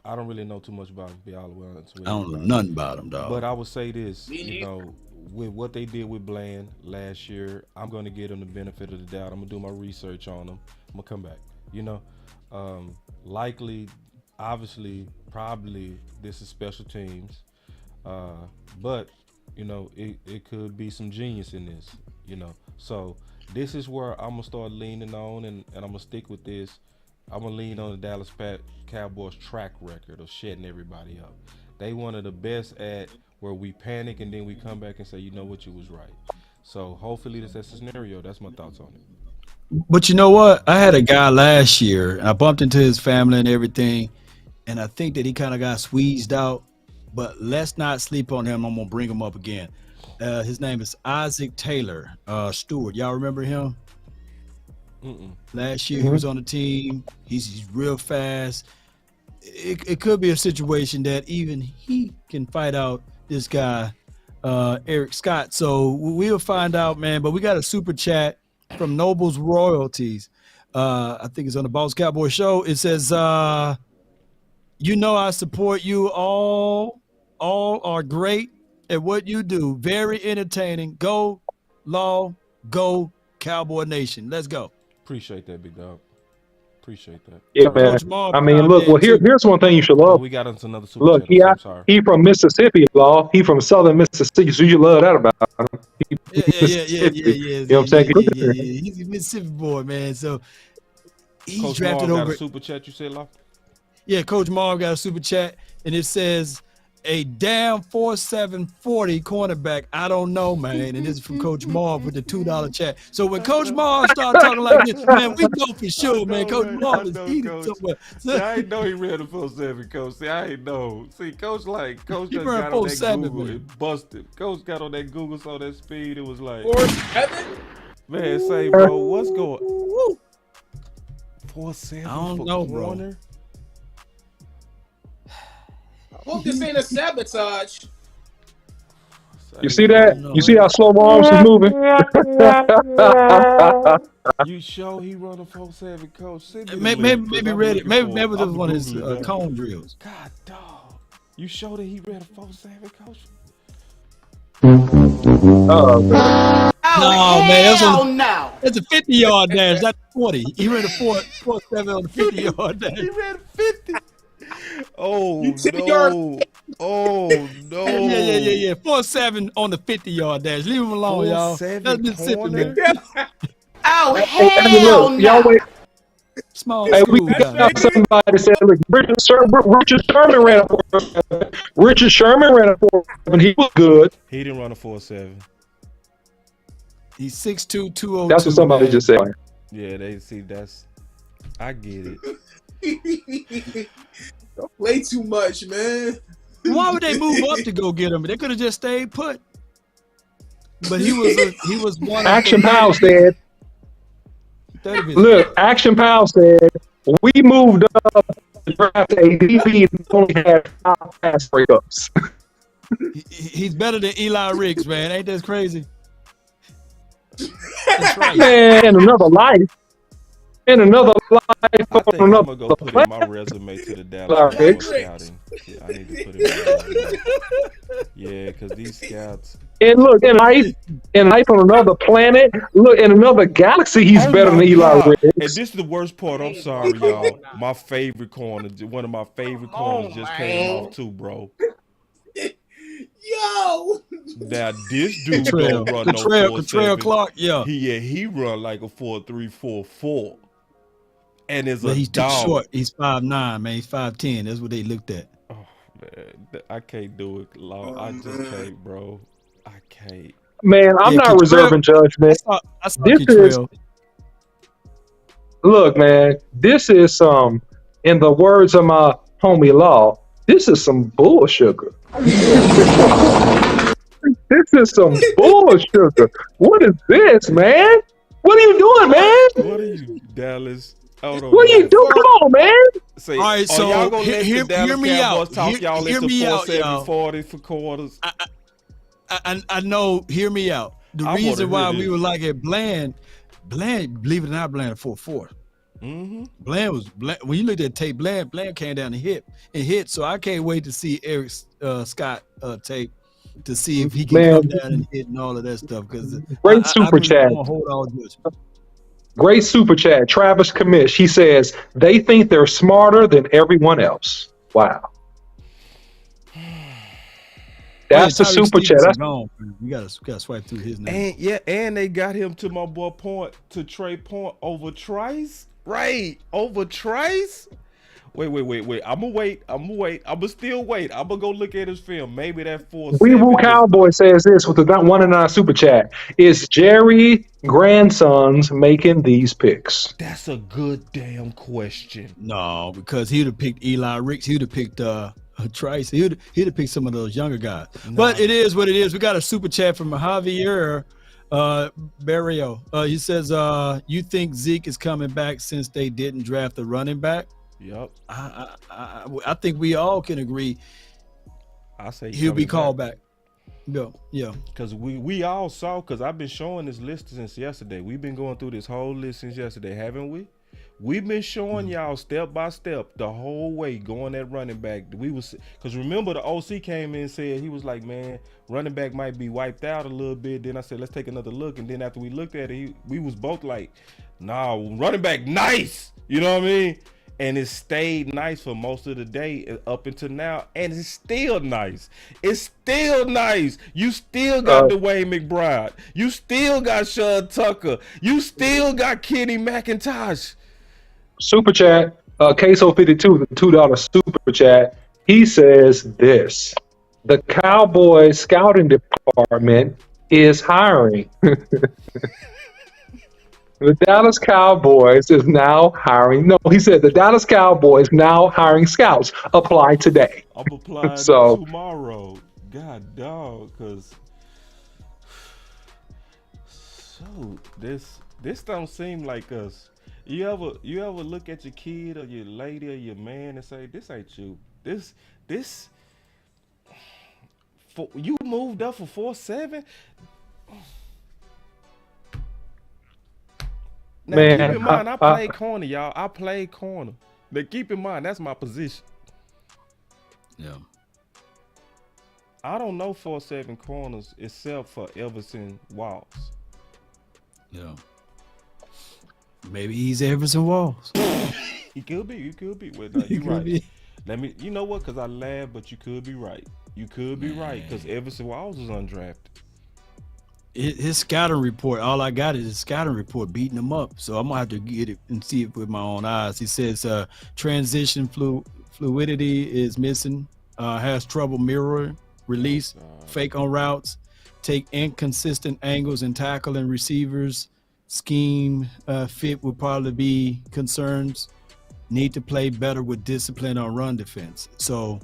I don't really know too much about him, to be all the way honest with I don't you. know nothing about him, dog. But I would say this, Me you know, with what they did with Bland last year, I'm going to give them the benefit of the doubt. I'm going to do my research on them. I'm going to come back. You know, likely, obviously, probably this is special teams. But, you know, it could be some genius in this, you know. So this is where I'm going to start leaning on, and I'm going to stick with this. I'm going to lean on the Dallas Cowboys track record of shutting everybody up. They one of the best at where we panic and then we come back and say, you know what, you was right. So hopefully that's a scenario. That's my thoughts on it. But you know what? I had a guy last year, and I bumped into his family and everything, and I think that he kind of got squeezed out. But let's not sleep on him. I'm gonna bring him up again. His name is Isaac Taylor Stewart. Y'all remember him? Last year he was on the team. He's real fast. It could be a situation that even he can fight out this guy, Eric Scott. So we'll find out, man. But we got a super chat from Noble's Royalties. I think it's on the Boss Cowboy Show. It says, you know I support you all. All are great at what you do. Very entertaining. Go, Law. Go, Cowboy Nation. Let's go. Appreciate that, big dog. Appreciate that. Yeah, man. Coach Marv I mean, out look. there, Well, too. here's one thing you should Oh, love. we got into another super Look, chat. I'm sorry. he from Mississippi, Law. He from Southern Mississippi, so you love that about him. He from Yeah. Mississippi. You know what I'm saying? Yeah. He's a Mississippi boy, man. So he's Coach drafted Marv over. got a super chat, you said, Law? Yeah, Coach Marv got a super chat, and it says, a damn 4.740 cornerback. I don't know, man. And this is from Coach Marv with the $2 chat. So when Coach Marv started talking like this, man, we know for sure, man. Coach Marv is eating somewhere. See, I ain't know he read a 4.7, Coach. See, I ain't know. See, Coach just ran got on that 4.7, Google man. and busted. Coach got on that Google, saw that speed. It was like, 4.7? man, say, bro, what's going on? 4.7 I don't for know, bro. corner? Hope this ain't a sabotage. You see that? You see how slow my arms is moving? You show he run a 4.7, Coach. Send me the Maybe link, 'cause I'm read it. looking Maybe for that was I'm one of his Googling it. cone drills. God, dog. You showed that he read a 4.7, Coach? Oh, No, man, that's a 50-yard dash. That's 40. He ran a 4.7 on the 50-yard dash. He read 50. Oh, You 10 no. yards. Oh, no. Yeah. 4.7 on the 50-yard dash. Leave him alone, y'all. 4.7 That's Mississippi, corner? man. hey, look, y'all wait. Small Hey, we school got guy. somebody said, look, Richard Sherman ran a 4.7. Richard Sherman ran a 4.7. He was good. He didn't run a 4.7. He's 6'2", 202. That's what somebody man. just said. Yeah, they see that's. I get it. Don't play too much, man. Why would they move up to go get him? They could have just stayed put. But he was one. Action Pal said, 30 look, Action Pal said, we moved up to draft a DB that only had 5 pass breakups. He's better than Eli Ricks, man. Ain't that crazy? That's right. Man, in another life. I think I'm Another gonna go put in my resume to the Dallas Cowboys scouting. Yeah, I need to put it in. Yeah, because these scouts. And look, in life on another planet, look, in another galaxy, he's better than Eli God. Ricks. And this is the worst part. I'm sorry, y'all. My favorite corner, one of my favorite corners just came off too, bro. Yo, Now this dude Trail, don't run no Trail 4.7. Clark, yeah. He run like a 4.3, 4.4, and is But a he's too dog. short. He's 5'9", man. He's 5'10". That's what they looked at. Oh man, I can't do it, Lord. I just can't, bro. I can't. Man, I'm Yeah, not reserving judgment. I saw This is Trail. look, man. This is in the words of my homie Law. This is some bull sugar. This is some bull sugar. What is this, man? What are you doing, man? What are you, Dallas? Hold on, What are you man. doing? Come on, man. Say, All right, so y'all gonna let hear the Dallas me Cowboys out. talk y'all Hear into me out, 4.7, y'all. 40 for quarters? I know. Hear me out. The I reason wanna why hear we this. were like at Bland, believe it or not, Bland 4.4. Mm-hmm. Bland was when you looked at tape. Bland came down and hit. So I can't wait to see Eric Scott tape to see if he can Man. come down and hit and all of that stuff. Because Great super chat. I'm gonna hold all judgment. Great super chat. Travis Commish. He says they think they're smarter than everyone else. Wow. That's the Tyreek super chat. Stevenson That's gone. We gotta swipe through his name. And they got him to my boy Point, to Trey Point over Trice. Right, over Trice. Wait. I'ma still wait. I'ma go look at his film. Maybe that 4.7. We Woo Cowboy says this with the 1 super chat. Is Jerry grandsons making these picks? That's a good damn question. No, because he'd have picked Eli Ricks. He'd have picked Trice. He'd have picked some of those younger guys. But it is what it is. We got a super chat from Javier Barrio. He says, you think Zeke is coming back since they didn't draft the running back? Yep. I think we all can agree I say he'll be called back. Yeah. Because we all saw, because I've been showing this list since yesterday. We've been going through this whole list since yesterday, haven't we? We've been showing y'all step by step the whole way going at running back. Because remember the OC came in and said, he was like, man, running back might be wiped out a little bit. Then I said, let's take another look. And then after we looked at it, we was both like, nah, running back nice. You know what I mean? And it stayed nice for most of the day up until now. And it's still nice. It's still nice. You still got Dwayne McBride. You still got Sean Tucker. You still got Kenny McIntosh. Super chat. Queso 52, the $2 super chat. He says this: the Cowboys scouting department is hiring. The Dallas Cowboys is now hiring. No, he said the Dallas Cowboys now hiring scouts. Apply today. I'm applying tomorrow. God dog, cause this don't seem like us. You ever look at your kid or your lady or your man and say, this ain't you. You moved up for 4.7? Now, Man, keep in mind, I play corner, y'all. I play corner. Now, keep in mind, that's my position. Yeah. I don't know 4.7 corners except for Everson Walls. Yeah. Maybe he's Everson Walls. He could be. Well, no, you're right. You know what? Because I laugh, but you could be right. You could be right, because Everson Walls was undrafted. His scouting report, all I got is his scouting report beating him up. So I'm gonna have to get it and see it with my own eyes. He says transition fluidity is missing, has trouble mirroring, release, fake on routes, take inconsistent angles and tackling receivers, scheme fit would probably be concerns, need to play better with discipline on run defense. So,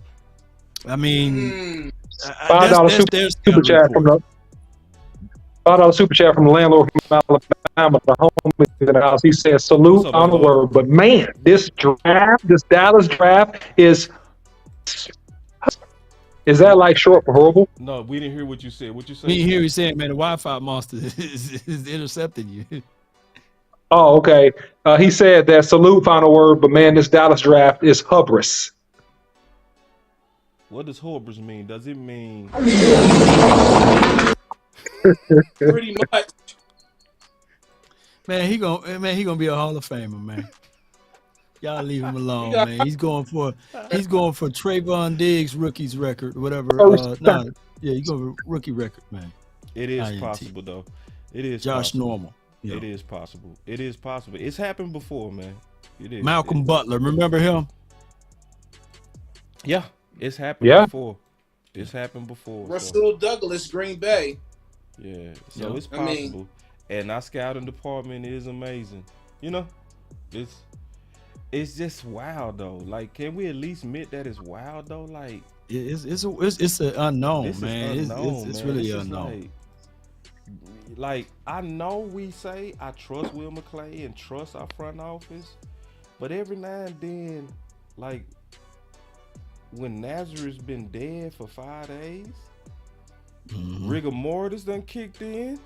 I mean, $5 super chat from the $5 super chat from the landlord from Alabama, the homie in the house. He says, salute on the word. But man, this Dallas draft is that like short for horrible? No, we didn't hear what you said. What you said? Me hear you saying, man, the Wi-Fi monster is intercepting you. Oh, okay. He said that salute final word, but man, this Dallas draft is hubris. What does hubris mean? Does it mean Pretty much. Man, he gonna be a Hall of Famer, man. Y'all leave him alone, got- man. He's going for Trayvon Diggs rookie's record, whatever. First No, yeah, he's going for rookie record, man. It is INT. possible though. It is Josh possible. Normal. Yeah. It is possible. It is possible. It's happened before, man. It is. Malcolm Butler, remember him? Yeah, it's happened Yeah. before. It's happened before. So, Russell Douglas, Green Bay. yeah, so Yeah. it's I possible. mean- And our scouting department is amazing. You know, it's just wild though. Like, can we at least admit that it's wild though? Like, It's an unknown, this man. is unknown, It's man. really This is unknown. like I know we say I trust Will McClay and trust our front office, but every now and then, like when Nazareth's been dead for 5 days, rigor mortis done kicked in.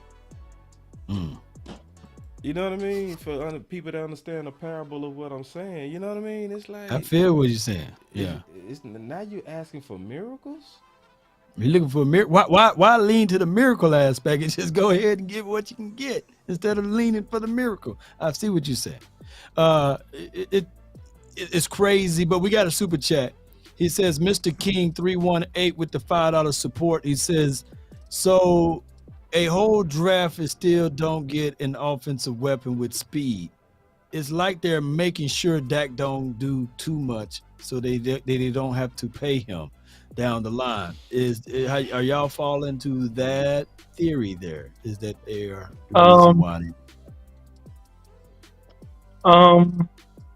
You know what I mean? For people that understand the parable of what I'm saying, you know what I mean? It's like I feel what you're saying. Yeah, It's now you asking for miracles. you're looking for a miracle. Why lean to the miracle aspect and just go ahead and get what you can get instead of leaning for the miracle? I see what you're saying. It's crazy, but we got a super chat. He says, Mr. King 318 with the $5 support. He says, so a whole draft is still don't get an offensive weapon with speed. It's like they're making sure Dak don't do too much so they don't have to pay him down the line. Are y'all falling to that theory there? Is that they are the reason why?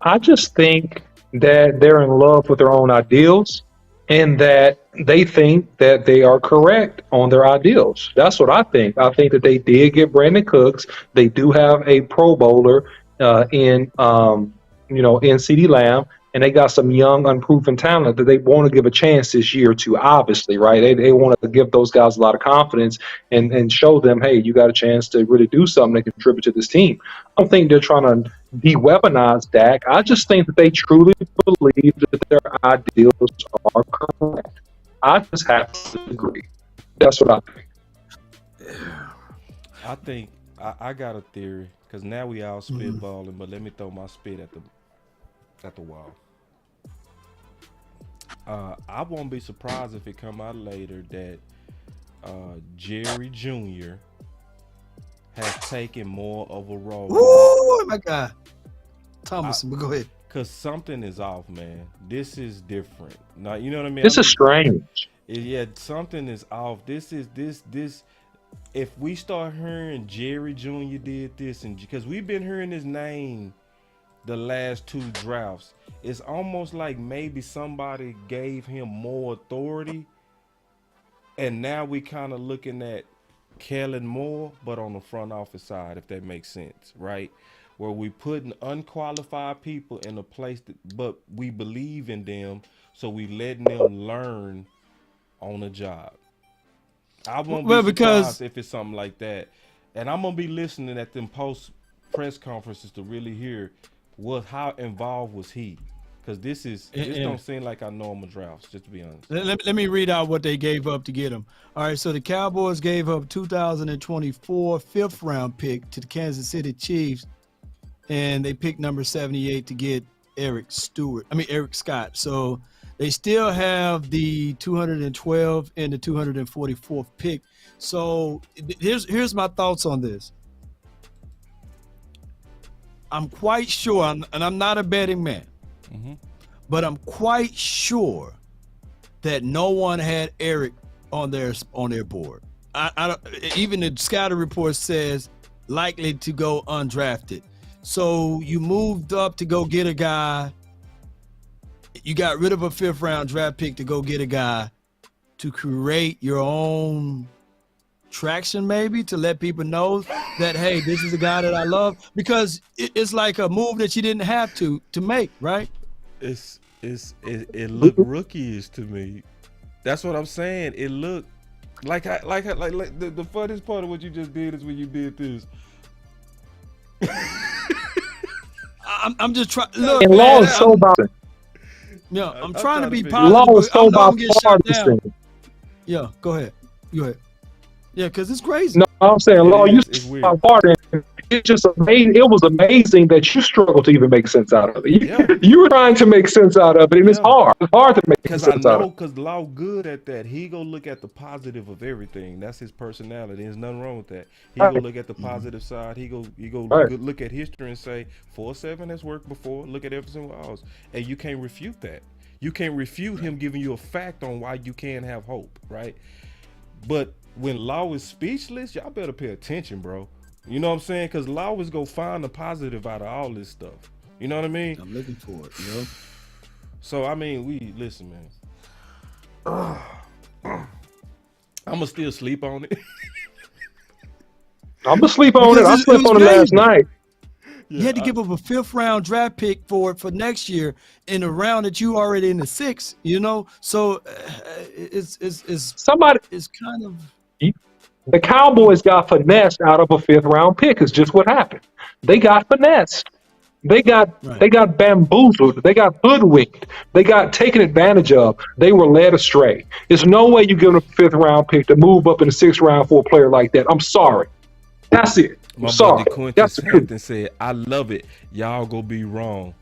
I just think that they're in love with their own ideals and that they think that they are correct on their ideals. That's what I think. I think that they did get Brandon Cooks. They do have a Pro Bowler in CD Lamb, and they got some young, unproven talent that they want to give a chance this year to, obviously, right? They want to give those guys a lot of confidence and show them, hey, you got a chance to really do something that contribute to this team. I don't think they're trying to de-weaponize Dak. I just think that they truly believe that their ideals are correct. I just have to agree. That's what I think. I think I got a theory because now we all spitballing, but let me throw my spit at the wall. I won't be surprised if it come out later that Jerry Jr. has taken more of a role. Oh my God, Thomason, but go ahead. Cause something is off, man. This is different. Now you know what I mean. This is strange. Yeah, something is off. This. If we start hearing Jerry Jr. did this, and because we've been hearing his name the last 2 drafts, it's almost like maybe somebody gave him more authority, and now we kind of looking at Kellen Moore, but on the front office side, if that makes sense, right? Where we putting unqualified people in a place but we believe in them, so we letting them learn on the job. I won't be surprised if it's something like that, and I'm gonna be listening at them post press conferences to really hear how involved was he, because this don't seem like our normal drafts, just to be honest. Let me read out what they gave up to get him. All right, so the Cowboys gave up 2024 5th round pick to the Kansas City Chiefs, and they picked number 78 to get Eric Scott. So they still have the 212 and the 244th pick. So here's my thoughts on this. I'm quite sure, and I'm not a betting man, but I'm quite sure that no one had Eric on their board. Even the scouting report says likely to go undrafted. So you moved up to go get a guy. You got rid of a 5th round draft pick to go get a guy to create your own traction, maybe to let people know that, hey, this is a guy that I love, because it's like a move that you didn't have to make, right? It looked rookie-ish to me. That's what I'm saying. It looked like the funniest part of what you just did is when you did this. I'm just trying. Look, And man, law is so bothersome. Yeah, I'm trying to be figure- positive. Law is but so I'm gonna get shut down. bipartisan. Yeah, go ahead. Yeah, because it's crazy. No, I'm saying, It law, you is. It's weird. bipartisan. it's just amazing. It was amazing that you struggled to even make sense out of it. You were trying to make sense out of it, and it's hard. It's hard to make Because I sense out know, of it. because Law good at that. He go look at the positive of everything. That's his personality. There's nothing wrong with that. He go look at the positive side. He go look at history and say 4-7 has worked before. Look at every single else, and you can't refute that. You can't refute him giving you a fact on why you can have hope, right? But when Law is speechless, y'all better pay attention, bro. You know what I'm saying? Because Law is go find the positive out of all this stuff. You know what I mean? I'm looking for it, you know. So I mean, listen, man. I'm gonna still sleep on it. I'm gonna sleep on Because it. I slept was on it last crazy. night. You had to give up a 5th round draft pick for next year in a round that you already in the 6th, you know. So it's Somebody, it's kind of the Cowboys got finessed out of a 5th round pick. Is just what happened. They got finessed. They got bamboozled. They got hoodwinked. They got taken advantage of. They were led astray. There's no way you give them a 5th round pick to move up in the 6th round for a player like that. I'm sorry. That's it. My sorry. buddy Quentin That's the truth. Hampton said, "I love it. Y'all go be wrong."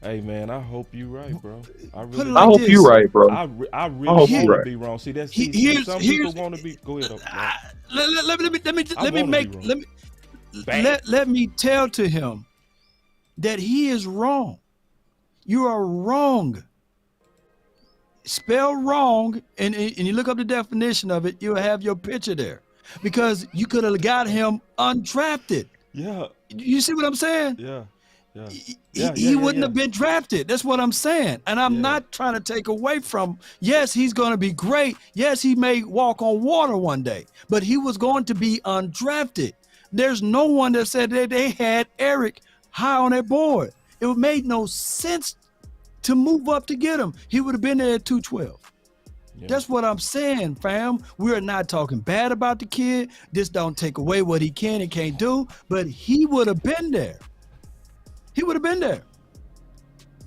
Hey man, I hope you right, bro. I Put it really, I like hope this. you're right, bro. I hope really want you're to right. be wrong. See, that's Here's- some here's- people want to be. Go ahead. Let me wanna be wrong. let me tell to him that he is wrong. You are wrong. Spell wrong, and you look up the definition of it, you'll have your picture there. Because you could have got him undrafted. Yeah, You see what I'm saying? yeah. He wouldn't have been drafted. That's what I'm saying. And I'm not trying to take away from, yes, he's going to be great. Yes, he may walk on water one day, but he was going to be undrafted. There's no one that said that they had Eric high on their board. It made no sense to move up to get him. He would have been there at 212. Yeah. That's what I'm saying, fam. We're not talking bad about the kid. This don't take away what he can and can't do, but he would have been there. He would have been there.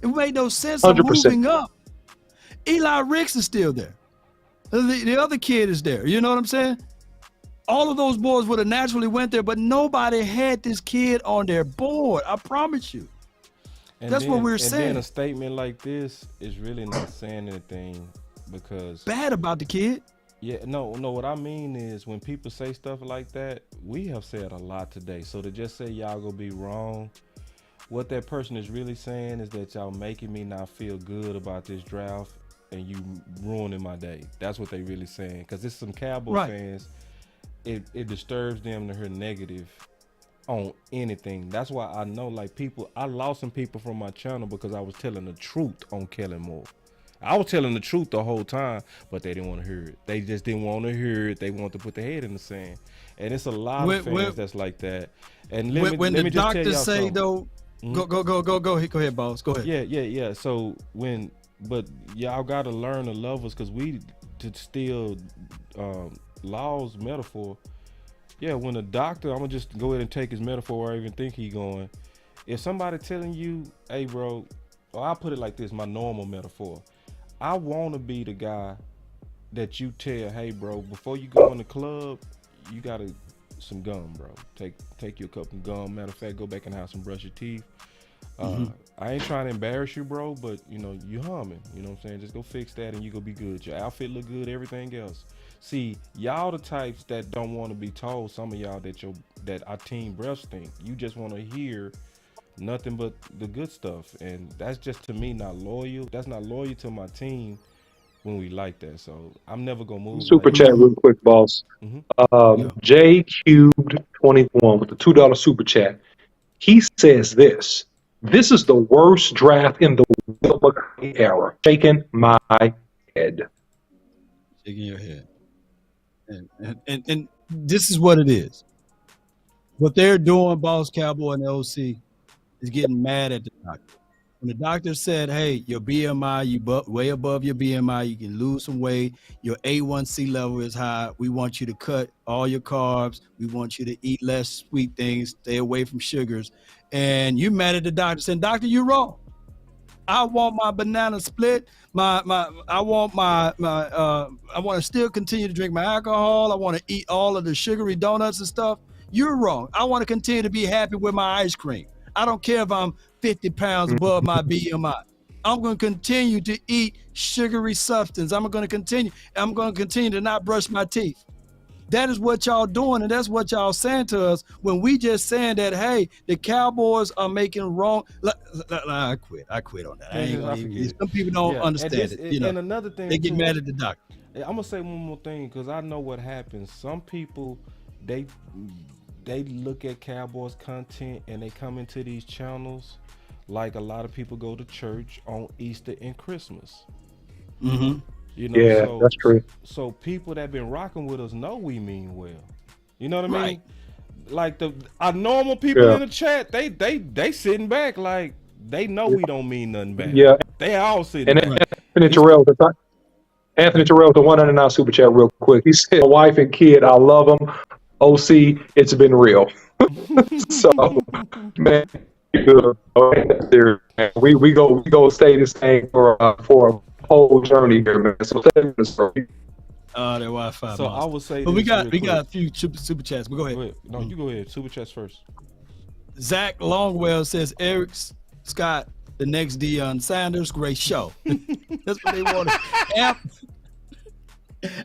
It made no sense of 100%. moving up. Eli Ricks is still there. The other kid is there. You know what I'm saying? All of those boys would have naturally went there, but nobody had this kid on their board. I promise you. That's what we're saying. And then a statement like this is really not saying anything because Bad about the kid. yeah, no, what I mean is when people say stuff like that, we have said a lot today. So to just say y'all gonna be wrong, what that person is really saying is that y'all making me not feel good about this draft and you ruining my day. That's what they really saying. Because it's some Cowboy fans, it disturbs them to hear negative on anything. That's why I know, like, people, I lost some people from my channel because I was telling the truth on Kellen Moore. I was telling the truth the whole time, but they didn't want to hear it. They just didn't want to hear it. They want to put their head in the sand. And it's a lot of fans that's like that. And let when me the just tell doctors y'all say something. though, go ahead, boss. Go ahead. Yeah. So but y'all gotta learn to love us because we to steal Law's metaphor. Yeah, when a doctor, I'm gonna just go ahead and take his metaphor where I even think he going. If somebody telling you, hey bro, or I'll put it like this, my normal metaphor. I wanna be the guy that you tell, hey bro, before you go in the club, you gotta some gum, bro. Take you a couple of gum. Matter of fact, go back in the house and brush your teeth. I ain't trying to embarrass you, bro, but you know, you humming. You know what I'm saying? Just go fix that and you gonna be good. Your outfit look good, everything else. See, y'all the types that don't want to be told, some of y'all that our team breath stink. You just want to hear nothing but the good stuff. And that's just, to me, not loyal. That's not loyal to my team when we like that. So I'm never gonna move. Super like chat that. real quick, boss. J Cubed 21 with the $2 super chat. He says this. This is the worst draft in the Will McClay era. Shaking my head. Shaking your head. And this is what it is. What they're doing, Boss Cowboy and the OC, is getting mad at the doctor. When the doctor said, hey, your BMI, you way above your BMI, you can lose some weight, your A1C level is high, we want you to cut all your carbs, we want you to eat less sweet things, stay away from sugars. And you mad at the doctor saying, doctor, you're wrong. I want my banana split. I want to still continue to drink my alcohol. I want to eat all of the sugary donuts and stuff. You're wrong. I want to continue to be happy with my ice cream. I don't care if I'm 50 pounds above my BMI. I'm going to continue to eat sugary substance. I'm going to continue to not brush my teeth. That is what y'all doing, and that's what y'all saying to us when we just saying that, hey, the Cowboys are making wrong. I quit on that. I ain't gonna some people don't understand it. You know, and another thing, they get mad at the doctor. I'm gonna say one more thing because I know what happens. Some people, they look at Cowboys content and they come into these channels like a lot of people go to church on Easter and Christmas. Mm-hmm. You know, Yeah, so, that's true. So people that been rocking with us know we mean well. You know what I mean? Right. Like our normal people in the chat, they sitting back like they know we don't mean nothing bad. Yeah. They all sitting And back. Anthony Terrell, with the 199 super chat real quick. He said, "Wife and kid, I love them. OC, it's been real." So, man, good. We go stay this thing for a whole journey here, man. So thank you, sir. That Wi-Fi. So I would say, but we got quick. a few super chats. But go ahead. No, you go ahead. Super chats first. Zach Longwell says Eric Scott, the next Deion Sanders, great show. That's what they wanted.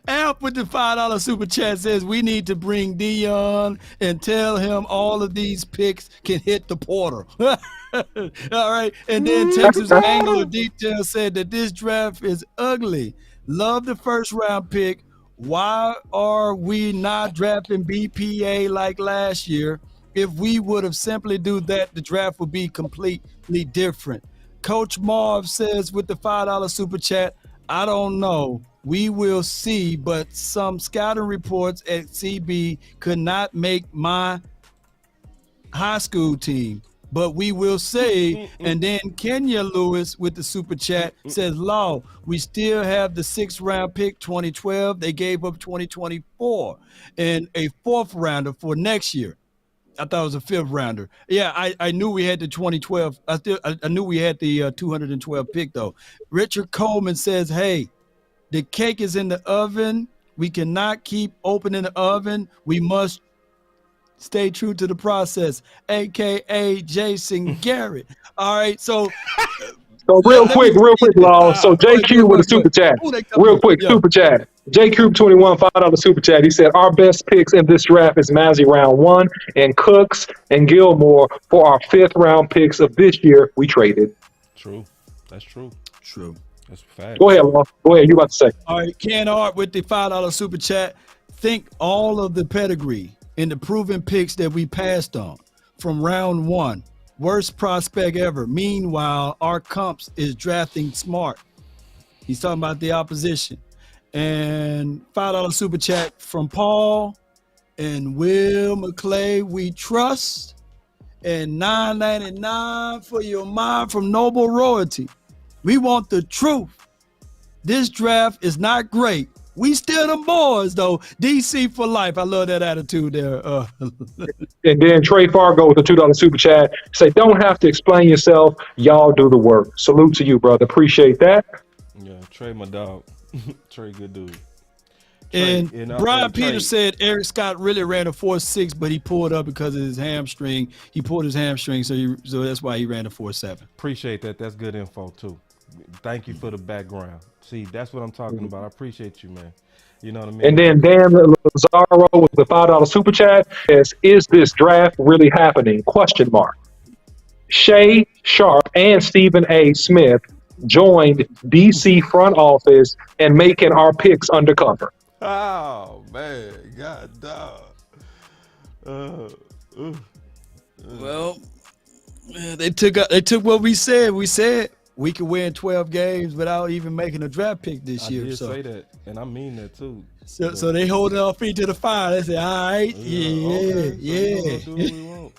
Amp with the $5 super chat says we need to bring Deion and tell him all of these picks can hit the portal. All right. And then Texas Angle of Detail said that this draft is ugly. Love the first round pick. Why are we not drafting BPA like last year? If we would have simply do that, the draft would be completely different. Coach Marv says with the $5 super chat, I don't know. We will see, but some scouting reports at CB could not make my high school team, but we will see. And then Kenya Lewis with the super chat says, Law, we still have the 6th round pick 2012. They gave up 2024 and a 4th rounder for next year. I thought it was a 5th rounder. Yeah, I knew we had the 2012. I knew we had the 212 pick though. Richard Coleman says, hey, the cake is in the oven. We cannot keep opening the oven. We must stay true to the process, AKA Jason Garrett. All right, so real quick, Law. So JQ with a super chat. Real quick, super chat. JQ 21, $5 super chat. He said our best picks in this draft is Mozzie round 1 and Cooks and Gilmore for our 5th round picks of this year. We traded. True. That's true. True. That's a fact. Go ahead, Law. Go ahead. You about to say? All right, Ken Art with the $5 super chat. Think all of the pedigree and the proven picks that we passed on from round 1. Worst prospect ever. Meanwhile, our comps is drafting smart. He's talking about the opposition. And $5 super chat from Paul and Will McClay, we trust. And $9.99 for your mind from Noble Royalty. We want the truth. This draft is not great. We still them boys, though. DC for life. I love that attitude there. And then Trey Fargo with the $2 super chat. Say, don't have to explain yourself. Y'all do the work. Salute to you, brother. Appreciate that. Yeah, Trey, my dog. Trey, good dude. And Brian Peters said Eric Scott really ran a 4.6, but he pulled up because of his hamstring. He pulled his hamstring, so that's why he ran a 4.7. Appreciate that. That's good info, too. Thank you for the background. See, that's what I'm talking about. I appreciate you, man. You know what I mean? And then Dan Lazaro with the $5 super chat says, is this draft really happening? Question mark. Shay Sharp and Stephen A. Smith joined DC front office and making our picks undercover. Oh, man. God, dog. Well, they took what we said. We said we could win 12 games without even making a draft pick this year. I did say that, and I mean that too. So they holding our feet to the fire. They say, all right, yeah. So we want.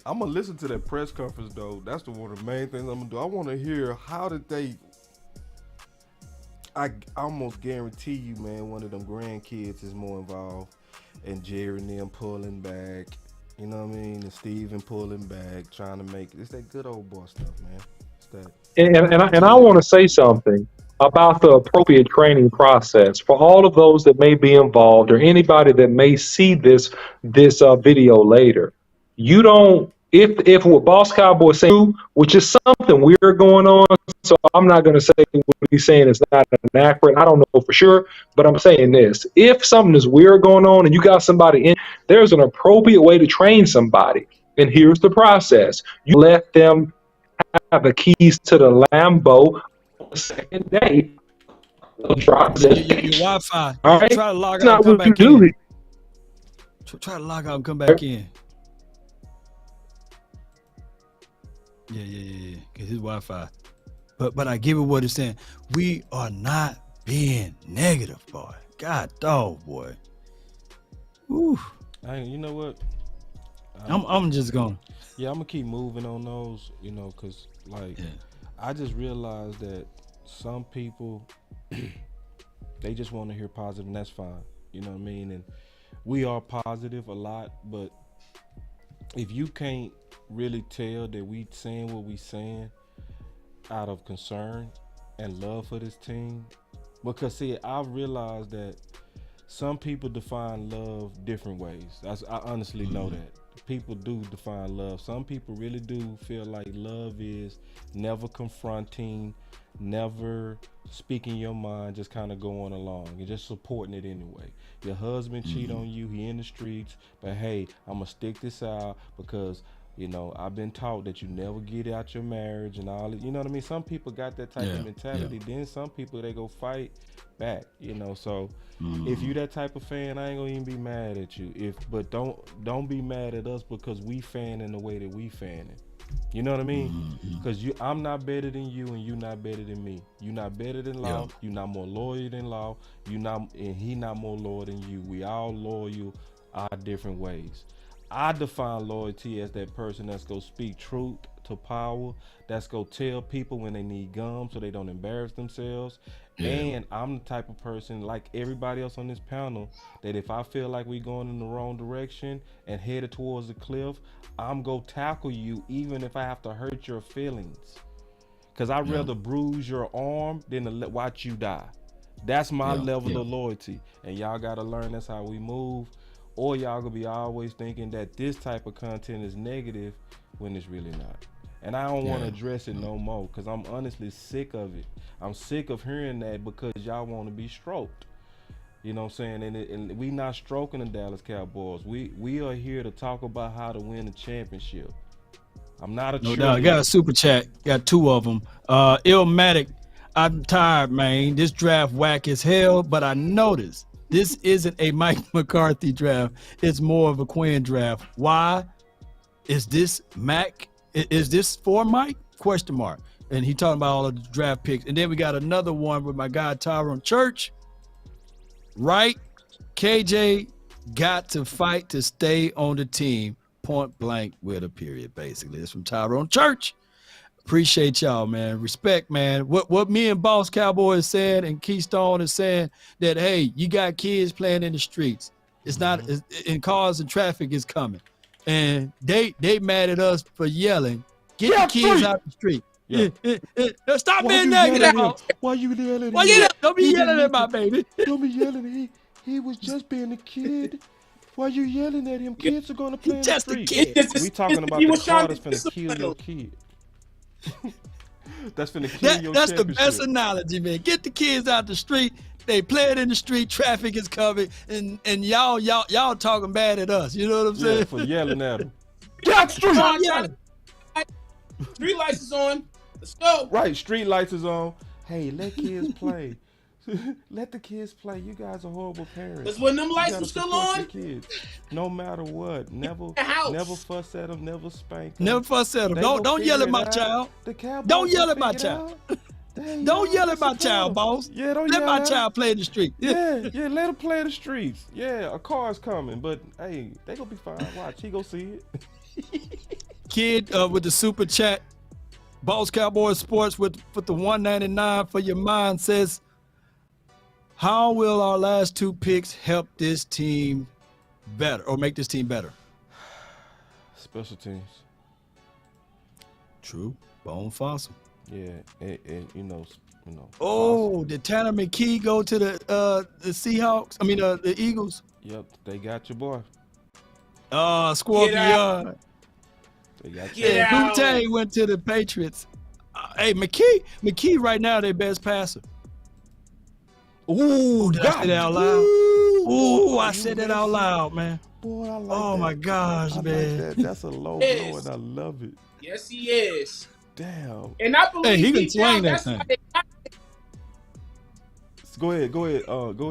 I'm gonna listen to that press conference though. That's one of the main things I'm gonna do. I want to hear how did they. I almost guarantee you, man, one of them grandkids is more involved, and Jerry and them pulling back. You know what I mean? And Steven pulling back, trying to make it's that good old boy stuff, man. It's that. And I want to say something. about the appropriate training process for all of those that may be involved or anybody that may see this video later. You don't, if what Boss Cowboy is saying, which is something weird going on, so I'm not going to say what he's saying is not inaccurate. I don't know for sure, but I'm saying this: if something is weird going on and you got somebody in, there's an appropriate way to train somebody, and here's the process: you let them have the keys to the Lambo on the second day. Your Wi-Fi. All right, Try to log that's out not and come what you back do. in. Try to log out and come back in. Yeah. Cause his Wi-Fi. But I give it what it's saying. We are not being negative, boy. God dog, boy. Woo. You know what? I'm just going. Yeah, I'm gonna keep moving on those, cause I just realized that some people they just want to hear positive, and that's fine. You know what I mean? And we are positive a lot, but if you can't really tell that we saying what we saying out of concern and love for this team, because see, I've realized that some people define love different ways. I honestly know that. People do define love. Some people really do feel like love is never confronting, never speaking your mind, just kind of going along. You're just supporting it anyway. Your husband cheat on you, he in the streets, but hey, I'm gonna stick this out because I've been taught that you never get out your marriage and all that. You know what I mean? Some people got that type of mentality. Then some people, they go fight back, so if you that type of fan, I ain't gonna even be mad at you. But don't be mad at us because we fan in the way that we fanning. You know what I mean? Because I'm not better than you and you not better than me. You not better than Law. You not more loyal than Law. And he not more loyal than you. We all loyal our different ways. I define loyalty as that person that's gonna speak truth to power, that's gonna tell people when they need gum so they don't embarrass themselves. And I'm the type of person, like everybody else on this panel, that if I feel like we going in the wrong direction and headed towards the cliff, I'm gonna tackle you even if I have to hurt your feelings. Cause I'd rather bruise your arm than to watch you die. That's my level of loyalty. And y'all gotta learn that's how we move. Or y'all gonna be always thinking that this type of content is negative when it's really not. And I don't want to address it no more because I'm honestly sick of it. I'm sick of hearing that because y'all want to be stroked. You know what I'm saying? And we not stroking the Dallas Cowboys. We are here to talk about how to win a championship. I'm not a no doubt. I got a super chat. Got two of them. Illmatic, I'm tired, man. This draft whack as hell, but I noticed this isn't a Mike McCarthy draft. It's more of a Quinn draft. Why? Is this Mac? Is this for Mike? Question mark. And he talking about all of the draft picks. And then we got another one with my guy Tyrone Church. Right? KJ got to fight to stay on the team. Point blank with a period, basically. It's from Tyrone Church. Appreciate y'all, man. Respect, man. What me and Boss Cowboy is saying and Keystone is saying that, hey, you got kids playing in the streets. It's not in cars and traffic is coming. And they mad at us for yelling. Get the kids out the street. Yeah. Stop being negative. Why you yelling at Why him? don't be yelling at my baby. Don't be yelling at him. He was just being a kid. Why you yelling at him? Kids are going to play in the street. We talking about the car that's finna kill your kid. That's finna kill your That's the best analogy, man. Get the kids out the street. They play it in the street. Traffic is coming, and y'all talking bad at us. You know what I'm saying? Yeah, for yelling at them. Get out the street. Street lights is on. Let's go. Right, street lights is on. Hey, let kids play. Let the kids play. You guys are horrible parents. Because when them lights are still on, kids, no matter what, never fuss at them, never spank them. Never fuss at them. Don't yell at my child. Don't yell at my child. Don't yell at my child, boss. Yeah, don't let yell my at child play in the street. Yeah, let him play in the streets. Yeah, a car's coming, but hey, they gonna be fine. Watch, he go see it. Kid with the super chat, Boss Cowboy Sports with the $1.99 for your mind says, how will our last two picks help this team better or make this team better? Special teams. True. Bone fossil. Yeah, and you know. Oh, did Tanner McKee go to the Seahawks? I mean the Eagles. Yep, they got your boy. Scorpion. They got Get your out. Butte went to the Patriots. Hey, McKee right now their best passer. Ooh, did I say that out loud? Ooh, I said that out loud, man. Boy, I like Oh that. my gosh, I man. like that. That's a low blow, and I love it. Yes, he is. Damn. And I believe Hey, he can deep swing down, that that's thing. why they got Go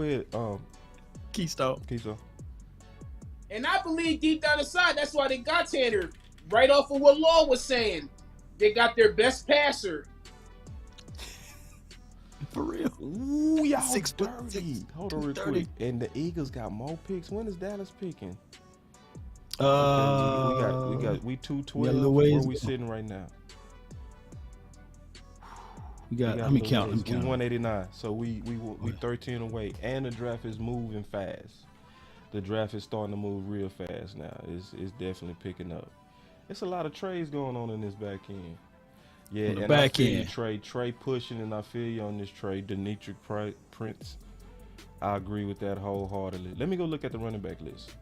ahead. Keystone. And I believe deep down inside, that's why they got Tanner. Right off of what Law was saying. They got their best passer. For real. Ooh, y'all 6'30". dirty. Hold on real 30. quick. And the Eagles got more picks. When is Dallas picking? We 212. we got a little ways Where to we go. sitting right now? We got, We let me a count. little ways. We 189. So we 13 away. And the draft is moving fast. The draft is starting to move real fast now. It's definitely picking up. It's a lot of trades going on in this back end. Yeah, On the and back I feel end. you, Trey pushing, and I feel you on this trade. Demetric Prince. I agree with that wholeheartedly. Let me go look at the running back list.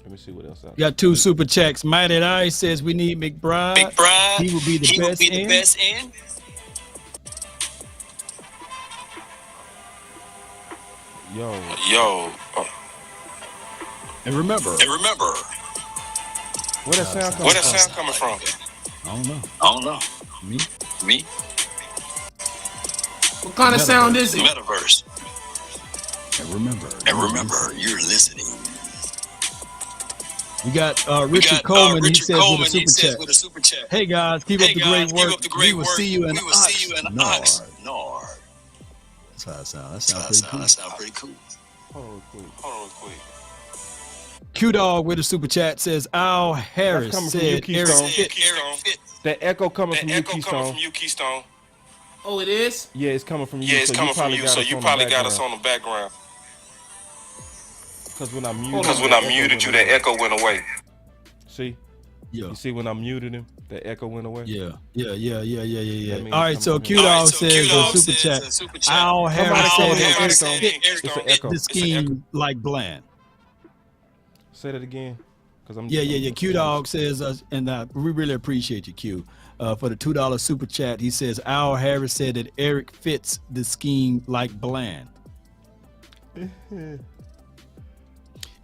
Let me see what else out. We got 2 super checks. Mighty Ice says we need McBride. He will be the best end. Yo. And remember, Where that sound coming from? I don't know. Me? What kind of sound is it? Metaverse. And remember, You're listening. we got Richard Coleman. He says with a super chat. Hey guys, keep up the great work. We will see you in Oxnard. That's how it sounds. That sounds pretty cool. Hold on quick. Q-Dog with a super chat says Al Harris coming from said you, Eric Keystone. Fit. That echo coming from you, Keystone. Oh, it is? Yeah, it's coming from you. Yeah, it's coming from you, so you probably got us on the background. Because when I muted you, that echo went away. See? Yeah. You see when I muted him, the echo went away? Yeah. That means All right, it's so coming from him. Q-Dog says a super chat. Al Harris said that Eric It's an fit echo. the scheme like Bland. Say that again. Yeah. Q-Dog says, and we really appreciate you, Q. For the $2 super chat, he says Al Harris said that Eric fits the scheme like Bland.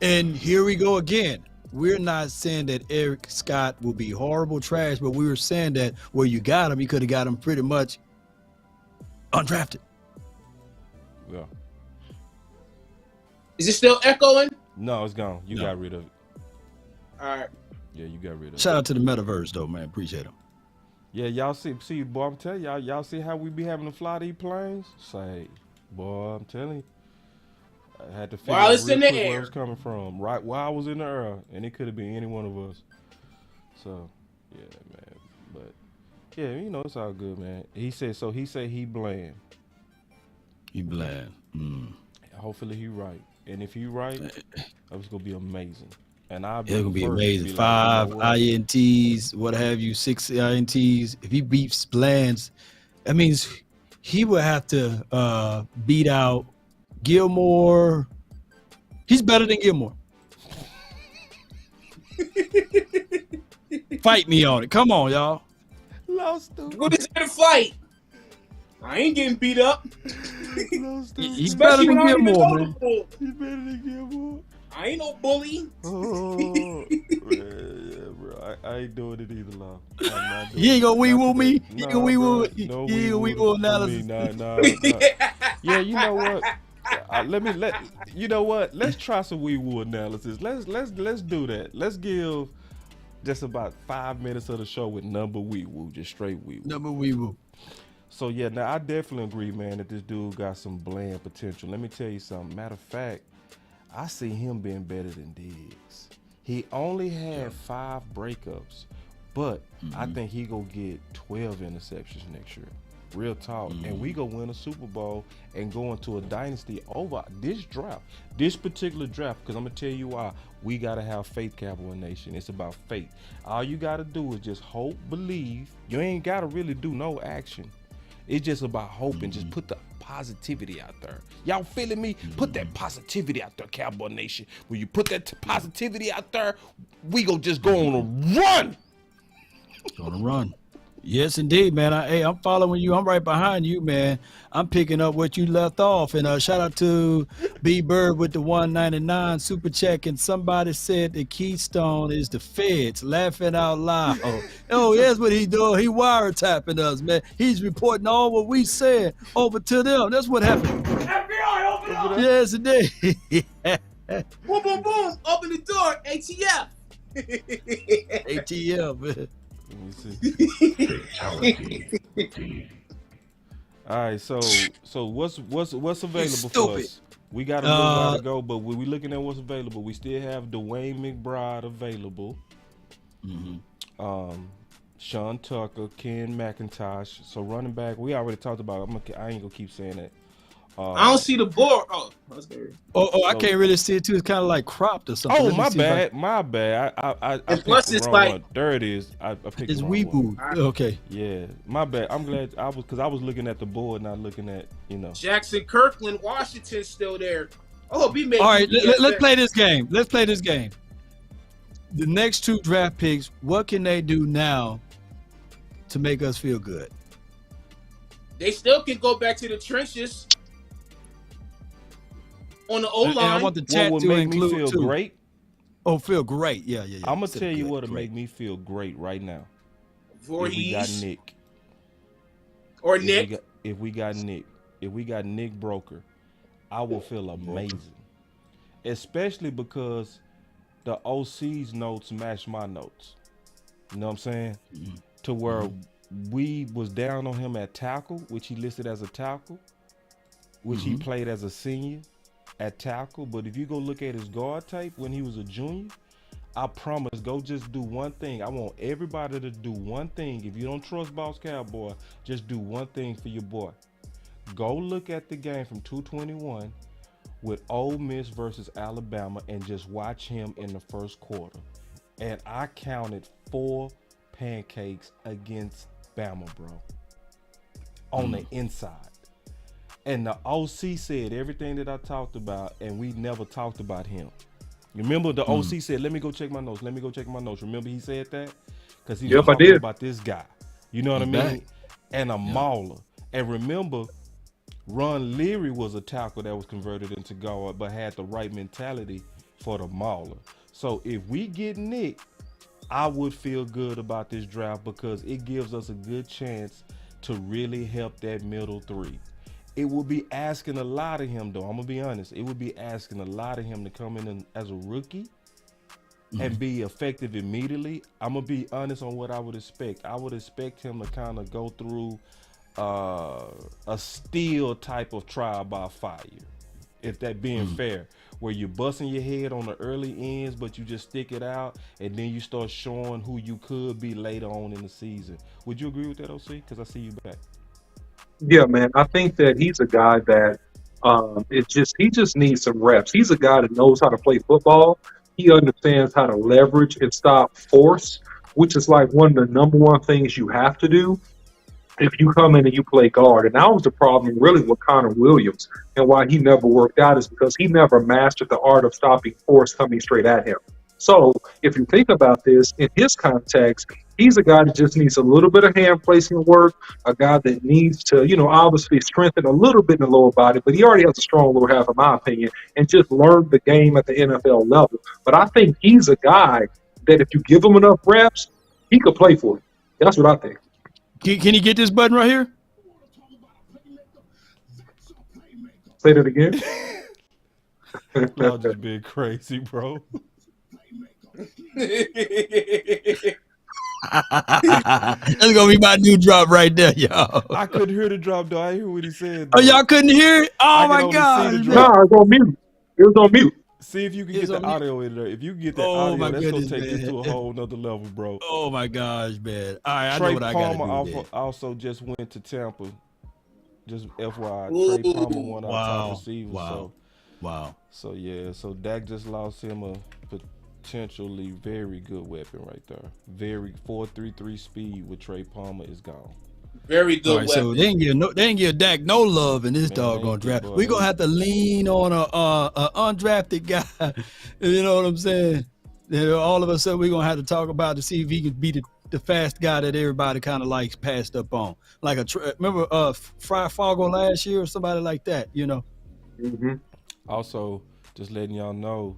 And here we go again. We're not saying that Eric Scott will be horrible trash, but we were saying that where you got him, you could have got him pretty much undrafted. Yeah. Is it still echoing? No, it's gone. You got rid of it. All right. Yeah, you got rid of it. Shout out to the metaverse, though, man. Appreciate him. Yeah, y'all see, boy, I'm telling y'all see how we be having to fly these planes? Say, boy, I'm telling you. I had to figure While out it's real in the quick where air. it was coming from. Right while I was in the air, and it could have been any one of us. So, yeah, man. But, yeah, you know, it's all good, man. He said he bland. He Bland. Hopefully he right. And if he right, it's going to be amazing. And I'll be It's gonna be first to amazing. be like, 5 you know what? INTs, what have you, 6 INTs. If he beats Bland's, that means he would have to beat out Gilmore. He's better than Gilmore. Fight me on it. Come on, y'all. Lost dude. What is there to fight? I ain't getting beat up. Lost dude. He's better Especially than when I don't even Gilmore, know man. the bull. He's better than Gilmore. I ain't no bully. Oh, yeah, bro. I ain't doing it either, Law. You ain't gonna wee-woo me? You Nah, gonna wee-woo? bro. No You ain't gonna wee-woo for me. analysis? Nah. Yeah, you know what? You know what? Let's try some wee-woo analysis. Let's do that. Let's give just about 5 minutes of the show with number wee-woo, just straight wee-woo. Number wee-woo. So yeah, now I definitely agree, man, that this dude got some bland potential. Let me tell you something. Matter of fact, I see him being better than Diggs. He only had 5 breakups, but I think he gonna get 12 interceptions next year. Real talk. And we gonna win a Super Bowl and go into a dynasty over this draft, this particular draft, because I'm gonna tell you why. We gotta have faith, Cowboy Nation. It's about faith. All you gotta do is just hope, believe. You ain't gotta really do no action. It's just about hope and just put the positivity out there. Y'all feeling me? Put that positivity out there, Cowboy Nation. When you put that positivity out there, we go just go on a run. On a run. Yes, indeed, man. I'm following you. I'm right behind you, man. I'm picking up what you left off. And shout out to B Bird with the 199 super check. And somebody said the Keystone is the feds. Laughing out loud. Oh, here's what he doing. He wiretapping us, man. He's reporting all what we said over to them. That's what happened. FBI, open up. Yes, indeed. Boom, boom, boom. Open the door. ATF. ATF, man. All right, so what's available for us? We got a little while to go, but when we looking at what's available, we still have Dwayne McBride available. Sean Tucker, Ken McIntosh. So running back, we already talked about. I ain't gonna keep saying that. I don't see the board. Oh, that's good. I can't really see it too. It's kind of like cropped or something. Oh, my bad. My bad. I picked plus the it's wrong like one. There it is. I picked it's the wrong one. Weeboo. Okay. Yeah, my bad. I'm glad because I was looking at the board, not looking at Jackson Kirkland, Washington's still there. Oh, we made. All right, let's play this game. Let's play this game. The next two draft picks, what can they do now to make us feel good? They still can go back to the trenches on the O line. I want the chat what would to make me include feel too. great? Oh, feel great. Yeah. I'm gonna tell you what'll make me feel great right now. Voorhees. If we got Nick. Or Nick. If we got Nick Broker, I will feel amazing. Especially because the OC's notes match my notes. You know what I'm saying? To where we was down on him at tackle, which he listed as a tackle, which he played as a senior at tackle. But if you go look at his guard tape when he was a junior, I promise, go just do one thing. I want everybody to do one thing. If you don't trust Boss Cowboy, just do one thing for your boy. Go look at the game from 221 with Ole Miss versus Alabama and just watch him in the first quarter. And I counted 4 pancakes against Bama, bro, on the inside. And the OC said everything that I talked about, and we never talked about him. Remember the OC said, let me go check my notes. Remember he said that? Because he was talking about this guy. You know what I mean? And a mauler. And remember, Ron Leary was a tackle that was converted into guard, but had the right mentality for the mauler. So if we get Nick, I would feel good about this draft because it gives us a good chance to really help that middle three. It would be asking a lot of him, though. I'm going to be honest. It would be asking a lot of him to come in as a rookie and be effective immediately. I'm going to be honest on what I would expect. I would expect him to kind of go through a steel type of trial by fire, if that being fair, where you're busting your head on the early ends, but you just stick it out, and then you start showing who you could be later on in the season. Would you agree with that, OC? Because I see you back. Yeah, man. I think that he's a guy that he just needs some reps. He's a guy that knows how to play football. He understands how to leverage and stop force, which is like one of the number one things you have to do if you come in and you play guard. And that was the problem really with Connor Williams, and why he never worked out is because he never mastered the art of stopping force coming straight at him. So if you think about this in his context, he's a guy that just needs a little bit of hand placement work, a guy that needs to, obviously strengthen a little bit in the lower body, but he already has a strong lower half, in my opinion, and just learn the game at the NFL level. But I think he's a guy that if you give him enough reps, he could play for it. That's what I think. Can you get this button right here? Say that again. Y'all just being crazy, bro. That's gonna be my new drop right there, y'all. I couldn't hear the drop, though. I hear what he said. Oh, y'all couldn't hear it? Oh my God! No, it was on mute. It was on mute. See if you can get the audio in there. If you can get that audio, that's gonna take this to a whole nother level, bro. Oh my gosh, man! All right, Trey I know what I gotta Palmer do. also just went to Tampa. Just FYI, Trey Palmer one of our top receivers. So yeah, so Dak just lost him a potentially very good weapon right there. Very 4.33 speed with Trey Palmer is gone. Very good All right, weapon. so they ain't give Dak no love in this Man, doggone they- draft. boy, We gonna they- have to lean on a undrafted guy. You know what I'm saying? You know, all of a sudden we're gonna have to talk about to see if he can be the fast guy that everybody kind of likes passed up on. Like remember Fry Fargo last year or somebody like that. You know. Mm-hmm. Also, just letting y'all know,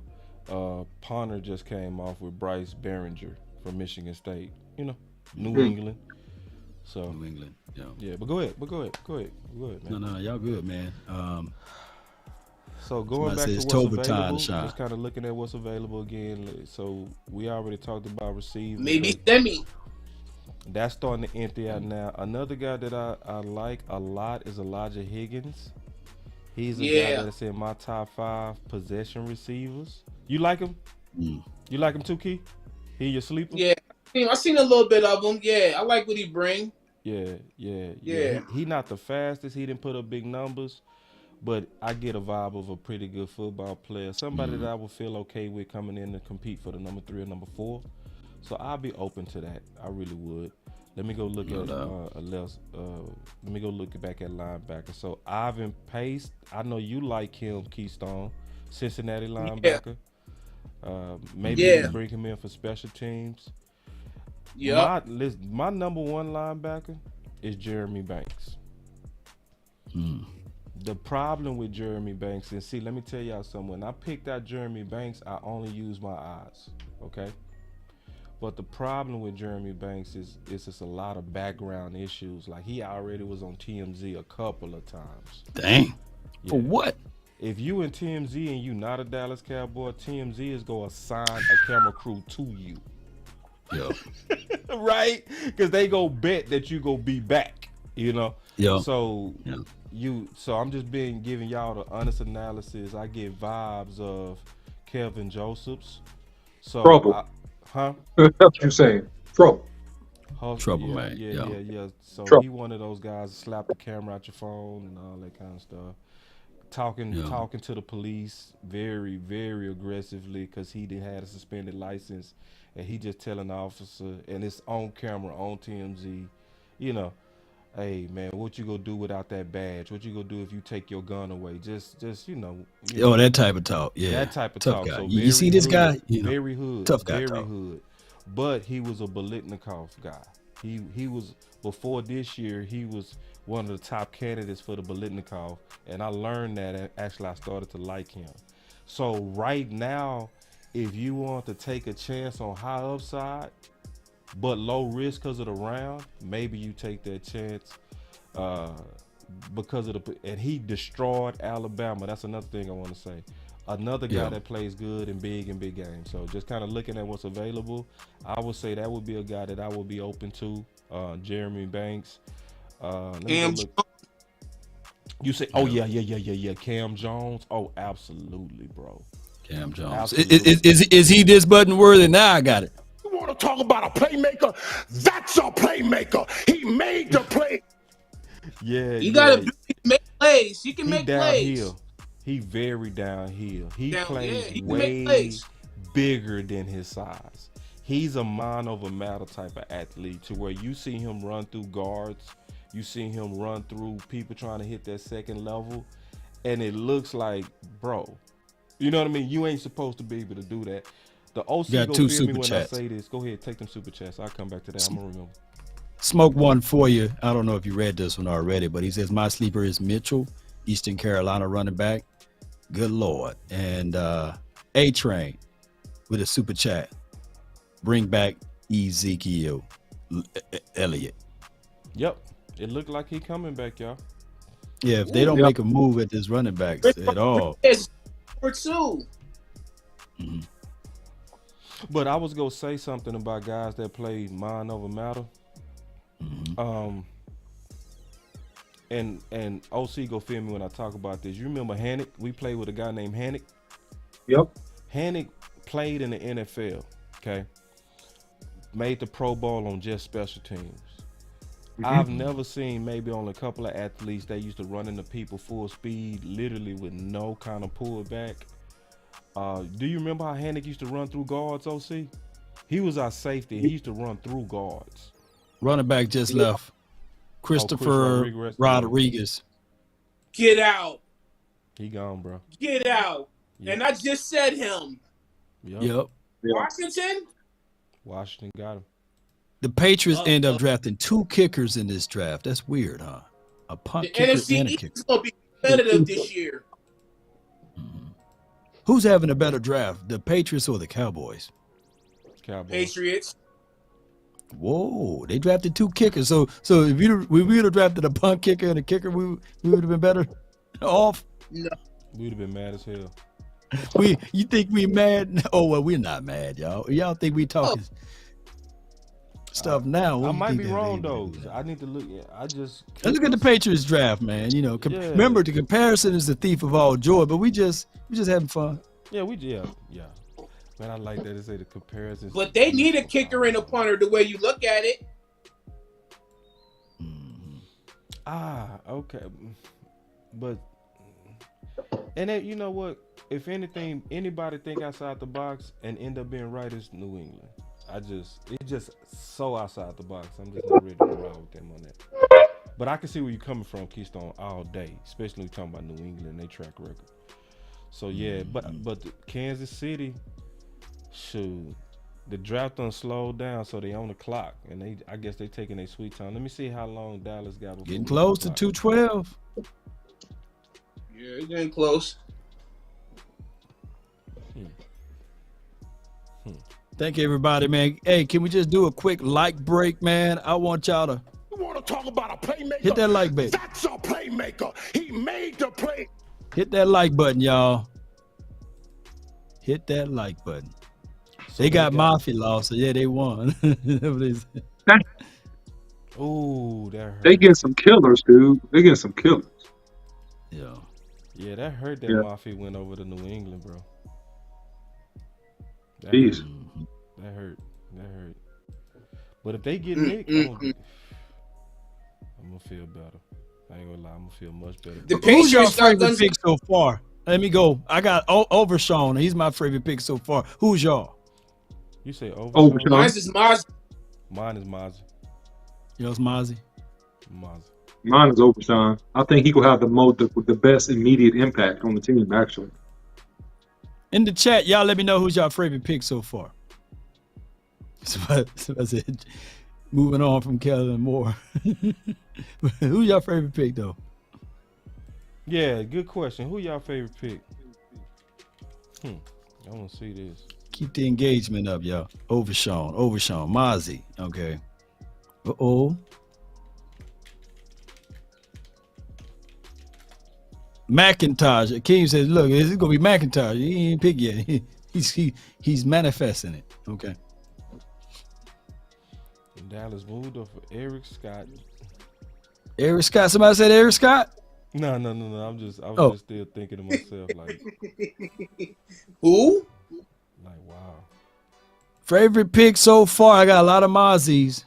Ponner just came off with Bryce Behringer from Michigan State. You know, New England. So New England. yeah, but go ahead, man. No, y'all good, man. So going back Somebody to says what's Toba time available, to shine. just kind of looking at what's available again. So we already talked about receiving. Maybe Semi. That's starting to empty out now. Another guy that I like a lot is Elijah Higgins. He's a guy that's in my top 5 possession receivers. You like him? You like him too, Key? He your sleeper? Yeah, I seen a little bit of him. Yeah, I like what he bring. Yeah. Yeah. He not the fastest. He didn't put up big numbers, but I get a vibe of a pretty good football player. Somebody that I would feel okay with coming in to compete for the number 3 or number 4. So I'll be open to that. I really would. Let me go look at let me go look back at linebacker. So Ivan Pace, I know you like him, Keystone, Cincinnati linebacker. Maybe you can bring him in for special teams. Yeah. My number 1 linebacker is Jeremy Banks. The problem with Jeremy Banks, and see, let me tell y'all something. When I picked out Jeremy Banks, I only used my eyes, okay? But the problem with Jeremy Banks is just a lot of background issues. Like, he already was on TMZ a couple of times. Dang. For what? If you in TMZ and you not a Dallas Cowboy, TMZ is going to assign a camera crew to you. Yeah. Right? Because they go bet that you go be back, you know? Yeah. So I'm just giving y'all the honest analysis. I get vibes of Kelvin Josephs. So Trouble. That's what you're saying. Trouble. Trouble, yeah, man. Yeah. So Trouble. he one of those guys that slap the camera out your phone and all that kind of stuff. Talking to the police very, very aggressively because he had a suspended license, and he just telling the officer, and it's on camera on TMZ, you know, hey man, what you gonna do without that badge? What you gonna do if you take your gun away? Just That type of talk. Yeah, that type of tough talk. Guy. So You see this guy? Very hood, tough guy. Very hood. But he was a Bolitnikov guy. He was, before this year, he was one of the top candidates for the Bolitnikov, and I learned that, and actually I started to like him. So right now, if you want to take a chance on high upside but low risk because of the round, maybe you take that chance because of and he destroyed Alabama. That's another thing I want to say. Another guy that plays good and big in big games. So just kind of looking at what's available, I would say that would be a guy that I would be open to. Jeremy Banks. Cam You say, oh yeah, Cam Jones. Oh, absolutely, bro. Cam Jones. Absolutely. Is he this button worthy? Now I got it. You want to talk about a playmaker? That's a playmaker. He made the play. Yeah, You gotta make plays. He can make plays. Downhill. He very downhill. He plays he can way make plays. bigger than his size. He's a mind over matter type of athlete, to where you see him run through guards, you see him run through people trying to hit that second level, and it looks like, bro, you know what I mean? You ain't supposed to be able to do that. The OC Got go two feel me super when chats. I say this. Go ahead, take them super chats. I'll come back to that. I'm gonna remember. Smoke one for you. I don't know if you read this one already, but he says my sleeper is Mitchell, Eastern Carolina running back. Good Lord. And A-Train with a super chat. Bring back Ezekiel Elliott. Yep, it looked like he coming back, y'all. Yeah, if they don't make a move at this running backs at all. Or two. Mm-hmm. But I was gonna say something about guys that play mind over matter. Mm-hmm. And OC go feel me when I talk about this. You remember Hannick? We played with a guy named Hannick. Yep. Hannick played in the NFL. Okay, made the Pro Bowl on just special teams. I've never seen, maybe on a couple of athletes, they used to run into people full speed, literally with no kind of pullback. Do you remember how Hannick used to run through guards, OC? He was our safety. He used to run through guards. Running back just left. Christopher Rodriguez. Get out. He gone, bro. Get out. Yep. And I just said him. Yep. Washington got him. The Patriots end up drafting 2 kickers in this draft. That's weird, huh? A punt The kicker NFC and a East kicker. is going to be competitive this year. Who's having a better draft, the Patriots or the Cowboys? Cowboys. Patriots. Whoa, they drafted 2 kickers. So if we would have drafted a punt kicker and a kicker, we would have been better off. No. We would have been mad as hell. You think we mad? Oh well, we're not mad, y'all. Y'all think we talking stuff now? What I do you might think be that wrong ain't though. really? I need to look. Let's look at the Patriots draft, man. You know, remember the comparison is the thief of all joy, but we just having fun. Yeah, yeah. Man, I like that. They say the comparison. But they need a kicker and a punter the way you look at it. Okay. But and then, you know what? If anything, anybody think outside the box and end up being right is New England. It's just so outside the box. I'm just not ready to ride with them on that. But I can see where you're coming from, Keystone, all day, especially when you're talking about New England and their track record. So yeah, but the Kansas City, shoot, the draft done slowed down, so they on the clock, and I guess they taking their sweet time. Let me see how long Dallas got. Before Getting close to 212. Yeah, it's getting close. Thank you, everybody, man. Hey, can we just do a quick like break, man? I want y'all to. You want to talk about a playmaker? Hit that like button. That's a playmaker. He made the play. Hit that like button, y'all. Hit that like button. They got Mafia lost, so yeah, they won. Ooh, that hurt. They get some killers, dude. They get some killers. Yeah. Yeah, that hurt that Mafia went over to New England, bro. Jeez. That hurt. But if they get Nick, I'm gonna feel better. I ain't gonna lie, I'm gonna feel much better. Who's your favorite pick so far? Let me go. I got Overshawn. He's my favorite pick so far. Who's y'all? You say Overshawn. Mine is Mozzie. Mine is Mozzie. Yours Mozzie? Mozzie. Mine is Overshawn. I think he will have the best immediate impact on the team, actually. In the chat, y'all let me know who's your favorite pick so far. So I said, moving on from Kellen Moore. Who's your favorite pick, though? Yeah, good question. Who y'all favorite pick? I want to see this. Keep the engagement up, y'all. Overshawn, Mozzie. Okay. Uh-oh. McIntosh. Akeem says, look, it's going to be McIntosh. He ain't picked yet. He's manifesting it. Okay. Dallas moved up for Eric Scott. Eric Scott? Somebody said Eric Scott? No. I was just still thinking to myself, like, who? Like, wow. Favorite pick so far? I got a lot of Mozzies.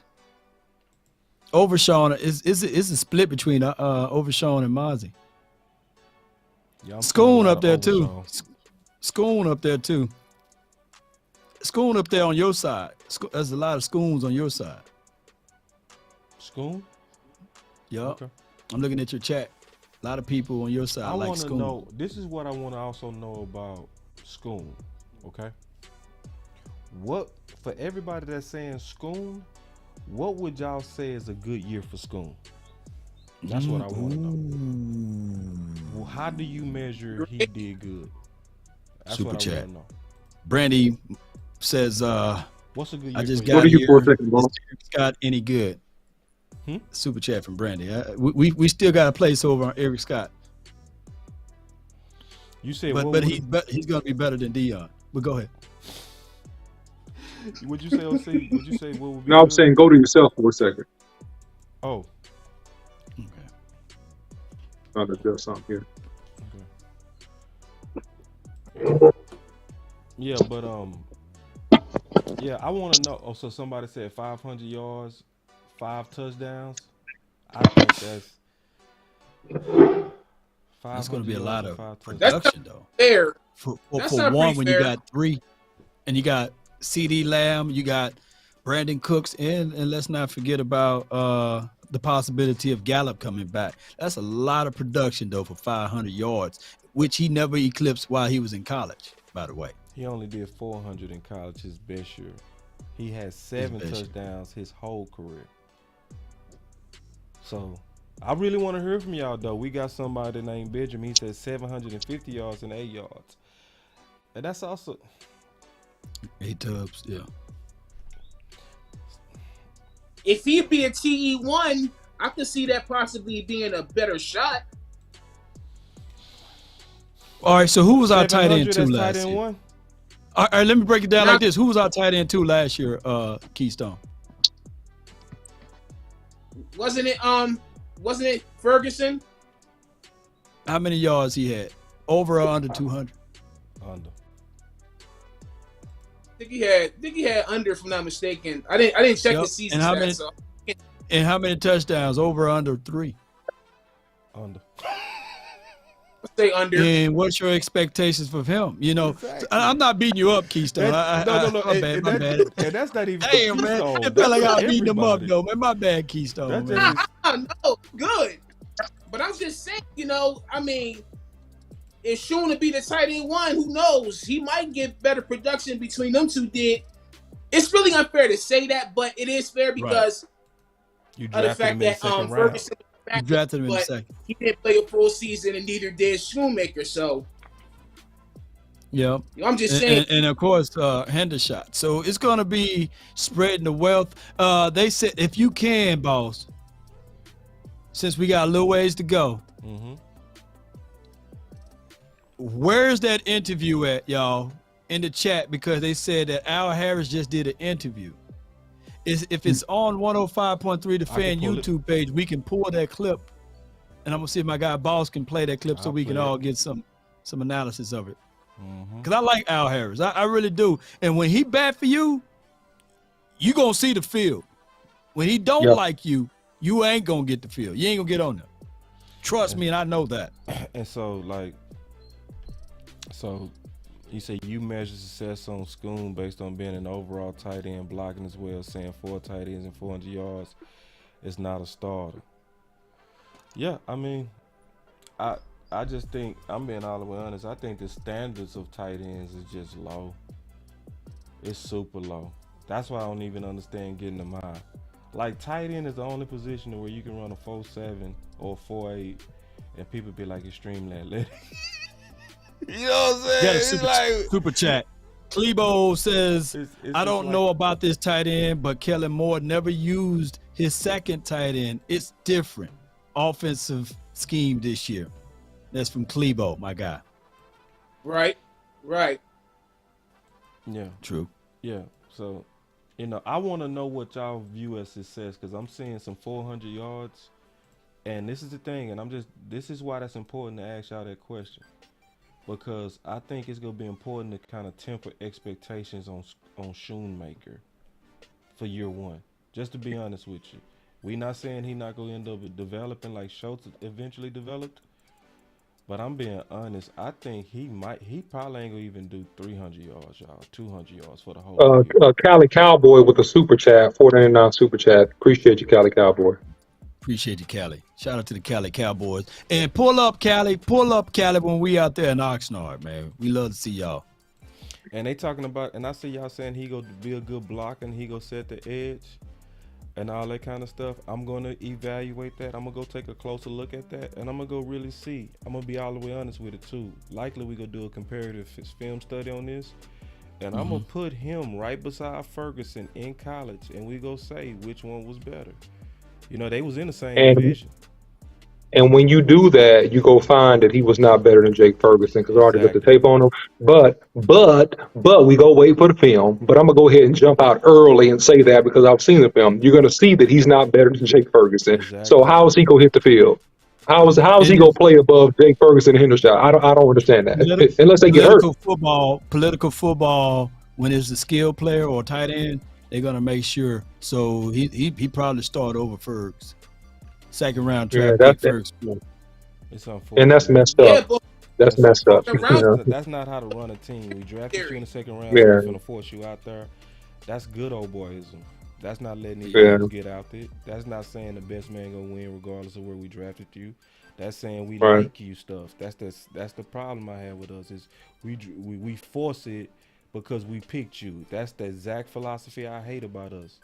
Overshawn is a split between Overshawn and Mozzie. Schoon up there too. Schoon up there too. Schoon up there on your side. There's a lot of Schoons on your side. Schoon? Yup. Okay. I'm looking at your chat. A lot of people on your side I like want to Schoon. know. This is what I want to also know about Schoon. Okay. What, for everybody that's saying Schoon, what would y'all say is a good year for Schoon? That's what I want to know. Well, how do you measure he did good? That's Super what chat. I want to know. Brandy says, what's a good year I just for got you? here. Is Eric Scott any good? Super chat from Brandy. We still got a place over on Eric Scott. You said, but he's gonna be better than Dion. But go ahead. Would you say, OC? Would you say what would be No, I'm good? saying go to yourself for a second. Oh. Okay. Trying to adjust something here. Yeah, but yeah, I want to know. Oh, so somebody said 500 yards, 5 touchdowns. I think that's going to be a lot of That's production, though. Fair. For That's one, not pretty when fair. you got 3, and you got CD Lamb, you got Brandon Cooks, and let's not forget about the possibility of Gallup coming back. That's a lot of production though for 500 yards, which he never eclipsed while he was in college, by the way. He only did 400 in college his best year. He had 7 touchdowns his whole career. So I really want to hear from y'all though. We got somebody named Benjamin. He said 750 yards and 8 yards. And that's also 8 tubs, yeah. If he'd be a TE1, I could see that possibly being a better shot. All right, so who was our tight end 2 last tight end year? 1? All right, let me break it down like this. Who was our tight end 2 last year, Keystone? Wasn't it Ferguson? How many yards he had? Over or under 200? Under. I think he had under, if I'm not mistaken. I didn't check the season stats. And how many touchdowns? Over or under 3? Under. Let's say under. And what's your expectations for him? You know, exactly. I'm not beating you up, Keystone. No. My bad. And that's not even. Hey, man, it felt like I was beating him up, though, man. My bad, Keystone. No, good. But I'm just saying, you know, I mean, it's shown to be the tight end 1. Who knows? He might get better production between them two. It's really unfair to say that, but it is fair because you of the fact that Ferguson you drafted him in the second. He didn't play a full season, and neither did Shoemaker. So, yeah, I'm just saying. And of course, Hendershot. So it's going to be spreading the wealth. They said if you can, boss, since we got a little ways to go. Mm-hmm. Where's that interview at, y'all? In the chat, because they said that Al Harris just did an interview. If it's on 105.3 the Fan YouTube page, we can pull that clip, and I'm gonna see if my guy Boss can play that clip so we can all get some analysis of it. Because I like Al Harris, I really do. And when he bat for you, you gonna see the field. When he don't like you, you ain't gonna get the field. You ain't gonna get on there. Trust me, and I know that. And so you say you measure success on Schoon based on being an overall tight end, blocking as well, saying 4 tight ends and 400 yards is not a starter. Yeah, I mean, I just think, I'm being all the way honest, I think the standards of tight ends is just low. It's super low. That's why I don't even understand getting them high. Like, tight end is the only position where you can run a 4.7 or 4.8 and people be like extremely athletic. You know what I'm saying? Super chat. Klebo says, I don't know about this tight end, but Kellen Moore never used his second tight end. It's different. Offensive scheme this year. That's from Klebo, my guy. Right. Yeah. True. Yeah. So, you know, I want to know what y'all view as success, because I'm seeing some 400 yards. And this is the thing, and this is why that's important to ask y'all that question. Because I think it's going to be important to kind of temper expectations on Shoemaker for year 1. Just to be honest with you. We not saying he not going to end up developing like Schultz eventually developed. But I'm being honest. I think he probably ain't going to even do 300 yards, y'all. 200 yards for the whole year. Cali Cowboy with a super chat, $4.99 super chat. Appreciate you, Cali Cowboy. Appreciate you, Cali. Shout out to the Cali Cowboys. And pull up Cali when we out there in Oxnard, man. We love to see y'all. And they talking about, and I see y'all saying he go be a good blocker and he go set the edge and all that kind of stuff. I'm going to evaluate that. I'm going to go take a closer look at that, and I'm going to go really see. I'm going to be all the way honest with it too. Likely we going to do a comparative film study on this, and I'm going to put him right beside Ferguson in college, and we go say which one was better. You know, they was in the same division. And when you do that, you go find that he was not better than Jake Ferguson, because I already got the tape on him. But we go wait for the film. But I'm gonna go ahead and jump out early and say that because I've seen the film. You're gonna see that he's not better than Jake Ferguson. Exactly. So how is he gonna hit the field? How is he gonna play above Jake Ferguson and Hendershot? I don't understand that. Unless they get hurt. Political football. When it's a skill player or tight end, they're gonna make sure. So he probably start over Fergs. Second round draft pick Fergs. It's unfortunate. And that's messed up. That's messed up. That's not how to run a team. We drafted you in the second round. We're gonna force you out there. That's good old boyism. That's not letting the Yeah. egos get out there. That's not saying the best man gonna win regardless of where we drafted you. That's saying we Right. like you stuff. That's the problem I have with us is we force it because we picked you. That's the exact philosophy I hate about us.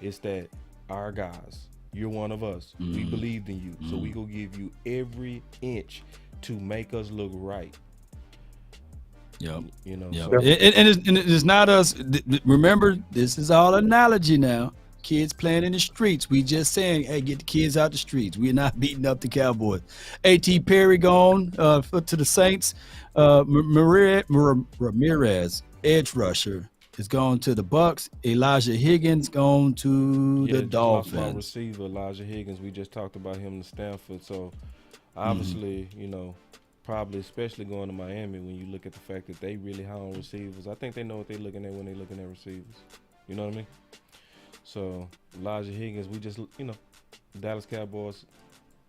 It's that our guys, you're one of us. We believed in you, so we gonna give you every inch to make us look right. Yep. You know, Yep. so And it's not us. Remember, this is all analogy now. Kids playing in the streets. We just saying, hey, get the kids out the streets. We're not beating up the Cowboys. A.T. Perry gone to the Saints. Ramirez, edge rusher, is going to the Bucks. Elijah Higgins gone to the just lost my Dolphins. receiver, Elijah Higgins. We just talked about him in Stanford. So obviously, you know, probably especially going to Miami when you look at the fact that they really high on receivers. I think they know what they're looking at when they're looking at receivers. You know what I mean? So Elijah Higgins, we just, you know, Dallas Cowboys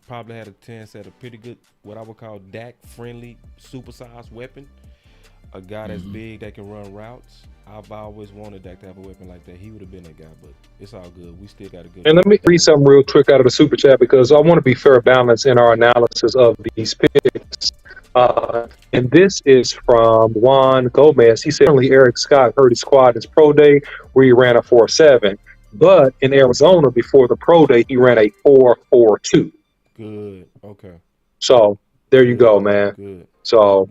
probably had a chance at a pretty good, what I would call Dak-friendly, supersized weapon. A guy that's big that can run routes. I've always wanted Dak to have a weapon like that. He would have been that guy, but it's all good. We still got a good. And let me read something real quick out of the super chat because I want to be fair balance in our analysis of these picks. And this is from Juan Gomez. He said, only Eric Scott hurt his quad his pro day where he ran a 4.7. But in Arizona, before the pro day, he ran a 4.42. Good. Okay. So there you go, man. Good. So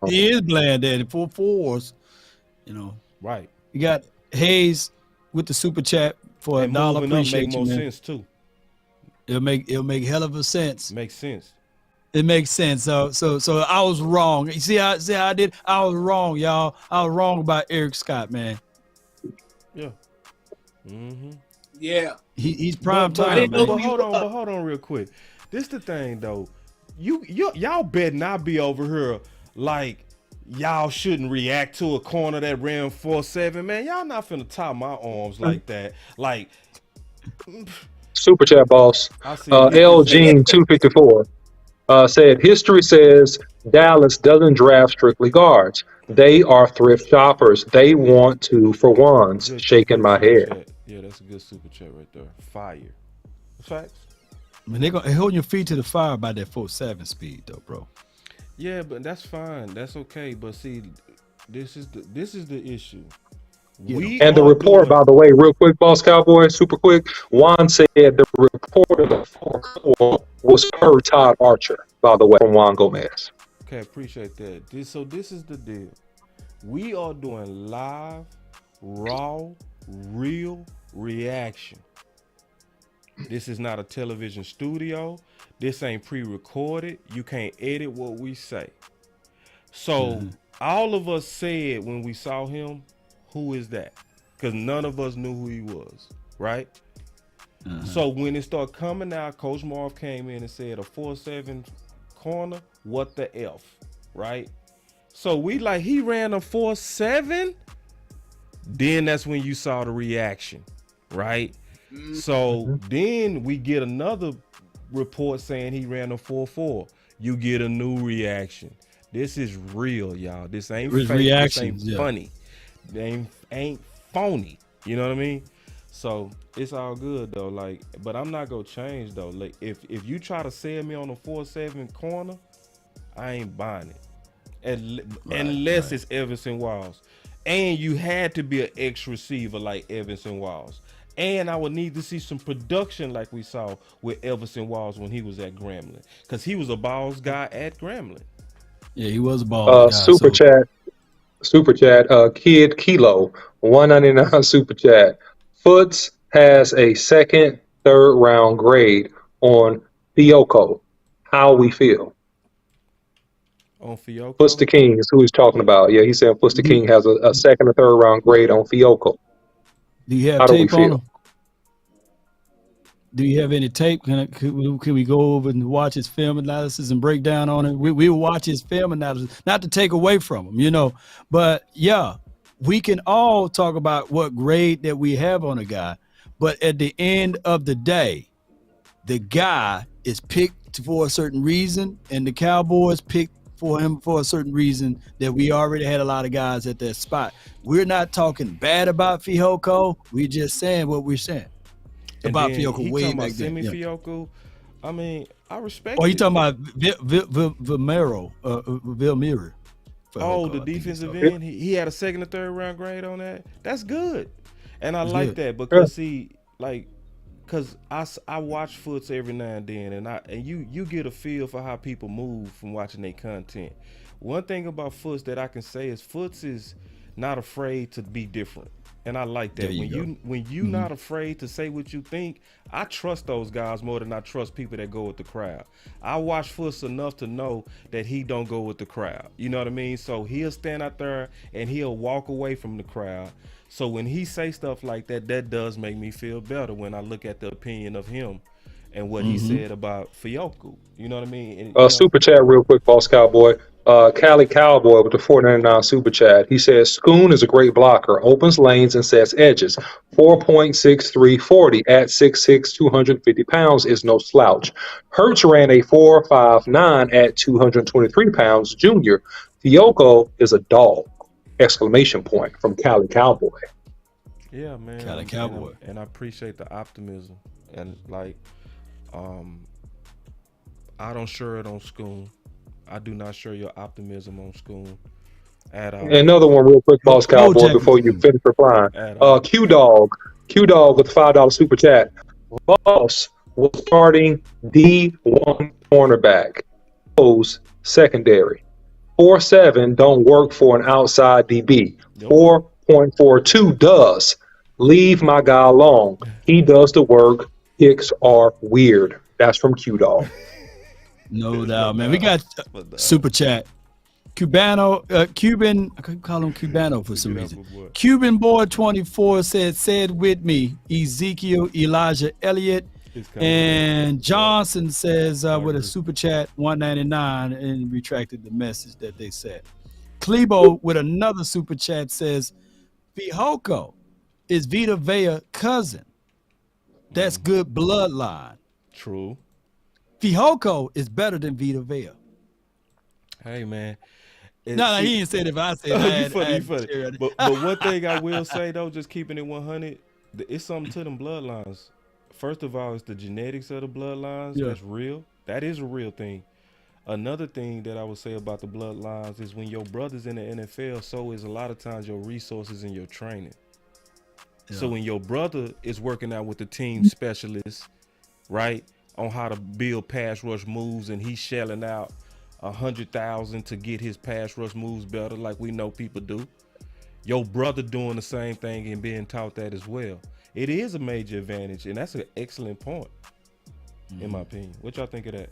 he is bland at it. 4.4s, you know. Right. You got Hayes with the super chat for And $1. moving up Appreciate make you, more man. sense too. It'll make hell of a sense. Makes sense. It makes sense. So I was wrong. You see how I did? I was wrong, y'all. I was wrong about Eric Scott, man. Yeah. Mm-hmm. Yeah. He's prime But time, man. hold on real quick. This the thing though. Y'all better not be over here like y'all shouldn't react to a corner that ran 4.7, man. Y'all not finna tie my arms like that. Like super chat, boss. I see L Gene 254 said, history says Dallas doesn't draft strictly guards. They are thrift shoppers. They want two for ones. Good Shaking my super head. chat. Yeah, that's a good super chat right there. Fire. Facts. I mean, they're holding your feet to the fire by that 4.7 speed, though, bro. Yeah, but that's fine. That's okay. But see, this is the issue. We And the are report, doing- by the way, real quick, Boss Cowboy, super quick. Juan said the report of the 4 was per Todd Archer, by the way, from Juan Gomez. Okay, appreciate that. This is the deal. We are doing live, raw, real reaction. This is not a television studio. This ain't pre-recorded. You can't edit what we say. So all of us said when we saw him, who is that? Because none of us knew who he was, right? So when it started coming out, Coach Marv came in and said a 4.7 corner, what the F, right? So we like, he ran a 4.7? Then that's when you saw the reaction, right? So then we get another report saying he ran a 4.4. You get a new reaction. This is real, y'all. This ain't It's fake. reactions, This ain't yeah. funny. They ain't phony. You know what I mean? So it's all good though. Like, but I'm not gonna change though. Like, if you try to sell me on a 4.7 corner, I ain't buying it. Unless it's Everson Walls. And you had to be an X receiver like Everson Walls. And I would need to see some production like we saw with Everson Walls when he was at Grambling. Because he was a balls guy at Grambling. Yeah, he was a ball guy. Super chat, Kid Kilo, 199 super chat. Foots has a second, third round grade on Fiocco. How we feel? On Fiocco? Foots the King is who he's talking about. Yeah, he said Foots the King has a second or third round grade on Fiocco. Do you have How do we tape on feel? him? Do you have any tape? Can we go over and watch his film analysis and break down on it? We will watch his film analysis, not to take away from him, you know. But yeah, we can all talk about what grade that we have on a guy. But at the end of the day, the guy is picked for a certain reason, and the Cowboys picked for him for a certain reason that we already had a lot of guys at that spot. We're not talking bad about Fehoko. We're just saying what we're saying And about then Fehoko he way talking back about then. Semi Yeah. Fehoko. I mean, I respect. Or you it. talking about Vilmiro? Oh, the defensive end. He had a second or third round grade on that. That's good, and I That's like good. that because see, like, cause I watch foots every now and then, and you get a feel for how people move from watching their content. One thing about Foots that I can say is Foots is not afraid to be different. And I like that. When you not afraid to say what you think, I trust those guys more than I trust people that go with the crowd. I watch Foots enough to know that he don't go with the crowd. You know what I mean? So he'll stand out there and he'll walk away from the crowd. So when he say stuff like that, that does make me feel better when I look at the opinion of him and what he said about Fehoko. You know what I mean? And, you know, Super chat real quick, Boss Cowboy. Cali Cowboy with the $4.99 super chat. He says Schoon is a great blocker, opens lanes and sets edges. 4.6340 at 6'6", 250 pounds is no slouch. Hurts ran a 4.59 at 223 pounds. Junior Fehoko is a dog! Exclamation point from Cali Cowboy. Yeah, man. Cali Cowboy. And I appreciate the optimism. And like, I don't share it on Schoon. I do not share your optimism on Schoon at all. Another one real quick, Boss Cowboy, before you finish replying. Q Dog with $5 super chat. Boss was starting D1 cornerback. O's secondary. 4.7 don't work for an outside DB. 4.42 does. Leave my guy alone. He does the work. Kicks are weird. That's from Q Dog. No doubt, man. We got super chat. Cuban, I could call him Cubano for some reason. Cuban Boy 24 said with me, Ezekiel Elijah Elliott. And Johnson says with a super chat 199 and retracted the message that they said. Klebo with another super chat says Fehoko is Vita Vea cousin. That's good bloodline. True. Fehoko is better than Vita Vea. Hey, man. No, he ain't said it, but I said you funny. But one thing I will say, though, just keeping it 100, it's something to them bloodlines. First of all, it's the genetics of the bloodlines. Yeah. That's real. That is a real thing. Another thing that I would say about the bloodlines is when your brother's in the NFL, so is a lot of times your resources and your training. Yeah. So when your brother is working out with the team specialist, right, on how to build pass rush moves, and he's shelling out $100,000 to get his pass rush moves better, like we know people do. Your brother doing the same thing and being taught that as well. It is a major advantage, and that's an excellent point, in my opinion. What y'all think of that?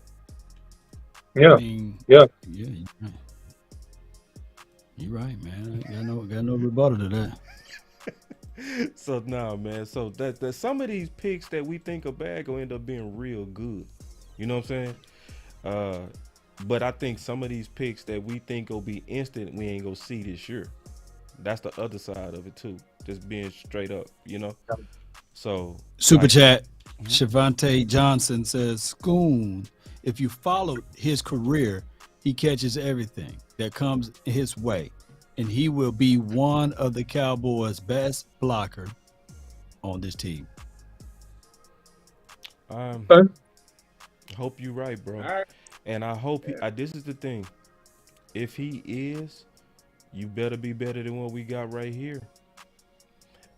Yeah, I mean, yeah. You're right, man. Got no rebuttal to that. So nah, man. So that some of these picks that we think are bad gonna end up being real good. You know what I'm saying? But I think some of these picks that we think will be instant, we ain't gonna see this year. That's the other side of it too. Just being straight up, you know. So super chat. Shavante Johnson says, Schoon, if you followed his career, he catches everything that comes his way, and he will be one of the Cowboys' best blocker on this team. Hope you're right, bro. Right. And I hope this is the thing. If he is, you better be better than what we got right here.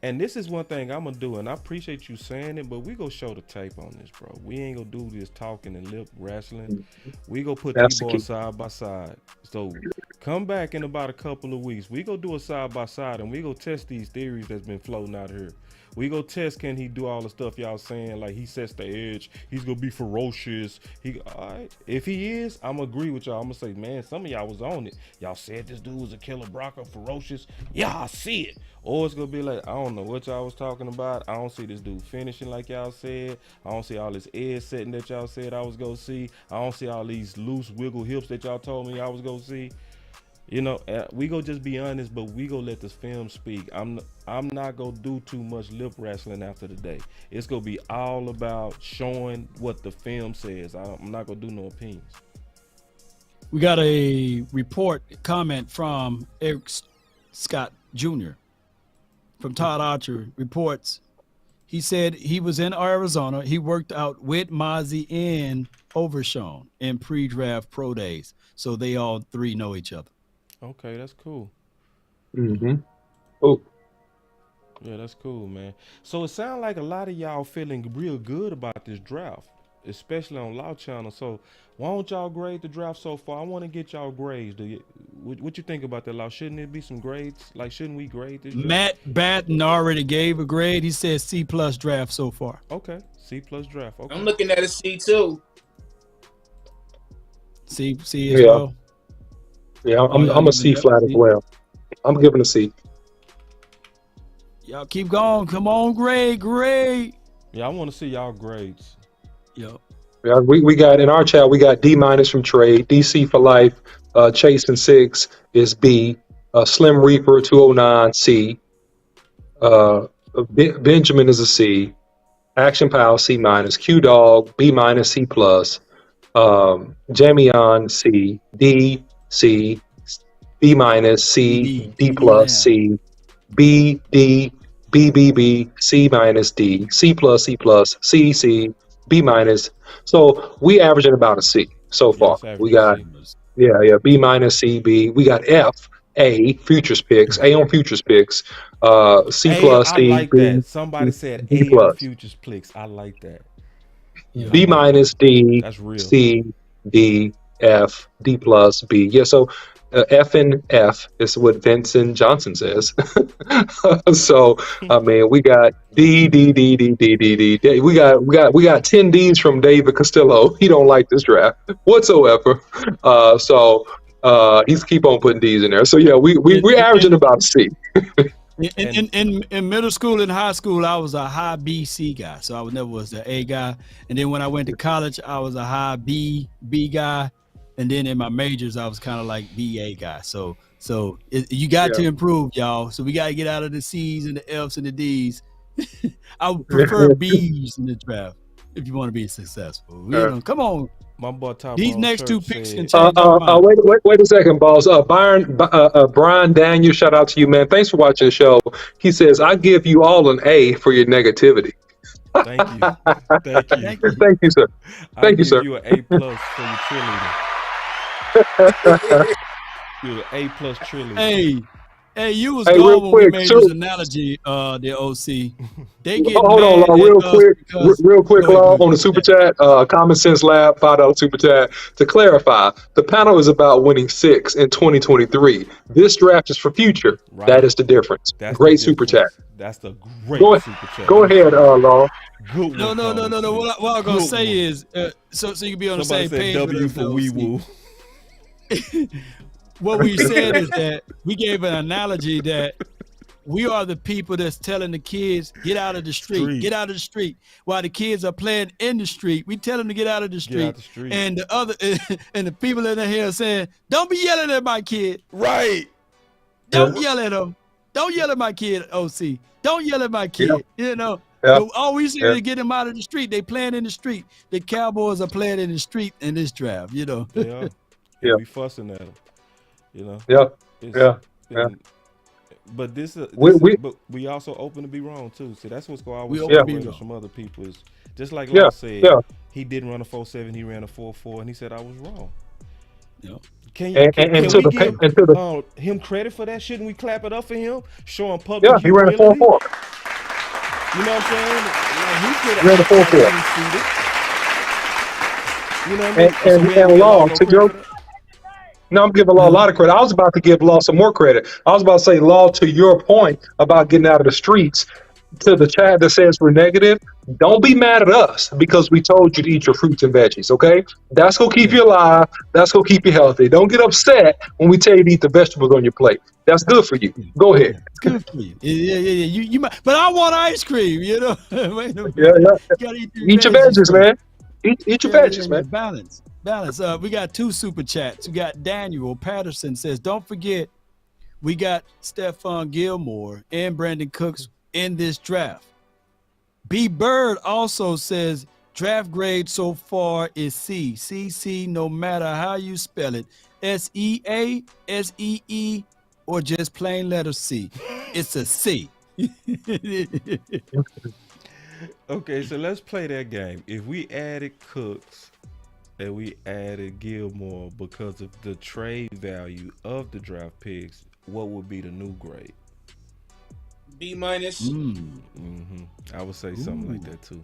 And this is one thing I'm gonna do, and I appreciate you saying it, but we go show the tape on this, bro. We ain't gonna do this talking and lip wrestling. We go put these boys side by side. So come back in about a couple of weeks. We go do a side by side, and we go test these theories that's been floating out here. We go test, can he do all the stuff y'all saying, like he sets the edge, he's gonna be ferocious. All right. If he is, I'm gonna agree with y'all. I'm gonna say, man, some of y'all was on it. Y'all said this dude was a killer blocker, ferocious. Yeah, I see it. Or it's gonna be like, I don't know what y'all was talking about. I don't see this dude finishing like y'all said. I don't see all this edge setting that y'all said I was gonna see. I don't see all these loose wiggle hips that y'all told me I was gonna see. You know, we go just be honest, but we go let this film speak. I'm not gonna do too much lip wrestling after the day. It's gonna be all about showing what the film says. I'm not gonna do no opinions. We got a comment from Eric Scott Jr. from Todd Archer reports. He said he was in Arizona. He worked out with Mozzie and Overshawn in pre-draft pro days. So they all three know each other. Okay, that's cool. Mm-hmm. Oh. Yeah, that's cool, man. So it sounds like a lot of y'all feeling real good about this draft, especially on Law Channel. So why don't y'all grade the draft so far? I want to get y'all grades. What you think about that, Law? Shouldn't it be some grades? Like, shouldn't we grade this draft? Matt Batten already gave a grade. He said C+ draft so far. Okay, C+ draft. Okay. I'm looking at a C too. C as well. Yeah, I'm a C flat as well. I'm giving a C. Y'all keep going. Come on, grade. Yeah, I want to see y'all grades. Yo. Yeah, we got in our chat. We got D- from trade. DC for life. Chase and 6 is B. Slim Reaper 209 C. Benjamin is a C. Action Pal C-. Q Dog B-, C+. Jamion C. D C. B-, C. D+, C. B, D, B, B, B, C-, D, C+, C+, C, B-. So we averaging about a C so far. We got B-, C, B. We got F, A, futures picks, A on futures picks, C+, I D, like B, that. Somebody said D+. A on futures picks. I like that. Yeah, B-, D, That's real. C, D, F, D+, B. Yeah, so F and F is what Vincent Johnson says. So I mean, we got D. We got 10 D's from David Castillo. He don't like this draft whatsoever. So he's keep on putting D's in there. So yeah, we're averaging about a C. In middle school and high school, I was a high B, C guy. So I never was the A guy. And then when I went to college, I was a high B guy. And then in my majors, I was kind of like BA guy. So you got to improve, y'all. So we got to get out of the C's and the F's and the D's. I would prefer B's in the draft if you want to be successful. Come on. My boy Tom. These next two picks can change our mind. Wait a second, boss. Brian Daniel, shout out to you, man. Thanks for watching the show. He says, I give you all an A for your negativity. Thank you. Thank you, sir. Thank you, sir. You an A+ for your cheerleader. You're an A+ cheerleader. Hey, you was going when we made this analogy, the OC. They get hold on, mad real at quick, us Law, on the super chat, Common Sense Lab, $5 super chat. To clarify, the panel is about winning 6 in 2023. This draft is for future. Right. That is the difference. That's great super chat. That's the great super chat. Go ahead, Law. No. What I'm gonna say is, so you can be on the same page. W for wee woo. What we said is that we gave an analogy that we are the people that's telling the kids, get out of the street, get out of the street. While the kids are playing in the street, we tell them to get out of the street. And the people in the here are saying, don't be yelling at my kid. Right. Don't yell at him. Don't yell at my kid, OC. Don't yell at my kid. You know. All we see is get them out of the street. They playing in the street. The Cowboys are playing in the street in this draft, you know. They are. Yeah. We fussing at them. You know. But but we also open to be wrong too. See, that's what's going on with some other people. Is just like Law said, he didn't run a 4.7, he ran a 4.4, and he said I was wrong. Yeah. Can we give him credit for that? Shouldn't we clap it up for him? Show him public. Yeah, he ran a 4.4. You know what I'm saying? Like, he could ran a 4.4. You know what I mean? And Law, to your No, I'm giving Law a lot of credit. I was about to give Law some more credit. I was about to say, Law, to your point about getting out of the streets, to the chat that says we're negative, don't be mad at us because we told you to eat your fruits and veggies, okay? That's going to keep you alive. That's going to keep you healthy. Don't get upset when we tell you to eat the vegetables on your plate. That's good for you. Go ahead. It's good for you. Yeah. You might, but I want ice cream, you know? Wait a minute. Yeah. Eat your veggies, man. Eat your veggies, man. Balance. We got 2 super chats. We got Daniel Patterson says, don't forget, we got Stephon Gilmore and Brandon Cooks in this draft. B. Bird also says, Draft grade so far is C. CC, no matter how you spell it. SEA, SEE, or just plain letter C. It's a C. Okay, so let's play that game. If we added Cooks and we added Gilmore because of the trade value of the draft picks, what would be the new grade? B minus. I would say something like that too.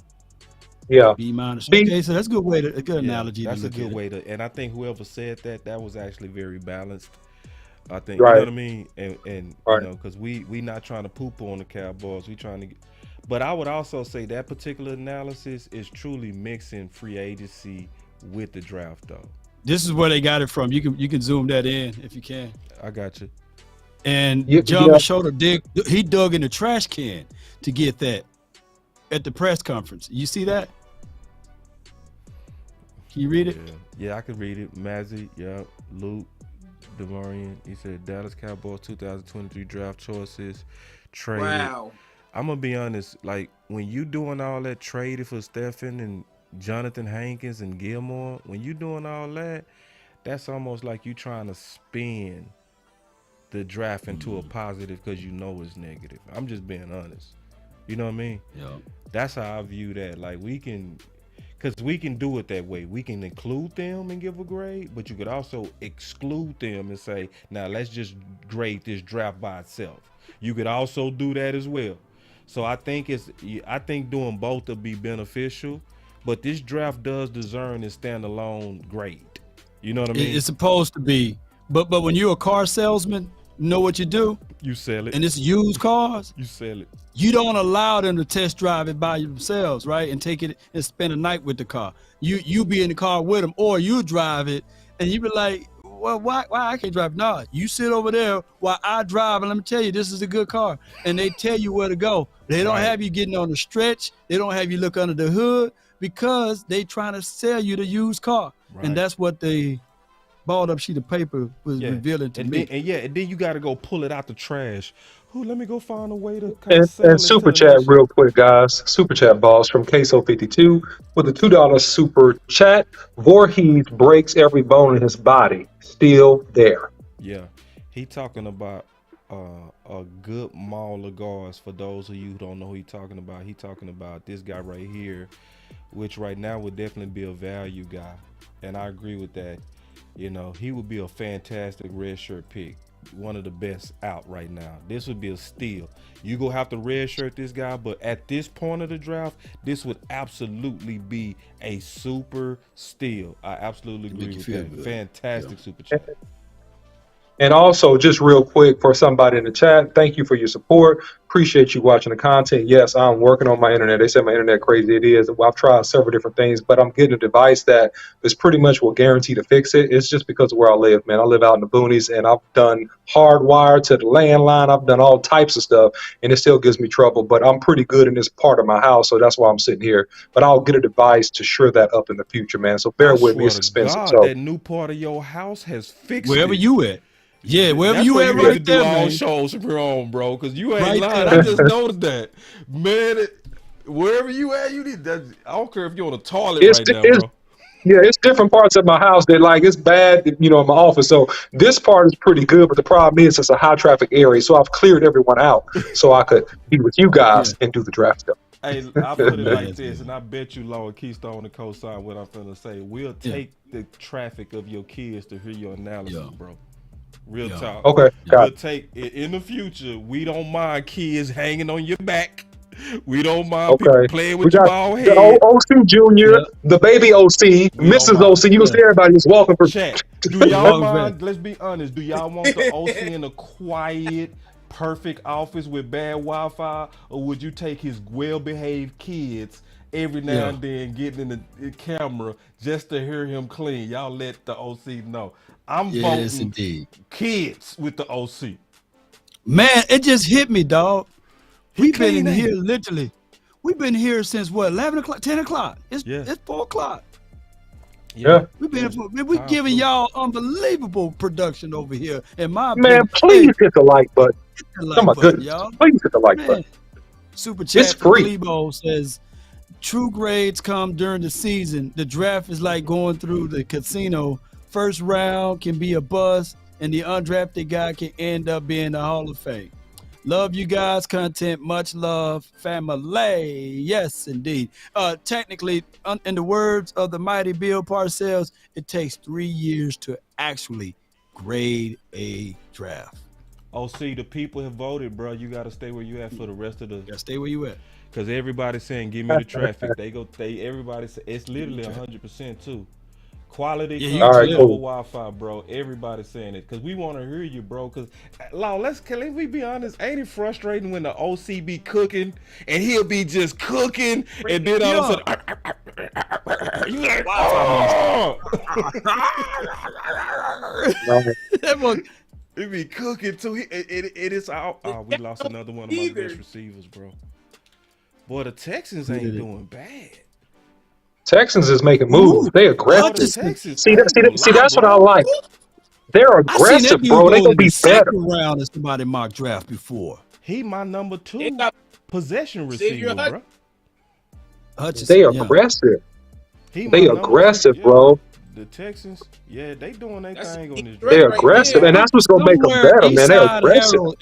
Yeah. B minus. B- Okay, so that's a good way to a good analogy. That's to a look good at it. way to, and I think whoever said that was actually very balanced. I think Right. you know what I mean, and Right. you know, because we not trying to poop on the Cowboys, we trying to. But I would also say that particular analysis is truly mixing free agency with the draft, though. This is where they got it from. You can zoom that in if you can. I got you. And Yeah, John yeah. Machota he dug in the trash can to get that at the press conference. You see that? Can you read it? Yeah, I can read it. Mozzie, yeah, Luke, DeMarion. He said Dallas Cowboys 2023 draft choices traded. Wow. I'm gonna be honest. Like when you doing all that trading for Stephen and Jonathan Hankins and Gilmore, when you doing all that, that's almost like you trying to spin the draft into a positive because you know it's negative. I'm just being honest. You know what I mean? Yeah. That's how I view that. Like we can do it that way. We can include them and give a grade, but you could also exclude them and say, now let's just grade this draft by itself. You could also do that as well. So I think doing both will be beneficial, but this draft does deserve a standalone grade. You know what I mean? It's supposed to be, but when you're a car salesman, you know what you do? You sell it. And it's used cars. You sell it. You don't allow them to test drive it by themselves, right? And take it and spend a night with the car. You be in the car with them, or you drive it, and you be like, well, why I can't drive? No, you sit over there while I drive, and let me tell you, this is a good car. And they tell you where to go. They don't have you getting on the stretch. They don't have you look under the hood because they trying to sell you the used car. Right. And that's what the balled up sheet of paper was revealing to me. And then you got to go pull it out the trash. Ooh, let me go find a way to kind of sell And it super to the chat nation. real quick, guys. Super chat balls from Queso52 with a $2 super chat. Voorhees breaks every bone in his body. Still there. Yeah, he talking about a good mall of guards. For those of you who don't know who he talking about, he talking about this guy right here, which right now would definitely be a value guy, and I agree with that. You know, he would be a fantastic red shirt pick, one of the best out right now. This would be a steal. You go have to red shirt this guy, but at this point of the draft, this would absolutely be a super steal. I absolutely agree with that. good. Fantastic super chat. And also, just real quick for somebody in the chat, thank you for your support. Appreciate you watching the content. Yes, I'm working on my internet. They said my internet crazy. It is. Well, I've tried several different things, but I'm getting a device that is pretty much will guarantee to fix it. It's just because of where I live, man. I live out in the boonies, and I've done hardwire to the landline. I've done all types of stuff, and it still gives me trouble. But I'm pretty good in this part of my house, so that's why I'm sitting here. But I'll get a device to shore that up in the future, man. So bear with me. It's expensive. God, So that new part of your house has fixed Wherever it. you at. Yeah, wherever That's you where at need right to do there, all man. shows from your own, bro, because you ain't Right lying. there. I just noticed that. Man, wherever you at, you need that. I don't care if you're on the toilet right now, bro. Yeah, it's different parts of my house that like it's bad, you know, in my office. So this part is pretty good, but the problem is it's a high traffic area. So I've cleared everyone out so I could be with you guys and do the draft stuff. Hey, I put it like this, and I bet you, Lord Keystone, to co-sign what I'm finna say. We'll take the traffic of your kids to hear your analysis, bro. Real talk. Okay, got We'll it. take it in the future. We don't mind kids hanging on your back. We don't mind people Okay. playing We with your got bald the head. OC Junior, the baby OC, We Mrs. don't mind. OC. You gonna see everybody just walking for Chat. Do y'all mind? Let's be honest. Do y'all want the OC in a quiet, perfect office with bad Wi-Fi, or would you take his well-behaved kids every now and then getting in the camera just to hear him clean? Y'all let the OC know. I'm Yes, voting indeed. kids with the OC. Man, it just hit me, dog. We've been in clean, here ain't literally. We've been here since what, 11 o'clock, 10 o'clock. It's 4 o'clock. Yeah. We've been we're giving y'all unbelievable production over here. In my Man, opinion. please hit the like button. the like Oh my button, goodness. y'all. Please hit the like Man. button. Super chat It's from free. Klebo says True grades come during the season. The draft is like going through the casino. First round can be a bust, and the undrafted guy can end up being the Hall of Fame. Love you guys. Content, much love, family. Yes, indeed. Technically, in the words of the mighty Bill Parcells, it takes 3 years to actually grade a draft. Oh, see, the people have voted, bro. You got to stay where you at for the rest of the. Gotta stay where you at. Because everybody's saying, give me the traffic. Everybody say, it's literally 100% too. Quality Yeah, content you over cool. Wi-Fi, bro. Everybody's saying it. Because we want to hear you, bro. Because, can we be honest? Ain't it frustrating when the OC be cooking and he'll be just cooking and then all of a sudden, you like, oh! That one- It be cooking too. It is out. Oh, we lost another one of my best receivers, bro. Boy, the Texans ain't doing bad. Texans is making moves. They aggressive. Texans, See, that's what I like. They're I seen that aggressive, dude bro. They go gonna in the be better. second round in somebody mock draft before. He my number 2 got possession Xavier receiver, bro. Hutchinson, They yeah. aggressive. He my They number aggressive, 2, yeah. bro. The Texans, yeah, they doing their That's thing on this They're draft. aggressive, there. and that's what's gonna make them Somewhere better, man. They're Eastside aggressive. Harold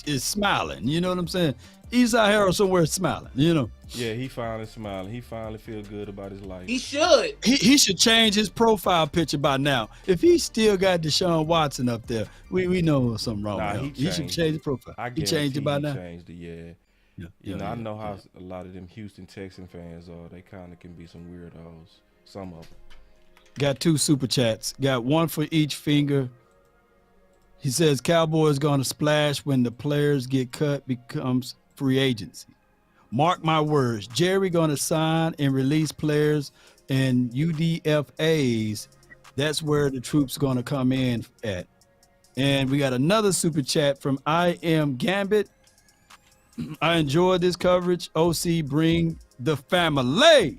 is smiling. You know what I'm saying? Eastside Harold somewhere is smiling. You know, Yeah, he finally smiling. He finally feel good about his life. He should. he should change his profile picture by now. If he still got Deshaun Watson up there, we know something wrong. Nah, with him. he He should changed change it. the profile. I He changed it by now. Changed it, yeah. You know, I know how a lot of them Houston Texan fans are. They kind of can be some weirdos. Some of them. Got 2 super chats. Got one for each finger. He says Cowboys gonna splash when the players get cut, becomes free agency. Mark my words, Jerry gonna sign and release players and UDFAs. That's where the troops gonna come in at. And we got another super chat from I Am Gambit. I enjoyed this coverage. OC, bring the family.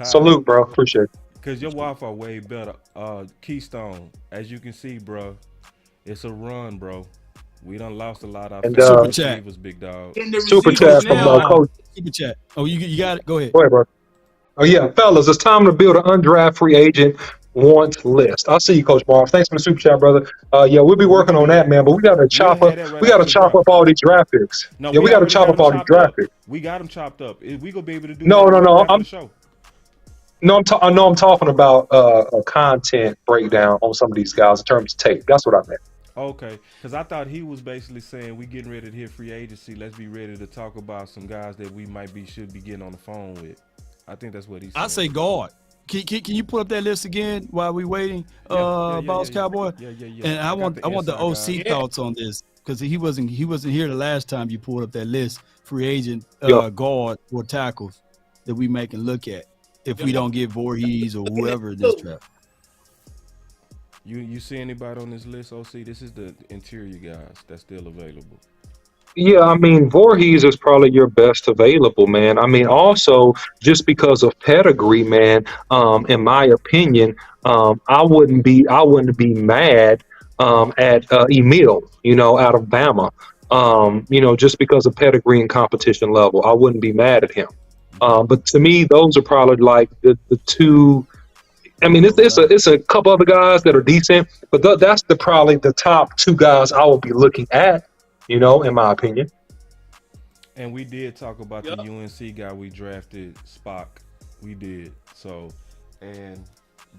Salute, bro. Appreciate it. Cause your Wi-Fi way better. Keystone, as you can see, bro, it's a run, bro. We done lost a lot of And, our Super chat. receivers, big dog. And the Super receivers chat from now. Coach. Super chat. Oh, you got it. Go ahead. Go ahead, bro. Oh yeah, fellas, it's time to build an undrafted free agent wants list. I'll see you, Coach Marv. Thanks for the super chat, brother. Yeah, we'll be working on that, man. But we gotta chop up. have that right We gotta after chop the up all these draft picks. No, Yeah, we gotta already chop got up all these chopped draft up. picks. We got them chopped up. We gonna be able to do No, that no, no. after the show. I'm talking about a content breakdown on some of these guys in terms of tape. That's what I meant. Okay, because I thought he was basically saying we getting ready to hit free agency. Let's be ready to talk about some guys that we should be getting on the phone with. I think that's what he said. I say guard. Can you put up that list again while we waiting, Boss Cowboy? Yeah. And I want the OC guy. thoughts on this because he wasn't here the last time you pulled up that list. Free agent guard or tackles that we make and look at if we don't get Voorhees or whoever in this draft. You see anybody on this list, OC? This is the interior guys that's still available. Yeah, I mean, Voorhees is probably your best available, man. I mean, also just because of pedigree, man. In my opinion, I wouldn't be mad at Emil, out of Bama. Just because of pedigree and competition level, I wouldn't be mad at him. But to me, those are probably like the two. I mean, it's a couple other guys that are decent, but that's probably the top 2 guys I would be looking at. In my opinion. And we did talk about the UNC guy we drafted, Spock. We did. So, and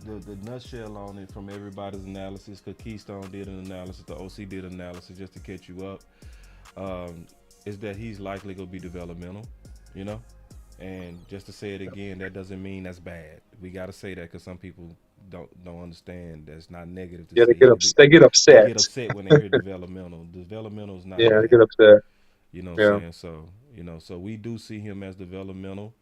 the nutshell on it from everybody's analysis, because Keystone did an analysis, the OC did an analysis just to catch you up, is that he's likely going to be developmental, And just to say it again, that doesn't mean that's bad. We got to say that because some people don't understand that's not negative. Yeah, they get upset. They get upset when they hear developmental. Developmental is not. Yeah, bad. they get upset. You know what I'm saying? So, so we do see him as developmental.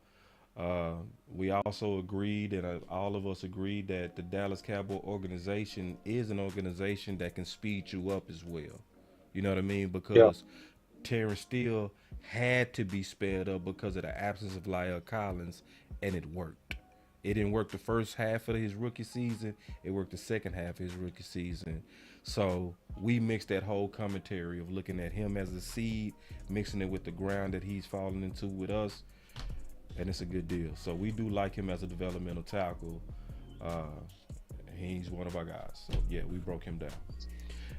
We also agreed, and all of us agreed that the Dallas Cowboy organization is an organization that can speed you up as well. You know what I mean? Because Terrence Steele had to be sped up because of the absence of Lyle Collins, and it worked. It didn't work the first half of his rookie season. It worked the second half of his rookie season. So we mixed that whole commentary of looking at him as a seed, mixing it with the ground that he's falling into with us, and it's a good deal. So we do like him as a developmental tackle. He's one of our guys. So yeah, we broke him down.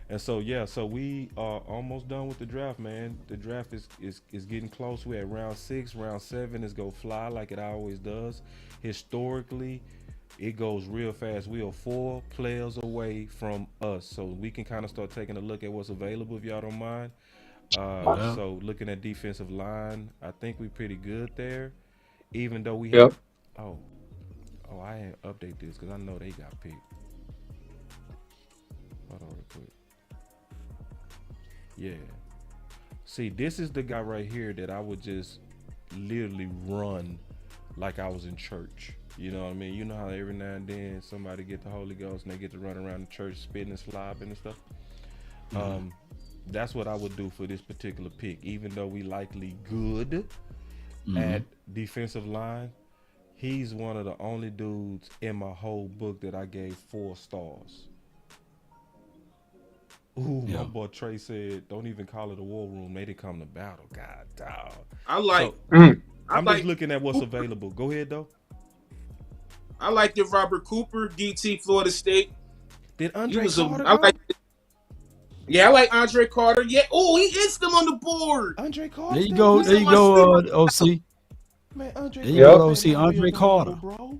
And so yeah, so we are almost done with the draft, man. The draft is getting close. We're at round 6. Round 7 is go fly like it always does. Historically, it goes real fast. We are 4 players away from us, so we can kind of start taking a look at what's available if y'all don't mind. So looking at defensive line, I think we're pretty good there, even though we have. Oh, I ain't update this because I know they got picked. Hold on real quick. Yeah. See, this is the guy right here that I would just literally run like I was in church. You know what I mean? You know how every now and then somebody get the Holy Ghost and they get to run around the church spitting and slobbing and stuff. That's what I would do for this particular pick. Even though we likely good at defensive line, he's one of the only dudes in my whole book that I gave 4 stars. Ooh, my boy Trey said, don't even call it a war room. They didn't come to battle. God, dog. I'm just looking at what's available. Go ahead, though. I like your Robert Cooper, DT, Florida State. Did Andre Carter I like Andre Carter. Yeah. Oh, he hits them on the board. Andre Carter. There you go. There you go, OC. Man, Andre. There you go, OC. Andre Carter. Bro.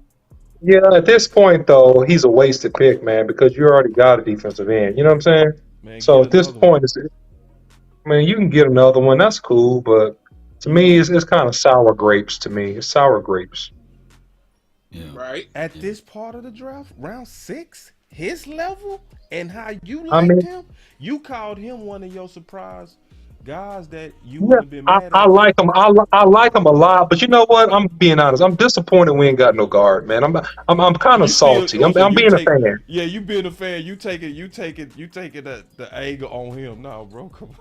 Yeah, at this point though, he's a wasted pick, man, because you already got a defensive end. You know what I'm saying? Man, so at this point, you can get another one. That's cool, but to me, it's kind of sour grapes. To me, it's sour grapes. Yeah. Right. At this part of the draft, round 6, his level and how you liked him, you called him one of your surprise guys that you would have been mad at. I like him. I like him a lot, but you know what? I'm being honest. I'm disappointed we ain't got no guard, man. I'm kind of salty. I'm being a fan. Yeah, you being a fan. You taking the anger on him. No, bro, come on.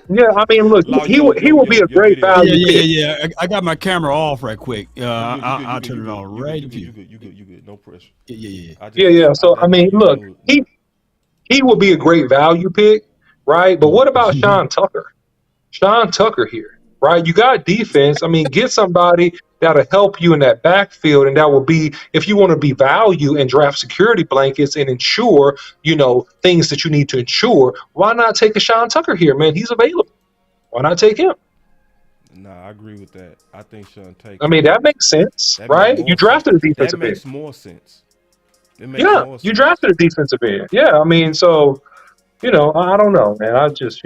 Yeah, I mean, look, he will be a great value. Yeah. I got my camera off right quick. I'll turn it on right. You good. No pressure. Yeah. So I mean, look, he will be a great value pick, right? But what about Sean Tucker? Sean Tucker here, right? You got defense. I mean, get somebody that'll help you in that backfield, and that will be, if you want to be value and draft security blankets and ensure, things that you need to ensure, why not take a Sean Tucker here, man? He's available. Why not take him? Nah, I agree with that. I think Sean Tucker. I mean, that makes sense, right? You drafted a defensive end. That makes more sense. You drafted a defensive end. Yeah, I mean, so, I don't know, man. I just,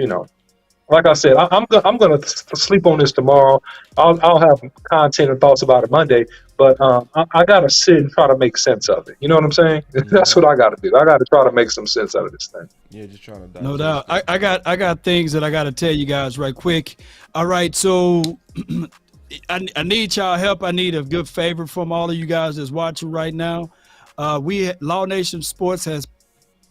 like I said, I'm gonna sleep on this tomorrow. I'll have content and thoughts about it Monday, but I gotta sit and try to make sense of it. You know what I'm saying? That's what I gotta do. I gotta try to make some sense out of this thing. Yeah, just trying to. No doubt. I got things that I gotta tell you guys right quick. All right, so I need y'all help. I need a good favor from all of you guys that's watching right now. Law Nation Sports has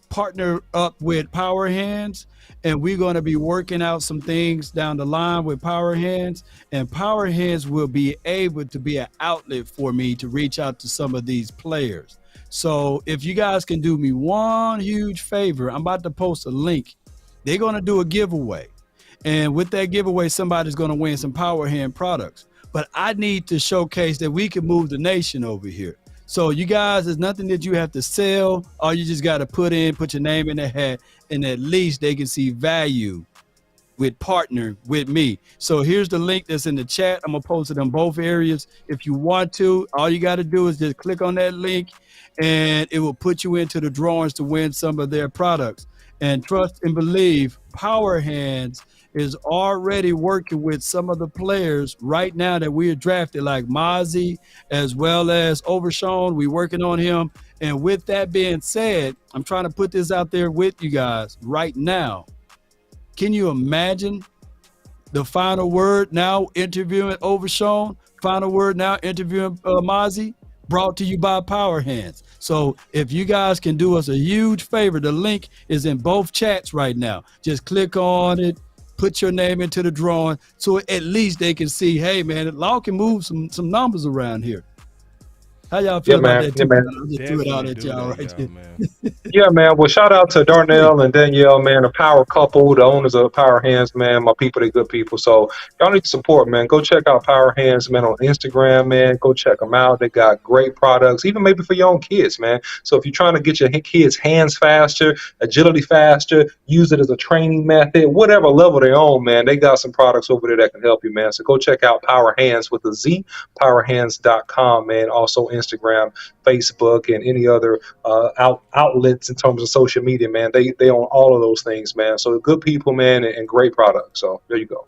partnered up with Power Hands, and we're going to be working out some things down the line with Power Hands, and Power Hands will be able to be an outlet for me to reach out to some of these players. So if you guys can do me one huge favor, I'm about to post a link. They're going to do a giveaway, and with that giveaway, somebody's going to win some Power Hand products. But I need to showcase that we can move the nation over here. So you guys, there's nothing that you have to sell. All you just got to put your name in the hat, and at least they can see value with partner with me. So here's the link that's in the chat. I'm going to post it in both areas. If you want to, all you got to do is just click on that link, and it will put you into the drawings to win some of their products. And trust and believe, Power Hands is already working with some of the players right now that we are drafted, like Mozzie, as well as Overshawn. We're working on him. And with that being said, I'm trying to put this out there with you guys right now. Can you imagine the final word now interviewing Overshawn? Final word now interviewing Mozzie? Brought to you by Power Hands. So if you guys can do us a huge favor, the link is in both chats right now. Just click on it. Put your name into the drawing so at least they can see, hey, man, Law can move some numbers around here. How y'all feel about that Yeah, too? man. I just threw it out Definitely at do y'all that, right y'all, here. man. Yeah, man. Well, shout out to Darnell and Danielle, man, a power couple, the owners of Power Hands, man. My people, they good people. So y'all need to support, man. Go check out Power Hands, man, on Instagram, man. Go check them out. They got great products, even maybe for your own kids, man. So if you're trying to get your kids' hands faster, agility faster, use it as a training method, whatever level they're on, man, they got some products over there that can help you, man. So go check out Power Hands with a Z, powerhands.com, man. Also Instagram, Facebook, and any other outlets in terms of social media, man. They own all of those things, man. So good people, man, and great products. So there you go.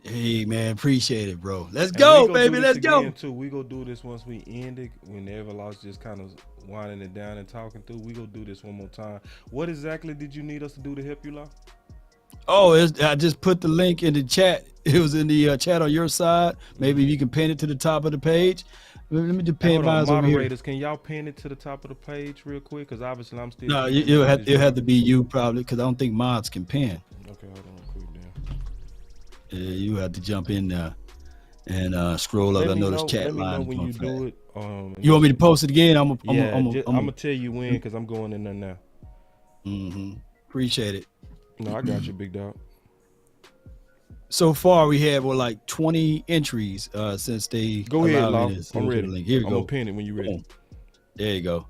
Hey man, appreciate it, bro. Let's And go, we gonna baby. do Let's this go. again too. We gonna do this once we end it. Whenever Lost just kind of winding it down and talking through, we gonna do this one more time. What exactly did you need us to do to help you, Law? Oh, I just put the link in the chat. It was in the chat on your side. Maybe you can pin it to the top of the page. Let me just pin mine over here. Moderators, can y'all pin it to the top of the page real quick? Because obviously I'm still. No, it'll have to be you probably, because I don't think mods can pin. Okay, hold on, quick then. Yeah, you have to jump in there and scroll up. I know this chat line. Let me know when you do it. You want me to post it again? I'm gonna tell you when, because I'm going in there now. Appreciate it. No, I got you, big dog. So far, we have like 20 entries since they go ahead, Law. I'm ready. Here we I'm go. gonna pin it when you're ready. Boom. There you go.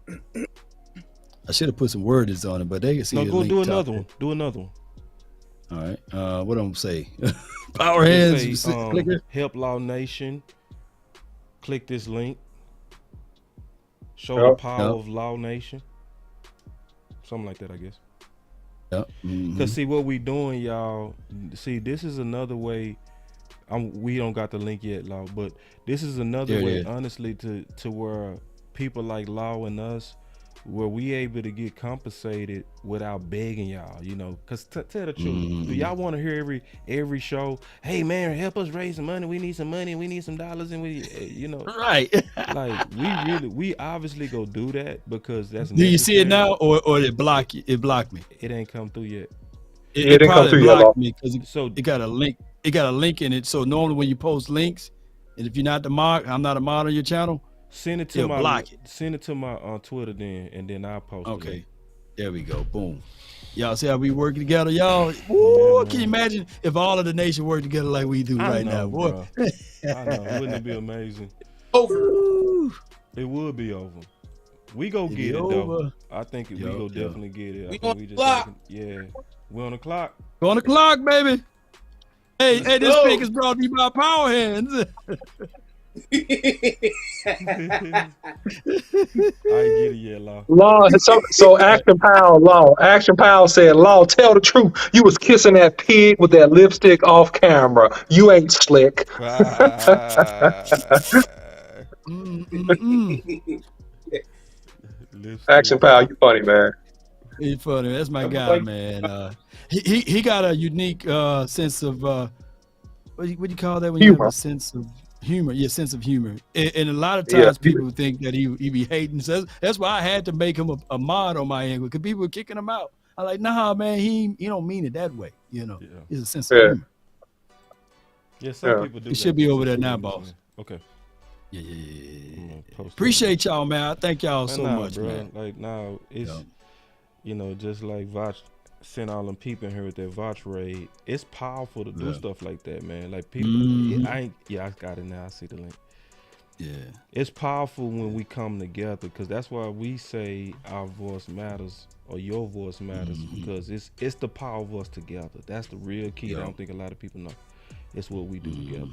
I should have put some words on it, but they can see. No, go do another top. one. Do another one. All right. What I'm gonna say? Power hands. Say, help Law Nation. Click this link. Show the power of Law Nation. Something like that, I guess. Yep. Cause see what we doing, y'all. See, this is another way. We don't got the link yet, Law, but this is another way, honestly, to where people like Law and us, where we able to get compensated without begging y'all, you know. Cause tell the truth, do y'all want to hear every show? Hey man, help us raise some money. We need some money. We need some dollars, and we, you know, right? Like we obviously go do that because that's. Do you see it now, or it block you? It blocked me. It ain't come through yet. It probably blocked me because it got a link. It got a link in it. So normally when you post links, and if you're not I'm not a mod on your channel. Send it to my Twitter then, and then I'll post it. Okay, there we go. Boom. Y'all see how we work together, y'all? Ooh, can you imagine if all of the nation worked together like we do right now, boy? I know. Wouldn't it be amazing? Over. It would be over. We go get it though. I think we go definitely get it. We on the clock. We on the clock. Go on the clock, baby. Hey, this pick is brought to you by Power Hands. I get it, yeah, Law. So Action Pal said, Law, tell the truth. You was kissing that pig with that lipstick off camera. You ain't slick. Action Pal, you funny, man. He's funny. That's my guy, man. He got a unique sense of what do you call that when humor. You have a sense of humor? Yeah, sense of humor. And a lot of times people think that he be hating. So that's why I had to make him a mod on my end, because people were kicking him out. I'm like, nah, man, he don't mean it that way. You know, it's a sense of humor. Yeah, some people do. He should be over there now, boss. Okay. Yeah. Appreciate y'all, man. I thank y'all so much, bro. man. Like now, it's you know, just like Vach sent all them people in here with that Vach raid. It's powerful to do stuff like that, man. Like people, I got it now. I see the link. Yeah, it's powerful when we come together, because that's why we say our voice matters or your voice matters, because it's the power of us together. That's the real key. I don't think a lot of people know. It's what we do together.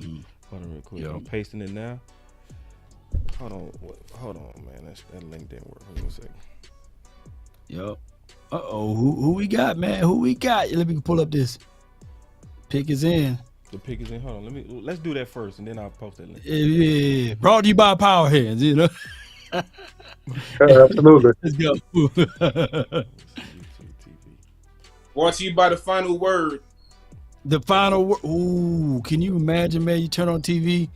Hold on real quick. I'm pasting it now. Hold on, man. That link didn't work. Hold on a second. Yep. Who we got, man? Who we got? Let me pull up this. Pick is in. The pick is in. Hold on. Let's do that first, and then I'll post that link. Yeah. Brought to you by Power Hands, you know. Absolutely. Let's go. Brought to you by The Final Word. The Final Word. Ooh, can you imagine, man? You turn on TV.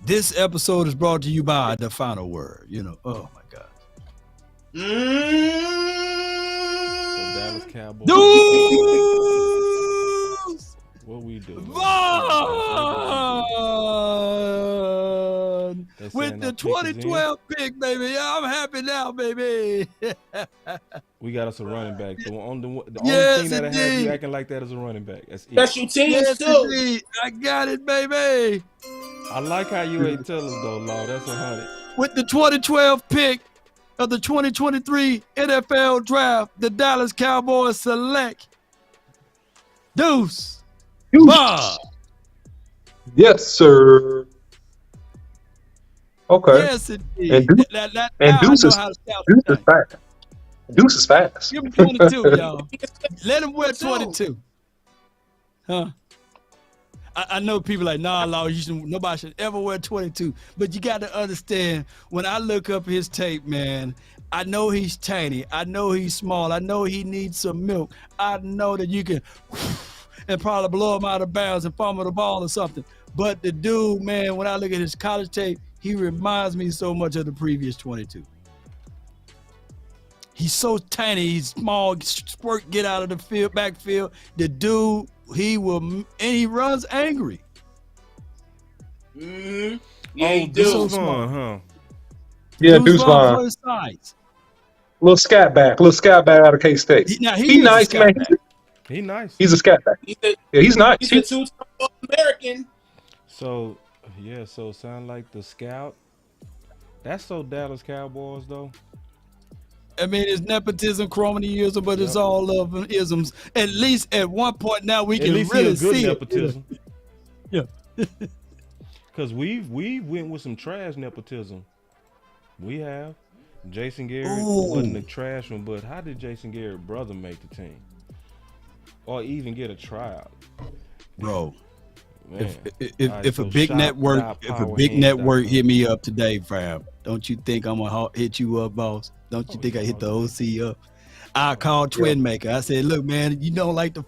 This episode is brought to you by The Final Word. You know. Oh my God. Dallas Cowboys. What we do? Vaughn! with the 2012 pick, baby. Yeah, I'm happy now, baby. We got us a running back. The only Yes, thing that'll have you indeed. acting like that is a running back. That's it. Special teams Yes, too. indeed. I got it, baby. I like how you ain't tell us though, Law. That's 100. With the 2012 pick of the 2023 NFL Draft, the Dallas Cowboys select Deuce Bob. Yes, sir. Okay. Yes, indeed. And Deuce, Now and I Deuce know is how to scout Deuce the is thing. fast. Deuce is fast. Give him 22, y'all. Let him wear 22. Huh? I know people like, nah, Law, nobody should ever wear 22. But you got to understand, when I look up his tape, man, I know he's tiny. I know he's small. I know he needs some milk. I know that you can and probably blow him out of bounds and fumble the ball or something. But the dude, man, when I look at his college tape, he reminds me so much of the previous 22. He's so tiny, he's small, squirt, get out of the field, backfield. The dude, he runs angry. Mm-hmm. Yeah, he do. so smart, huh? Yeah, Deuce Vaughn. On his sides. Little scat back out of K-State. Now He nice, man. He nice. He's a scat back. Yeah, he's nice. He's a two-time American. So, yeah, so sound like the scout. That's so Dallas Cowboys, though. I mean, it's nepotism, cronyism, but it's all of them isms. At least at one point now we can really see nepotism. Yeah. Because we went with some trash nepotism. We have. Jason Garrett wasn't a trash one, but how did Jason Garrett's brother make the team? Or even get a tryout? Bro. Man. If a big network hit me up today, fam, don't you think I'm gonna hit you up, boss? Don't you think I hit the OC up? I called Twin Maker. I said, look, man, you don't like the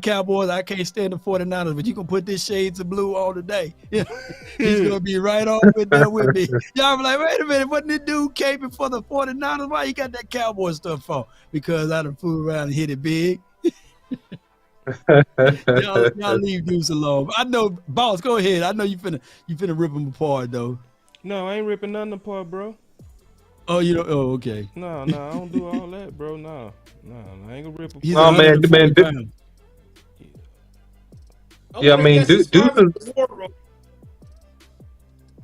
Cowboys. I can't stand the 49ers, but you can put this shades of blue on today. He's gonna be right on with there with me. Y'all be like, wait a minute, wasn't this dude caping for the 49ers? Why you got that Cowboy stuff for? Because I done fooled around and hit it big. y'all leave dudes alone. I know, boss, go ahead. I know you finna rip them apart though. No, I ain't ripping nothing apart, bro. Oh, you know? Oh, okay. No, I don't do all that, bro. No, I ain't gonna rip apart. Oh man. Yeah, I mean, dude.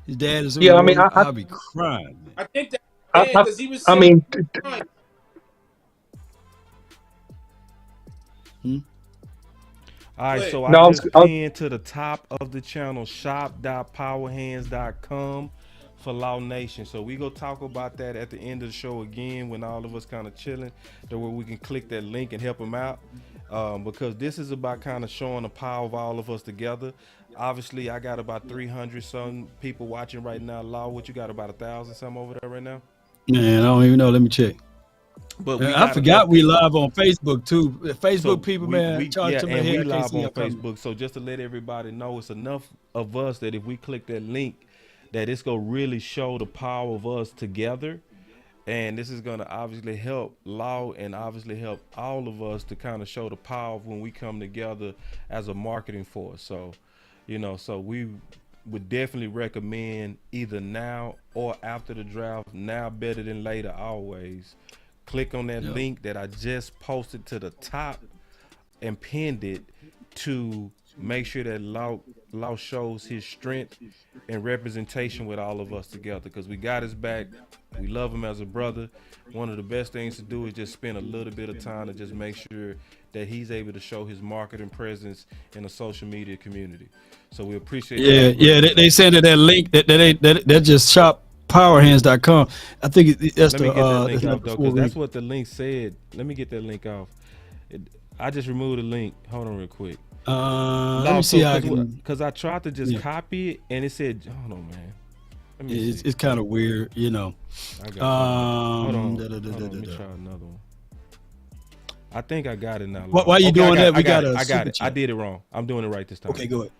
His dad is. Yeah, I mean, I'll be crying. Man. I think that because he was. I mean. All right, so I just pinned to the top of the channel shop.powerhands.com for Law Nation. So we go talk about that at the end of the show again when all of us kind of chilling, that where we can click that link and help them out. Because this is about kind of showing the power of all of us together. Obviously, I got about 300 some people watching right now. Law, what you got, about 1,000 some over there right now? Man, I don't even know. Let me check. But I forgot we live on Facebook too. Facebook so people, we charge them and ahead. we live on Facebook. So just to let everybody know, it's enough of us that if we click that link, that it's gonna really show the power of us together. And this is gonna obviously help Law and obviously help all of us to kind of show the power of when we come together as a marketing force. So, so we would definitely recommend either now or after the draft. Now better than later, always. Click on that link that I just posted to the top and pinned it to make sure that Law shows his strength and representation with all of us together, because we got his back. We love him as a brother. One of the best things to do is just spend a little bit of time to just make sure that he's able to show his marketing presence in the social media community. So we appreciate that. Yeah, they sent it that link that just shoppowerhands.com. I think that's Let me get that link off though, because that's what the link said. Let me get that link off. I just removed the link. Hold on real quick. Let me see how I can. Because I tried to just copy it and it said, hold on, man. It's kind of weird, I got hold on. Let me try another one. I think I got it now. Why you doing that? I got it. I did it wrong. I'm doing it right this time. Okay, go ahead.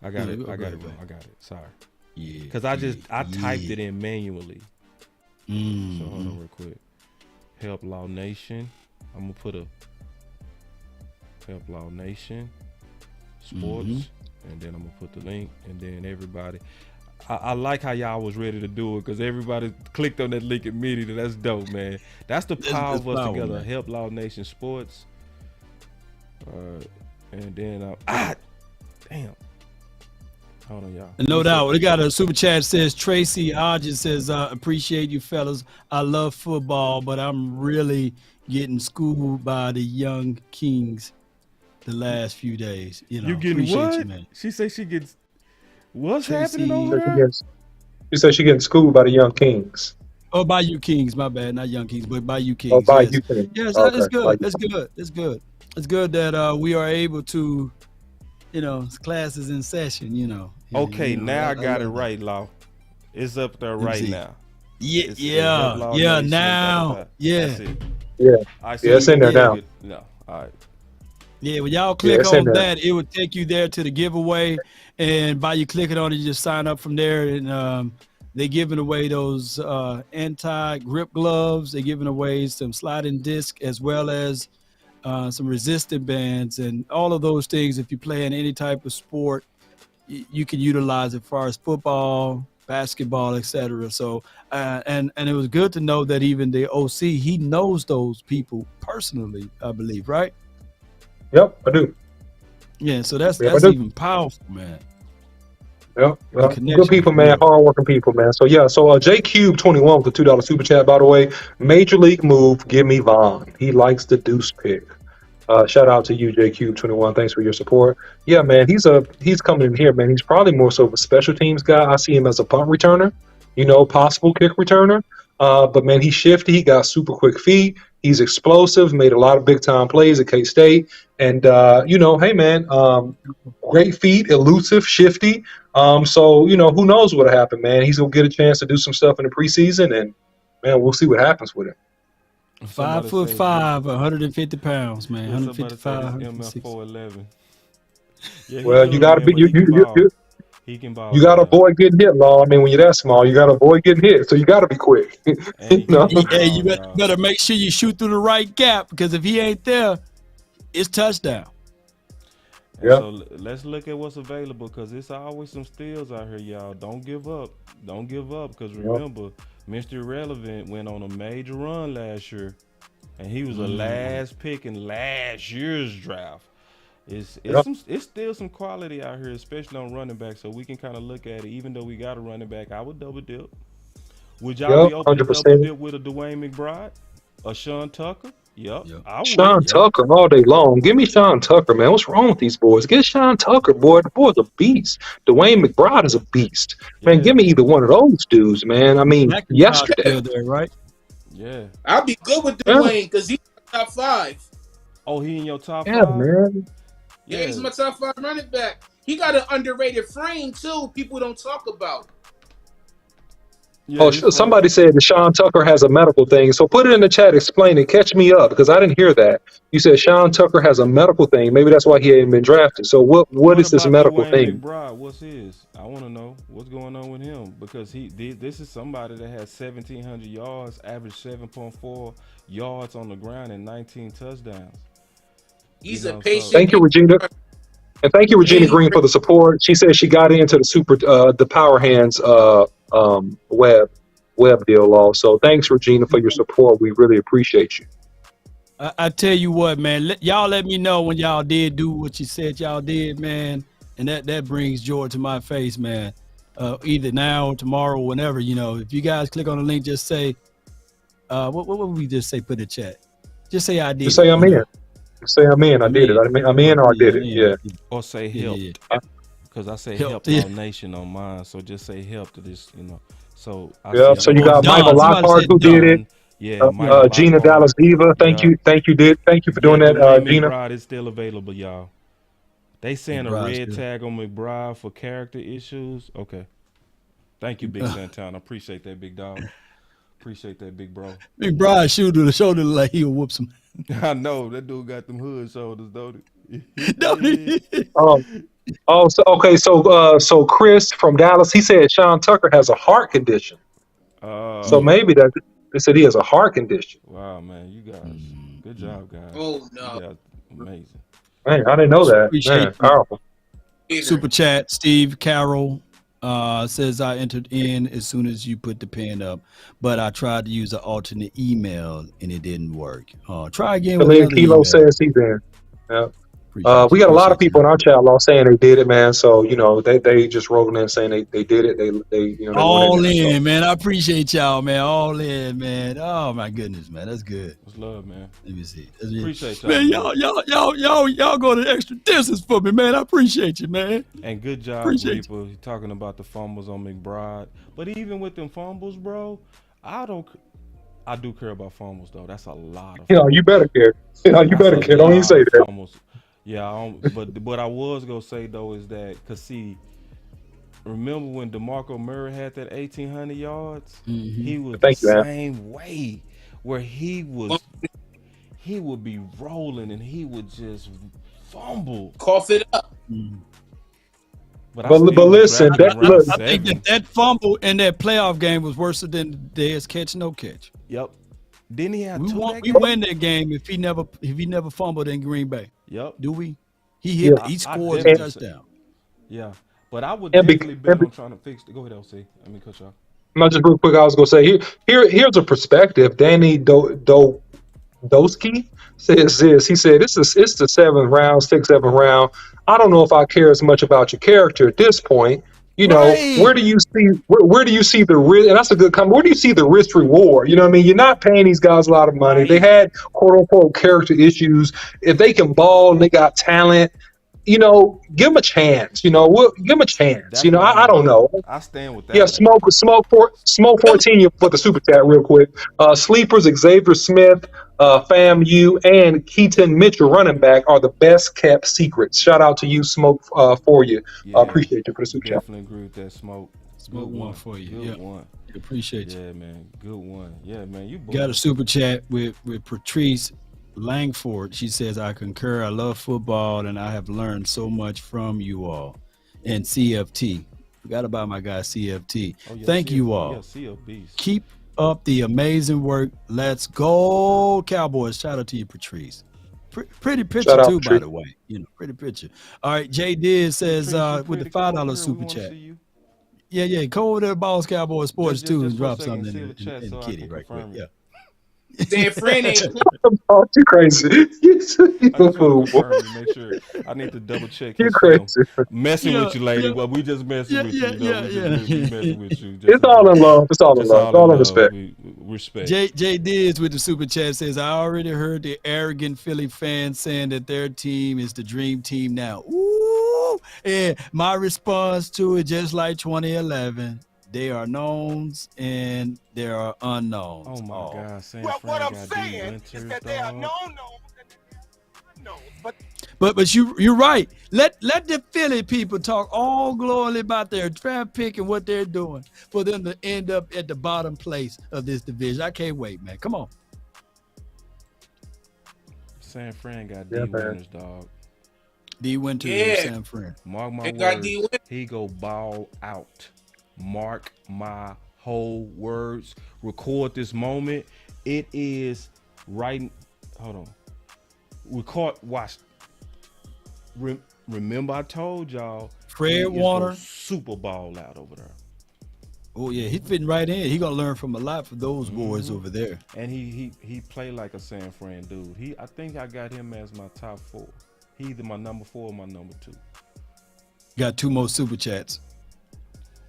I got it. I got it wrong. I got it. Sorry. Yeah. Because I typed it in manually. So hold on real quick. Help Law Nation. I'm gonna put a Help Law Nation Sports, and then I'm gonna put the link, and then everybody. I like how y'all was ready to do it because everybody clicked on that link immediately. That's dope, man. That's the power of us together. Man. Help Law Nation Sports. And then damn. Hold on, y'all. No doubt. We got a super chat says Tracy Hodges says, appreciate you fellas. I love football, but I'm really getting schooled by the young kings the last few days. You know, You getting appreciate what? you, man. She say she gets what's Tracy- happening over there? She said she getting schooled by the young kings. Oh, by you kings, my bad, not young kings, but by you kings. Oh, by yes. you kings. Yes, Okay, it's good. by you. It's good. It's good. It's good that we are able to, you know, class is in session. You know. Okay, You know, now I got it love that. right, Law. It's up there Let me right see. now. Yeah, It's yeah, Help Law yeah. Nation, Now, That's yeah, it. Yeah. All right, so Yeah, it's in there now. No, all right. yeah. When y'all click it's in on there. that, it would take you there to the giveaway, and by you clicking on it, you just sign up from there, and they're giving away those anti-grip gloves. They're giving away some sliding disc as well as some resistant bands, and all of those things. If you play in any type of sport, you can utilize it as far as football, basketball, etc. So, and it was good to know that even the OC, he knows those people personally, I believe, right? Yep, I do. Yeah, so that's Yep, I do. even powerful, man. Yep. The connection Good people, is man. real. Hardworking people, man. So yeah. So JCube21 with the $2 super chat. By the way, major league move. Give me Vaughn. He likes the deuce pick. Shout out to you, JCube21. Thanks for your support. Yeah, man. He's coming in here, man. He's probably more so of a special teams guy. I see him as a punt returner. You know, possible kick returner. But man, he's shifty. He got super quick feet. He's explosive. Made a lot of big time plays at K-State. And you know, hey man, great feet, elusive, shifty. So you know, who knows what'll happen, man? He's gonna get a chance to do some stuff in the preseason, and man, we'll see what happens with him. 5'5", 150 pounds, man. 155, MF 411. Yeah, Well, you gotta be he can ball. you gotta avoid getting hit, Law. I mean, when you're that small, you gotta avoid getting hit. So you gotta be quick. You know? Hey, you better make sure you shoot through the right gap, because if he ain't there, it's touchdown. Yeah. So let's look at what's available, because it's always some steals out here, y'all. Don't give up. Don't give up, because remember, Mr. Irrelevant went on a major run last year, and he was the last pick in last year's draft. It's still some quality out here, especially on running back. So we can kind of look at it. Even though we got a running back, I would double dip. Would y'all be open to 100%. double dip with a Dwayne McBride, a Sean Tucker? Yep. I would. Sean Tucker all day long. Give me Sean Tucker, man. What's wrong with these boys? Get Sean Tucker, boy. The boy's a beast. Dwayne McBride is a beast. Man, give me either one of those dudes, man. I mean, yesterday. There, right? Yeah. I'll be good with Dwayne because he's top 5. Oh, he in your top 5? Yeah, man. Yeah, he's my top 5 running back. He got an underrated frame too. People don't talk about. Yeah, somebody said that Sean Tucker has a medical thing. So put it in the chat, explain it, catch me up, because I didn't hear that. You said Sean Tucker has a medical thing. Maybe that's why he ain't been drafted. So what is this medical thing? McBride, what's his? I want to know what's going on with him, because this is somebody that has 1,700 yards, average 7.4 yards on the ground, and 19 touchdowns. He's a patient. Thank you, Regina. And thank you, Regina Green, for the support. She said she got into the Power Hands web deal, Law. So thanks, Regina, for your support. We really appreciate you. I tell you what, man, y'all let me know when y'all did do what you said y'all did, man. And that brings joy to my face, man. Either now or tomorrow, whenever, you know. If you guys click on the link, just say, what would we just say, put in the chat? Just say I did. Just say I'm in. Just say I'm in. I did it. I'm in or I did it. Yeah. Or say helped. Because I say help all nation on mine. So just say help to this, you know. So so you got Michael Lockhart who did it. Yeah, Gina Dallas Diva. Thank you for doing that, Gina. McBride is still available, y'all. They saying a red tag on McBride for character issues. Okay. Thank you, Big Santana. Appreciate that, big dog. Appreciate that, big bro. McBride shoulder like he'll whoop some. I know that dude got them hood shoulders, don't he? So Chris from Dallas, he said Sean Tucker has a heart condition. So maybe they said he has a heart condition. Wow, man, you guys, good job, guys. Oh no, you guys, amazing. Man, I didn't know that. Man, powerful. Super chat, Steve Carroll. Says I entered in as soon as you put the pen up, but I tried to use an alternate email and it didn't work. Try again with Khalid another Kilo email. says he's in. Yeah. Appreciate We you. got a lot of Appreciate people you. in our chat law saying they did it, man. So they just rolled in saying they did it. They they went All in there. in, So. man. I appreciate y'all, man. All in, man. Oh my goodness, man. That's good. What's love, man? Let me see. Appreciate y'all, man. man. Y'all go the extra distance for me, man. I appreciate you, man. And good job, Appreciate Reaper. You're talking about the fumbles on McBride. But even with them fumbles, bro, I do care about fumbles though. That's a lot of fumbles. You better care. You better care. Don't even say that. Fumbles. Yeah, but what I was gonna say though is that, cause see, remember when DeMarco Murray had that 1,800 yards? Mm-hmm. He was Thank the you, man. same way, where he would be rolling and he would just fumble, Cough it up. But listen, I think that fumble in that playoff game was worse than Dez catch, no catch. Yep. Didn't he have we win that game if he never fumbled in Green Bay. Yep. Do we? He scores a touchdown. Yeah. But I would definitely bet on trying to fix it. Go ahead, LC. Let me cut you off. Not just real quick, I was gonna say here's a perspective. Danny Doski says this. He said it's the 6th round. I don't know if I care as much about your character at this point. Where do you see the risk? And that's a good comment. Where do you see the risk reward? You know what I mean? You're not paying these guys a lot of money. They had quote unquote character issues. If they can ball and they got talent, give them a chance. Give them a chance. I don't know. I stand with that. Yeah, smoke 14 for the super chat real quick. Sleepers, Xavier Smith, FAMU, and Keaton Mitchell, running back, are the best kept secrets. Shout out to you, Smoke, for you. Yeah, appreciate you for the super chat. Definitely agree with that, Smoke. Good one for you. Good one. Appreciate you. Yeah, man. Good one. Yeah, man. You got a super chat with Patrice Langford. She says, I concur. I love football and I have learned so much from you all. And CFT. Forgot about my guy CFT. Thank you all. CFBs. Keep up the amazing work. Let's go, Cowboys. Shout out to you, Patrice. Pretty picture Shout out, too, Patrice. by the way. Pretty picture. All right, Jay Diz says with the $5 super chat. Yeah. Go over to Balls Cowboy Sports too and drop something in Kitty right quick. Yeah. San Fran ain't Oh, you crazy. Make sure. I need to double check. You're crazy. Messing with you, lady, but we just messing with you. We messing with you. It's all in love. It's all in love. It's all in respect. Respect. J Diz with the super chat says, I already heard the arrogant Philly fans saying that their team is the dream team now. Ooh. And my response to it, just like 2011, they are knowns and there are unknowns. Oh my God! What I'm saying is that they are known. But you're right. Let the Philly people talk all glowingly about their draft pick and what they're doing for them to end up at the bottom place of this division. I can't wait, man. Come on. San Fran got D winners, dog. D win to San Fran. Mark my words. He go ball out. Mark my whole words. Record this moment. It is right. Hold on. Watch. Remember I told y'all. Fred Warner. Super ball out over there. Oh yeah, he's fitting right in. He gonna learn from a lot for those boys over there. And he played like a San Fran dude. I think I got him as my top 4. He either my number 4 or my number 2. Got 2 more super chats.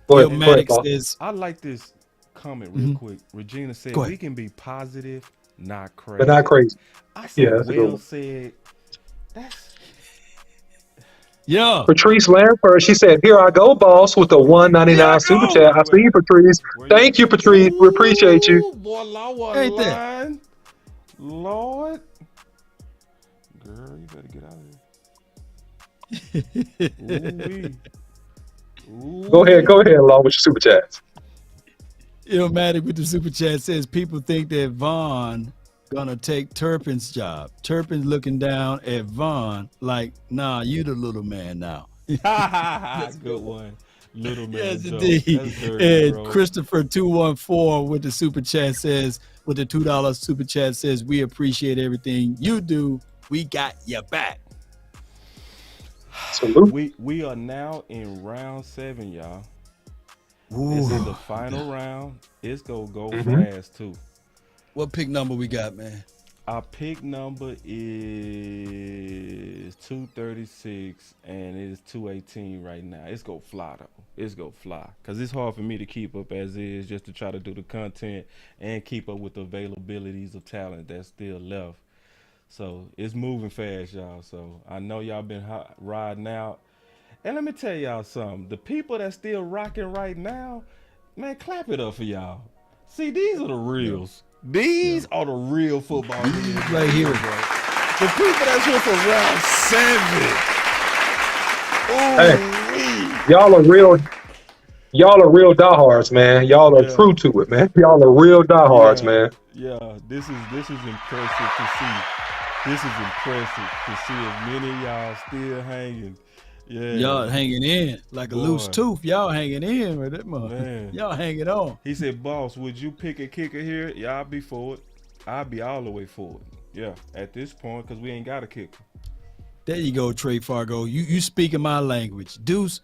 Go ahead, says, I like this comment real quick. Regina said, we can be positive, not crazy. But not crazy. I said, said, that's... Yeah. Patrice Langford, she said, here I go, boss, with the $1.99 super chat. I see you, Patrice. Thank you, Patrice. We appreciate you. Boy, Lord. Girl, you better get out of here. Go ahead, along with your super chats. Illmatic with the super chat says people think that Vaughn gonna take Turpin's job. Turpin's looking down at Vaughn like, nah, you the little man now. Good one. Little man. Yes, indeed. And bro. Christopher 214 with the super chat says, with the $2 super chat says, we appreciate everything you do. We got your back. Salute. We are now in round 7, y'all. It's in the final round. It's gonna go Mhm. fast too. What pick number we got, man? Our pick number is 236 and it is 218 right now. It's gonna fly though. It's gonna fly. Cause it's hard for me to keep up as is, just to try to do the content and keep up with the availabilities of talent that's still left. So it's moving fast, y'all. So I know y'all been riding out. And let me tell y'all something. The people that's still rocking right now, man, clap it up for y'all. See, these are the reals. These are the real football heads Right here. bro. The people that's here for round 7. Ooh, Y'all are real diehards, man. Y'all are true to it, man. Y'all are real diehards, man. Yeah, this is impressive to see. This is impressive to see as many of y'all still hanging. Yeah, Y'all hanging in like a loose tooth. Y'all hanging in with it, Man. Y'all hanging on. He said, "Boss, would you pick a kicker here? Yeah, I'll be for it. I'll be all the way for it. Yeah, at this point, because we ain't got a kicker." There you go, Trey Fargo. You speaking my language. Deuce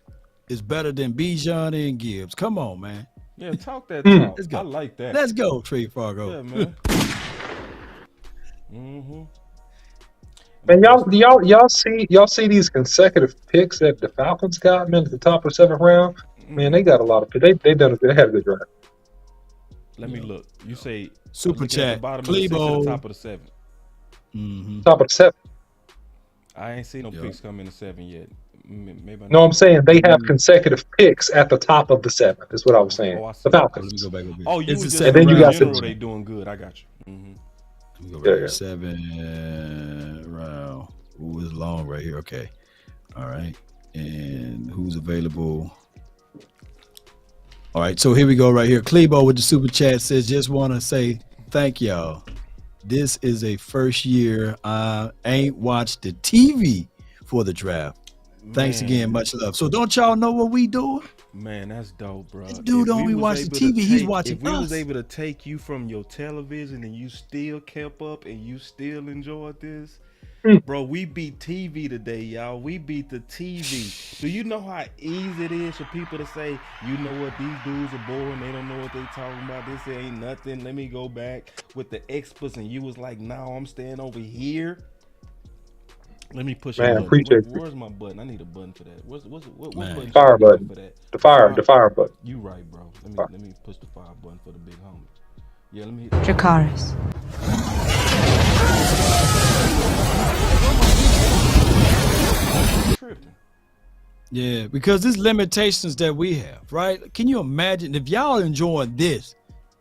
is better than Bijan and Gibbs. Come on, man. Yeah, talk that talk. Let's go. I like that. Let's go, Trey Fargo. Yeah, man. Mm-hmm. Man, y'all see these consecutive picks that the Falcons got, man, at the top of the 7th round. Man, they got a lot of picks. They had a good draft. Let me look. You say Super looking at chat. the bottom of the 6 to the top of the 7. Top of the 7. I ain't seen no picks come in the 7 yet. Maybe. No, I'm saying they have consecutive picks at the top of the 7th. Is what I was saying. Oh, I see. The Falcons. Let me go back over here. Oh, you It's was the just and then you in got general, 15. they doing good. I got you. Mm-hmm. Let me go back here. 7 round. Ooh, it's long right here. Okay. All right. And who's available? All right. So here we go right here. Klebo with the super chat says, just want to say thank y'all. This is a first year I ain't watched the TV for the draft. Thanks again. Much love. So don't y'all know what we doing? Man, that's dope, bro. This dude If only we was watch the able to TV. He's take- watching If we was us. able to take you from your television and you still kept up and you still enjoyed this, bro, we beat TV today, y'all. We beat the TV. Do you know how easy it is for people to say, you know what, these dudes are boring. They don't know what they talking about. This ain't nothing. Let me go back with the experts. And you was like, no, I'm staying over here. Let me push Man, your button. appreciate you. Where's my button? I need a button for that. What button? Fire should I button. for that? The fire button. You right, bro. Let me push the fire button for the big homie. Yeah, let me hit Dracarys. tripping. Yeah, because there's limitations that we have, right? Can you imagine if y'all enjoying this,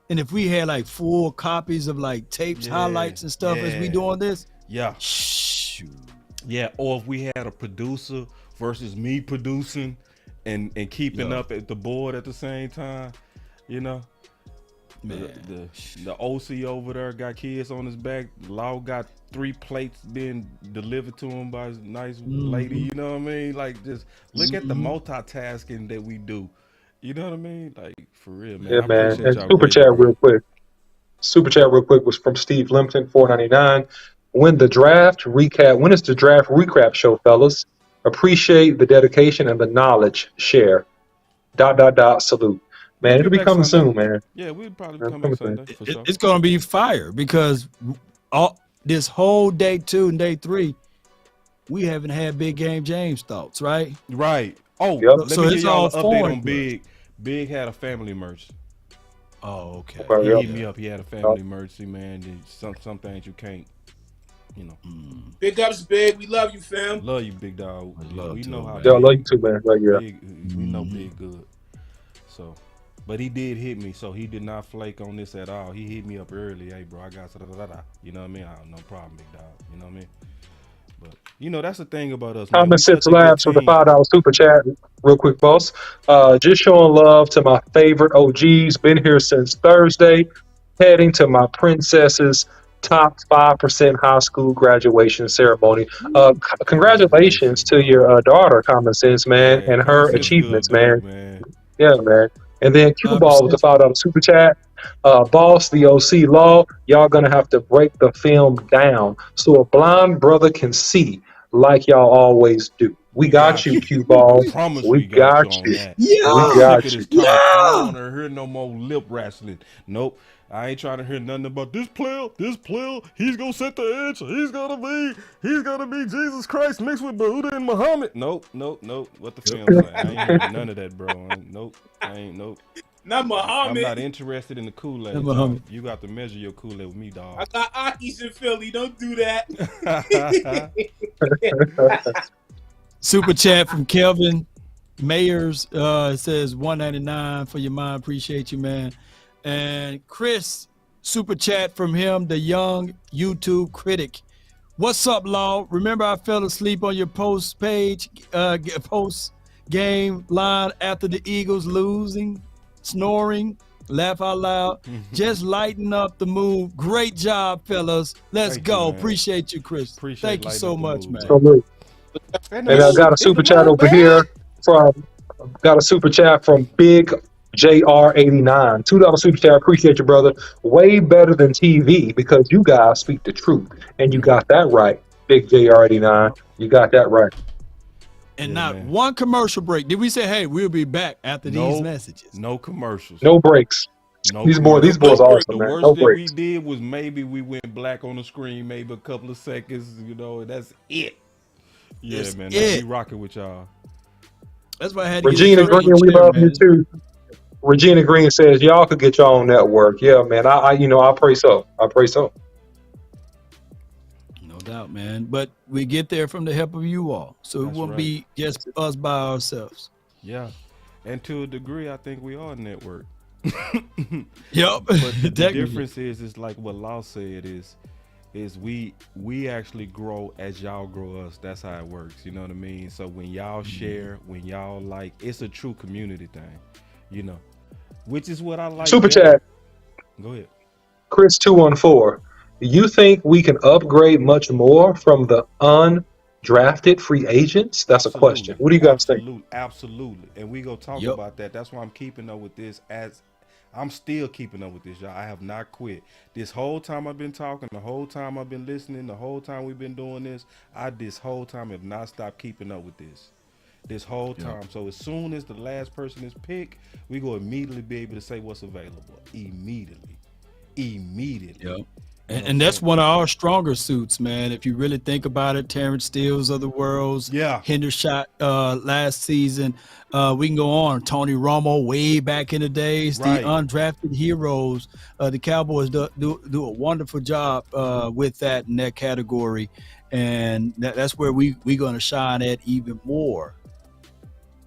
and if we had like full copies of like tapes, highlights, and stuff as we doing this? Yeah. Shoot. Yeah, or if we had a producer versus me producing and keeping up at the board at the same time, you know. Man. The OC over there got kids on his back. Law got 3 plates being delivered to him by his nice lady. You know what I mean? Like, just look at the multitasking that we do. You know what I mean? Like, for real, man. Yeah, I man. appreciate And y'all super greatly, chat bro. real quick. Super chat real quick was from Steve Limpton, $4.99. When is the draft recap show, fellas? Appreciate the dedication and the knowledge share. ... Salute. Man, it'll be coming soon, man. Yeah, we'll probably be coming Sunday for sure. It's gonna be fire because all this whole day 2 and day 3, we haven't had Big Game James thoughts, right? Right. Oh, Yep. let So me it's give y'all all an update foreign on to Big. Big had a family emergency. Oh, okay. Okay, He yep. hit me up. He had a family emergency, man. Some things you can't, you know. Big ups, Big. We love you, fam. Love you, big dog. love We to, know how. man. Yeah, I love you too, man. Like, yeah. Big, we know Big good. So, but he did hit me, so he did not flake on this at all. He hit me up early. Hey, bro, I got you know what I mean? No problem, big dog. You know what I mean? But you know that's the thing about us, man. We Thomas Sits such a good Labs with the team. $5 super chat. Real quick, boss. Just showing love to my favorite OGs. Been here since Thursday. Heading to my princess's top 5% high school graduation ceremony. Congratulations to your daughter, Common Sense, man, Yeah, and Common her Sense achievements, good man. dude, man. Yeah, man. And then Q Ball with the 5%. $5 super chat. Boss, the OC Law, y'all gonna have to break the film down so a blind brother can see like y'all always do. We got you, Q Ball. Promise We we got got you on you. that. We I'm got sick of you. this talk. I don't want to hear no more lip wrestling. Nope. I ain't trying to hear nothing about this player, he's gonna set the edge, he's gonna be Jesus Christ mixed with Buddha and Muhammad. Nope. What the film say? I ain't hearing none of that, bro. Nope. Not Muhammad. I'm not interested in the Kool-Aid. Not Muhammad. You got to measure your Kool-Aid with me, dog. I got Aki's in Philly. Don't do that. Super chat from Kelvin Mayers. It says $1.99 for your mind. Appreciate you, man. And Chris, super chat from him, the young YouTube critic. What's up, Law? Remember I fell asleep on your post page, post game line after the Eagles losing, snoring, laugh out loud. Just lighten up the mood. Great job, fellas. Let's go. Appreciate you, Chris. Thank you so much, man. And I got a super chat over here from Big JR89. $2 super chat. Appreciate you, brother. Way better than TV because you guys speak the truth. And you got that right, Big JR89. You got that right. And not one commercial break. Did we say, hey, we'll be back after these messages? No commercials. No breaks. These boys are awesome, man. The worst that we did was maybe we went black on the screen, maybe a couple of seconds, and that's it. Yeah, That's man. it. We rocking with y'all. That's why I had to Regina Green, we love you too. Regina Green says y'all could get your own network. Yeah, man. I pray so. No doubt, man. But we get there from the help of you all. So it won't be just us by ourselves. Yeah. And to a degree, I think we are a network. Yep. But the difference is like what Law said is we actually grow as y'all grow us. That's how it works. You know what I mean? So when y'all share, when y'all like, it's a true community thing, which is what I like. Super chat. Go ahead. Chris 214. Do you think we can upgrade much more from the undrafted free agents? That's a question. What do you guys think? Absolutely. And we go talk about that. That's why I'm keeping up with this I'm still keeping up with this, y'all. I have not quit. This whole time I've been talking, the whole time I've been listening, the whole time we've been doing this, this whole time have not stopped keeping up with this whole time. So as soon as the last person is picked, we go immediately be able to say what's available. Immediately. Yep. And that's one of our stronger suits, man. If you really think about it, Terrence Steele's of the world's, Hendershot last season. We can go on. Tony Romo way back in the days, the undrafted heroes. The Cowboys do a wonderful job with that in that category, and that's where we going to shine at even more.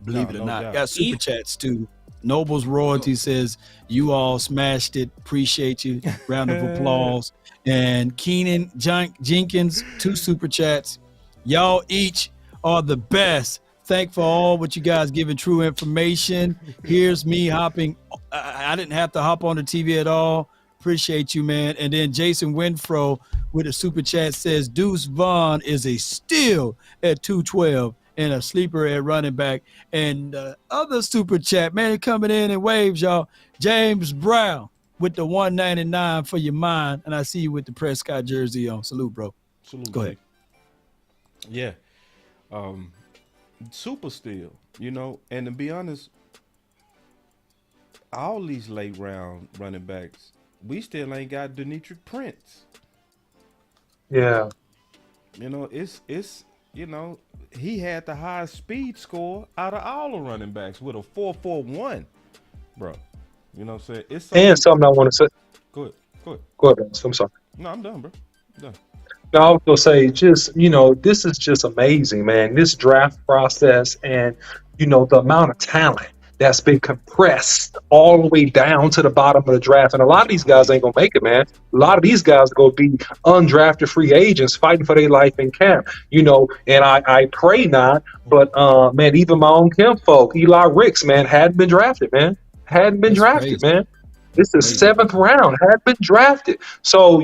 Believe it or not, got super chats too. Noble's Royalty says you all smashed it. Appreciate you. Round of applause. And Keenan Jenkins, 2 super chats. Y'all each are the best. Thank for all what you guys giving true information. Here's me hopping. I didn't have to hop on the TV at all. Appreciate you, man. And then Jason Winfro with a super chat says Deuce Vaughn is a steal at 212 and a sleeper at running back. And other super chat, man, coming in and waves, y'all. James Brown with the $1.99 for your mind. And I see you with the Prescott jersey on. Salute, bro. Salute. Go ahead. Yeah. Super steal, and to be honest, all these late round running backs, we still ain't got Demetric Prince. Yeah. It's he had the highest speed score out of all the running backs with a 4.41, bro. You know what I'm saying? It's something I want to say. Go ahead. I'm sorry. No, I'm done, bro. I'm done. I was going to say, this is just amazing, man. This draft process and, the amount of talent that's been compressed all the way down to the bottom of the draft. And a lot of these guys ain't going to make it, man. A lot of these guys are going to be undrafted free agents fighting for their life in camp, and I pray not. But, man, even my own camp folk, Eli Ricks, man, hadn't been drafted, man. Hadn't been drafted, man. This is 7th round, had been drafted. So,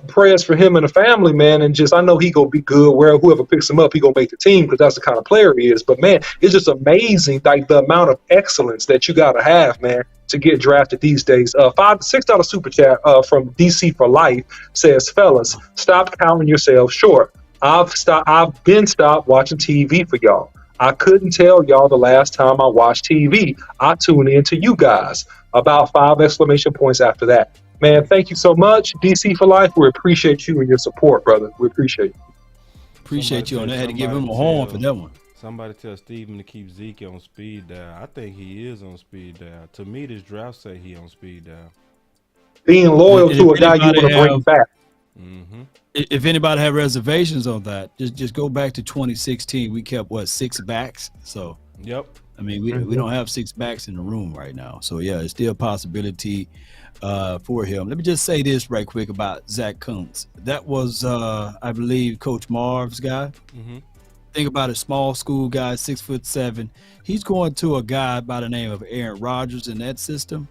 prayers for him and the family, man. And I know he going to be good. Whoever picks him up, he going to make the team because that's the kind of player he is. But, man, it's just amazing, like the amount of excellence that you got to have, man, to get drafted these days. $6 super chat from DC for Life says, fellas, stop counting yourselves short. I've been stopped watching TV for y'all. I couldn't tell y'all the last time I watched TV. I tune in to you guys. About 5 exclamation points after that. Man, thank you so much, DC for life. We appreciate you and your support, brother. We appreciate you. Appreciate you on that. I had to give him a Somebody horn tell- for that one. Somebody tell Steven to keep Zeke on speed dial. I think he is on speed dial. To me, this draft say he on speed dial. Being loyal And to if a guy you want anybody to bring have- back. Mm-hmm. If anybody have reservations on that, just go back to 2016. We kept 6 backs. So Yep. I mean, we don't have 6 backs in the room right now. So yeah, it's still a possibility for him. Let me just say this right quick about Zach Kuntz. That was I believe Coach Marv's guy. Mm-hmm. Think about a small school guy, 6'7". He's going to a guy by the name of Aaron Rodgers in that system.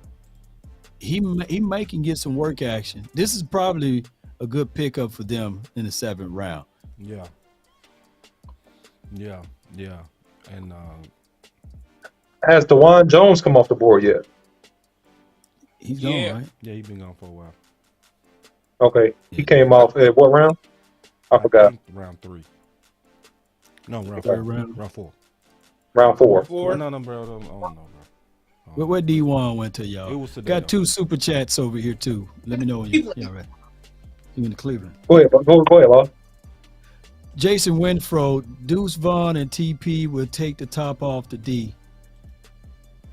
He may can get some work action. This is probably a good pickup for them in the 7th round. Yeah. And Has DeJuan Jones come off the board yet? He's Yeah. gone, right? yeah, he's been gone for a while. Okay. He came off at what round? I forgot. think round 3. No, round Third 4. round. Round 4. Round 4. Four. No, bro. I don't know, bro. Where D1 went to It y'all? was today, Got though. 2 super chats over here too. Let me know when you're ready. You in Cleveland? Go ahead, Law. Jason Winfro, Deuce Vaughn, and TP will take the top off the D.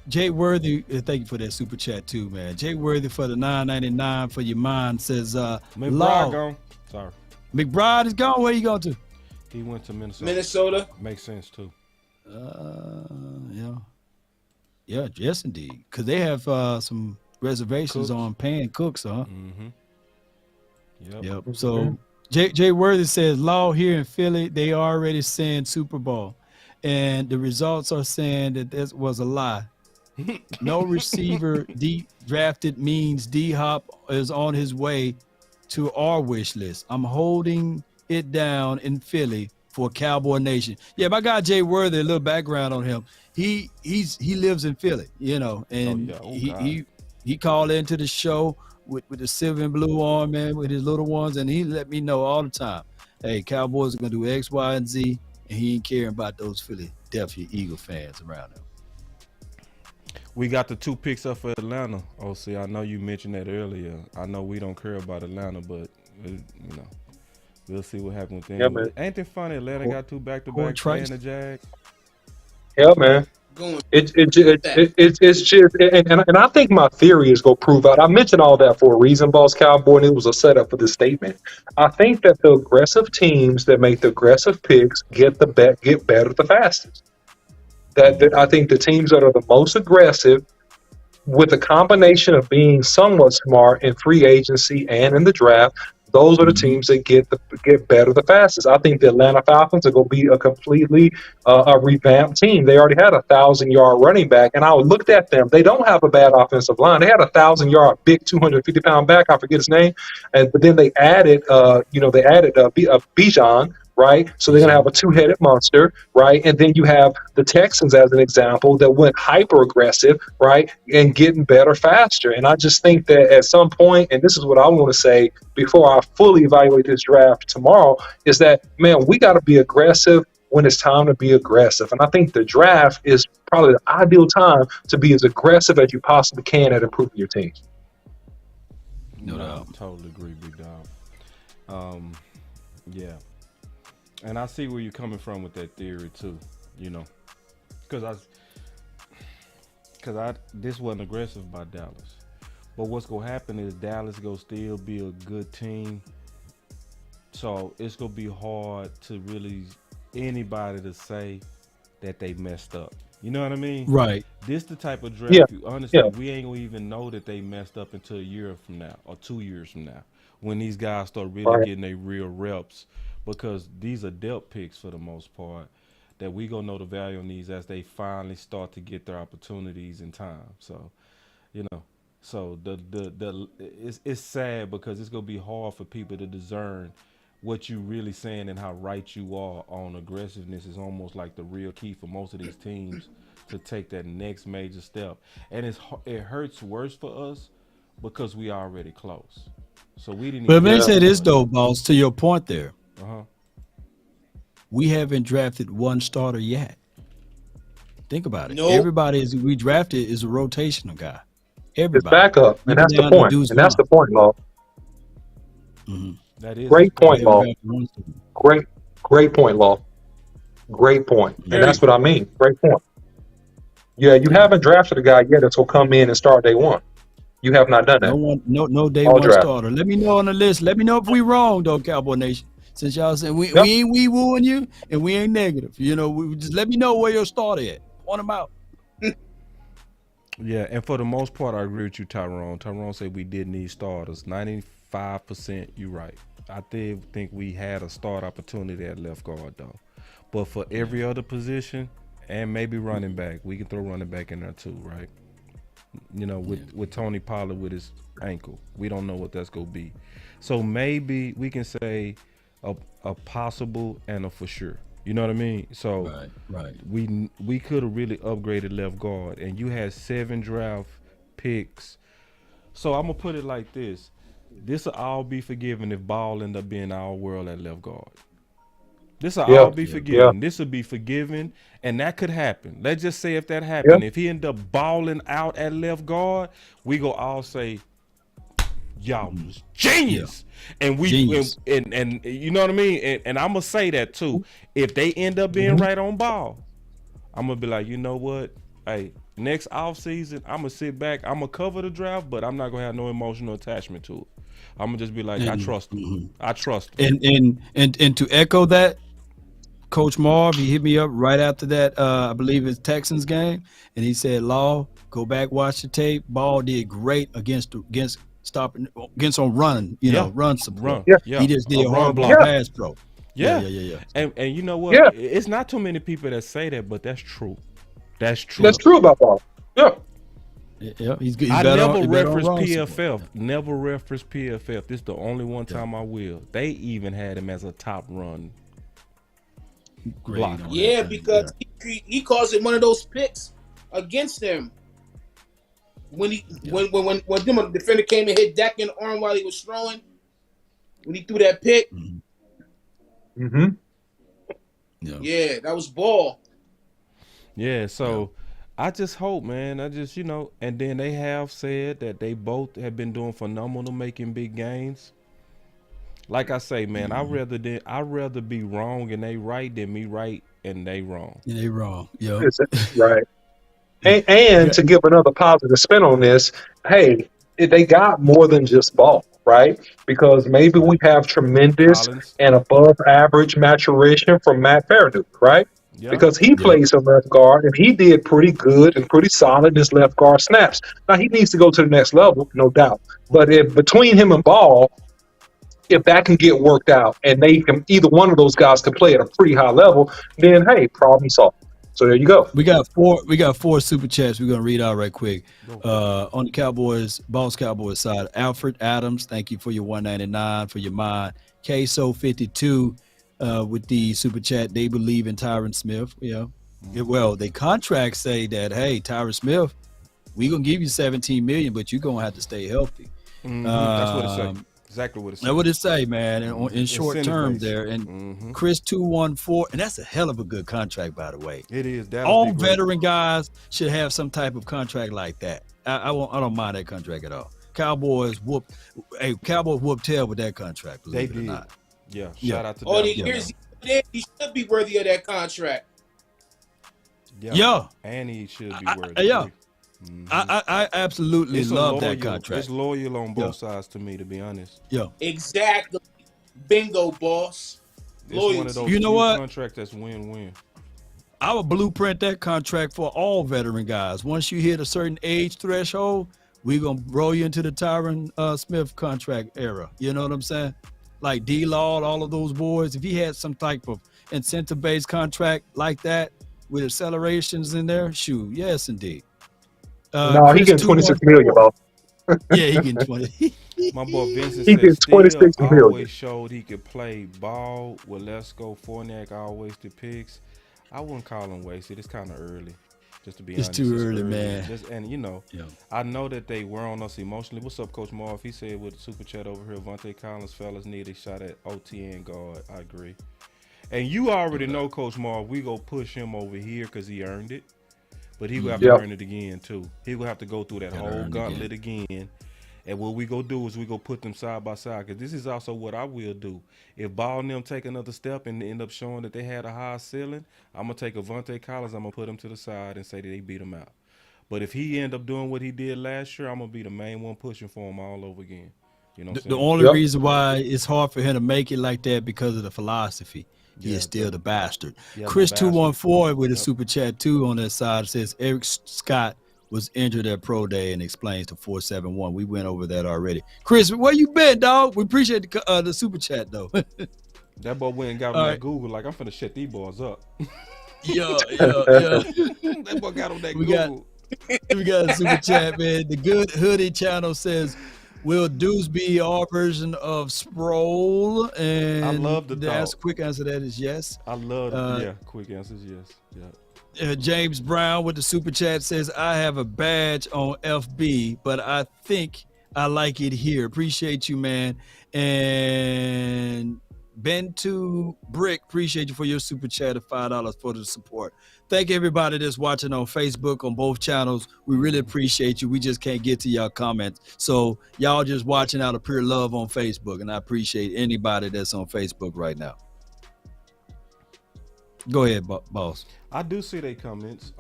Jay Worthy, thank you for that super chat too, man. Jay Worthy for the $9.99 for your mind says, McBride Law. gone. Sorry. McBride is gone. Where you going to? He went to Minnesota. Minnesota. Makes sense too. Yeah, yes indeed. Because they have some reservations Cooks. on paying Cooks, huh? Mm-hmm. Yep. So Jay Worthy says, Law here in Philly, they already saying Super Bowl. And the results are saying that this was a lie. No receiver drafted means D-Hop is on his way to our wish list. I'm holding it down in Philly for Cowboy Nation. Yeah, my guy Jay Worthy, a little background on him. He lives in Philly, and he called into the show with the silver and blue on, man, with his little ones, and he let me know all the time, hey, Cowboys are gonna do X, Y, and Z, and he ain't caring about those Philadelphia Eagle fans around him. We got the 2 picks up for Atlanta. OC, I know you mentioned that earlier. I know we don't care about Atlanta, but we'll see what happens with them. Yeah, man. Ain't it funny? Atlanta got 2 back-to-back playing the Jags. Yeah, man. It's just, and I think my theory is going to prove out. I mentioned all that for a reason, Boss Cowboy, and it was a setup for this statement. I think that the aggressive teams that make the aggressive picks get better the fastest. That I think the teams that are the most aggressive, with a combination of being somewhat smart in free agency and in the draft, those are the teams that get better the fastest. I think the Atlanta Falcons are going to be a completely a revamped team. They already had a 1,000-yard running back, and I looked at them. They don't have a bad offensive line. They had a 1,000-yard big 250-pound back. I forget his name, but then they added Bijan. Right, so they're gonna have a 2-headed monster, right? And then you have the Texans as an example that went hyper aggressive, right, and getting better faster. And I just think that at some point, and this is what I want to say before I fully evaluate this draft tomorrow, is that, man, we got to be aggressive when it's time to be aggressive. And I think the draft is probably the ideal time to be as aggressive as you possibly can at improving your team. No doubt. Totally agree, big dog. Yeah. And I see where you're coming from with that theory too, because this wasn't aggressive by Dallas, but what's gonna happen is Dallas gonna still be a good team, so it's gonna be hard to really anybody to say that they messed up. You know what I mean? Right. This the type of draft. Honestly, we ain't gonna even know that they messed up until a year from now or 2 years from now, when these guys start really getting their real reps. Because these are depth picks for the most part, that we gonna know the value on these as they finally start to get their opportunities in time. So, so it's sad because it's gonna be hard for people to discern what you really saying and how right you are on aggressiveness. Is almost like the real key for most of these teams to take that next major step. And it hurts worse for us because we already close. So we didn't. But let me say this though, boss, to your point there. we haven't drafted one starter yet. Think about it. Nope. Everybody we drafted is a rotational guy. It's Everybody. backup, and Even that's the down to point. Deuce And that's the Vaughn. point, Law. That is Great We point, haven't Law. drafted one starter. Great point, Law. Great point. And Very that's what I mean. Great point. Yeah, you haven't drafted a guy yet that's will come in and start day one. You have not done No that. one, no day All one draft. starter. Let me know on the list. Let me know if we wrong though, Cowboy Nation. Since y'all said we Yep. ain't we wooing you and we ain't negative. You know, we just let me know where your starter at. Point them out. Yeah, and for the most part, I agree with you, Tyrone. Tyrone said we did need starters. 95%, you're right. I think we had a start opportunity at left guard, though. But for every other position, and maybe running back, we can throw running back in there too, right? You know, with Tony Pollard with his ankle, we don't know what that's going to be. So maybe we can say a possible and a for sure. You know what I mean? So Right. we could have really upgraded left guard, and you had 7 draft picks. So I'm gonna put it like this: this will all be forgiven if Ball end up being our world at left guard. This will all be forgiven. This will be forgiven, and that could happen. Let's just say if that happened, if he end up balling out at left guard, we go all say, y'all was genius. And we Genius. and you know what I mean? And I'm gonna say that too. If they end up being right on ball, I'm gonna be like, you know what? Hey, next off season, I'm gonna sit back, I'm gonna cover the draft, but I'm not gonna have no emotional attachment to it. I'm gonna just be like, I trust him. I trust him. And to echo that, Coach Marv, he hit me up right after that, I believe it's Texans game, and he said, Law, go back, watch the tape. Ball did great against stopping against on run, run support. He just did horrible pass pro. Yeah. And you know what? Yeah. It's not too many people that say that, but that's true. That's true. That's true about Ball. Yeah. Yeah, he's good. I never referenced PFF. Never referenced PFF. This is the only one time I will. They even had him as a top run. Block. Yeah, because he caused it one of those picks against them. When the defender came and hit Dak in the arm while he was throwing, when he threw that pick. Mm-hmm. Yeah, that was Ball. Yeah, so I just hope, man. I just, and then they have said that they both have been doing phenomenal making big gains. Like I say, man, I'd rather be wrong and they right than me right and they wrong. Yeah, they wrong. Yeah. Right. And to give another positive spin on this, hey, they got more than just Ball, right? Because maybe we have tremendous and above average maturation from Matt Fairduke, right? Yeah. Because he plays some left guard and he did pretty good and pretty solid in his left guard snaps. Now he needs to go to the next level, no doubt. But if between him and Ball, if that can get worked out and they can, either one of those guys can play at a pretty high level, then hey, problem solved. So there you go. We got four super chats we're gonna read out right quick. On the Cowboys, Boss Cowboys side, Alfred Adams, thank you for your $1.99 for your mind. KSO 52 with the super chat. They believe in Tyron Smith. Well, the contracts say that, hey, Tyron Smith, we gonna give you $17 million, but you're gonna have to stay healthy. That's what it says. Exactly what it says. That's what it say, man. In short term there. And Chris 214, and that's a hell of a good contract, by the way. It is. All veteran guys should have some type of contract like that. I don't mind that contract at all. Cowboys whoop tail with that contract. They did. Or not. Yeah. Shout out to all them. the years he should be worthy of that contract. Yeah. And he should be worthy. Yeah. I absolutely love that contract. It's loyal on both sides to me, to be honest. Yeah. Exactly. Bingo, boss. It's one of those contracts that's win-win. I would blueprint that contract for all veteran guys. Once you hit a certain age threshold, we're going to roll you into the Tyron Smith contract era. You know what I'm saying? Like D-Law, all of those boys. If he had some type of incentive-based contract like that with accelerations in there, shoot, yes, indeed. No, he getting $26 million, bro. Yeah, he getting 20. My boy Vincent he said $26 million. Always showed he could play ball with Let's Go. Forniak always the picks. I wouldn't call him wasted. It's kind of early, just to be honest. It's too early, man. I know that they were on us emotionally. What's up, Coach Marv? He said with the super chat over here, Vontae Collins, fellas need a shot at OTN guard. I agree. And you already know, Coach Marv, we go push him over here because he earned it. But he will have to earn it again, too. He will have to go through that whole gauntlet again. And what we go do is we go put them side by side. Because this is also what I will do. If Ball and them take another step and end up showing that they had a high ceiling, I'm going to take Avante Collins, I'm going to put him to the side and say that they beat him out. But if he end up doing what he did last year, I'm going to be the main one pushing for him all over again. You know what I'm saying? The only reason why it's hard for him to make it like that because of the philosophy. He is still the bastard. Chris 214 with a super chat too on that side says Eric Scott was injured at Pro Day and explains to 471. We went over that already. Chris, where you been, dog? We appreciate the super chat though. That boy went and got on that Google like I'm finna shut these boys up. Yeah. That boy got on that Google. We got a super chat, man. The Good Hoodie channel says, will Deuce be our version of Sproul? And I love the thought. Quick answer to that is yes. I love quick answers, yes. Yeah. James Brown with the super chat says, I have a badge on FB, but I think I like it here. Appreciate you, man. And Bentu Brick, appreciate you for your super chat of $5 for the support. Thank everybody that's watching on Facebook on both channels. We really appreciate you. We just can't get to y'all comments. So y'all just watching out of pure love on Facebook, and I appreciate anybody that's on Facebook right now. Go ahead, boss. I do see their comments.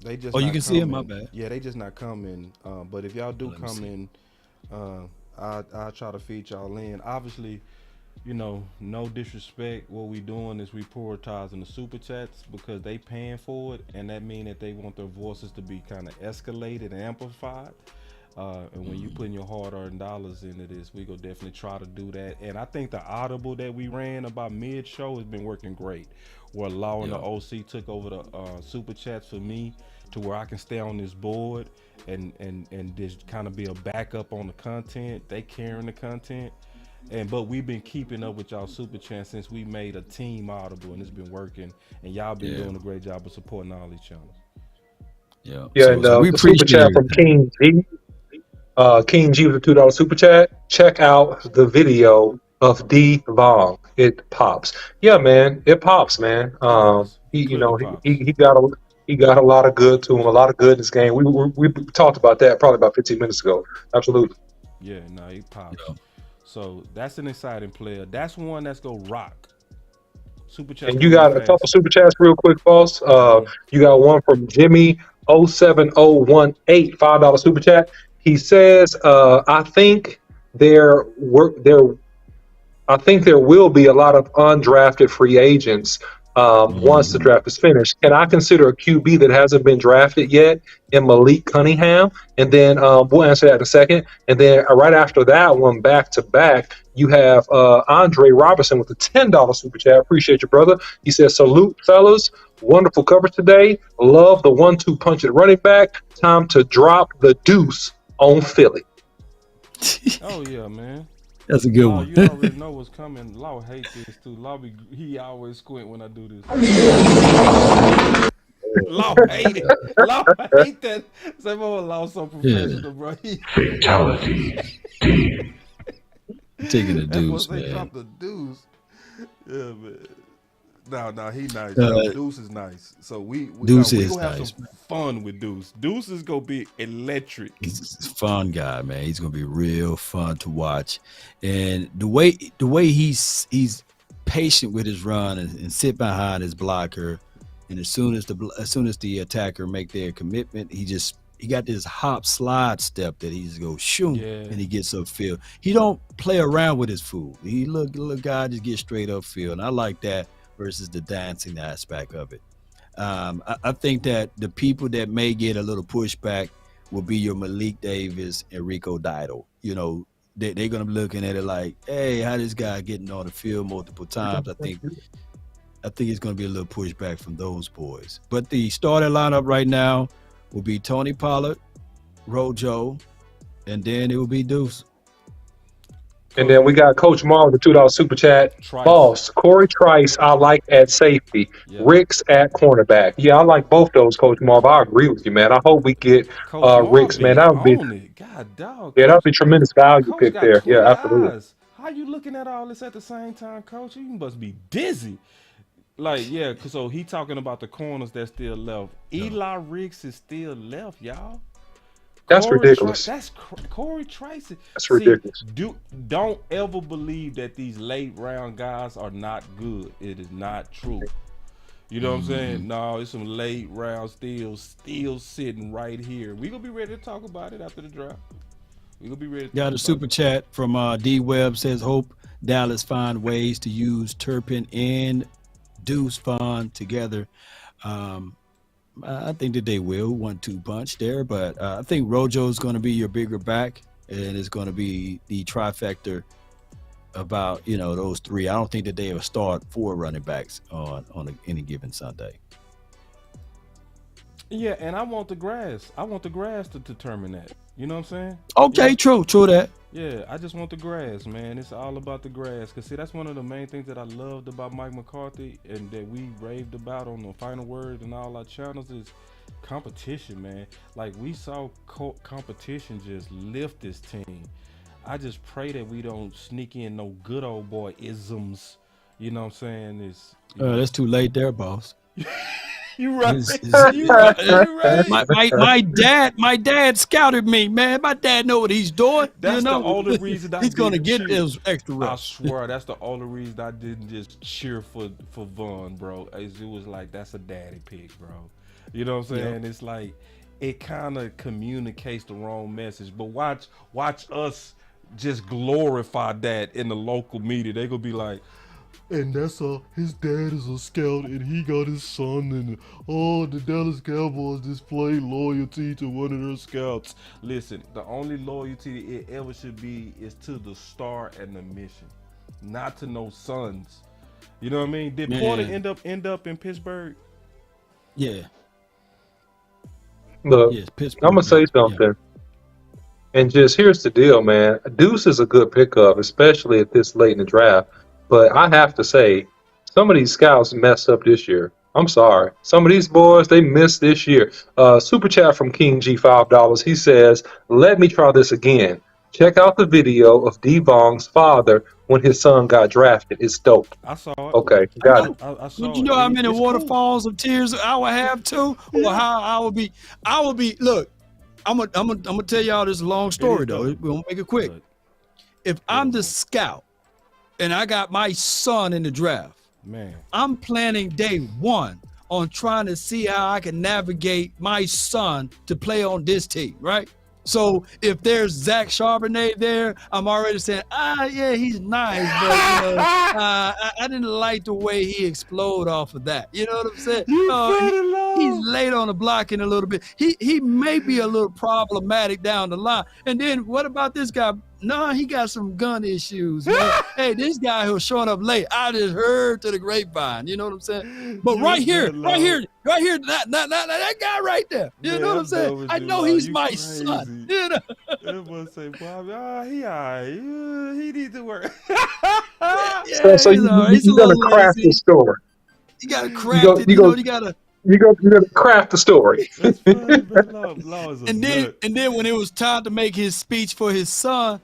They just you can see them, my bad. Yeah, they just not coming. But if y'all do come in, I'll try to feed y'all in. Obviously, you know, no disrespect. What we doing is we prioritizing the super chats because they paying for it, and that mean that they want their voices to be kind of escalated and amplified. And when you putting your hard-earned dollars into this, we go definitely try to do that. And I think the audible that we ran about mid-show has been working great. Where Law and the OC took over the super chats for me to where I can stay on this board and just kind of be a backup on the content. They carrying the content. But we've been keeping up with y'all super chats since we made a team audible, and it's been working. And y'all been doing a great job of supporting all these channels. Yeah, so we the super chat from King G. King G with the $2 super chat. Check out the video of D Vong. It pops. Yeah, man, it pops, man. He got a lot of good to him, a lot of good in this game. We talked about that probably about 15 minutes ago. Absolutely. Yeah, no, he pops. Yeah. So that's an exciting player. That's one that's gonna rock. Super chat. And you got a couple super chats real quick, boss. You got one from Jimmy 07018, $5 super chat. He says, I think there will be a lot of undrafted free agents once the draft is finished. Can I consider a QB that hasn't been drafted yet in Malik Cunningham? And then we'll answer that in a second. And then right after that one, back to back, you have Andre Robertson with a $10 super chat. Appreciate you, brother. He says, salute, fellas. Wonderful coverage today. Love the 1-2 punch at running back. Time to drop the deuce on Philly. Oh, yeah, man. That's a good one. You already know what's coming. Law hate this too. Law he always squint when I do this. Law hate it. Law hate that. Say more Law so professional, bro. Fatality. Taking the deuce, man. They drop the deuce. Yeah, man. No, he nice. Deuce is nice. So we gonna have some fun with Deuce. Deuce is gonna be electric. He's a fun guy, man. He's gonna be real fun to watch. And the way he's patient with his run and sit behind his blocker, and as soon as the attacker make their commitment, he got this hop slide step that he just goes shoom and he gets upfield. He don't play around with his food. He look guy just get straight upfield, and I like that versus the dancing aspect of it. I think that the people that may get a little pushback will be your Malik Davis and Rico Dido. You know, they're going to be looking at it like, hey, how this guy getting on the field multiple times? I think it's going to be a little pushback from those boys. But the starting lineup right now will be Tony Pollard, Rojo, and then it will be Deuce. And then we got Coach Mar with the $2 super chat. Trice. Boss, Corey Trice, I like at safety. Yeah. Ricks at cornerback. Yeah, I like both those, Coach Marv. I agree with you, man. I hope we get Ricks, man. That would be God, dog, yeah, that would be tremendous value pick there. Yeah, absolutely. Eyes. How you looking at all this at the same time, Coach? You must be dizzy. Like, yeah, so he talking about the corners that still left. Eli Ricks is still left, y'all. That's ridiculous. Corey Tracy. That's ridiculous. Don't ever believe that these late round guys are not good. It is not true. You know what I'm saying? No, it's some late round still sitting right here. We gonna be ready to talk about it after the draft. We gonna be ready. Got a super chat from D Webb says, hope Dallas find ways to use Turpin and Deuce Vaughn together. I think that they will 1-2 punch there, but I think Rojo is going to be your bigger back, and it's going to be the trifecta about those three. I don't think that they will start 4 running backs on any given Sunday. Yeah, and I want the grass. I want the grass to determine that. You know what I'm saying? Okay, yeah. true that. Yeah, I just want the grass, man. It's all about the grass. Because, see, that's one of the main things that I loved about Mike McCarthy and that we raved about on the Final Word and all our channels is competition, man. Like, we saw competition just lift this team. I just pray that we don't sneak in no good old boy isms. You know what I'm saying? That's too late there, boss. You right. You right. My dad scouted me, man. My dad know what he's doing. That's the only reason he's gonna get those extra reps. I swear, that's the only reason I didn't just cheer for Vaughn, bro. It was like, that's a daddy pick, bro. You know what I'm saying? Yep. It's like it kind of communicates the wrong message. But watch us just glorify that in the local media. They gonna be like, and that's his dad is a scout and he got his son, and the Dallas Cowboys display loyalty to one of their scouts. Listen, the only loyalty it ever should be is to the star and the mission, not to no sons. You know what I mean? Did Porter end up in Pittsburgh? Yeah. Look, yes, Pittsburgh, I'm gonna say something. Yeah. And just here's the deal, man. Deuce is a good pickup, especially at this late in the draft. But I have to say, some of these scouts messed up this year. I'm sorry. Some of these boys, they missed this year. Super chat from King G, $5. He says, let me try this again. Check out the video of D-Vong's father when his son got drafted. It's dope. I saw it. Okay, got it. I saw you know how many waterfalls of tears I would have too? Or how I would be, look, I'm gonna tell y'all this long story though. We're gonna make it quick. If I'm the scout, and I got my son in the draft, man, I'm planning day one on trying to see how I can navigate my son to play on this team, right? So if there's Zach Charbonnet there, I'm already saying, yeah, he's nice, but I didn't like the way he exploded off of that. You know what I'm saying? He's late on the blocking a little bit. He may be a little problematic down the line. And then what about this guy? No, he got some gun issues, man. Hey, this guy who's showing up late, I just heard to the grapevine. You know what I'm saying? But right here, that guy right there. You know what I'm saying? I know he's my son. You know? Everyone say, Bobby, he all right. He needs to work. So you gotta craft the story. You gotta craft it. You gotta. You gotta craft the story. That's funny, and then when it was time to make his speech for his son,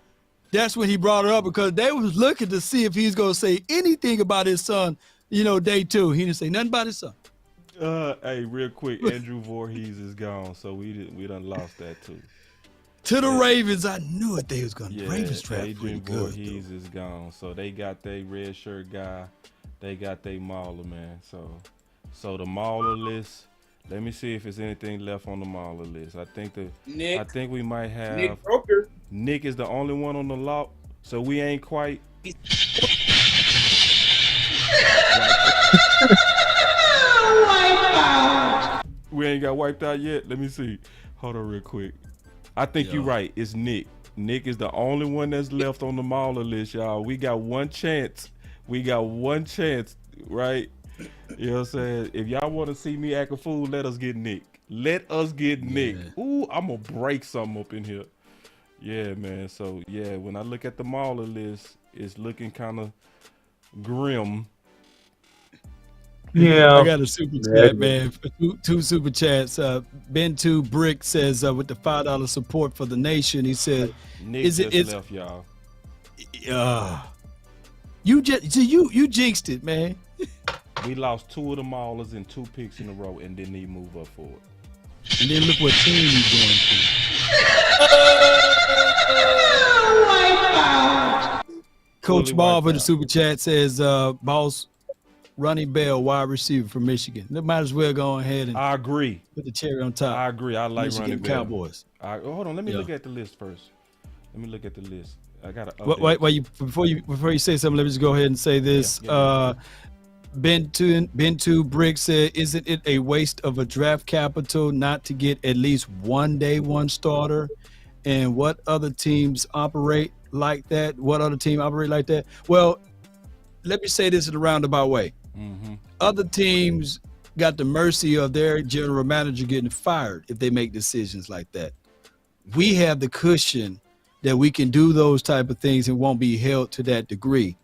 that's when he brought it up, because they was looking to see if he's gonna say anything about his son. Day 2, he didn't say nothing about his son. Hey, real quick, Andrew Voorhees is gone, so we done lost that too. To the Ravens, I knew it. They was gonna. Yeah, Ravens draft Adrian Voorhees is gone, so they got their red shirt guy, they got their mauler man. So the mauler list. Let me see if there's anything left on the mauler list. I think we might have Nick Broker. Nick is the only one on the lot, so we ain't quite. We ain't got wiped out yet. Let me see. Hold on real quick. I think you're right. It's Nick. Nick is the only one that's left on the mauler list, y'all. We got one chance. Right? You know what I'm saying? If y'all want to see me act a fool, let us get Nick. Let us get Nick. Ooh, I'm going to break something up in here. Yeah, man. So, yeah, when I look at the mauler list, it's looking kind of grim. Yeah. I got a super chat, man. Two super chats. Ben 2 Brick says, with the $5 support for the nation, he said, Nick just left, y'all. You jinxed it, man. We lost 2 of the Maulers and 2 picks in a row and didn't even move up forward. And then look what team he's going to. Coach Ball for the super chat says, boss, Ronnie Bell, wide receiver from Michigan. They might as well go ahead and I agree. Put the cherry on top. I agree. I like Michigan Ronnie Bell. Cowboys. Hold on. Let me look at the list first. Let me look at the list. I got to wait, before you say something, let me just go ahead and say this. Ben to Brick said, isn't it a waste of a draft capital not to get at least one day one starter? And what other teams operate like that? Well, let me say this in a roundabout way. Other teams got the mercy of their general manager getting fired if they make decisions like that. We have the cushion that we can do those type of things and won't be held to that degree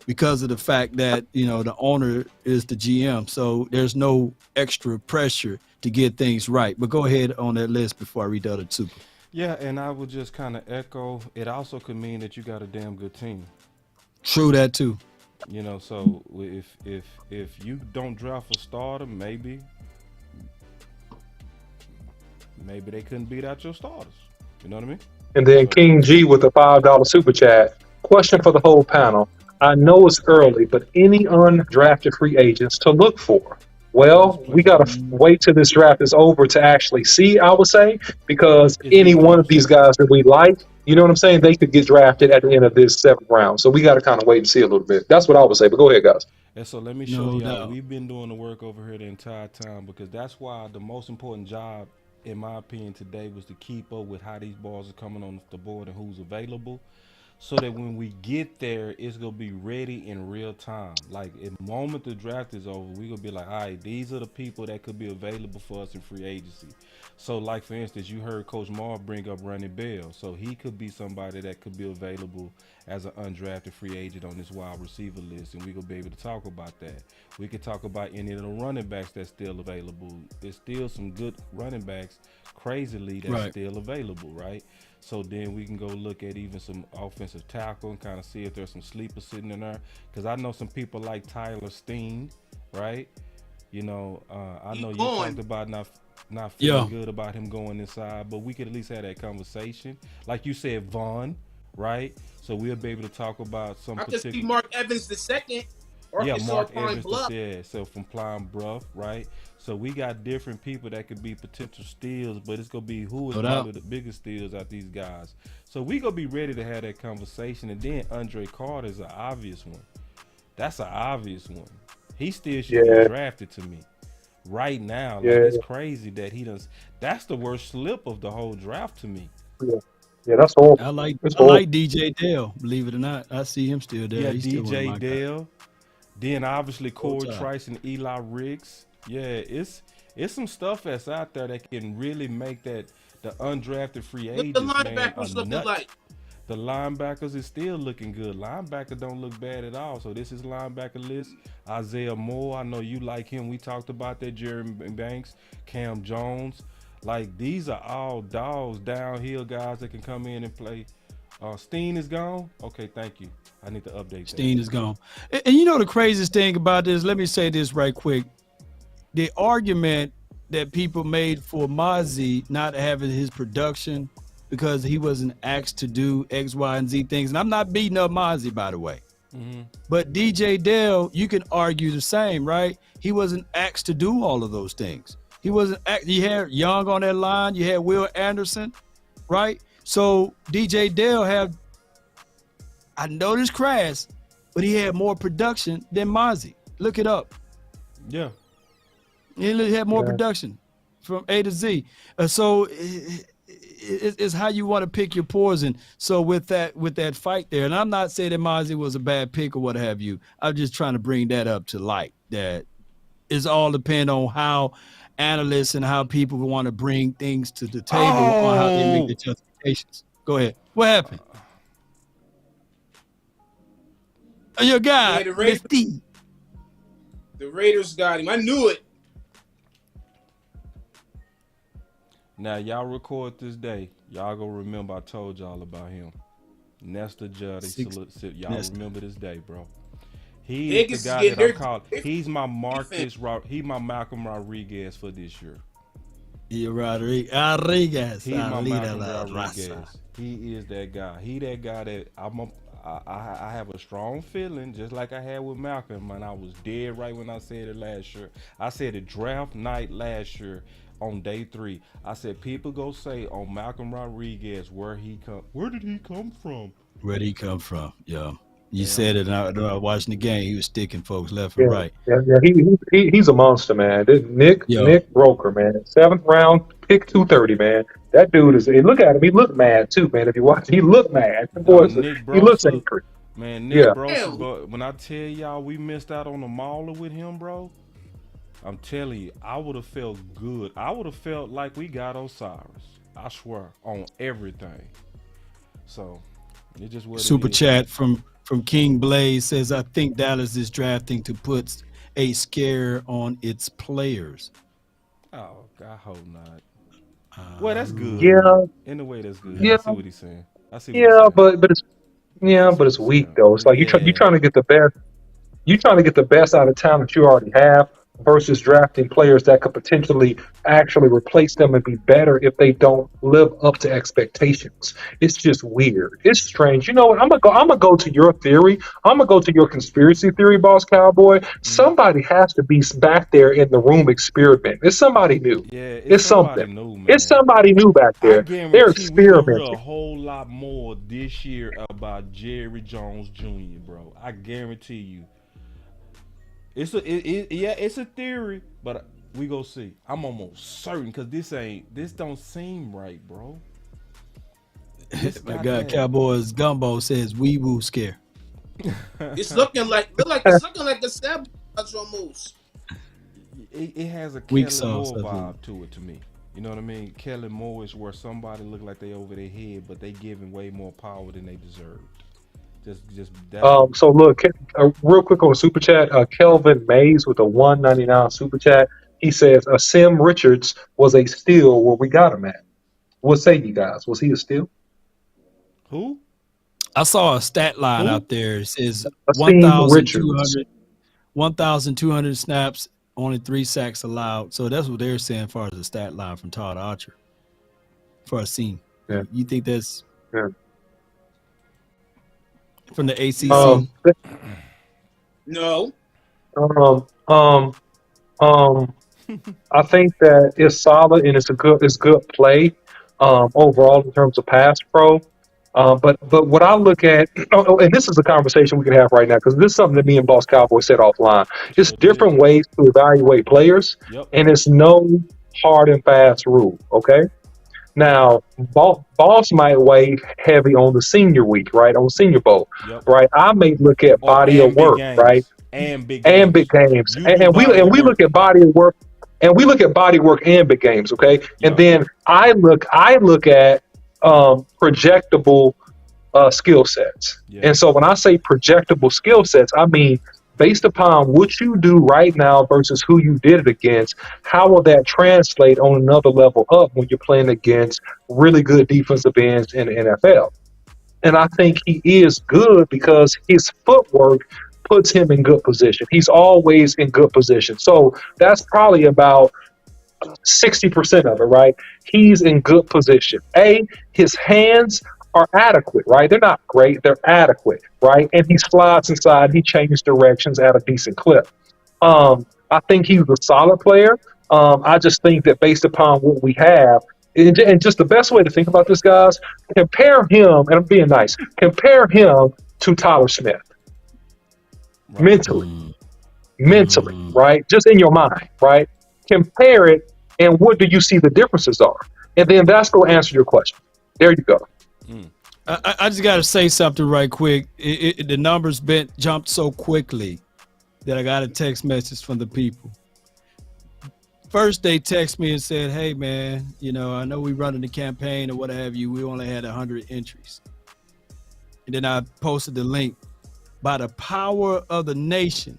because of the fact that, you know, the owner is the GM. So there's no extra pressure to get things right. But go ahead on that list before I read the other two. Yeah, and I would just kind of echo, it also could mean that you got a damn good team. True, that too. You know, so if you don't draft a starter, maybe they couldn't beat out your starters. You know what I mean? And then King G with a $5 super chat. Question for the whole panel. I know it's early, but any undrafted free agents to look for? Well, we got to wait till this draft is over to actually see, I would say, because any one of these guys that we like, you know what I'm saying, they could get drafted at the end of this 7th round. So we got to kind of wait and see a little bit. That's what I would say, but go ahead, guys. And so let me show y'all, we've been doing the work over here the entire time, because that's why the most important job, in my opinion, today was to keep up with how these balls are coming on the board and who's available, so that when we get there, it's gonna be ready in real time. Like, the moment the draft is over, we gonna be like, all right, these are the people that could be available for us in free agency. So, like, for instance, you heard Coach Marv bring up Ronnie Bell, so he could be somebody that could be available as an undrafted free agent on this wide receiver list, and we gonna be able to talk about that. We could talk about any of the running backs that's still available. There's still some good running backs, crazily, that's still available, right? So then we can go look at even some offensive tackle and kind of see if there's some sleepers sitting in there. Because I know some people like Tyler Steen, right? You know, I know you talked about not feeling good about him going inside, but we could at least have that conversation. Like you said, Vaughn, right? So we'll be able to talk about some I particular. just see Mark Evans II. Mark Evans, so from Pine Bluff, right? So we got different people that could be potential steals, but it's gonna be who is probably the biggest steals out these guys. So we gonna be ready to have that conversation. And then Andre Carter is an obvious one. That's an obvious one. He still should be drafted to me right now. Like, it's crazy that he does. That's the worst slip of the whole draft to me. Yeah, that's horrible. I like DJ Dale, believe it or not. I see him still there. Yeah, He's DJ Dale. Then obviously Corey Trice and Eli Riggs. Yeah, it's some stuff that's out there that can really make that the undrafted free agents. What the linebackers looking like? The linebackers is still looking good. Linebacker don't look bad at all. So this is linebacker list. Isaiah Moore, I know you like him. We talked about that. Jeremy Banks, Cam Jones. Like, these are all dogs, downhill guys that can come in and play. Steen is gone. Okay, thank you. I need to update. Steen is gone. And you know the craziest thing about this? Let me say this right quick. The argument that people made for Mozzie not having his production because he wasn't asked to do X, Y, and Z things. And I'm not beating up Mozzie, by the way. But DJ Dale, you can argue the same, right? He wasn't asked to do all of those things. He wasn't. You had Young on that line. You had Will Anderson, right? So DJ Dale I know this crass, but he had more production than Mozzie. Look it up. Yeah. He had more production from A to Z. So it's how you want to pick your poison. So with that fight there, and I'm not saying that Mozzie was a bad pick or what have you. I'm just trying to bring that up to light. That it's all depend on how analysts and how people want to bring things to the table on how they make the justifications. Go ahead. What happened? Your guy, the Raiders got him. I knew it. Now, y'all record this day. Y'all gonna remember I told y'all about him. Nestor Juddy. Y'all remember this day, bro. He Niggas is is the guy getting that I'm their calling. He's my defense. He my Malcolm Rodriguez for this year. Yeah, Rodriguez. He my Alida Malcolm la Rodriguez. raza. He is that guy. He that guy that I have a strong feeling, just like I had with Malcolm, and I was dead right when I said it last year. I said it draft night last year on day 3. I said people go say on Malcolm Rodriguez where did he come from? Where'd he come from? Yeah. You said it, and I was watching the game. He was sticking folks left and Yeah, right. he's a monster, man. Nick Yo. Roker, man. 7th round, pick 230, man. That dude is. Look at him. He look mad too, man. If you watch, he look mad. The boy, he looks angry. Man, Nick Brosa, but when I tell y'all we missed out on the mauler with him, bro, I'm telling you, I would have felt good. I would have felt like we got Osiris. I swear on everything. So it just what Super it is. chat from King Blaze says, I think Dallas is drafting to put a scare on its players. Oh, I hope not. Well, that's good. Yeah. In a way, that's good. Yeah. I see what he's saying. I see what he's saying. but it's weak though. It's like you're trying to get the best. You're trying to get the best out of talent you already have versus drafting players that could potentially actually replace them and be better if they don't live up to expectations. It's just weird. It's strange. You know what? I'm gonna go to your theory. I'm gonna go to your conspiracy theory, Boss Cowboy. Somebody has to be back there in the room experimenting. It's somebody new. Yeah, it's something. New, man. It's somebody new back there. They're experimenting. We hear a whole lot more this year about Jerry Jones Jr., bro. I guarantee you. It's a theory, but we go see. I'm almost certain because this don't seem right, bro. My God, Cowboys Gumbo says we will scare. It's looking like a sabotage almost. It has a Weak Kellen Moore sauce, vibe to it to me. You know what I mean? Kellen Moore is where somebody look like they over their head, but they giving way more power than they deserved. Just that. So look, real quick on super chat, Kelvin Mays with a $1.99 super chat. He says, Sim Richards was a steal where we got him at. What say you guys? Was he a steal? Who? I saw a stat line out there. It says Sim 1,200 snaps, only 3 sacks allowed. So that's what they're saying as far as the stat line from Todd Archer for a scene. Yeah. You think that's from the ACC? No. I think that it's solid and it's good play overall in terms of pass pro. But what I look at, and this is a conversation we can have right now because this is something that me and Boss Cowboy said offline. It's different ways to evaluate players, and it's no hard and fast rule. Okay. Now, Boss might weigh heavy on the senior week, right? On Senior Bowl, right? I may look at body of work, right? And big games, and we look at body of work, and we look at body work and big games, okay? And then I look at projectable skill sets, and so when I say projectable skill sets, I mean based upon what you do right now versus who you did it against, how will that translate on another level up when you're playing against really good defensive ends in the NFL? And I think he is good because his footwork puts him in good position. He's always in good position. So that's probably about 60% of it, right? He's in good position. His hands are adequate, right? They're not great, they're adequate, right? And he slides inside, he changes directions at a decent clip. I think he's a solid player. I just think that based upon what we have, and just the best way to think about this, guys, compare him, and I'm being nice, compare him to Tyler Smith. Mentally, right? Just in your mind, right? Compare it, and what do you see the differences are? And then that's going to answer your question. There you go. I just got to say something right quick. The numbers jumped so quickly that I got a text message from the people. First, they text me and said, hey, man, I know we running the campaign or what have you. We only had 100 entries. And then I posted the link. By the power of the nation,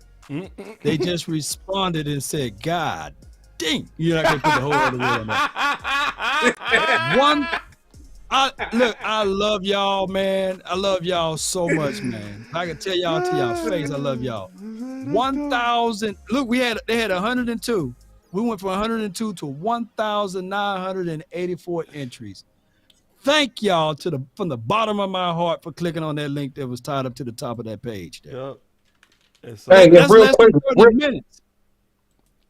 they just responded and said, God dang. You're not going to put the whole other word on that. I love y'all, man. I love y'all so much, man. I can tell y'all to y'all face, I love y'all. 1,000. Look, they had 102. We went from 102 to 1,984 entries. Thank y'all from the bottom of my heart for clicking on that link that was tied up to the top of that page. Yep. Hey, That's real less quick, than 30 minutes.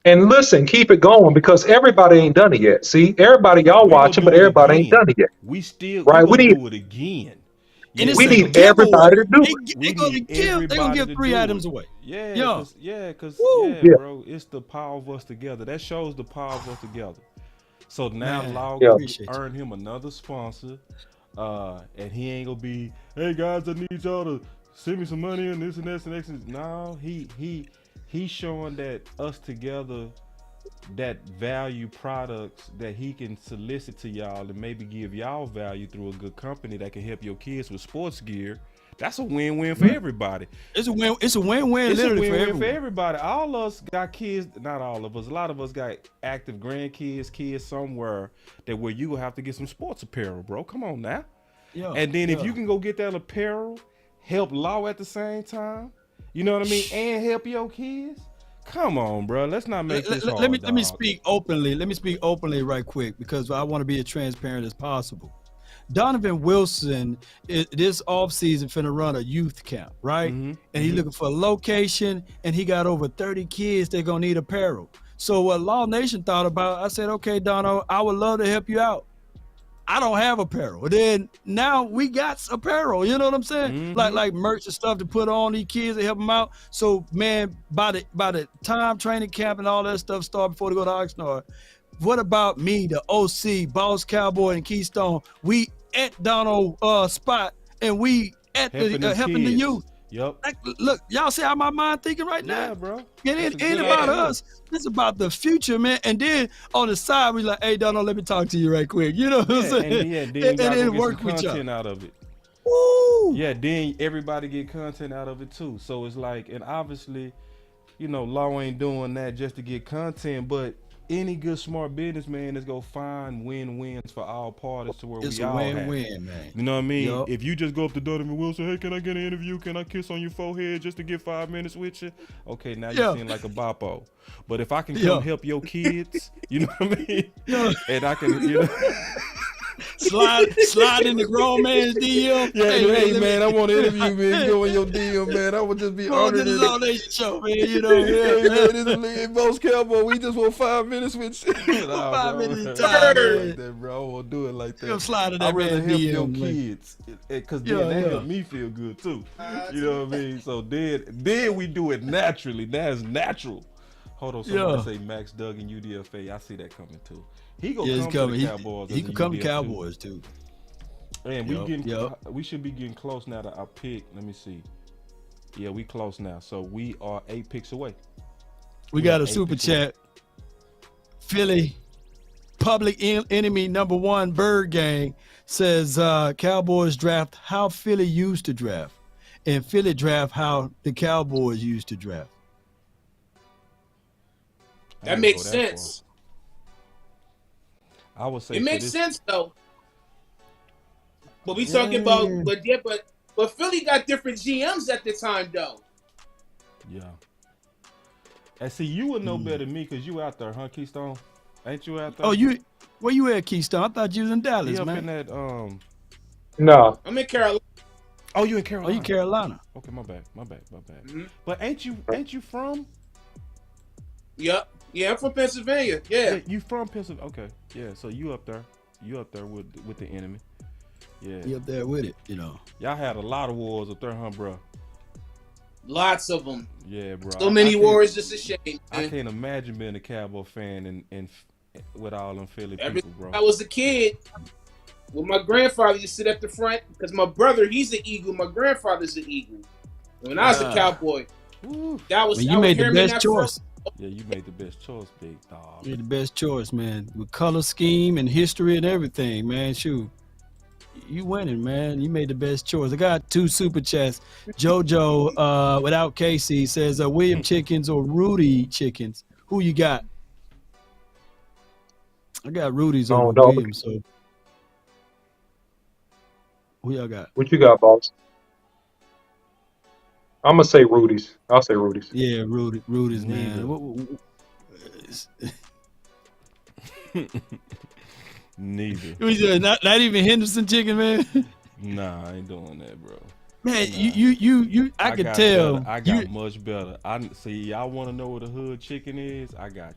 and listen, keep it going because everybody ain't done it yet. See, everybody y'all watching, but everybody ain't done it yet. We Right? gonna do it again. And it's we a need giveaway. everybody to do it. We They're need gonna everybody give to 3 do items it. away. Yeah, bro, it's the power of us together. That shows the power of us together. So now Law earn him another sponsor, and he ain't gonna be, hey guys, I need y'all to send me some money and this and that and that. No, he's showing that us together, that value products that he can solicit to y'all and maybe give y'all value through a good company that can help your kids with sports gear. That's a win-win for everybody. It's a win-win. It's a win-win for everybody. All of us got kids. Not all of us. A lot of us got active grandkids, kids somewhere that where you will have to get some sports apparel, bro. Come on now. Yeah. And then if you can go get that apparel, help Law at the same time. You know what I mean? And help your kids. Come on, bro. Let's not make this hard. Let me speak openly. Let me speak openly right quick because I want to be as transparent as possible. Donovan Wilson, this offseason finna run a youth camp, right? And he's looking for a location, and he got over 30 kids that gonna need apparel. So what Law Nation thought about, I said, okay, Dono, I would love to help you out. I don't have apparel. Then now we got apparel. You know what I'm saying? Like merch and stuff to put on these kids to help them out. So man, by the time training camp and all that stuff start before they go to Oxnard, what about me, the OC, Boss Cowboy, and Keystone? We at Donald spot, and we at helping the youth. Yep. Like, look, y'all see how my mind thinking right now? Yeah, bro. It ain't about us. It's about the future, man. And then on the side, we like, hey, Donald, let me talk to you right quick. You know what I'm saying? And then then work with content out of it. Woo! Yeah, then everybody get content out of it too. So it's like, and obviously, you know, Law ain't doing that just to get content, but any good smart businessman is gonna find win-wins for all parties to where it's we all happy. It's a win-win, man. You know what I mean? Yep. If you just go up to Donovan Wilson, hey, can I get an interview? Can I kiss on your forehead just to get 5 minutes with you? Okay, now you seem like a boppo. But if I can come help your kids, you know what I mean? And I can, you know. slide in the grown man's DM. Yeah, hey man, I want to interview, man. Go in your DM, man. I would just be honored. This is all they show, man. You know, hey man, this is Boss Cowboy. We just want 5 minutes with you. 5 minutes time, man. That, bro. I won't do it like that. I'm sliding I'd that rather man help DM, your man. kids, because then they help me feel good too. You know what I mean? So then we do it naturally. That's natural. Hold on, somebody say Max Duggan UDFA. I see that coming too. He gonna come to the Cowboys. He could come to Cowboys too. And we should be getting close now to our pick. Let me see. Yeah, we close now. So we are 8 picks away. We got a super chat. Philly Public Enemy #1 Bird Gang says Cowboys draft how Philly used to draft, and Philly draft how the Cowboys used to draft. That makes sense. I would say it makes sense though. But we talking about, but Philly got different GMs at the time though. Yeah. And see, you would know better than me because you out there, huh, Keystone? Ain't you out there? Oh, where you at, Keystone? I thought you was in Dallas, man. In that, No. I'm in Carolina. Oh, you in Carolina? Oh, you Carolina? Okay, my bad. But ain't you from? Yep. Yeah, I'm from Pennsylvania. Yeah. You from Pennsylvania? Okay. Yeah. So you up there? You up there with the enemy? Yeah. You up there with it? You know. Y'all had a lot of wars up there, huh, bro? Lots of them. Yeah, bro. So many wars, just a shame. Man. I can't imagine being a Cowboy fan and with all them Philly people, bro. I was a kid. Well, my grandfather used to sit at the front because my brother, he's an Eagle. My grandfather's an Eagle. And when I was a Cowboy, that was you made the best choice. Yeah, you made the best choice, big dog. You made the best choice, man. With color scheme and history and everything, man. Shoot. You winning, man. You made the best choice. I got 2 super chats. JoJo, without Casey, says William Chickens or Rudy Chickens. Who you got? I got Rudy's over William. So Who y'all got? What you got, boss? I'm gonna say Rudy's. I'll say Rudy's. Yeah, Rudy's, man. Neither. Not even Henderson chicken, man. Nah, I ain't doing that, bro. Man, you I could tell. I got much better. I see. Y'all want to know what a hood chicken is? I got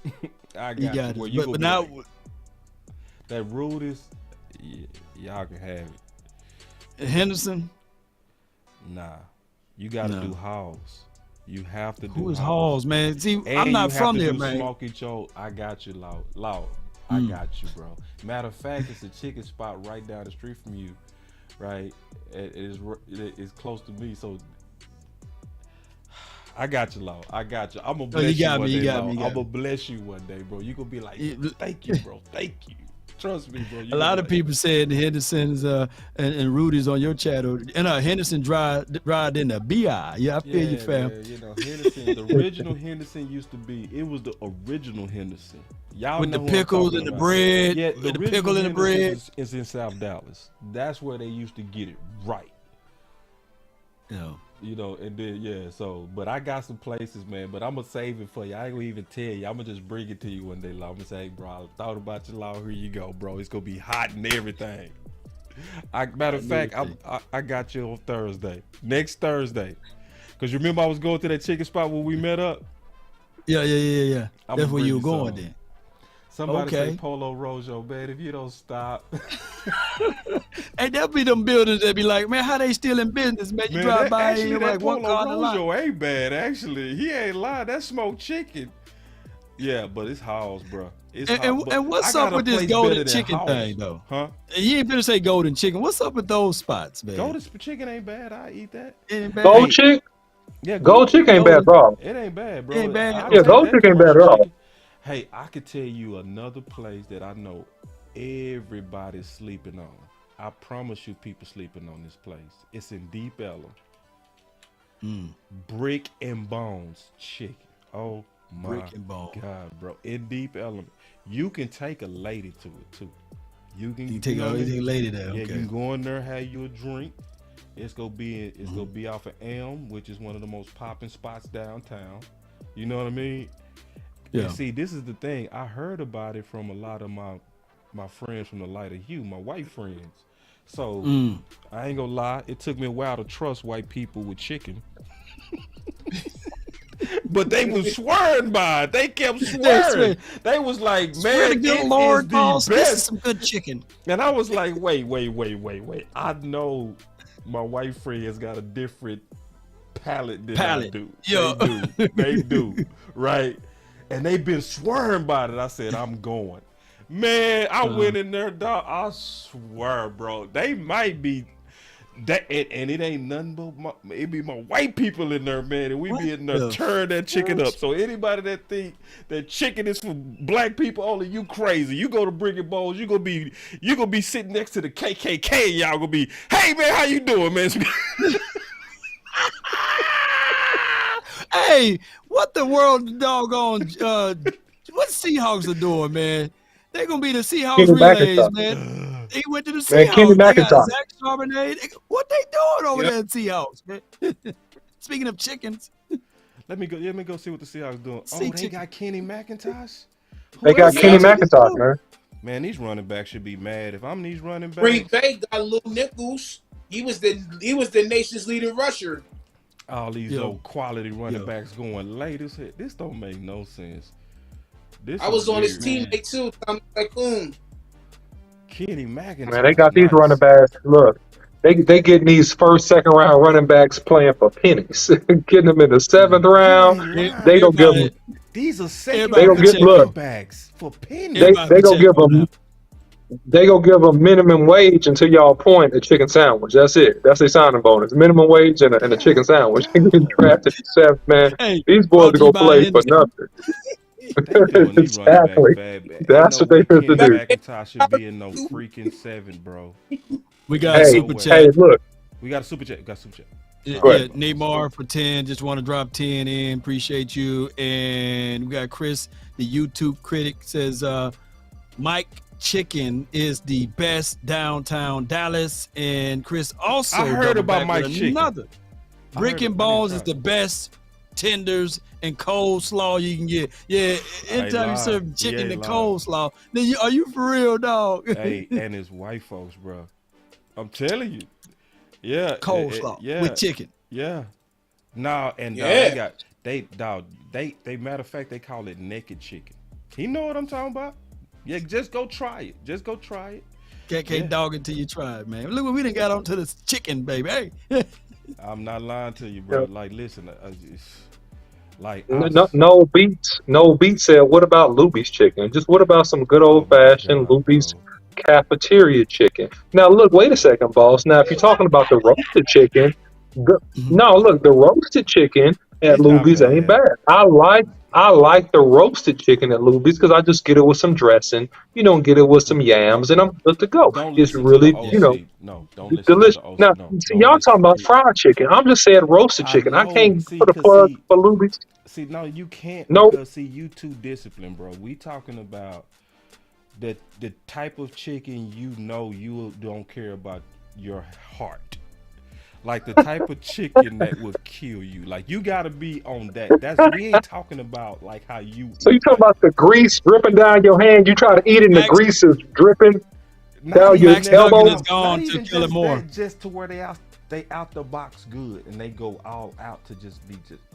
you. I got you. Where you but now that Rudy's, y'all can have it. Henderson. Nah, you got to do Halls. You have to do. Who is Halls, man? See, and I'm not from there, man. Smoky Joe, I got you, Loud. I got you, bro. Matter of fact, it's a chicken spot right down the street from you, right? It is close to me, so I got you, Loud. I got you. I'm gonna bless you one day, Loud. I'm gonna bless you one day, bro. You gonna be like, thank you, bro. Thank you. Trust me, bro. A lot of people said Henderson's and Rudy's on your channel. And Henderson dried in the BI. Yeah, I feel you, fam. Man, you know, Henderson, the original Henderson used to be. It was the original Henderson. Y'all with know the pickles and the bread. Yeah, the pickle and the bread. Is in South Dallas. That's where they used to get it right. Yeah. You know, and then so but I got some places, man, but I'm gonna save it for you. I ain't gonna even tell you. I'm gonna just bring it to you one day, Law. I'm gonna say, hey, bro, I thought about you, Law. Here you go, bro. It's gonna be hot and everything. Matter of fact, I got you on Thursday. Next Thursday. Cause you remember I was going to that chicken spot where we met up? Yeah. That's where you were going then. Somebody say Polo Rojo, man, if you don't stop. Hey, there'll be them buildings that be like, man, how they still in business, man? You drive by and you're like, one car Polo Rojo ain't bad, actually. He ain't lying. That's smoked chicken. Yeah, but it's Halls, bro. And what's up with this golden chicken thing, though? Huh? You ain't finna say golden chicken. What's up with those spots, man? Golden chicken ain't bad. I eat that. Gold chick? Yeah, gold chick ain't bad, bro. It ain't bad, bro. It ain't bad. Yeah, gold chick ain't bad at all. Hey, I could tell you another place that I know everybody's sleeping on. I promise you people sleeping on this place. It's in Deep Ellum. Brick and Bones chicken. Oh my Brick and Bones. God, bro. In Deep Ellum. You can take a lady to it too. You take a lady there. Yeah, Okay. you can go in there, have you a drink. It's gonna be off of Elm, which is one of the most popping spots downtown. You know what I mean? Yeah. And see, this is the thing. I heard about it from a lot of my friends from the lighter hue, my white friends. So I ain't gonna lie, it took me a while to trust white people with chicken. But they was swearing by it. They kept swearing. They was like, man, good Lord, boss, this is some good chicken. And I was like, wait. I know my white friends got a different palate than I do. Yeah. They do. Right? And they been swearing about it. I said, I'm going. Man, I went in there, dog. I swear, bro. They might be that, and it ain't nothing but it be my white people in there, man. And we be in there turn that chicken up. So anybody that think that chicken is for black people only, you crazy. You go to Brick and Bones, you gonna be sitting next to the KKK. And y'all gonna be, hey man, how you doing, man? Hey, what the world doggone what Seahawks are doing, man? They're gonna be the Seahawks relays, man. They went to the Seahawks. Kenny they got McIntosh. Zach Charbonnet. What they doing over there at Seahawks, man? Speaking of chickens. Let me go see what the Seahawks doing. They got Kenny McIntosh? They got Kenny McIntosh, man. Man, these running backs should be mad. If I'm these running backs. Green Bay got Lil Nichols. He was the nation's leading rusher. All these old quality running backs going late. This don't make no sense. I was on his teammate too, Tommy Tycoon. Kenny McIntosh. Man, they got these running backs. Look, they getting these first, second round running backs playing for pennies. Getting them in the 7th round. They don't give them. These are second running backs for pennies. They gonna give them. They gonna give them minimum wage until y'all point a chicken sandwich. That's it. That's their signing bonus. Minimum wage and a chicken sandwich. They get drafted 7th, man. Hey, these boys are gonna play for nothing. Exactly. That's what they have to do. McIntosh should be in no freaking 7, bro. We got a super chat. Hey, look. We got a super chat. Yeah, Neymar for 10. Just want to drop 10 in. Appreciate you. And we got Chris, the YouTube critic, says, Mike Chicken is the best downtown Dallas, and Chris also I heard doubled about back Mike with Chicken. another. Brick and Bones is the best tenders and coleslaw you can get. Yeah, anytime you serve chicken and coleslaw, then are you for real, dog? Hey, and his white folks, bro. I'm telling you. Yeah. Coleslaw with chicken. Yeah. No, and Yeah. they matter of fact, they call it naked chicken. You know what I'm talking about? Yeah, just go try it. Just go try it. Can't dog it till you try it, man. Look what we done got onto this chicken, baby. Hey. I'm not lying to you, bro. Like, listen, No beats said, what about Luby's chicken? Just what about some good old fashioned Luby's cafeteria chicken? Now look, wait a second, boss. Now if you're talking about the roasted chicken, the roasted chicken at Luby's ain't bad. I like the roasted chicken at Luby's because I just get it with some dressing, get it with some yams, and I'm good to go. It's really, delicious. Now, see, y'all talking about fried chicken. I'm just saying roasted chicken. I can't put a plug for Luby's. See, no, you can't. Nope. Because, see, you too disciplined, bro. We talking about the type of chicken you don't care about your heart. Like the type of chicken that will kill you. Like you gotta be on that. We ain't talking about like how you. So you talking about the grease dripping down your hand? You try to eat it and the grease is dripping down your elbow. Is gone to kill it more. Just to where they out the box good and they go all out to just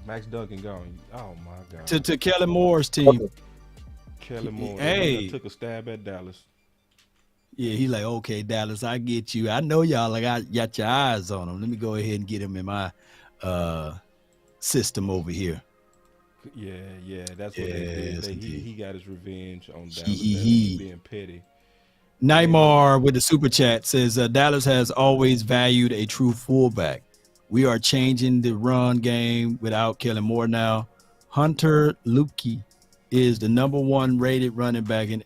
Max Duncan gone. Oh my God. To Kellen Moore's team. Kellen Moore. Hey, took a stab at Dallas. Yeah, he like, okay, Dallas, I get you. I know y'all got your eyes on him. Let me go ahead and get him in my system over here. Yeah, that's what they did. He got his revenge on Dallas being petty. Nightmare with the super chat says Dallas has always valued a true fullback. We are changing the run game without Kellen Moore now. Hunter Luepke is the #1 rated running back in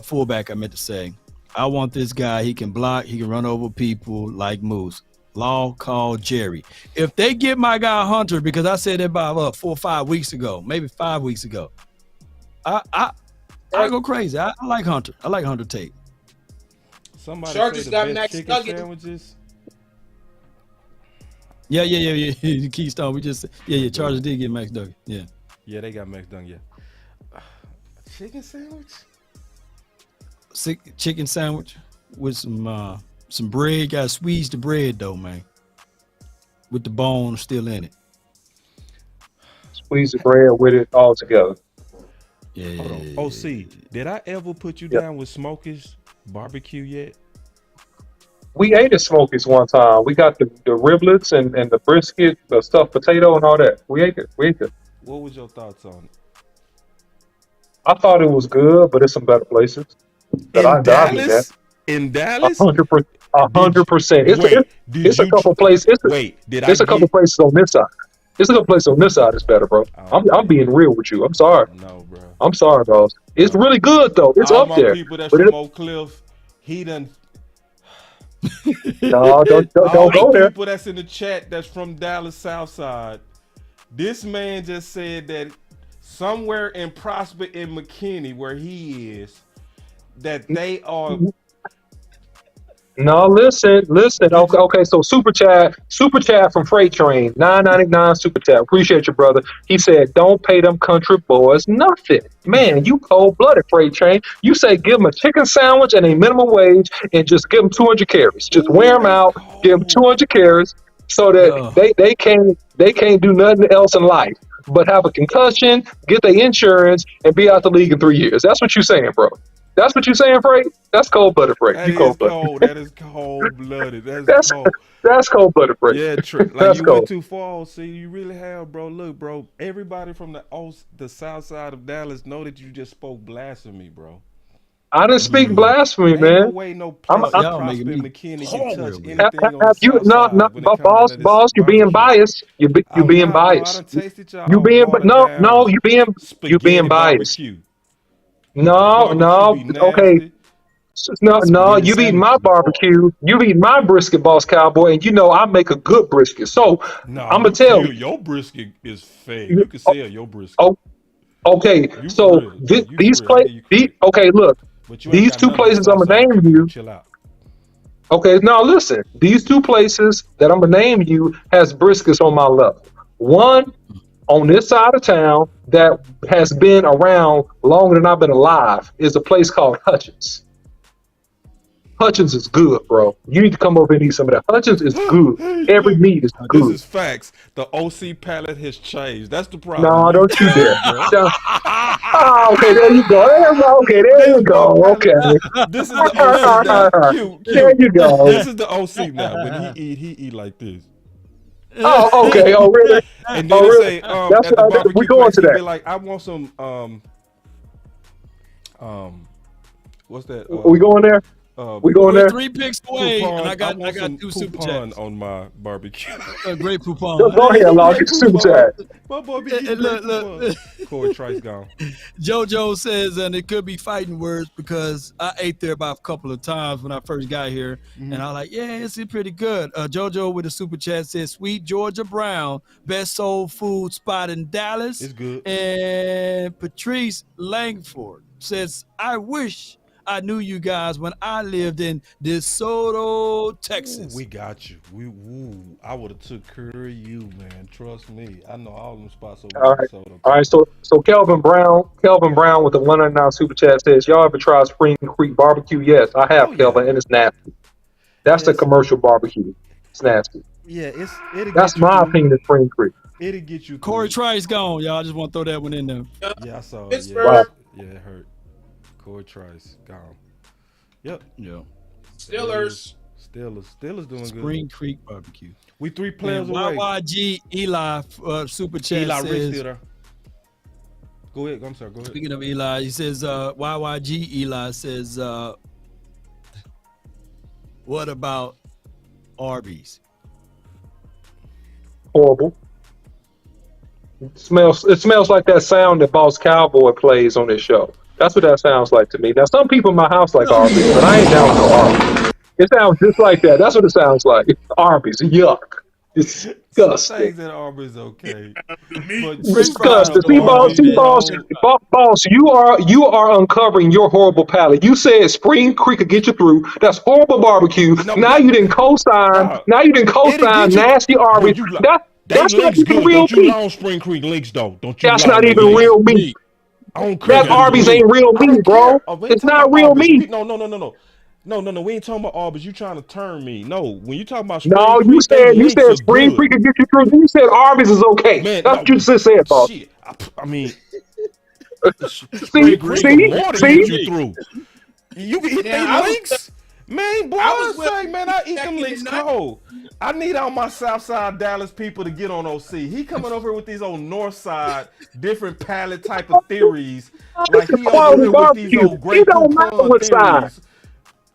fullback, I meant to say. I want this guy. He can block. He can run over people like Moose. Law call Jerry. If they get my guy Hunter, because I said that about 4 or 5 weeks ago, maybe 5 weeks ago, I go crazy. I like Hunter. I like Hunter Tate. Somebody Sharks say got the Max best chicken Nuggets. sandwiches. Yeah. Keystone. We just Chargers did get Max Duggan. Yeah, they got Max Duggan. Yeah. Chicken sandwich. Chicken sandwich with some bread. Gotta squeeze the bread though, man, with the bone still in it. Squeeze the bread with it all together. Yeah. OC, did I ever put you down with Smokey's barbecue yet? We ate at Smokey's one time. We got the riblets and the brisket, the stuffed potato and all that. We ate it. What was your thoughts on it? I thought it was good, but there's some better places. In Dallas? 100%. It's a couple places. There's a couple places on this side. There's a couple places on this side that's better, bro. I'm being real with you. I'm sorry. No, bro. I'm sorry, boss. It's really good though. It's all up my there. People that's from Oak Cliff, he done. No, don't go there. People that's in the chat that's from Dallas South Side. This man just said that somewhere in Prosper in McKinney, where he is, that they are. No, listen. Okay. So super chat from Freight Train, $9.99 super chat. Appreciate you, brother. He said, "Don't pay them country boys nothing." Man, you cold blooded, Freight Train. You say give them a chicken sandwich and a minimum wage, and just give them 200 carries. Just wear them out. Give them 200 carries, so that they can't do nothing else in life but have a concussion, get their insurance, and be out the league in 3 years. That's what you're saying, bro. That's what you're saying, Freight? That's cold-blooded, Freight. That is cold-blooded. That's cold-blooded, Freight. Yeah, true. Like you went too far. See, you really have, bro. Look, bro. Everybody from the south side of Dallas know that you just spoke blasphemy, bro. I didn't speak blasphemy, man. No way, no place Prosper McKinney can touch anything on the you, south no, boss. You're being biased. You're being biased. You being biased. No. Okay. No. You've eaten my barbecue. You've eaten my brisket, boss Cowboy, and you know I make a good brisket. So I'm gonna tell you, your brisket is fake. You can sell your brisket. Oh, okay. So these places. Okay, look. But you ain't These got two none of the places I'm sauce gonna on it. name you. Chill out. Okay, now listen. These two places that I'm gonna name you has briskets on my level. One on this side of town that has been around longer than I've been alive is a place called Hutchins. Hutchins is good, bro. You need to come over and eat some of that. Hutchins is good. Hey, Every look, meat is this good. is facts. The OC palette has changed. That's the problem. No, You don't you dare. changed, bro. Oh, okay, there you go. Okay, there This you bro go. palette. Okay. This is the OC now. Cute, There cute. you go. This is the OC now. When he eat like this. Oh, okay. Oh, really? And Oh, then it really? say That's at the we barbecue going place to he be that. like, I want some what's that? We going there? We going We're there? 3 picks away, and Poupon. I got want some 2 super poupon chats. on my barbecue. A great Go poupon. ahead, Log. Great Get super poupon. chat. My boy be And eating great look. poupon. Corey Trice gone. JoJo says, and it could be fighting words because I ate there about a couple of times when I first got here, and I was like, yeah, it's pretty good. JoJo with a super chat says, Sweet Georgia Brown, best soul food spot in Dallas. It's good. And Patrice Langford says, I wish I knew you guys when I lived in DeSoto, Texas. Ooh, we got you. I would have took care of you, man. Trust me. I know all them spots over All in right. DeSoto. All right. So Kelvin Brown with the 109 super chat says, y'all ever try Spring Creek barbecue? Yes, I have, Kelvin, and it's nasty. That's the commercial barbecue. It's nasty. Yeah, it'll That's get you my through. opinion of Spring Creek. It'll get you Corey through. Trice gone, y'all. I just want to throw that one in there. Yeah, I saw it. Pittsburgh. Yeah, it hurt. Corey Trice gone. Yep. Yeah. Steelers. Steelers doing Spring good. Creek barbecue. We 3 players And away. YYG Eli super chat Eli Rich says, still there. Go ahead. I'm sorry. Go ahead. speaking of Eli, he says, YYG Eli says, what about Arby's? Horrible. It smells like that sound that Boss Cowboy plays on his show. That's what that sounds like to me. Now, some people in my house like Arby's, but I ain't down with Arby's. It sounds just like that. That's what it sounds like. Arby's, yuck. Some Disgusting. things at Arby's okay. But Disgusting. See, Arby's, boss, you are uncovering your horrible palate. You said Spring Creek could get you through. That's horrible barbecue. Now you didn't co-sign. Nasty Arby's. That's not links even good. real Don't you meat. lie on Spring Creek links though. Don't you That's lie not on even links. real meat. I don't care. That Arby's ain't real meat, bro. It's not real meat. No. We ain't talking about Arby's. You trying to turn me? No. When you talking about Spring No, Creek, you said Spring Creek could get you through. You said Arby's is okay. Man, that's what you just said, boss. Shit. I mean, see, get you through. You can hit them links. Man, boy, I eat them links cold. I need all my Southside Dallas people to get on OC. He coming over here with these old North Side, different palette type of theories. Like he over here with these old great poupon theories.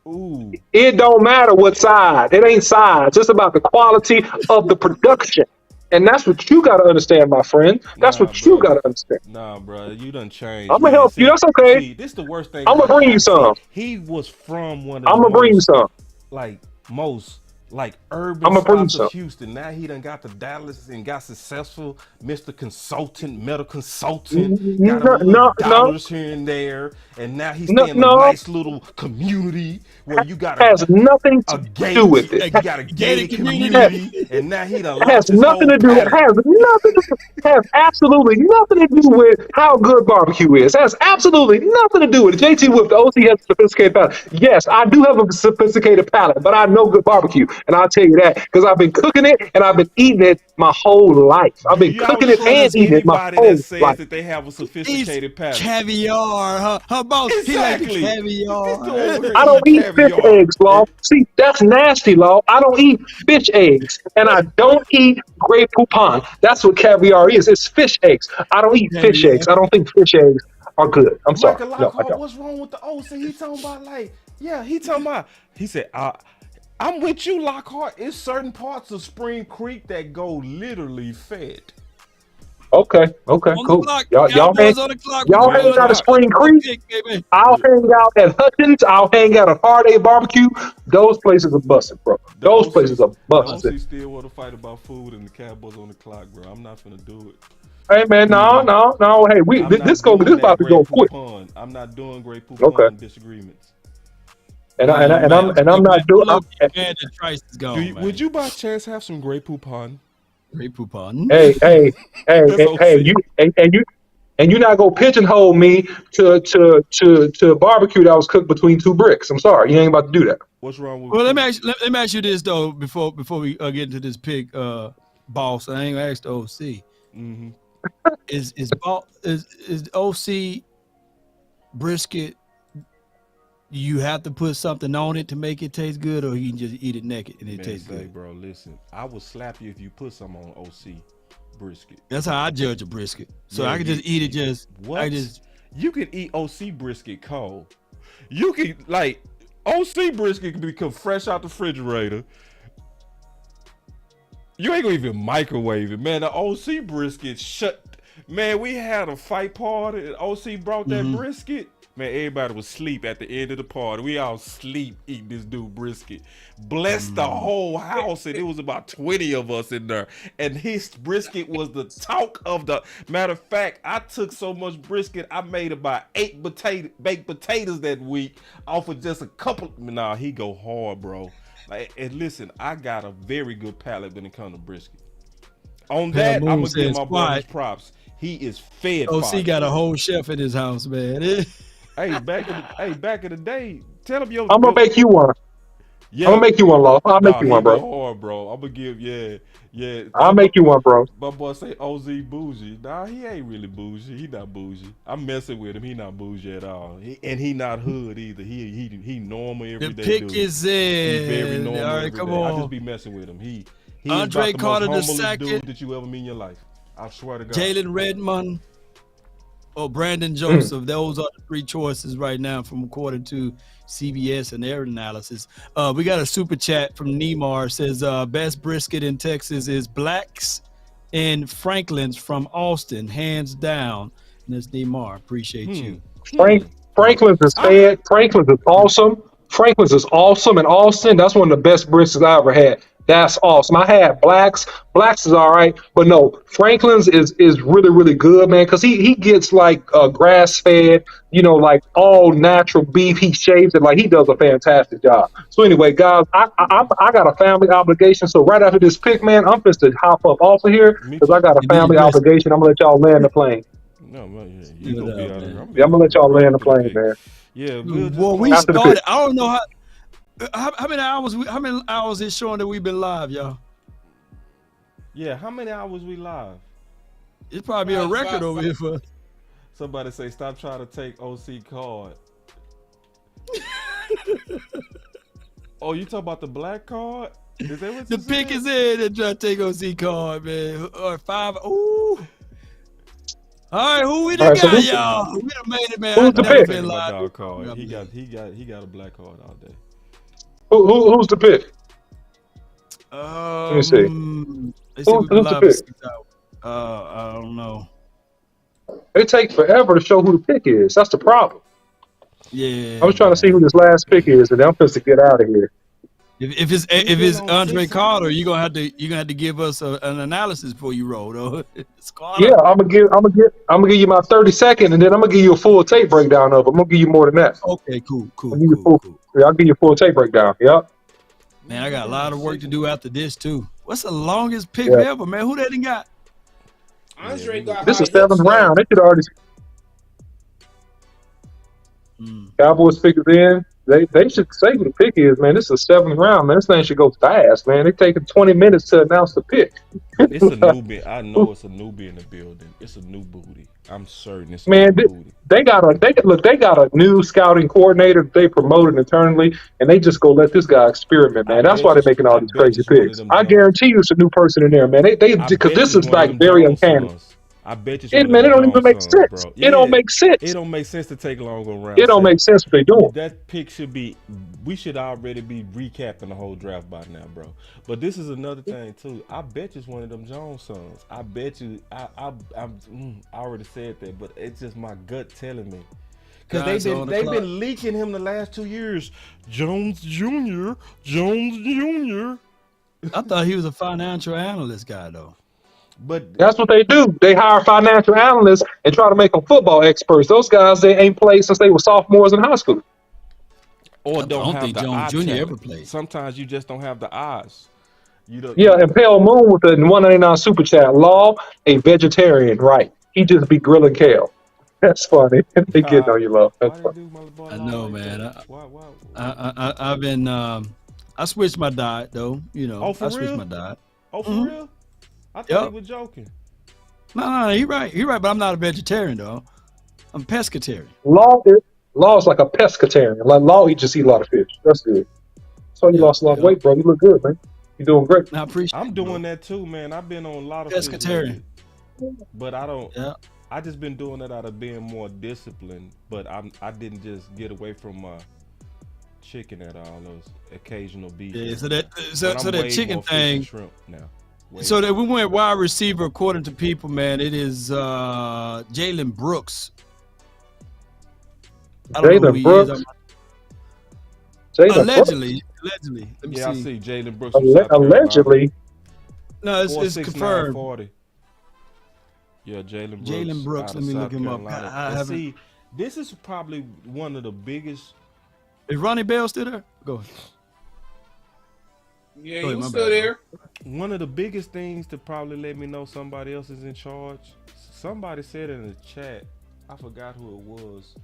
Ooh. It don't matter what side. It ain't sides. It's about the quality of the production. And that's what you got to understand, my friend. That's what you got to understand. Nah, bro, you done changed. I'm going to help you. That's okay. See, this the worst thing. I'm going to bring you some. He was from one of the I'm going to bring you some. Most urban spots of Houston. Now he done got to Dallas and got successful. Mr. Consultant, medical consultant. Got a little dollars here and there. And now he's staying in a nice little community where you got has nothing to do with it. You got a gated community. And now he done has nothing to do. Has absolutely nothing to do with how good barbecue is. Has absolutely nothing to do with it. JT Whip, the OC has a sophisticated palate. Yes, I do have a sophisticated palate, but I know good barbecue. And I'll tell you that because I've been cooking it and I've been eating it my whole life. I've been cooking it and eating it my whole life. That they have a sophisticated palate. Caviar, huh? How about exactly. He like caviar? I don't eat fish eggs, Law. See, that's nasty, Law. I don't eat fish eggs, and I don't eat Grey Poupon. That's what caviar is. It's fish eggs. I don't eat fish eggs. I don't think fish eggs are good. I'm sorry. No, I don't. What's wrong with the OC? He talking about he said, I'm with you, Lockhart. It's certain parts of Spring Creek that go literally fed. Okay, cool. Y'all hang out at Spring Creek. I'll hang out at Hutchins. I'll hang out at Hard A Barbecue. Those places are busted, bro. Those places are busted. The OC still want to fight about food and the Cowboys on the clock, bro. I'm not finna do it. Hey man, no. Hey, I'm not this doing about that to Grey go quick. Poupon. I'm not doing Grey Okay. Poupon disagreements. And I'm not doing. Look, man, the Trice is gone, man. Would you by chance have some Grey Poupon? Grey Poupon. Hey, That's OC. and you not gonna pigeonhole me to a barbecue that was cooked between two bricks. I'm sorry, you ain't about to do that. What's wrong with? Well, let me ask you this though before we get into this pick, boss. I ain't gonna ask the OC. Mm-hmm. Is OC brisket? You have to put something on it to make it taste good, or you can just eat it naked and it tastes good. Bro, listen, I would slap you if you put some on OC brisket. That's how I judge a brisket. So I can just eat it. Just what? You can eat OC brisket cold. You can OC brisket can become fresh out the refrigerator. You ain't gonna even microwave it, man. The OC brisket Man, we had a fight party and OC brought that brisket. Man, everybody was asleep at the end of the party. We all sleep eating this dude brisket. Blessed the whole house, and it was about 20 of us in there. And his brisket was the talk of the... Matter of fact, I took so much brisket, I made about 8 baked potatoes that week off of just a couple... Nah, he go hard, bro. And listen, I got a very good palate when it comes to brisket. On that, I'm going to give my boy his props. He is fed. OC got a whole chef in his house, man. Hey, back in the day, tell him I'm gonna make you one. Yeah. I'm gonna make you one, Law. I'll make you one, bro. Hard, bro. I'm gonna give, yeah. I'll make you one, bro. My boy say OZ bougie. Nah, he ain't really bougie. He not bougie. I'm messing with him. He not bougie at all. He not hood either. He normal every day. The pick is in. He very normal. All right, come on. I just be messing with him. He Andre is about Carter the most II. humblest dude that you ever meet in your life. I swear to God. Jalen Redmond or Brandon Joseph. Those are the 3 choices right now from according to CBS and their analysis. We got a super chat from Neymar. Says best brisket in Texas is Blacks and Franklin's from Austin, hands down. And that's Neymar. Appreciate you. Franklin's is fed. Franklin's is awesome. Franklin's is awesome in Austin. That's one of the best briskets I ever had. That's awesome. I had Blacks. Blacks is all right, but no, Franklin's is really, really good, man, because he gets grass fed, like all natural beef. He shaves it. He does a fantastic job. So anyway, guys, I got a family obligation. So right after this pick, man, I'm just to hop up off of here because I got a family obligation. I'm gonna let y'all land the plane. No, man, you gonna be out of here. I'm gonna let y'all land the plane, man. Yeah, well, we started. I don't know how many hours. How many hours is showing that we've been live, y'all? Yeah, how many hours we live? It's probably a record over here for. Somebody say stop trying to take OC card. Oh, you talking about the black card? Is that what the pick is in and try to take OC card, man? Or 5. Ooh. All right, who we done got, y'all? We done made it, man. Who's the pick? Been live. Card. He got a black card all day. Who's the pick? Let me see. Who's the pick? I don't know. It takes forever to show who the pick is. That's the problem. Yeah. I was trying to see who this last pick is, and I'm supposed to get out of here. If it's Andre Carter, you're gonna have to give us an analysis before you roll, though. Yeah, I'm gonna give you my 30-second, and then I'm gonna give you a full tape breakdown of it. I'm gonna give you more than that. Okay, cool. Yeah, I'll give you a full tape breakdown. Yep. Man, I got a lot of work to do after this too. What's the longest pick ever, man? Who that done got? Andre got. This is 7th round. They should already. Cowboys pick is in. They should say who the pick is, man. This is 7th round, man. This thing should go fast, man. They're taking 20 minutes to announce the pick. It's a newbie. I know it's a newbie in the building. It's a new booty. I'm certain it's a new booty. They got a new scouting coordinator that they promoted internally, and they just go let this guy experiment, man. That's why they're making all these crazy picks. I guarantee you it's a new person in there, man. They because this is very uncanny. I bet you. Man, it don't even make sense. It don't make sense. It don't make sense to take long around. It don't make sense what they doing. That pick should be. We should already be recapping the whole draft by now, bro. But this is another thing too. I bet you it's one of them Jones sons. I bet you. I already said that, but it's just my gut telling me. Because they've been leaking him the last 2 years. Jones Jr. I thought he was a financial analyst guy though. But That's what they do. They hire financial analysts and try to make them football experts. Those guys, they ain't played since they were sophomores in high school. or I don't don't have think the Jones eye Jr. ever talent. played. Sometimes you just don't have the eyes. You don't. Yeah, and Pale Moon with the 199 super chat. Law, a vegetarian, right? He just be grilling kale. That's funny. They get on you, love. Why That's they funny. do my boy I Law know, like man. that? Why? I've been I switched my diet though. You know, Oh, for I switched real? my diet. Oh, for Mhm. real? I thought Yep. he was joking. No, you're right. You're right, but I'm not a vegetarian though. I'm pescatarian. Law is like a pescatarian. Like Law, he just eat a lot of fish. That's good. So you Yeah, lost a lot of yeah. weight, bro. You look good, man. You doing great. I appreciate I'm it, doing bro. that too, man. I've been on a lot of fish Pescatarian. lately, but I don't. Yeah. I just been doing it out of being more disciplined. But I didn't just get away from my chicken at all. Those occasional beef. Yeah, here so and that there. so, But so I'm that way chicken more fish and thing. shrimp now. Way So more. that we went wide receiver according to people, man. It is Jalen Brooks. I don't know who Jalen he Brooks. is. Jalen Allegedly. Let me Yeah, I see. see Jalen Brooks from South Carolina. Allegedly. No, it's 4'6", confirmed. 940. Yeah, Jalen Brooks. Jalen Brooks, out let of me look South him up. Carolina. I And haven't- see, this is probably one of the biggest. Is Ronnie Bell still there? Go ahead. Yeah, Go he ahead, was my still bad, there. One of the biggest things to probably let me know somebody else is in charge. Somebody said in the chat, I forgot who it was,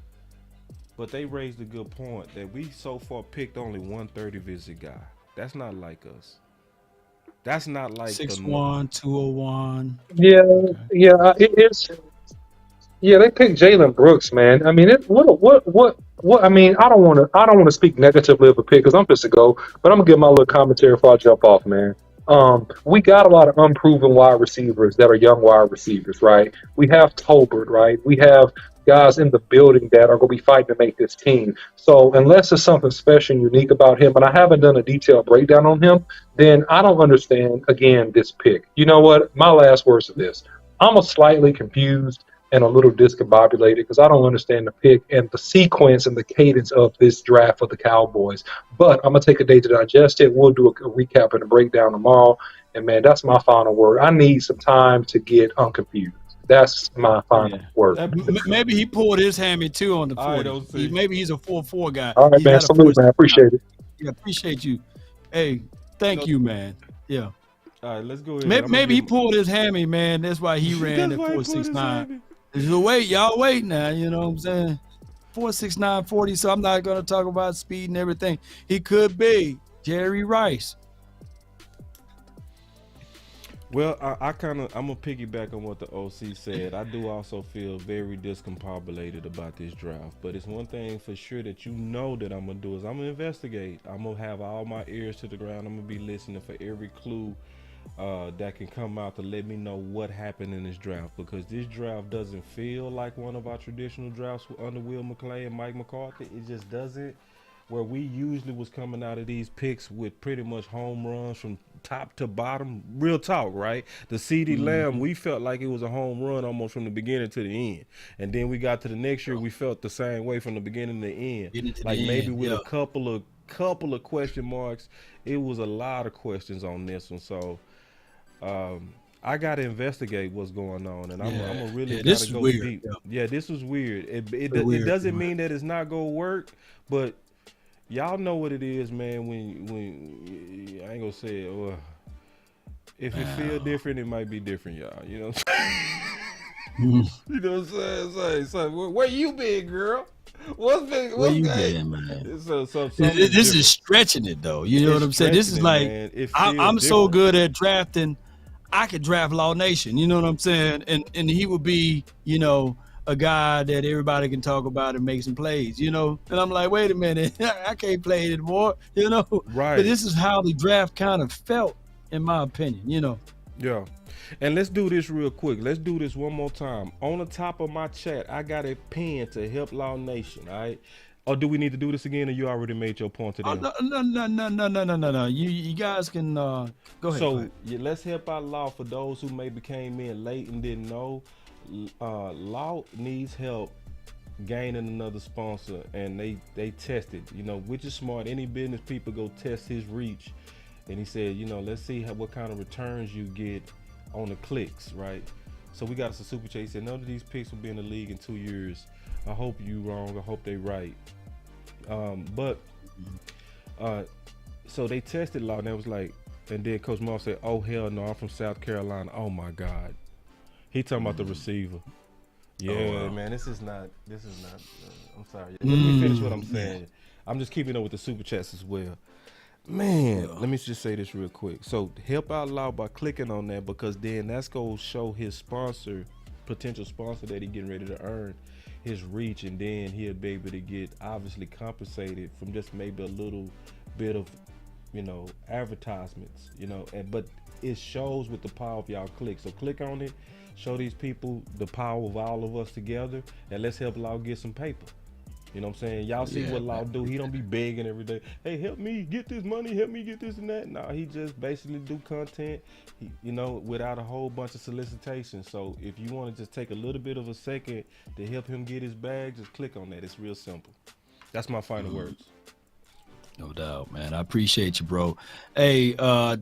but they raised a good point that we so far picked only 130 visit guy. That's not like us. That's not like 6'1", 201. Yeah, Okay. yeah. It's yeah. They picked Jalen Brooks, man. I mean, what? I mean, I don't want to speak negatively of a pick because I'm just to go, but I'm gonna give my little commentary before I jump off, man. We got a lot of unproven wide receivers that are young wide receivers, right? We have Tolbert, right? We have guys in the building that are going to be fighting to make this team. So unless there's something special and unique about him, and I haven't done a detailed breakdown on him, then I don't understand, again, this pick. You know what? My last words of this. I'm a slightly confused and a little discombobulated because I don't understand the pick and the sequence and the cadence of this draft for the Cowboys. But I'm going to take a day to digest it. We'll do a recap and a breakdown tomorrow. And, man, that's my final word. I need some time to get unconfused. That's my final word. Maybe he pulled his hammy too on the 40. I don't see. Maybe he's a 4-4 guy. All right, He's man. not a Salute, 4-6 man. Appreciate it. Yeah, appreciate you. Hey, thank you, man. Yeah. All right, let's go ahead. Maybe he pulled his hammy, man. That's why he ran at 4.69. Y'all wait now. You know what I'm saying? 4.69 40. So I'm not gonna talk about speed and everything. He could be Jerry Rice. Well, I'm gonna piggyback on what the OC said. I do also feel very discombobulated about this draft, but it's one thing for sure that you know that I'm gonna do is I'm gonna investigate. I'm gonna have all my ears to the ground. I'm gonna be listening for every clue that can come out to let me know what happened in this draft, because this draft doesn't feel like one of our traditional drafts under Will McClay and Mike McCarthy. It just doesn't. Where we usually was coming out of these picks with pretty much home runs from top to bottom. Real talk, right? The CeeDee Lamb, we felt like it was a home run almost from the beginning to the end. And then we got to the next year, we felt the same way from the beginning to the end. Like maybe with a couple of question marks. It was a lot of questions on this one. So I gotta investigate what's going on, and I'm gonna really gotta go deep. Yeah, this was weird. It doesn't mean that it's not gonna work, but y'all know what it is, man. When I ain't gonna say it. Well, if it feel different, it might be different, y'all. You know what I'm saying? You know what I'm saying? So, where you been, girl? Where you been, man? This is stretching it, though. You know what I'm saying? This is like I'm so good at drafting. I could draft Law Nation. You know what I'm saying? And he would be, you know, a guy that everybody can talk about and make some plays, you know? And I'm like, wait a minute, I can't play it anymore, you know? Right. But this is how the draft kind of felt, in my opinion, you know? Yeah. And let's do this real quick. Let's do this one more time. On the top of my chat, I got a pen to help Law Nation, all right? Or do we need to do this again, or you already made your point today? No. You guys can go ahead. So let's help out Law for those who maybe came in late and didn't know. Law needs help gaining another sponsor, and they tested, you know, which is smart. Any business people go test his reach, and he said, you know, let's see what kind of returns you get on the clicks, right? So we got us a super chat. He said, none of these picks will be in the league in 2 years. I hope you wrong. I hope they right. So they tested Law, and it was like, and then Coach Moss said, oh, hell no, I'm from South Carolina. Oh, my God. He talking about the receiver. Yeah, man, this is not, I'm sorry. Let me finish what I'm saying. I'm just keeping up with the super chats as well. Man, let me just say this real quick. So help out Law by clicking on that, because then that's going to show his sponsor, potential sponsor that he getting ready to earn, his reach, and then he'll be able to get obviously compensated from just maybe a little bit of, you know, advertisements, you know, but it shows with the power of y'all click. So click on it, show these people the power of all of us together, and let's help Law get some paper. You know what I'm saying? Y'all see what Law do. He don't be begging every day. Hey, help me get this money. Help me get this and that. No, he just basically do content, you know, without a whole bunch of solicitation. So if you want to just take a little bit of a second to help him get his bag, just click on that. It's real simple. That's my final words. No doubt, man. I appreciate you, bro. Hey,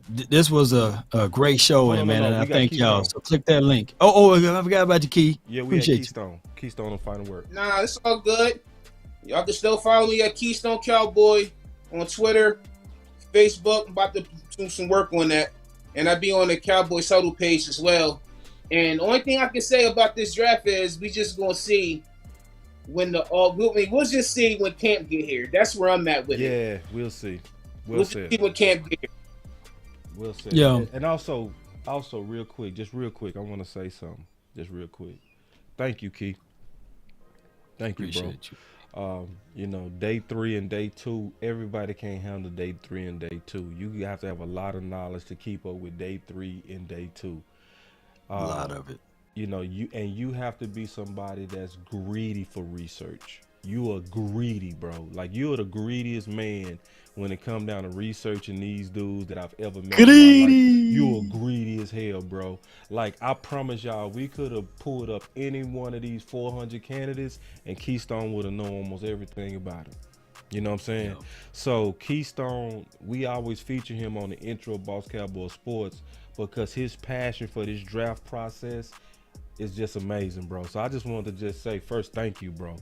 this was a great show, man, and I thank y'all. So click that link. Oh, I forgot about the key. Yeah, we appreciate had Keystone. Keystone on final word. Nah, it's all good. Y'all can still follow me at Keystone Cowboy on Twitter, Facebook. I'm about to do some work on that. And I'll be on the Cowboy Subtle page as well. And the only thing I can say about this draft is we just going to see when we'll just see when camp get here. That's where I'm at with it. Yeah, we'll see. We'll see when camp get here. We'll see. Yeah. And also real quick, I want to say something. Just real quick. Thank you, Key. Thank you, Appreciate bro. You know, day 3 and day 2, everybody can't handle day 3 and day 2. You have to have a lot of knowledge to keep up with day 3 and day 2. A lot of it. You know, you have to be somebody that's greedy for research. You are greedy, bro. Like, you are the greediest man when it come down to researching these dudes that I've ever met. Greedy. You are greedy as hell, bro. Like, I promise y'all, we could have pulled up any one of these 400 candidates, and Keystone would have known almost everything about him. You know what I'm saying? Yeah. So Keystone, we always feature him on the intro of Boss Cowboy Sports because his passion for this draft process is just amazing, bro. So I just wanted to just say first, thank you, bro.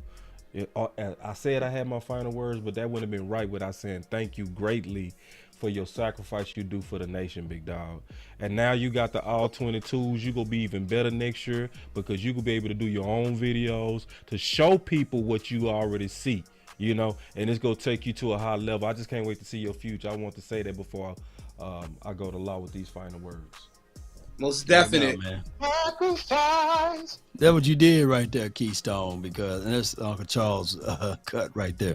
I said I had my final words, but that wouldn't have been right without saying thank you greatly for your sacrifice you do for the nation, big dog. And now you got the all 22s. You gonna be even better next year because you gonna be able to do your own videos to show people what you already see, you know, and it's gonna take you to a high level. I just can't wait to see your future. I want to say that before I go to law with these final words. Most definite. Sacrifice. That's what you did right there, Keystone, because and that's Uncle Charles' cut right there.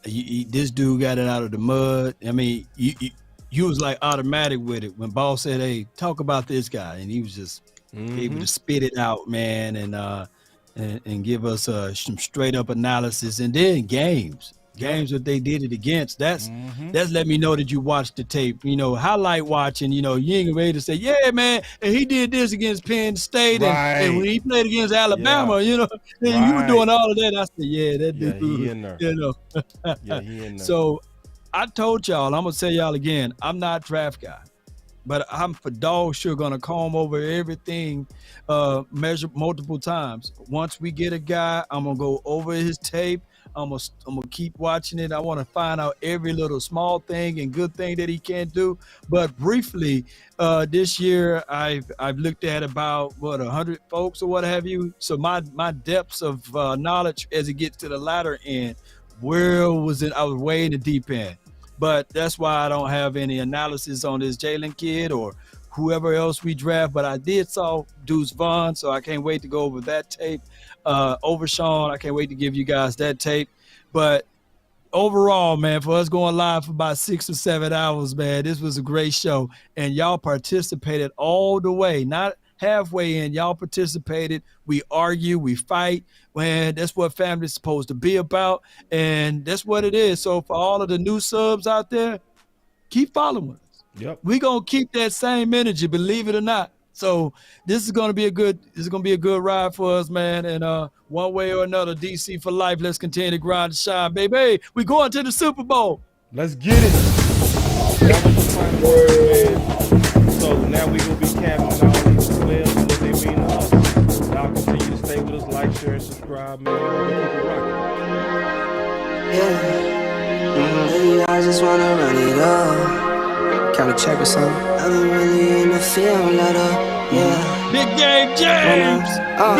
This dude got it out of the mud. I mean, you was like automatic with it when Ball said, "Hey, talk about this guy," and he was just able to spit it out, man, and give us some straight up analysis, and then games that they did it against. That's let me know that you watched the tape. You know, highlight watching. You know, you ain't ready to say, "Yeah, man," and he did this against Penn State, and when he played against Alabama, you know, and you were doing all of that. I said, "Yeah, that dude, he in there." You know, he in there. So I told y'all, I'm gonna tell y'all again, I'm not a draft guy, but I'm for dog sure gonna comb over everything, measure multiple times. Once we get a guy, I'm gonna go over his tape. I'm gonna keep watching it. I want to find out every little small thing and good thing that he can do. But briefly, this year I've looked at about 100 folks or what have you. So my depths of knowledge as it gets to the latter end, where was it? I was way in the deep end. But that's why I don't have any analysis on this Jalen kid or whoever else we draft. But I did saw Deuce Vaughn, so I can't wait to go over that tape. Over Sean, I can't wait to give you guys that tape. But overall, man, for us going live for about 6 or 7 hours, man, this was a great show. And y'all participated all the way, not halfway in. Y'all participated. We argue, we fight. Man, that's what family's supposed to be about. And that's what it is. So for all of the new subs out there, keep following us. Yep. We're going to keep that same energy, believe it or not. So this is going to be a good ride for us, man. And one way or another, DC for life. Let's continue to grind and shine, baby. We going to the Super Bowl. Let's get it. That was the final word, man. So now we gonna be capping all these share, and subscribe, man. We'll keep it rocking. Yeah, I just wanna run it up. Kinda check or something. I've been really in the field, let up. Yeah. Big game, James.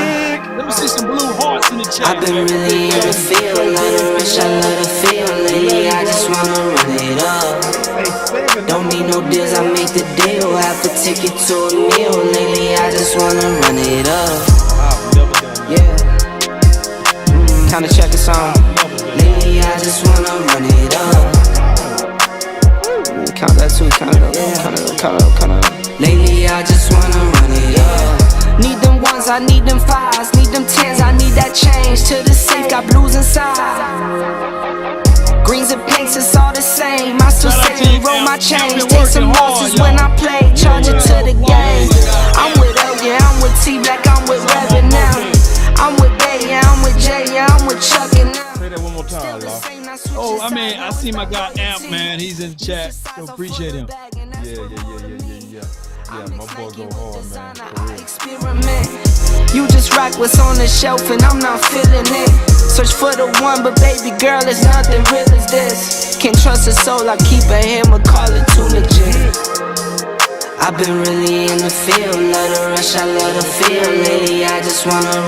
Big. Let me see some blue hearts in the chat. I've been really in the field, let her rush, I let her feel. Lately, I just wanna run it up. Don't need no deals, I make the deal. Have to take it to a meal. Lately, I just wanna run it up. Yeah. Kinda check a song. Lately, I just wanna run it up. Count that too, count it up, count it up. Lately, I just wanna run it up. Need them ones, I need them fives, need them tens, I need that change. To the safe, got blues inside. Greens and pinks, it's all the same. I still say roll my chains. Take some losses when I play, charge it to the game. I'm with L, yeah, I'm with T Black, I'm with Revan now. I'm with Bay, yeah, I'm with Jay, yeah, I'm with Chuck and now. Say that one more time, Law. Oh, I mean, I see my guy Amp, man. He's in the chat. So appreciate him. Yeah, my boy go hard, man. For real. Experiment. You just rock what's on the shelf and I'm not feeling it. Search for the one, but baby girl, it's nothing real as this. Can't trust a soul, I keep a hammer, call it too legit. I've been really in the field, let her rush, I let her feel. Lately, I just wanna